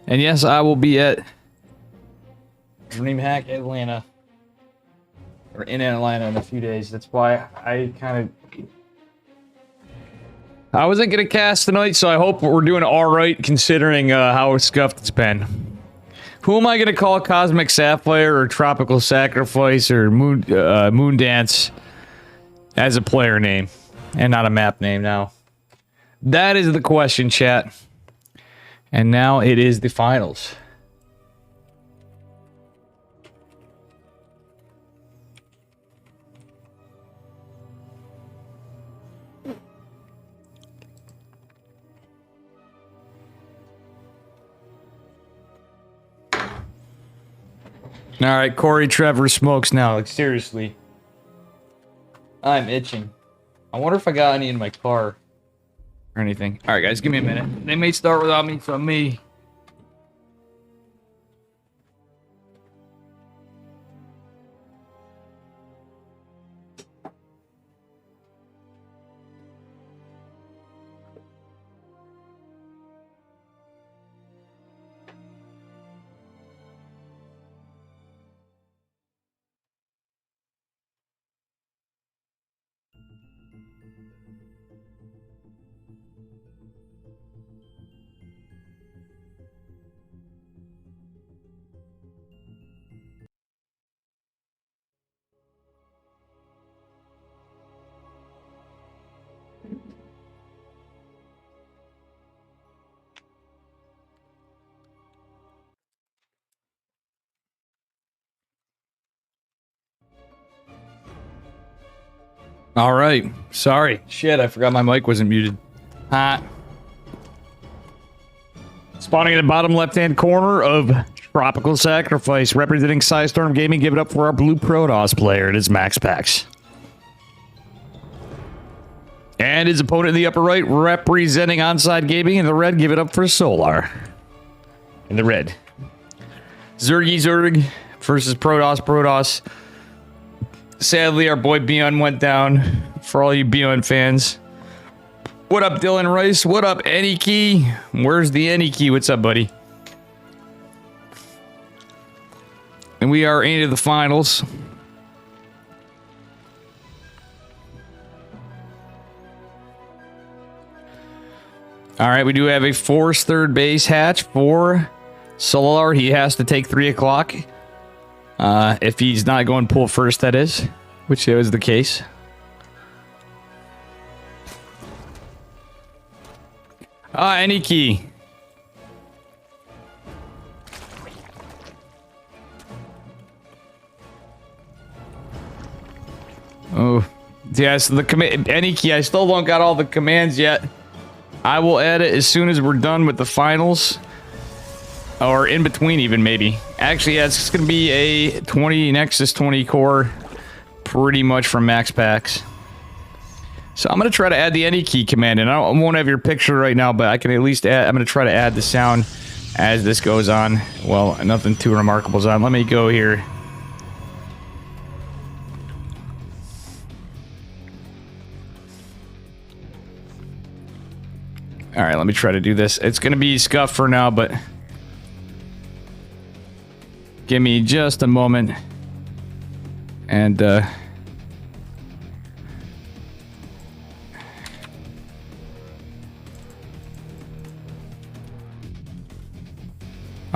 And yes, I will be at DreamHack Atlanta. Or in Atlanta in a few days. That's why I wasn't going to cast tonight, so I hope we're doing alright considering how scuffed it's been. Who am I going to call Cosmic Sapphire or Tropical Sacrifice or Moon Dance as a player name? And not a map name now. That is the question, chat. And now it is the finals. All right, Corey Trevor smokes now. Like, seriously. I'm itching. I wonder if I got any in my car or anything. All right, guys, give me a minute. They may start without me, so me. All right. Sorry. Shit, I forgot my mic wasn't muted. Hot. Spawning in the bottom left-hand corner of Tropical Sacrifice, representing Psystorm Gaming. Give it up for our blue Protoss player. It is Max Pax. And his opponent in the upper right, representing Onside Gaming. In the red, give it up for Solar. In the red. Zerg versus Protoss. Sadly, our boy Beyond went down. For all you Beyond fans. What up, Dylan Rice? What up, Any Key? Where's the Any Key? What's up, buddy? And we are into the finals. All right, we do have a forced third base hatch for Solar. He has to take 3 o'clock. If he's not going pull first, that is. Which is the case. Any key. Oh, yes, the command. Any key. I still don't got all the commands yet. I will add it as soon as we're done with the finals. Or in between, even maybe. Actually, yeah, it's going to be a 20 Nexus 20 core, pretty much from Max Pax. So I'm going to try to add the Any key command, and I won't have your picture right now, but I can at least add. I'm going to try to add the sound as this goes on. Well, nothing too remarkable is on. Let me go here. All right, let me try to do this. It's going to be scuffed for now, but give me just a moment. And,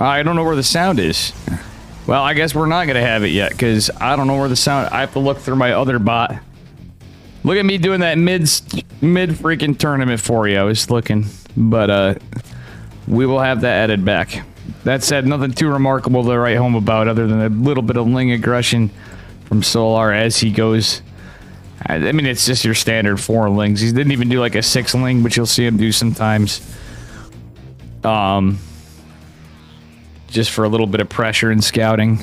I don't know where the sound is. Well, I guess we're not going to have it yet, because I don't know where the sound... I have to look through my other bot. Look at me doing that mid freaking tournament for you. I was looking. But, we will have that added back. That said, nothing too remarkable to write home about, other than a little bit of Ling aggression from Solar as he goes. I mean, it's just your standard 4 Lings. He didn't even do like a 6 Ling, but you'll see him do sometimes. Just for a little bit of pressure and scouting.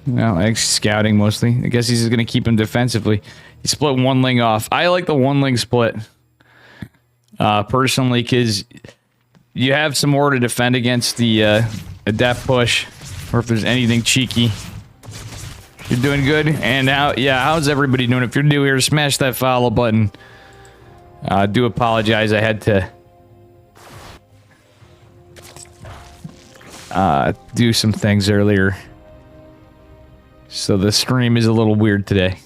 Well, actually scouting mostly. I guess he's going to keep him defensively. He split 1 Ling off. I like the 1 Ling split. Personally, because you have some more to defend against the death push. Or if there's anything cheeky. You're doing good. And now, yeah, how's everybody doing? If you're new here, smash that follow button. I do apologize. I had to do some things earlier. So the stream is a little weird today.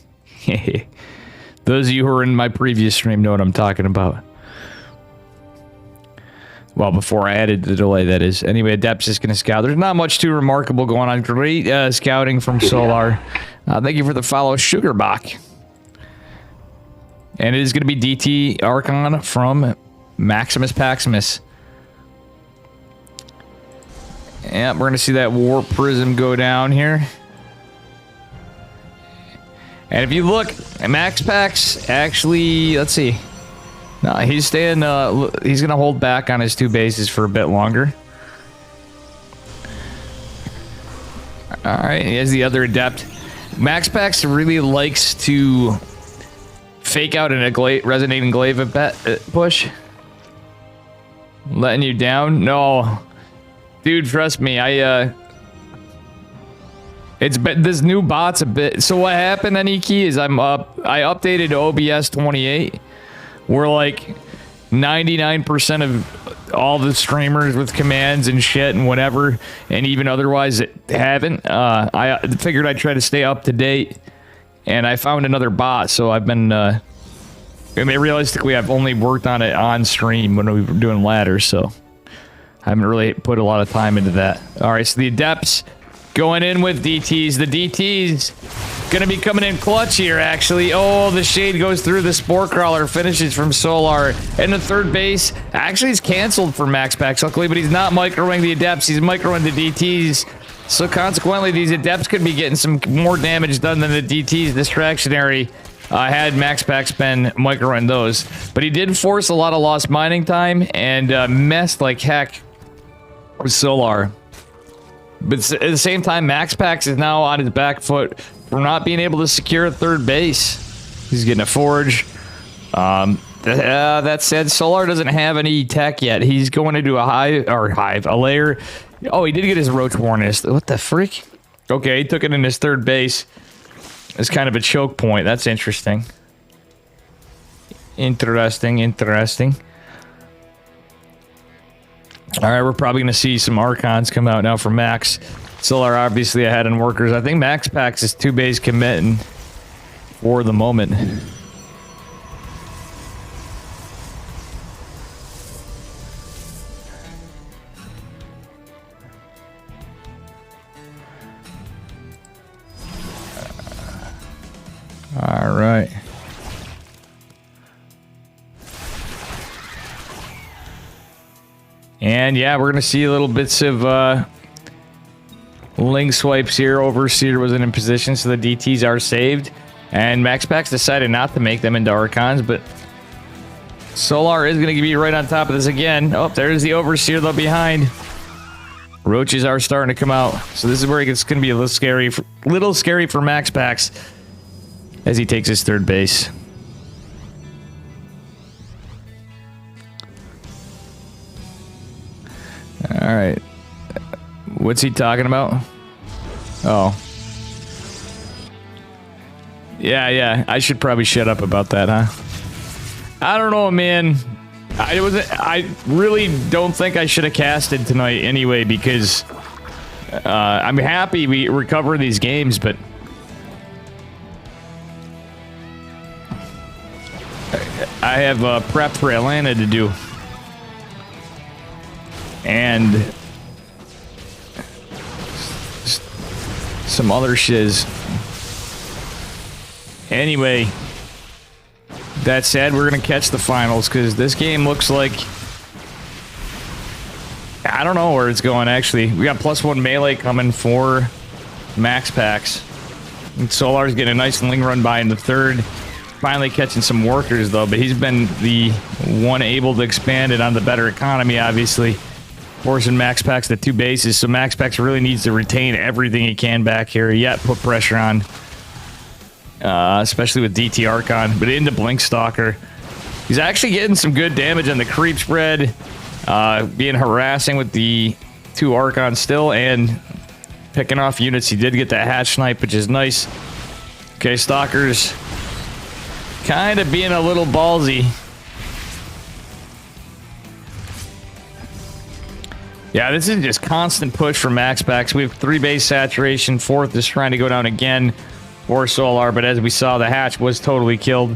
Those of you who are in my previous stream know what I'm talking about. Well, before I added the delay, that is. Anyway, Adept's just going to scout. There's not much too remarkable going on. Great scouting from Solar. Thank you for the follow, Sugarbach. And it is going to be DT Archon from Maximus Paximus. Yeah, we're going to see that Warp Prism go down here. And if you look, Max Pax actually, let's see. No, he's staying, he's going to hold back on his 2 bases for a bit longer. All right, here's the other adept. MaxPax really likes to fake out a resonating glaive push. Letting you down? No. Dude, trust me, it's been, this new bot's a bit... So what happened on Iki is I updated to OBS 28. We're like 99% of all the streamers with commands and shit and whatever, and even otherwise that haven't. I figured I'd try to stay up to date, and I found another bot, so I've been... I mean, realistically, I've only worked on it on stream when we were doing ladders, so I haven't really put a lot of time into that. All right, so the adepts going in with DTs. The DTs gonna be coming in clutch here, actually. Oh, the shade goes through the Spore Crawler, finishes from Solar. And the third base actually is canceled for MaxPax, luckily, but he's not microing the adepts. He's microing the DTs. So consequently, these adepts could be getting some more damage done than the DTs. Distractionary had MaxPax been microing those. But he did force a lot of lost mining time and messed like heck with Solar. But at the same time, MaxPax is now on his back foot for not being able to secure a third base. He's getting a forge. That said, Solar doesn't have any tech yet. He's going to do a layer. Oh, he did get his Roach Warnest. What the freak? Okay, he took it in his third base. It's kind of a choke point. That's interesting. Interesting. All right, we're probably going to see some Archons come out now for Max. Solar obviously ahead in workers. I think MaxPax is 2 base committing for the moment. All right. And yeah, we're going to see a little bits of link swipes here. Overseer wasn't in position, so the DTs are saved. And MaxPax decided not to make them into Archons, but Solar is going to be right on top of this again. Oh, there's the Overseer, though, behind. Roaches are starting to come out. So this is where it's going to be a little scary for MaxPax as he takes his third base. All right. What's he talking about? Oh. Yeah. I should probably shut up about that, huh? I don't know, man. I really don't think I should have casted tonight anyway, because I'm happy we recover these games, but I have prep for Atlanta to do. And some other shiz. Anyway, that said, we're going to catch the finals because this game looks like... I don't know where it's going, actually. We got +1 melee coming for MaxPax. And Solar's getting a nice ling run by in the third. Finally catching some workers, though, but he's been the one able to expand it on the better economy, obviously. Forcing MaxPax to 2 bases, so MaxPax really needs to retain everything he can back here. Yet put pressure on, especially with DT Archon, but into Blink Stalker. He's actually getting some good damage on the creep spread, being harassing with the 2 Archons still, and picking off units. He did get that hatch snipe, which is nice. Okay, Stalker's kind of being a little ballsy. Yeah, this is just constant push for MaxPax. We have 3 base saturation. 4th is trying to go down again for Solar, but as we saw, the hatch was totally killed.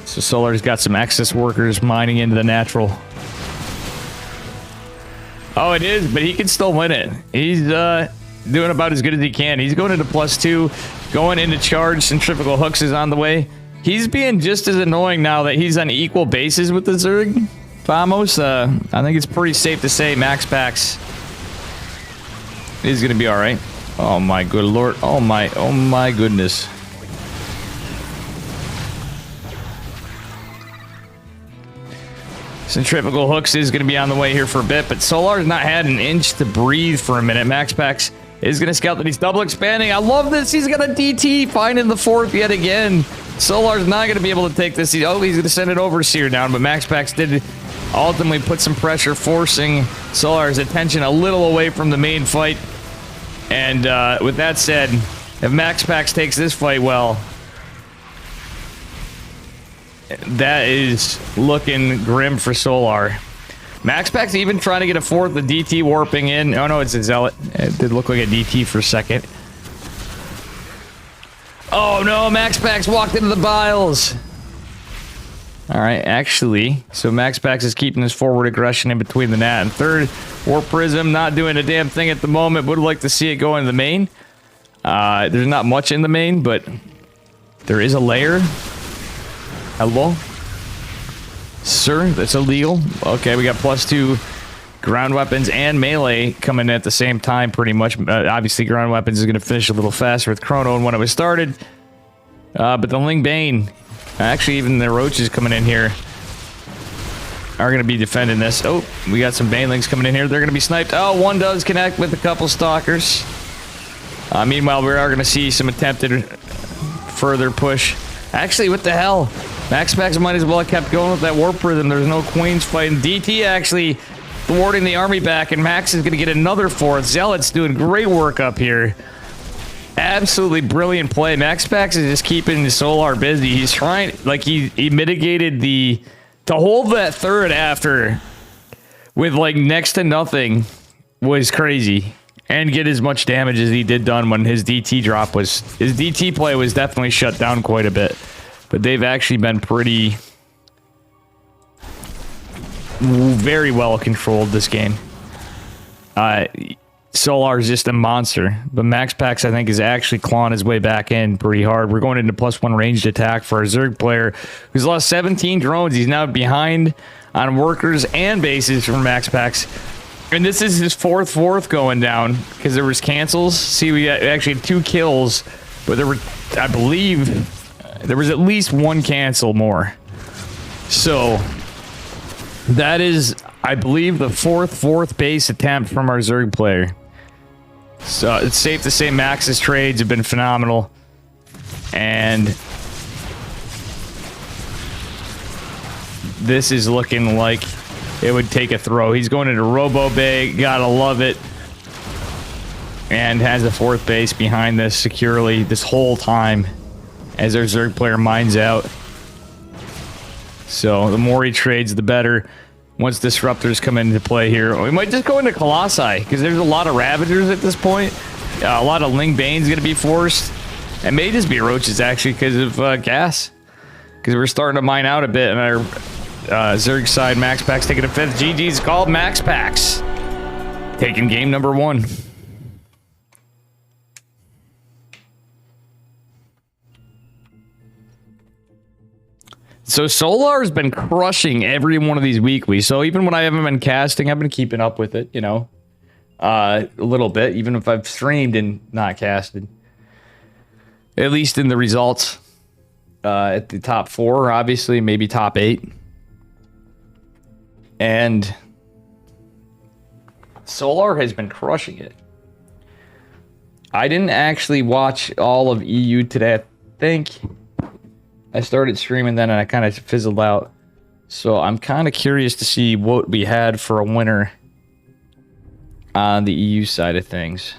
So Solar's got some excess workers mining into the natural. Oh, it is, but he can still win it. He's doing about as good as he can. He's going into +2, going into charge. Centrifugal Hooks is on the way. He's being just as annoying now that he's on equal bases with the Zerg. Famos, I think it's pretty safe to say MaxPax is going to be all right. Oh my good lord! Oh my goodness! Centrifugal Hooks is going to be on the way here for a bit, but Solar's not had an inch to breathe for a minute. MaxPax is going to scout that he's double expanding. I love this. He's got a DT finding the fourth yet again. Solar's not going to be able to take this. He's going to send it over Seer down, but Max Pax did ultimately put some pressure, forcing Solar's attention a little away from the main fight. And with that said, if Max Pax takes this fight well, that is looking grim for Solar. Max Pax even trying to get a fourth, the DT warping in. Oh no, it's a Zealot. It did look like a DT for a second. Oh no, Max Pax walked into the biles. Alright, actually, so Max Pax is keeping his forward aggression in between the Nat and third. Warp Prism not doing a damn thing at the moment. Would like to see it go into the main. There's not much in the main, but there is a layer. Hello? Sir, that's illegal. Okay, we got +2 ground weapons and melee coming at the same time, pretty much. Obviously, ground weapons is going to finish a little faster with Chrono than when it was started. But the Ling Bane, actually, even the Roaches coming in here are going to be defending this. Oh, we got some Banelings coming in here. They're going to be sniped. Oh, one does connect with a couple Stalkers. Meanwhile, we are going to see some attempted further push. Actually, what the hell? Max Pax might as well have kept going with that Warp Prism. There's no Queens fighting. DT actually thwarting the army back, and Max is going to get another fourth. Zealot's doing great work up here. Absolutely brilliant play. Max Pax is just keeping Solar busy. He's trying, like, he mitigated to hold that third after with, like, next to nothing was crazy. And get as much damage as he did done when his DT drop was... His DT play was definitely shut down quite a bit. But they've actually been very well controlled this game. Solar's just a monster. But Max Pax, I think, is actually clawing his way back in pretty hard. We're going into +1 ranged attack for our Zerg player, who's lost 17 drones. He's now behind on workers and bases from Max Pax. And this is his fourth going down, because there was cancels. See, we actually had 2 kills, but there were, I believe, there was at least 1 cancel more. So, that is, I believe, the fourth base attempt from our Zerg player. So, it's safe to say Max's trades have been phenomenal. And this is looking like it would take a throw. He's going into Robo Bay. Gotta love it. And has a 4th base behind this securely this whole time as our Zerg player mines out. So the more he trades, the better. Once Disruptors come into play here, we might just go into Colossi, because there's a lot of Ravagers at this point. A lot of Ling Bane's going to be forced. It may just be Roaches, actually, because of gas. Because we're starting to mine out a bit, and our Zerg side, Max Pax taking a 5th. GG's called. Max Pax taking game number 1. So Solar's been crushing every one of these weeklies. So even when I haven't been casting, I've been keeping up with it, you know, a little bit, even if I've streamed and not casted. At least in the results. At the top 4, obviously, maybe top 8. And Solar has been crushing it. I didn't actually watch all of EU today. I think I started streaming then and I kind of fizzled out. So I'm kind of curious to see what we had for a winner on the EU side of things.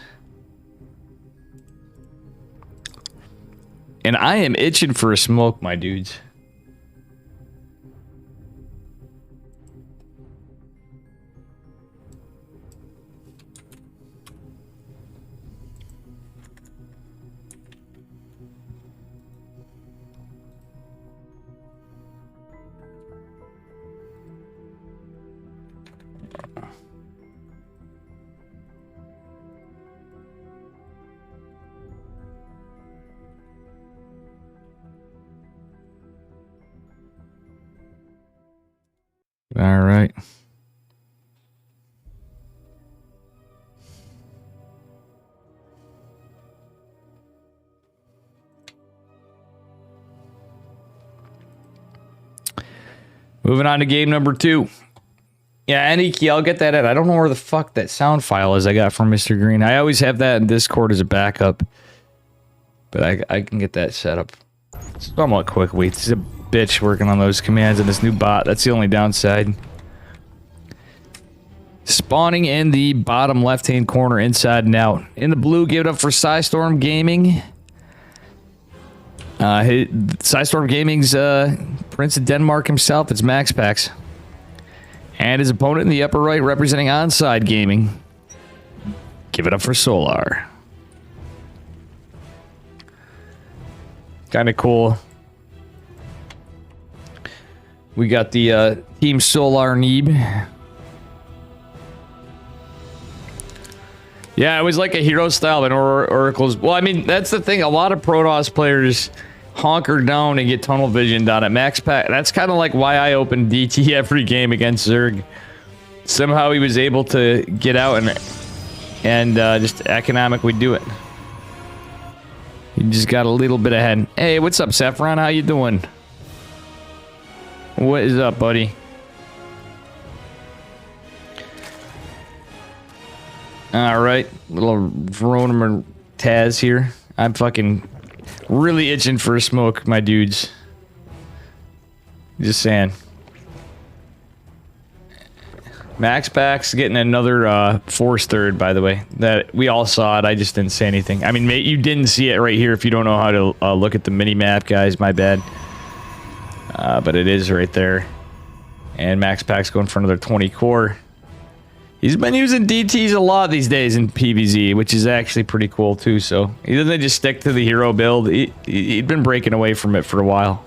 And I am itching for a smoke, my dudes. All right. Moving on to game number 2. Yeah, any key, I'll get that at. I don't know where the fuck that sound file is I got from Mr. Green. I always have that in Discord as a backup. But I can get that set up somewhat quickly. It's a bitch working on those commands and this new bot. That's the only downside. Spawning in the bottom left-hand corner, inside and out. In the blue, give it up for Psystorm Gaming. Psystorm Gaming's Prince of Denmark himself. It's MaxPax. And his opponent in the upper right, representing Onside Gaming. Give it up for Solar. Kind of cool. We got the Team Solar Neeb. Yeah, it was like a hero style, but Oracle's... Well, I mean, that's the thing. A lot of Protoss players honker down and get tunnel visioned on it. MaxPax, that's kind of like why I opened DT every game against Zerg. Somehow he was able to get out and just economically do it. He just got a little bit ahead. Hey, what's up, Saffron? How you doing? What is up, buddy? All right, little Veronim Taz here. I'm fucking really itching for a smoke, my dudes. Just saying. MaxPax getting another force third, by the way. That we all saw it. I just didn't say anything. I mean, you didn't see it right here if you don't know how to look at the mini map, guys. My bad. But it is right there. And MaxPax going for another 20 core. He's been using DTs a lot these days in PvZ, which is actually pretty cool too. So he doesn't just stick to the hero build. He'd been breaking away from it for a while.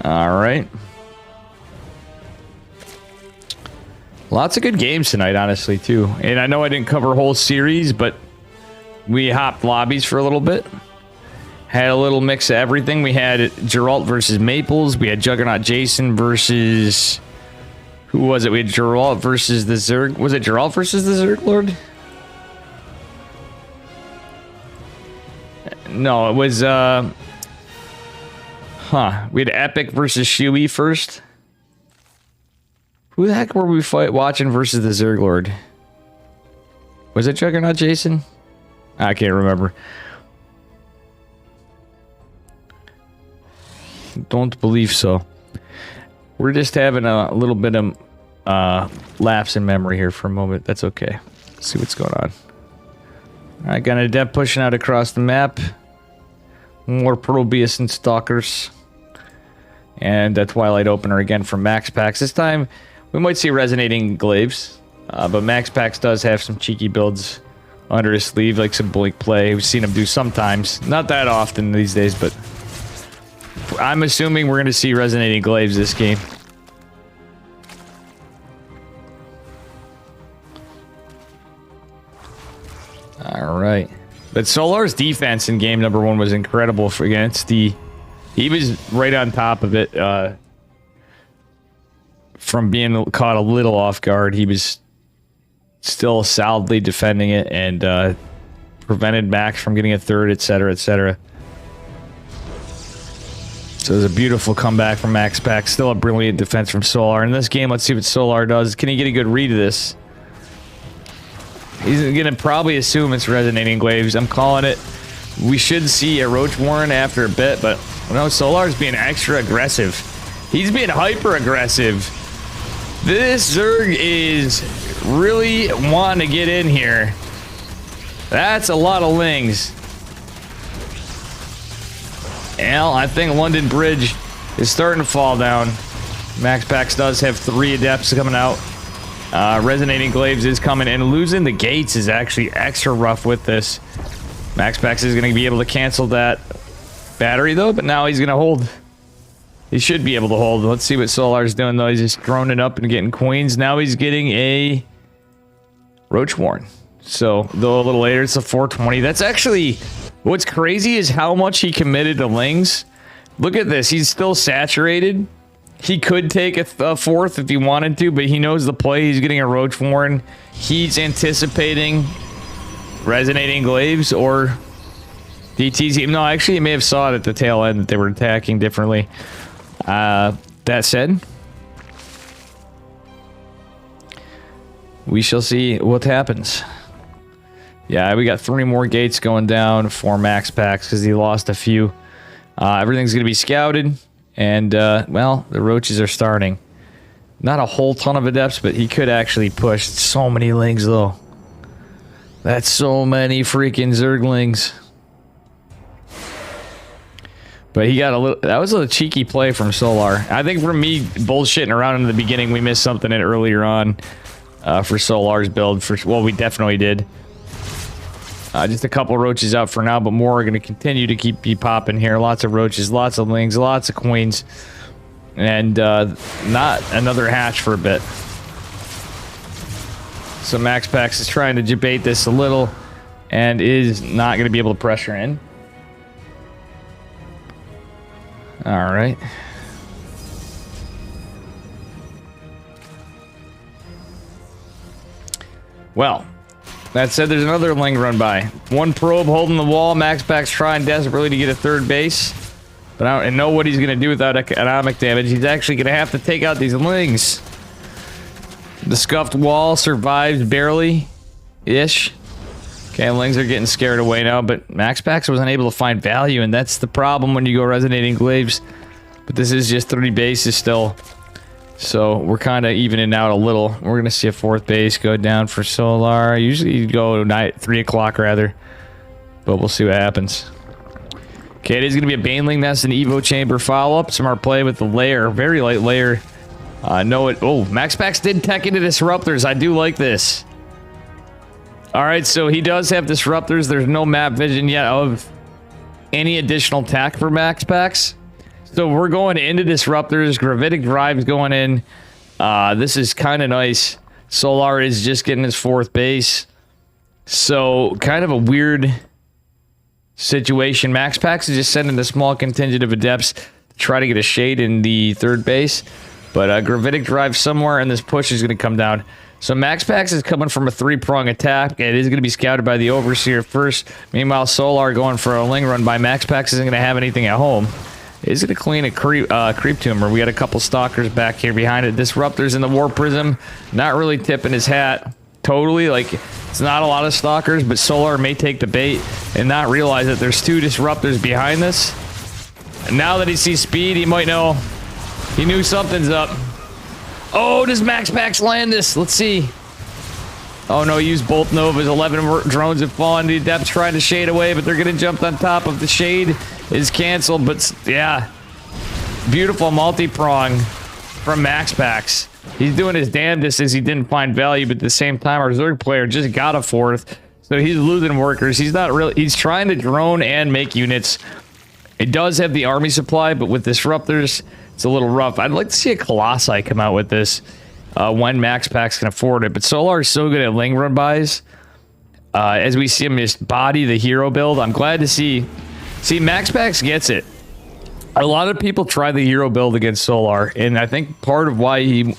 All right. Lots of good games tonight, honestly, too. And I know I didn't cover a whole series, but we hopped lobbies for a little bit. Had a little mix of everything. We had Geralt versus Maples. We had Juggernaut Jason versus... Who was it? We had Geralt versus the Zerg. Was it Geralt versus the Zerg Lord? No, it was... We had Epic versus Shuey first. Who the heck were we watching versus the Zerg Lord? Was it Juggernaut Jason? I can't remember. Don't believe so. We're just having a little bit of lapse in memory here for a moment. That's okay. Let's see what's going on. Alright, got an adept pushing out across the map. More Proteus and Stalkers. And a Twilight Opener again from MaxPax. This time, we might see Resonating Glaives. But MaxPax does have some cheeky builds under his sleeve, like some blink play. We've seen him do sometimes. Not that often these days, but... I'm assuming we're going to see Resonating Glaives this game. Alright. But Solar's defense in game number 1 was incredible against the... He was right on top of it. From being caught a little off guard, he was still solidly defending it and prevented Max from getting a third, etc., etc. So it was a beautiful comeback from MaxPax. Still a brilliant defense from Solar. In this game, let's see what Solar does. Can he get a good read of this? He's going to probably assume it's Resonating Glaives. I'm calling it. We should see a Roach Warren after a bit, but no, Solar's being extra aggressive. He's being hyper aggressive. This Zerg is really wanting to get in here. That's a lot of lings. Well, I think London Bridge is starting to fall down. MaxPax does have 3 adepts coming out. Resonating Glaives is coming, and losing the gates is actually extra rough with this. MaxPax is going to be able to cancel that battery, though, but now he's going to hold. He should be able to hold. Let's see what Solar's doing, though. He's just droning up and getting queens. Now he's getting a Roach Warren. So, though a little later, it's a 420. That's actually... What's crazy is how much he committed to Lings. Look at this. He's still saturated. He could take a fourth if he wanted to, but he knows the play. He's getting a Roach Warren. He's anticipating Resonating Glaives or DTs. No, actually, he may have saw it at the tail end that they were attacking differently. But that said, we shall see what happens. Yeah, we got 3 more gates going down for Max Packs because he lost a few. Everything's going to be scouted, and, well, the roaches are starting. Not a whole ton of adepts, but he could actually push. So many lings, though. That's so many freaking Zerglings. But he got a little... That was a cheeky play from Solar. I think for me, bullshitting around in the beginning, we missed something in earlier on for Solar's build. Well, we definitely did. Just a couple roaches out for now, but more are going to continue to be popping here. Lots of roaches, lots of lings, lots of queens. And not another hatch for a bit. So Max Pax is trying to debate this a little and is not going to be able to pressure in. All right. Well, that said, there's another ling run by. 1 probe holding the wall. Max Pack's trying desperately to get a 3rd base. But I don't know what he's going to do without economic damage. He's actually going to have to take out these lings. The scuffed wall survives barely-ish. Okay, lings are getting scared away now, but Max Pax wasn't able to find value, and that's the problem when you go resonating glaives. But this is just 3 bases still. So we're kind of evening out a little. We're going to see a 4th base go down for Solar. Usually you go 3 o'clock rather. But we'll see what happens. Okay, it is going to be a Baneling Nest and Evo Chamber follow-up. Smart play with the layer. Very light layer. Oh, Max Pax did tech into Disruptors. I do like this. Alright, so he does have Disruptors. There's no map vision yet of any additional tech for Max Pax. So we're going into Disruptors. Gravitic Drive's going in. This is kind of nice. Solar is just getting his 4th base. So, kind of a weird situation. Max Pax is just sending a small contingent of adepts to try to get a shade in the 3rd base. But Gravitic Drive somewhere, and this push is going to come down. So Max Pax is coming from a 3-prong attack. It is going to be scouted by the Overseer first. Meanwhile, Solar going for a ling run by. Max Pax isn't going to have anything at home. Is going to clean a creep tumor. We got a couple stalkers back here behind it. Disruptors in the War Prism. Not really tipping his hat. Totally, like, it's not a lot of stalkers, but Solar may take the bait and not realize that there's 2 Disruptors behind this. And now that he sees speed, he might know. He knew something's up. Oh, does Max Pax land this? Let's see. Oh no, he used Bolt Novas. 11 drones have fallen. The Adepts trying to shade away, but they're going to jump on top of the shade. Is canceled, but yeah. Beautiful multi-prong from Max Pax. He's doing his damnedest as he didn't find value, but at the same time, our Zerg player just got a 4th. So he's losing workers. He's not really... He's trying to drone and make units. It does have the army supply, but with Disruptors, it's a little rough. I'd like to see a Colossi come out with this when Max Pax can afford it. But Solar is so good at ling run buys. As we see him just body the hero build, I'm glad to see... See, Max Pax gets it. A lot of people try the hero build against Solar, and I think part of why he...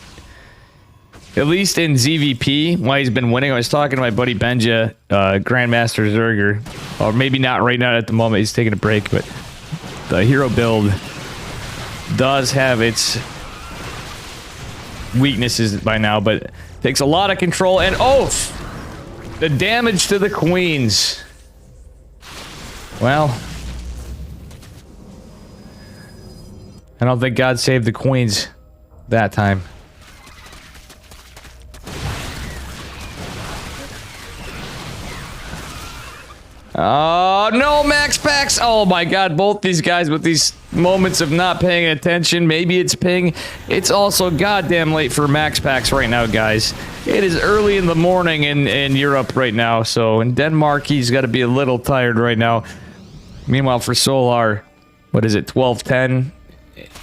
At least in ZVP, why he's been winning. I was talking to my buddy Benja, Grandmaster Zerger. Or maybe not right now at the moment. He's taking a break, but the hero build does have its weaknesses by now, but takes a lot of control. And oh, the damage to the queens. Well, I don't think God saved the queens that time. Oh, no, Max Pax. Oh, my God. Both these guys with these moments of not paying attention. Maybe it's ping. It's also goddamn late for Max Pax right now, guys. It is early in the morning in Europe right now. So in Denmark, he's got to be a little tired right now. Meanwhile, for Solar, what is it? 12:10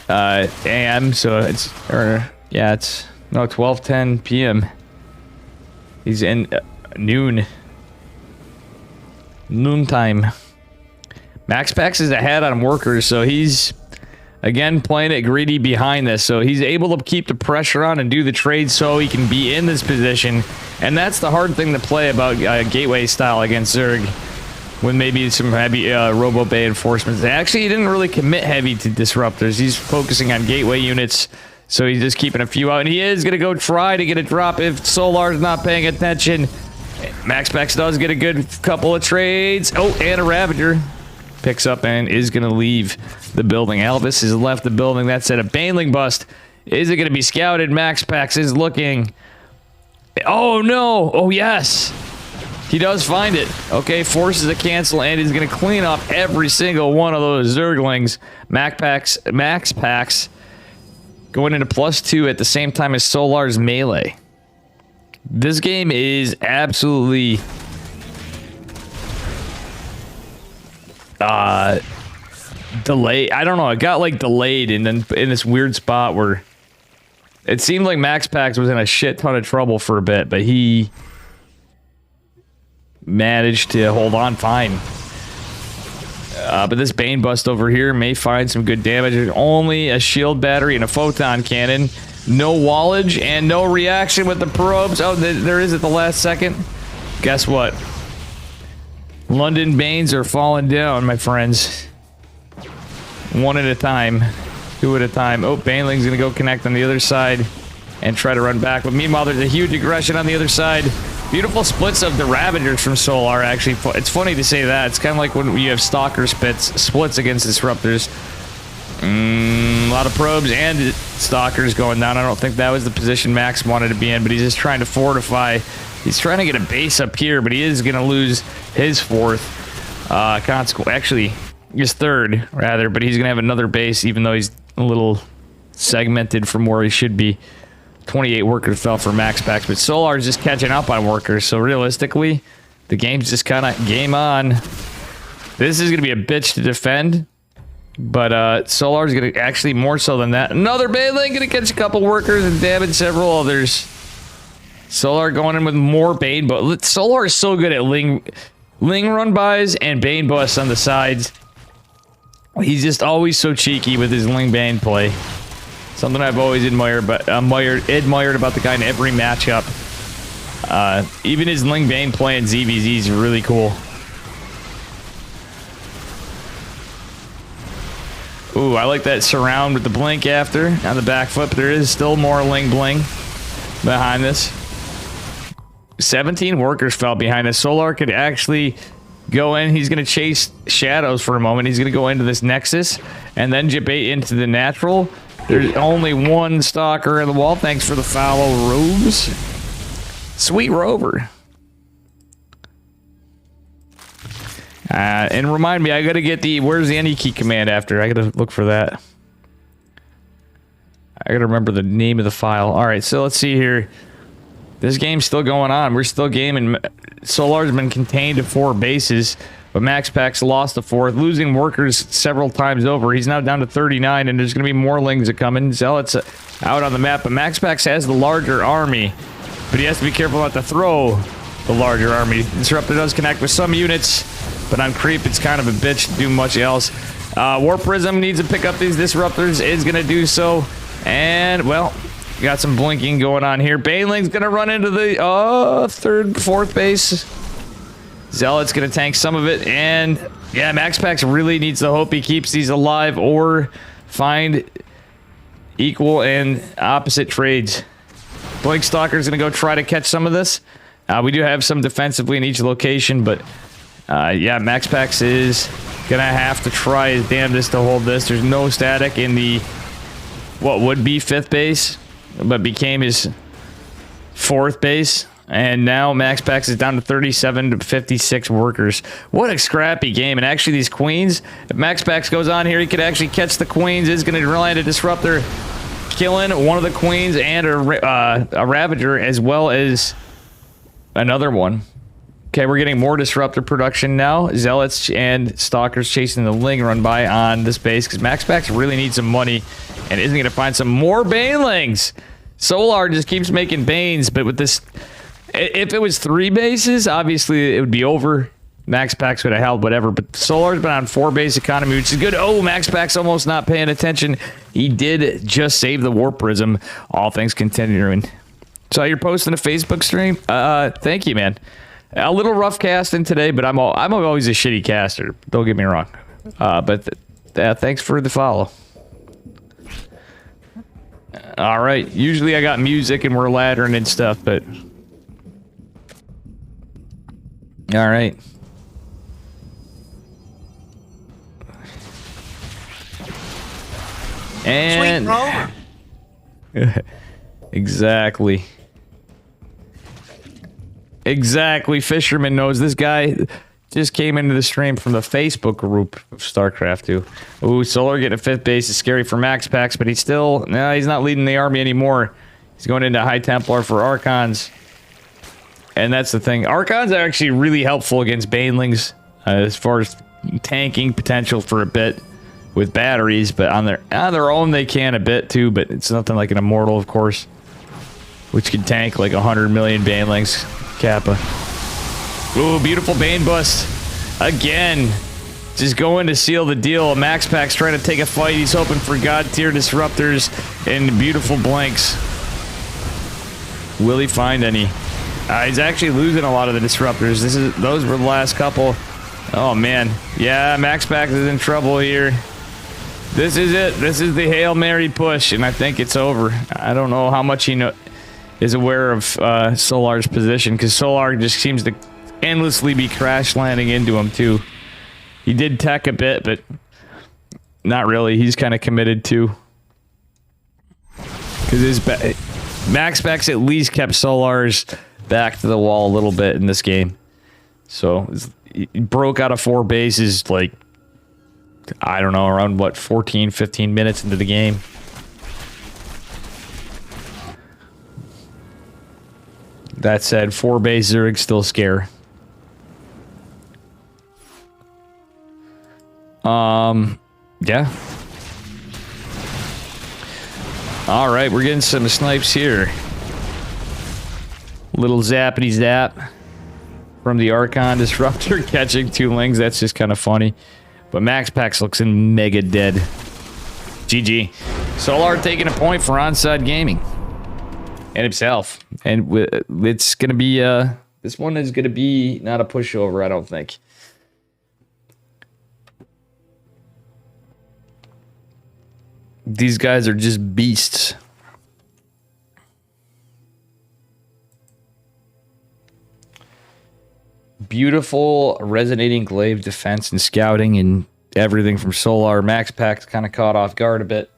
a.m. So it's... yeah, it's... No, 12:10 p.m. He's in noon. Noontime. Max Pax is ahead on workers, so he's again playing it greedy behind this. So he's able to keep the pressure on and do the trade so he can be in this position. And that's the hard thing to play about Gateway style against Zerg. with maybe some heavy Robo Bay enforcements. Actually, he didn't really commit heavy to disruptors. He's focusing on gateway units, so he's just keeping a few out. And he is going to go try to get a drop if Solar's not paying attention. MaxPax does get a good couple of trades. Oh, and a Ravager picks up and is going to leave the building. Elvis has left the building. That's at a Baneling bust. Is it going to be scouted? MaxPax is looking. Oh, no. Oh, yes. He does find it. Okay, forces a cancel, and he's going to clean up every single one of those Zerglings. MaxPax going into +2 at the same time as Solar's melee. This game is absolutely delayed. I don't know. It got like delayed and then in this weird spot where it seemed like MaxPax was in a shit ton of trouble for a bit, but he managed to hold on fine. But this Bane bust over here may find some good damage. There's only a shield battery and a photon cannon. No wallage and no reaction with the probes. Oh, there is at the last second. Guess what? London Banes are falling down, my friends. One at a time. Two at a time. Oh, Baneling's going to go connect on the other side and try to run back. But meanwhile, there's a huge aggression on the other side. Beautiful splits of the Ravagers from Solar, actually. It's funny to say that. It's kind of like when you have Stalker splits against Disruptors. A lot of probes and Stalkers going down. I don't think that was the position Max wanted to be in, but he's just trying to fortify. He's trying to get a base up here, but he is going to lose his fourth. Actually, his third, rather, but he's going to have another base, even though he's a little segmented from where he should be. 28 workers fell for MaxPax, but Solar's just catching up on workers, so realistically, the game's just kind of game on. This is going to be a bitch to defend. But Solar's going to actually more so than that. Another Baneling going to catch a couple workers and damage several others. Solar going in with more Bane, but Solar is so good at Ling run bys and Bane busts on the sides. He's just always so cheeky with his Ling Bane play. Something I've always admired about the guy in every matchup. Even his Ling Bane play in ZVZ is really cool. Ooh, I like that surround with the blink after on the back foot, but there is still more Ling Bling behind this. 17 workers fell behind us. Solar could actually go in. He's going to chase shadows for a moment. He's going to go into this Nexus and then jibate into the natural. There's only one Stalker in the wall. Thanks for the follow, Robes. Sweet Rover. And remind me, I gotta get the, where's the any key command after? I gotta look for that. I gotta remember the name of the file. Alright, so let's see here. This game's still going on. We're still gaming. Solar's been contained to 4 bases, but MaxPax lost the 4th, losing workers several times over. He's now down to 39, and there's gonna be more Lings that come in. Zealots out on the map, but MaxPax has the larger army, but he has to be careful not to throw the larger army. Disruptor does connect with some units, but on creep, it's kind of a bitch to do much else. War Prism needs to pick up these Disruptors, is going to do so. And, well, got some blinking going on here. Baneling's going to run into the 3rd, 4th base. Zealot's going to tank some of it. And, yeah, MaxPax really needs to hope he keeps these alive or find equal and opposite trades. Blink Stalker's going to go try to catch some of this. We do have some defensively in each location, but yeah, MaxPax is gonna have to try his damnedest to hold this. There's no static in the what would be 5th base, but became his 4th base, and now MaxPax is down to 37 to 56 workers. What a scrappy game! And actually, these queens, if MaxPax goes on here, he could actually catch the queens. Is gonna land a disruptor, killing one of the queens and a Ravager as well as another one. Okay, we're getting more Disruptor production now. Zealots and Stalkers chasing the Ling run by on this base because MaxPax really needs some money and isn't going to find some more Banelings. Solar just keeps making Banes, but with this, if it was 3 bases, obviously it would be over. MaxPax would have held whatever, but Solar's been on 4 base economy, which is good. Oh, MaxPax almost not paying attention. He did just save the War Prism, all things continuing. So you're posting a Facebook stream? Thank you, man. A little rough casting today, but I'm always a shitty caster. Don't get me wrong. But thanks for the follow. All right. Usually I got music and we're laddering and stuff, but all right. And exactly. Exactly. Fisherman knows this guy just came into the stream from the Facebook group of StarCraft 2. Ooh, Solar getting a 5th base is scary for Max Packs, but he's not leading the army anymore. He's going into High Templar for Archons. And that's the thing. Archons are actually really helpful against Banelings as far as tanking potential for a bit with batteries, but on their own they can a bit too, but it's nothing like an Immortal, of course, which can tank like 100 million Banelings. Kappa. Ooh, beautiful Bane bust. Again. Just going to seal the deal. Max Pack's trying to take a fight. He's hoping for God tier disruptors and beautiful blanks. Will he find any? He's actually losing a lot of the disruptors. Those were the last couple. Oh man. Yeah, Max Pack is in trouble here. This is it. This is the Hail Mary push, and I think it's over. I don't know how much he is aware of Solar's position, because Solar just seems to endlessly be crash landing into him too. He did tech a bit, but not really. He's kind of committed too, because his Max Packs at least kept Solar's back to the wall a little bit in this game. So he broke out of 4 bases like, I don't know, around what, 14, 15 minutes into the game. That said, 4 base Zerg still scare. Yeah. All right, we're getting some snipes here. Little zappity zap from the Archon Disruptor catching 2 lings. That's just kind of funny. But Max Pax looks in mega dead. GG. Solar taking a point for Onside Gaming. And himself. And it's going to be, this one is going to be not a pushover, I don't think. These guys are just beasts. Beautiful resonating glaive defense and scouting and everything from Solar. Max Pack's kind of caught off guard a bit.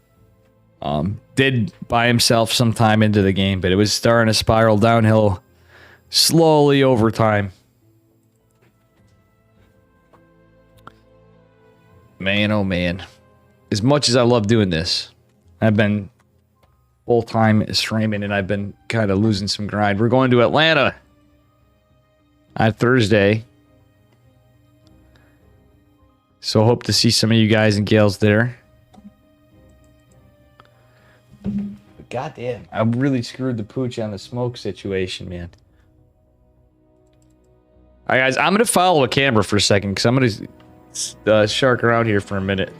Did by himself some time into the game, but it was starting to spiral downhill slowly over time. Man, oh man. As much as I love doing this, I've been full-time streaming and I've been kind of losing some grind. We're going to Atlanta on Thursday. So hope to see some of you guys and gals there. Goddamn, I really screwed the pooch on the smoke situation, man. Alright guys, I'm going to follow a camera for a second because I'm going to shark around here for a minute.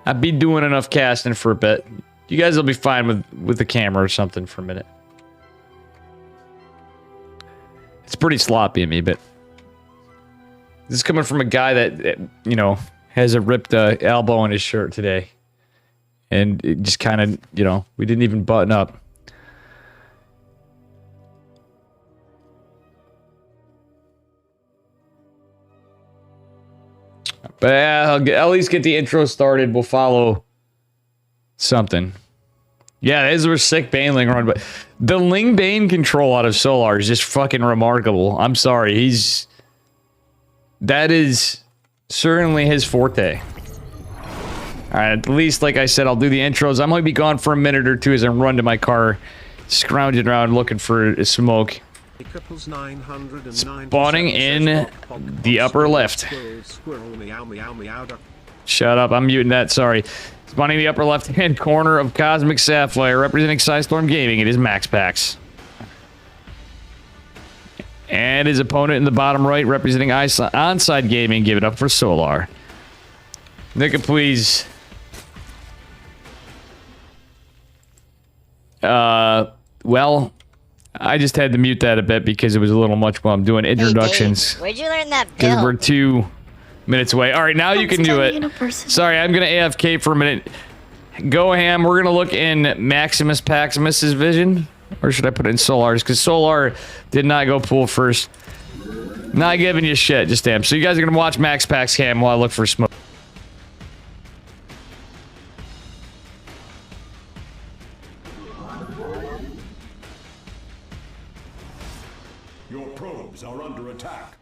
I've been doing enough casting for a bit. You guys will be fine with the camera or something for a minute. It's pretty sloppy of me, but this is coming from a guy that you know, has a ripped elbow on his shirt today. And it just kind of, you know, we didn't even button up. But I'll at least get the intro started. We'll follow something. Yeah, these were sick Baneling run, but the Ling Bane control out of Solar is just fucking remarkable. I'm sorry, that is certainly his forte. Alright, at least, like I said, I'll do the intros. I might be gone for a minute or two as I run to my car, scrounging around looking for a smoke. Spawning in the upper left. Shut up, I'm muting that, sorry. Spawning in the upper left-hand corner of Cosmic Sapphire, representing Psystorm Gaming. It is Max Pax. And his opponent in the bottom right, representing Onside Gaming. Give it up for Solar. Nika, please. Well, I just had to mute that a bit because it was a little much while I'm doing introductions. Hey, Dave, where'd you learn that Because bill? we're 2 minutes away. All right, now you can do it. Sorry, I'm going to AFK for a minute. Go ham. We're going to look in Maximus Paximus's vision. Or should I put it in Solar's? Because Solar did not go pool first. Not giving you shit, just damn. So you guys are going to watch Max Pax Cam while I look for smoke. Your probes are under attack.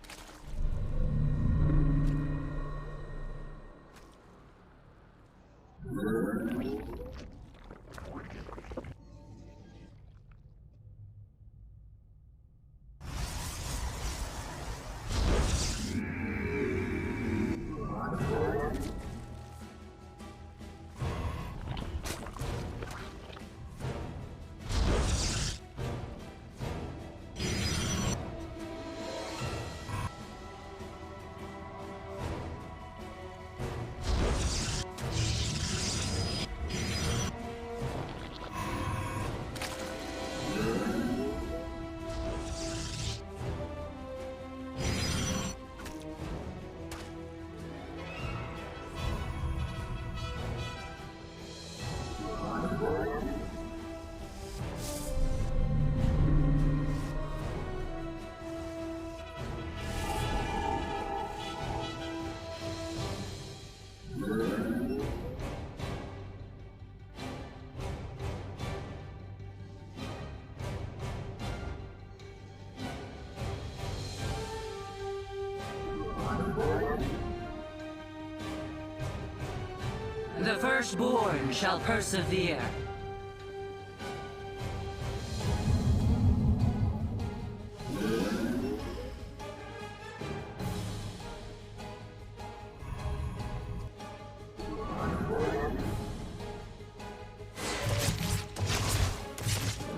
The firstborn shall persevere.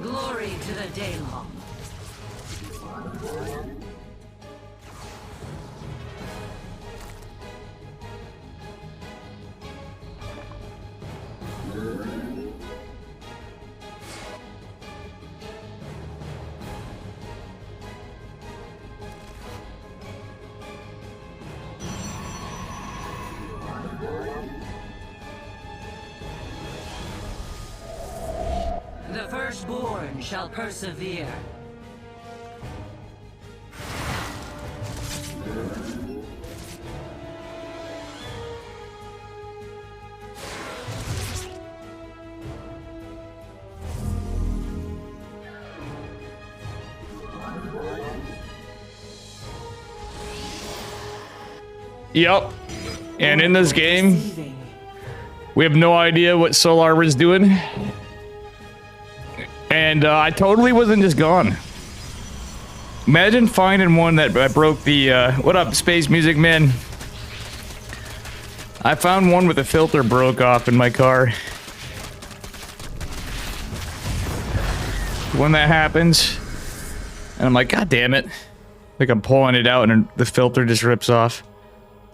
Glory to the Daylong. The firstborn shall persevere. Yep. And in this game, we have no idea what Solar was doing. And I totally wasn't just gone. Imagine finding one that broke the, what up, Space Music Man? I found one with the filter broke off in my car. When that happens, and I'm like, God damn it. Like I'm pulling it out and the filter just rips off.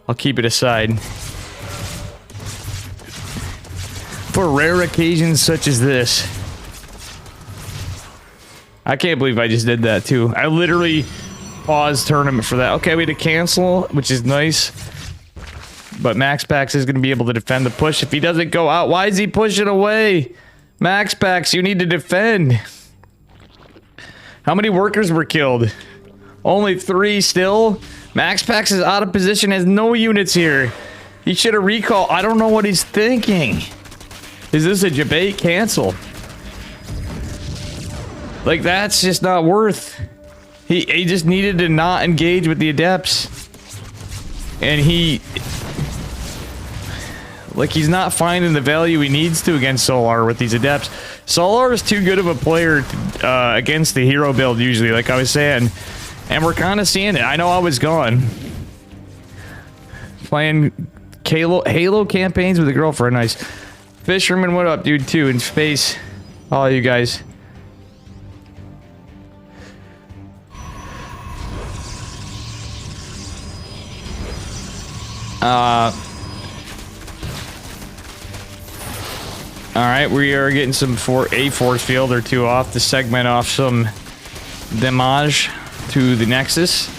I'll keep it aside. For rare occasions such as this. I can't believe I just did that too. I literally paused tournament for that. Okay, we had to cancel, which is nice. But Max Pax is going to be able to defend the push if he doesn't go out. Why is he pushing away? Max Pax, you need to defend. How many workers were killed? Only 3 still? Max Pax is out of position, has no units here. He should have recalled. I don't know what he's thinking. Is this a debate? Cancel. Like, that's just not worth. He just needed to not engage with the adepts. And he... Like, he's not finding the value he needs to against Solar with these adepts. Solar is too good of a player against the hero build usually, like I was saying. And we're kind of seeing it. I know I was gone. Playing Halo campaigns with a girlfriend. Nice. Fisherman, what up, dude, too, in space. All you guys. Alright, we are getting some a force field or two off to segment off some damage to the Nexus,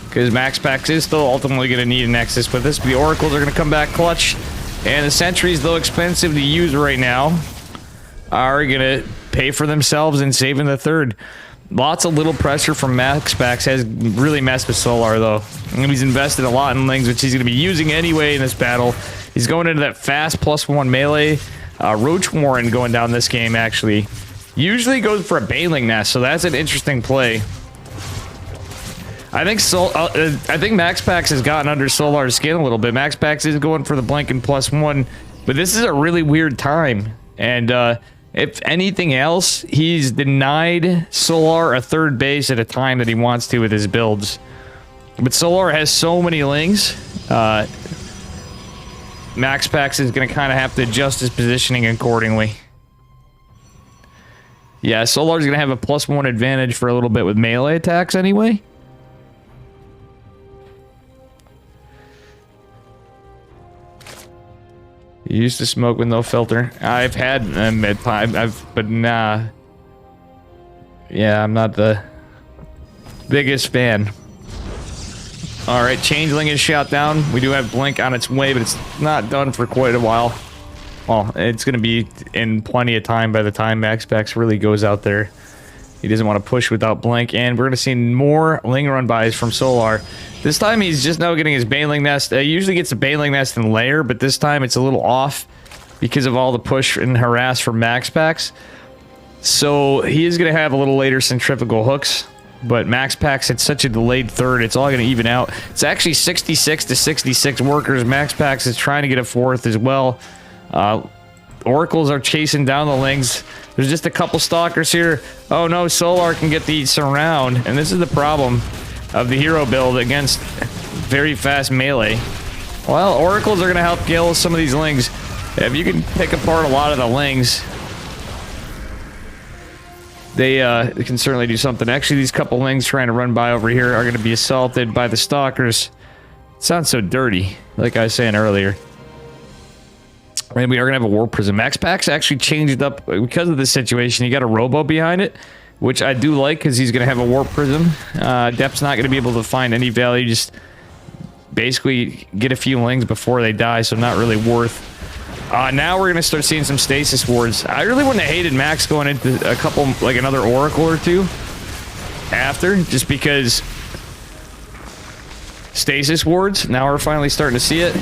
because MaxPax is still ultimately going to need a Nexus with this. But the Oracles are going to come back clutch, and the Sentries, though expensive to use right now, are going to pay for themselves in saving the third. Lots of little pressure from MaxPax has really messed with Solar, though. And he's invested a lot in Lings, which he's going to be using anyway in this battle. He's going into that fast +1 melee. Roach Warren going down this game, actually. Usually goes for a Baneling Nest, so that's an interesting play. I think MaxPax has gotten under Solar's skin a little bit. MaxPax is going for the blanking +1, but this is a really weird time. And if anything else, he's denied Solar a third base at a time that he wants to with his builds. But Solar has so many Lings. MaxPax is going to kind of have to adjust his positioning accordingly. Yeah, Solar's going to have a +1 advantage for a little bit with melee attacks anyway. He used to smoke with no filter. I've had them at times, but nah. Yeah, I'm not the biggest fan. Alright, Changeling is shot down. We do have Blink on its way, but it's not done for quite a while. Well, it's going to be in plenty of time by the time MaxPax really goes out there. He doesn't want to push without Blink, and we're going to see more Ling run bys from Solar. This time he's just now getting his Baneling Nest. He usually gets a Baneling Nest and Lair, but this time it's a little off because of all the push and harass from MaxPax. So he is going to have a little later centrifugal hooks, but MaxPax had such a delayed third, it's all going to even out. It's actually 66 to 66 workers. MaxPax is trying to get a fourth as well. Oracles are chasing down the Lings. There's just a couple Stalkers here. Oh no, Solar can get the surround, and this is the problem of the hero build against very fast melee. Well, Oracles are going to help kill some of these Lings. If you can pick apart a lot of the Lings, they can certainly do something. Actually, these couple Lings trying to run by over here are going to be assaulted by the Stalkers. It sounds so dirty, like I was saying earlier. And we are going to have a Warp Prism. MaxPax actually changed up because of this situation. He got a Robo behind it, which I do like because he's going to have a Warp Prism. Depth's not going to be able to find any value. Just basically get a few Lings before they die, so not really worth. Now we're going to start seeing some Stasis Wards. I really wouldn't have hated Max going into a couple, like another Oracle or two after, just because Stasis Wards. Now we're finally starting to see it.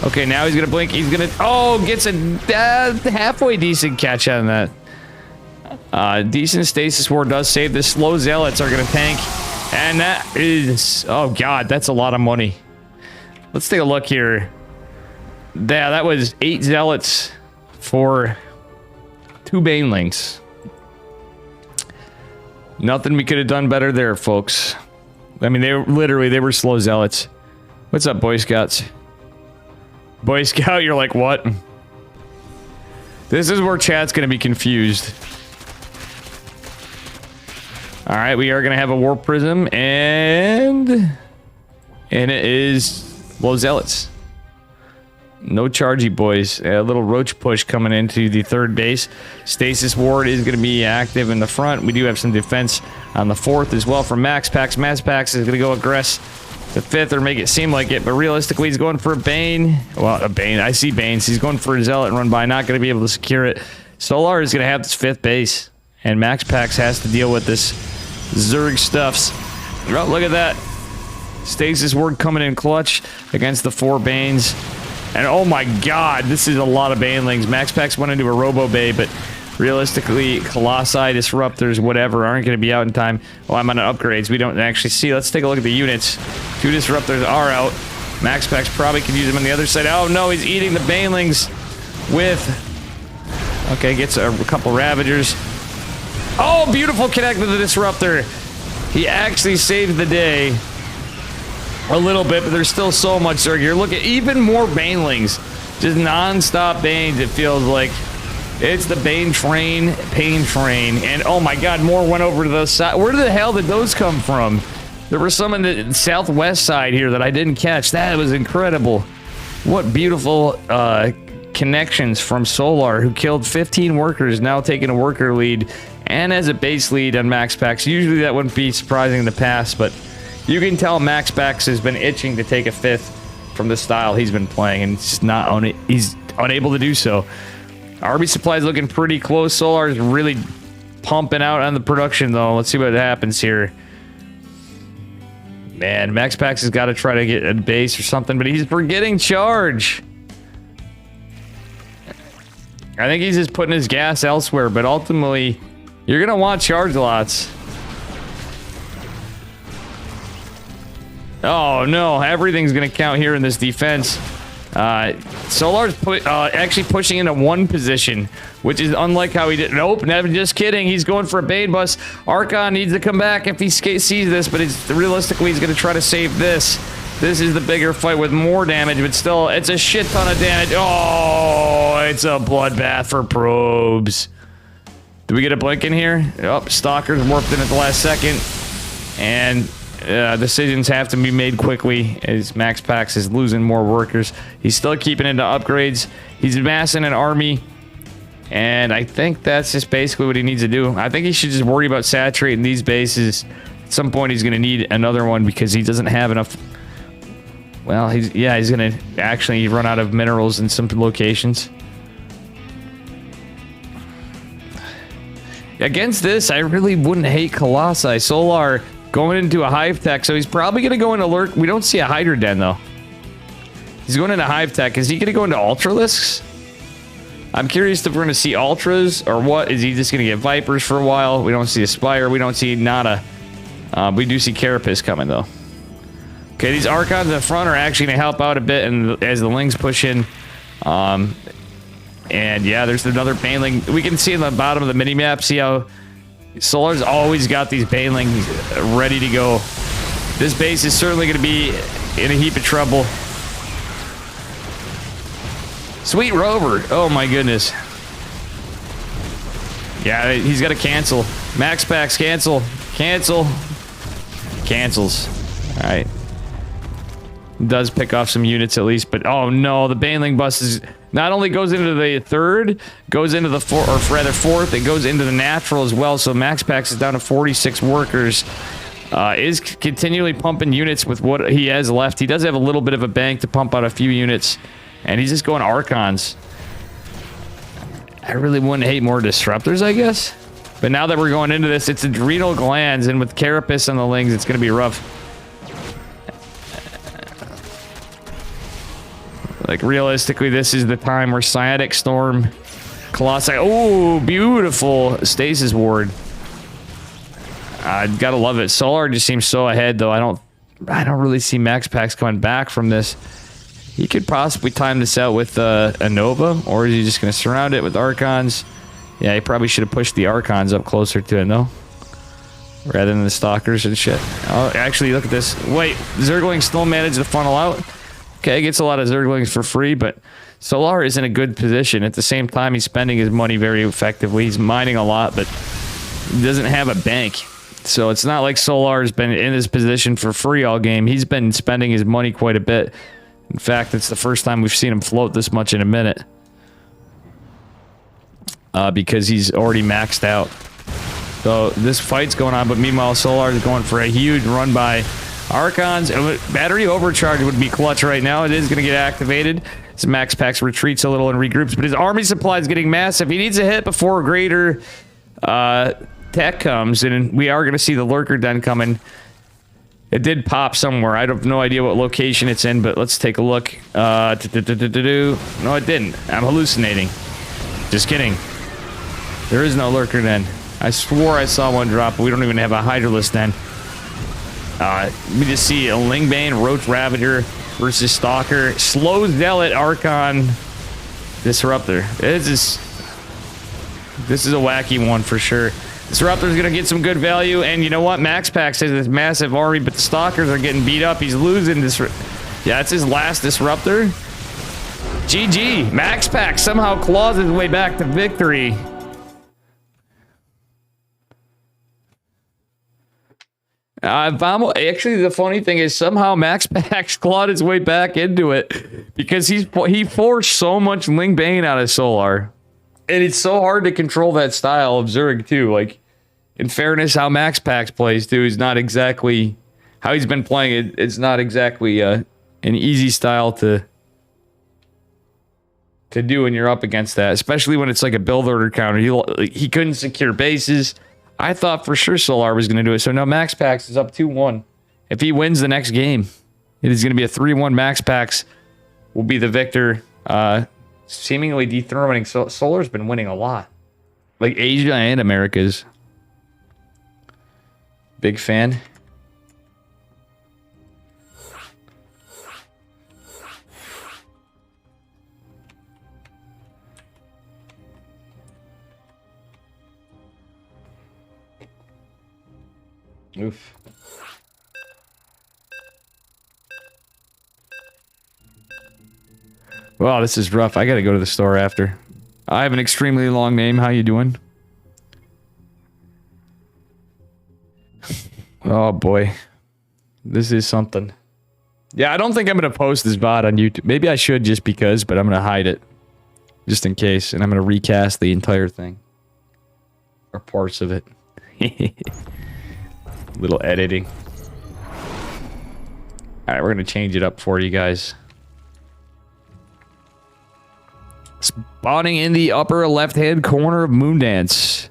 Okay, now he's gonna blink. He's gonna... Oh, gets a halfway decent catch on that. Decent Stasis Ward does save. The slow Zealots are gonna tank. And that is... Oh, God, that's a lot of money. Let's take a look here. Yeah, that was 8 Zealots for 2 Banelings. Nothing we could have done better there, folks. I mean, they were slow Zealots. What's up, Boy Scouts? Boy Scout, you're like, what? This is where chat's gonna be confused. Alright, we are gonna have a Warp Prism, and it is low Zealots. No chargy, boys. A little Roach push coming into the third base. Stasis Ward is going to be active in the front. We do have some defense on the fourth as well from MaxPax. MaxPax is going to go aggress the fifth or make it seem like it, but realistically he's going for a Bane. Well, a Bane. I see Banes. He's going for a Zealot and run by. Not going to be able to secure it. Solar is going to have this fifth base, and MaxPax has to deal with this Zerg stuffs. Oh, look at that. Stasis Ward coming in clutch against the 4 Banes. And oh my god, this is a lot of Banelings. MaxPax went into a Robo Bay, but realistically, Colossi, Disruptors, whatever, aren't going to be out in time. Well, I'm on upgrades. We don't actually see. Let's take a look at the units. 2 Disruptors are out. MaxPax probably could use them on the other side. Oh no, he's eating the Banelings with... Okay, gets a couple Ravagers. Oh, beautiful connect with the Disruptor. He actually saved the day. A little bit, but there's still so much Zerg here. Look at even more Banelings. Just non-stop Banes, it feels like. It's the Bane train, Pain train. And oh my god, more went over to the side. Where the hell did those come from? There were some in the southwest side here that I didn't catch. That was incredible. What beautiful connections from Solar, who killed 15 workers, now taking a worker lead. and has a base lead on Max Pax. Usually that wouldn't be surprising in the past, but you can tell Max Pax has been itching to take a 5th from the style he's been playing, and he's unable to do so. Army Supply is looking pretty close. Solar is really pumping out on the production, though. Let's see what happens here. Man, Max Pax has got to try to get a base or something, but he's forgetting charge. I think he's just putting his gas elsewhere, but ultimately, you're going to want charge lots. Oh, no. Everything's going to count here in this defense. Solar's actually pushing into one position, which is unlike how he did. Nope, never, just kidding. He's going for a Bane bus. Archon needs to come back if he sees this, but realistically, he's going to try to save this. This is the bigger fight with more damage, but still, it's a shit ton of damage. Oh, it's a bloodbath for probes. Do we get a blink in here? Oh, Stalker's warped in at the last second. And decisions have to be made quickly as Max Pax is losing more workers. He's still keeping into upgrades. He's amassing an army. And I think that's just basically what he needs to do. I think he should just worry about saturating these bases. At some point, he's going to need another one because he doesn't have enough. Well, he's going to actually run out of minerals in some locations. Against this, I really wouldn't hate Colossi. Solar going into a Hive Tech, so he's probably going to go into Lurk. We don't see a Hydra Den, though. He's going into Hive Tech. Is he going to go into Ultralisks? I'm curious if we're going to see Ultras, or what? Is he just going to get Vipers for a while? We don't see Aspire. We don't see Nada. We do see Carapace coming, though. Okay, these Archons in the front are actually going to help out a bit and as the Lings push in. And yeah, there's another Baneling. We can see in the bottom of the minimap, see how Solar's always got these Banelings ready to go. This base is certainly going to be in a heap of trouble. Sweet Rover. Oh my goodness. Yeah, he's got to cancel. Max Pax, cancel. Cancel. Cancels. All right. Does pick off some units at least, but oh no, the Baneling bus is not only goes into the 3rd, goes into the 4th, or rather 4th, it goes into the natural as well. So Max Pax is down to 46 workers. Is continually pumping units with what he has left. He does have a little bit of a bank to pump out a few units, and he's just going Archons. I really wouldn't hate more Disruptors, I guess. But now that we're going into this, it's adrenal glands, and with Carapace and the Lings, it's going to be rough. Like, realistically, this is the time where Cyanic Storm, Colossi... Oh, beautiful Stasis Ward. Gotta love it. Solar just seems so ahead, though. I don't really see Max Pax coming back from this. He could possibly time this out with a Nova, or is he just going to surround it with Archons? Yeah, he probably should have pushed the Archons up closer to it, though. Rather than the Stalkers and shit. Oh, actually, look at this. Wait, Zergling still managed to funnel out? Okay, gets a lot of Zerglings for free, but Solar is in a good position. At the same time, he's spending his money very effectively. He's mining a lot, but he doesn't have a bank. So it's not like Solar's been in this position for free all game. He's been spending his money quite a bit. In fact, it's the first time we've seen him float this much in a minute. Because he's already maxed out. So this fight's going on, but meanwhile, Solar is going for a huge run by Archons. Battery overcharge would be clutch right now. It is going to get activated. As Max Pax retreats a little and regroups, but his army supply is getting massive. He needs a hit before greater tech comes, and we are going to see the Lurker Den coming. It did pop somewhere. I have no idea what location it's in, but let's take a look. No, it didn't. I'm hallucinating. Just kidding. There is no Lurker Den. I swore I saw one drop, but we don't even have a Hydralisk Den. We just see a Lingbane, Roach Ravager versus Stalker. Slow Zealot, Archon, Disruptor. This is a wacky one for sure. Disruptor's gonna get some good value, and you know what? Max Pax has this massive army, but the Stalkers are getting beat up. He's losing this. Yeah, it's his last Disruptor. GG. Max Pax somehow claws his way back to victory. Actually, the funny thing is somehow Max Pax clawed his way back into it because he forced so much Lingbane out of Solar. And it's so hard to control that style of Zerg, too. Like, in fairness, how Max Pax plays, too, is not exactly... How he's been playing it, it's not exactly an easy style to do when you're up against that. Especially when it's like a build order counter. He couldn't secure bases. I thought for sure Solar was going to do it. So now Max Pax is up 2-1. If he wins the next game, it is going to be a 3-1. Max Pax will be the victor. Seemingly dethroning. Solar's been winning a lot. Like Asia and Americas. Big fan. Oof. Wow, this is rough. I gotta go to the store after. I have an extremely long name. How you doing? Oh boy. This is something. Yeah, I don't think I'm gonna post this VOD on YouTube. Maybe I should just because, but I'm gonna hide it. Just in case. And I'm gonna recast the entire thing. Or parts of it. Little editing. Alright, we're gonna change it up for you guys. Spawning in the upper left-hand corner of Moondance.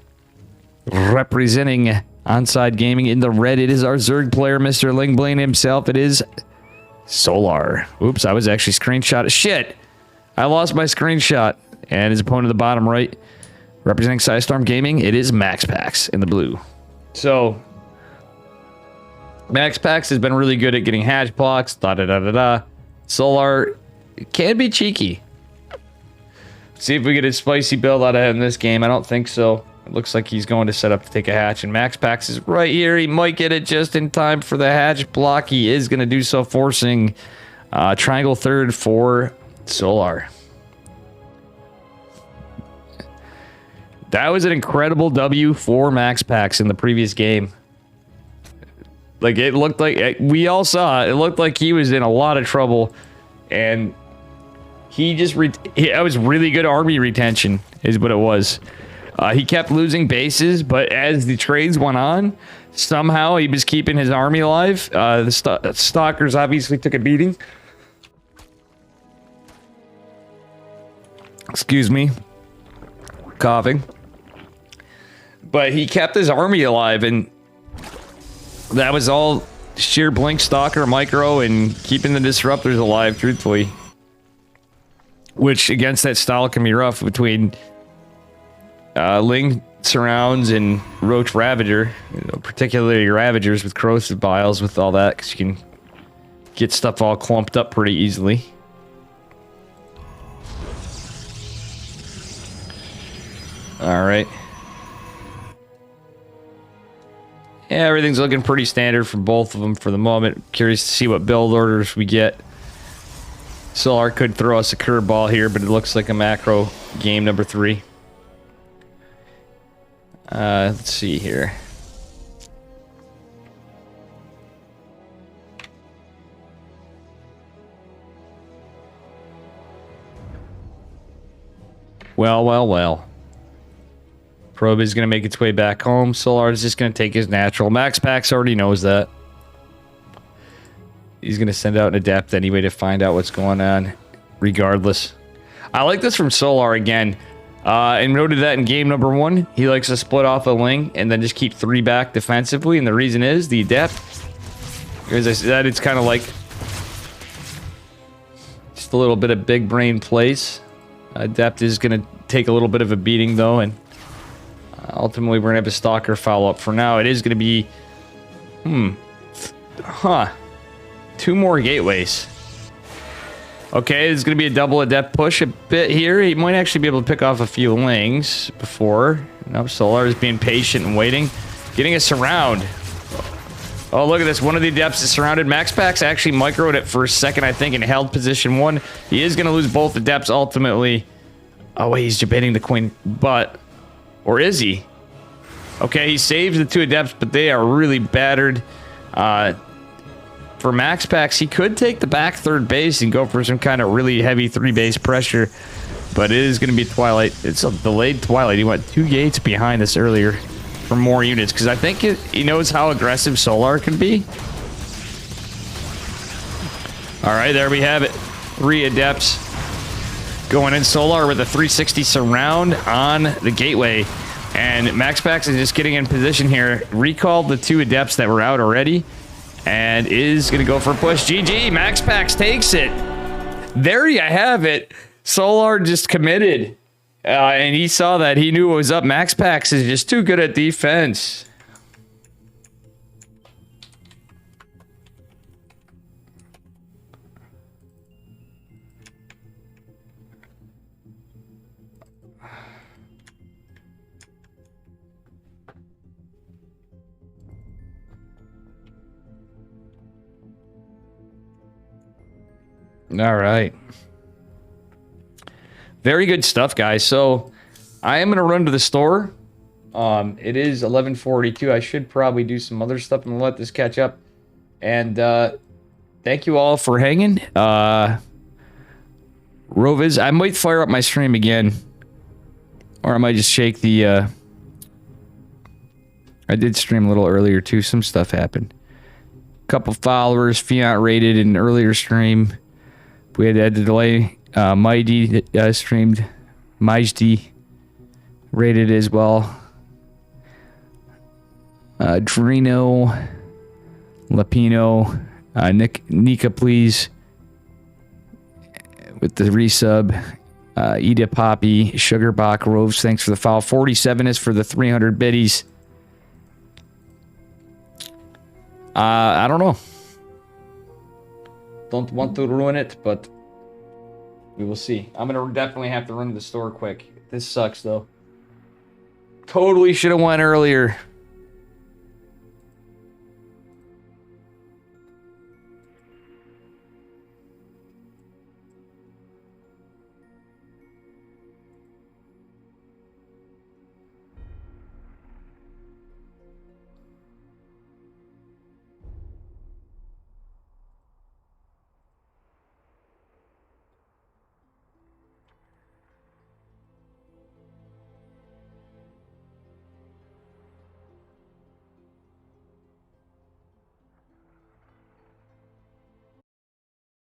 Representing Onside Gaming in the red, it is our Zerg player, Mr. Lingblaine himself. It is Solar. Oops, I was actually screenshot. Shit! I lost my screenshot. And his opponent at the bottom right, representing Psystorm Gaming, it is Max Pax in the blue. So... Max Pax has been really good at getting hatch blocks, da-da-da-da-da. Solar can be cheeky. See if we get a spicy build out of him in this game. I don't think so. It looks like he's going to set up to take a hatch, and Max Pax is right here. He might get it just in time for the hatch block. He is going to do so, forcing triangle third for Solar. That was an incredible W for Max Pax in the previous game. Like, it looked like, we all saw it, it looked like he was in a lot of trouble, and he just, that was really good army retention, is what it was. He kept losing bases, but as the trades went on, somehow he was keeping his army alive. The Stalkers obviously took a beating. Excuse me. Coughing. But he kept his army alive, and that was all sheer Blink Stalker micro and keeping the disruptors alive, truthfully. Which, against that style, can be rough between Ling Surrounds and Roach Ravager. You know, particularly Ravagers with Corrosive Biles with all that, because you can get stuff all clumped up pretty easily. Alright. Yeah, everything's looking pretty standard for both of them for the moment. Curious to see what build orders we get. Solar could throw us a curveball here, but it looks like a macro game number 3. Let's see here. Well. Probe is going to make its way back home. Solar is just going to take his natural. Max Pax already knows that. He's going to send out an adept anyway to find out what's going on, regardless. I like this from Solar again. And noted that in game number 1, he likes to split off a Ling and then just keep 3 back defensively. And the reason is the adept. As I said, it's kind of like just a little bit of big brain plays. Adept is going to take a little bit of a beating though, and ultimately, we're going to have a Stalker follow-up. For now, it is going to be... 2 more gateways. Okay, it's going to be a double Adept push a bit here. He might actually be able to pick off a few Lings before. No, Solar is being patient and waiting. Getting a surround. Oh, look at this. One of the Adepts is surrounded. Max Pax actually microed it for a second, I think, and held position 1. He is going to lose both Adepts ultimately. Oh, wait, he's debating the Queen, but... Or is he? Okay, he saves the 2 Adepts, but they are really battered. For Max Pax, he could take the back 3rd base and go for some kind of really heavy 3 base pressure. But it is going to be Twilight. It's a delayed Twilight. He went 2 gates behind us earlier for more units. Because I think he knows how aggressive Solar can be. Alright, there we have it. 3 Adepts. Going in Solar with a 360 surround on the gateway. And MaxPax is just getting in position here. Recalled the 2 Adepts that were out already. And is going to go for a push. GG, MaxPax takes it. There you have it. Solar just committed. And he saw that. He knew what was up. MaxPax is just too good at defense. All right. Very good stuff, guys. So I am going to run to the store. It is 11:42. I should probably do some other stuff and let this catch up. And thank you all for hanging. Roviz, I might fire up my stream again. Or I might just shake the... I did stream a little earlier, too. Some stuff happened. Couple followers, Fiat rated in an earlier stream. We had to delay. Mighty streamed. Majdi rated as well. Drino. Lapino. Nika, please. With the resub. Ida Poppy. Sugarbach. Roves, thanks for the follow. 47 is for the 300 biddies. I don't know. Don't want to ruin it, but we will see. I'm gonna definitely have to run to the store quick. This sucks though. Totally should have went earlier.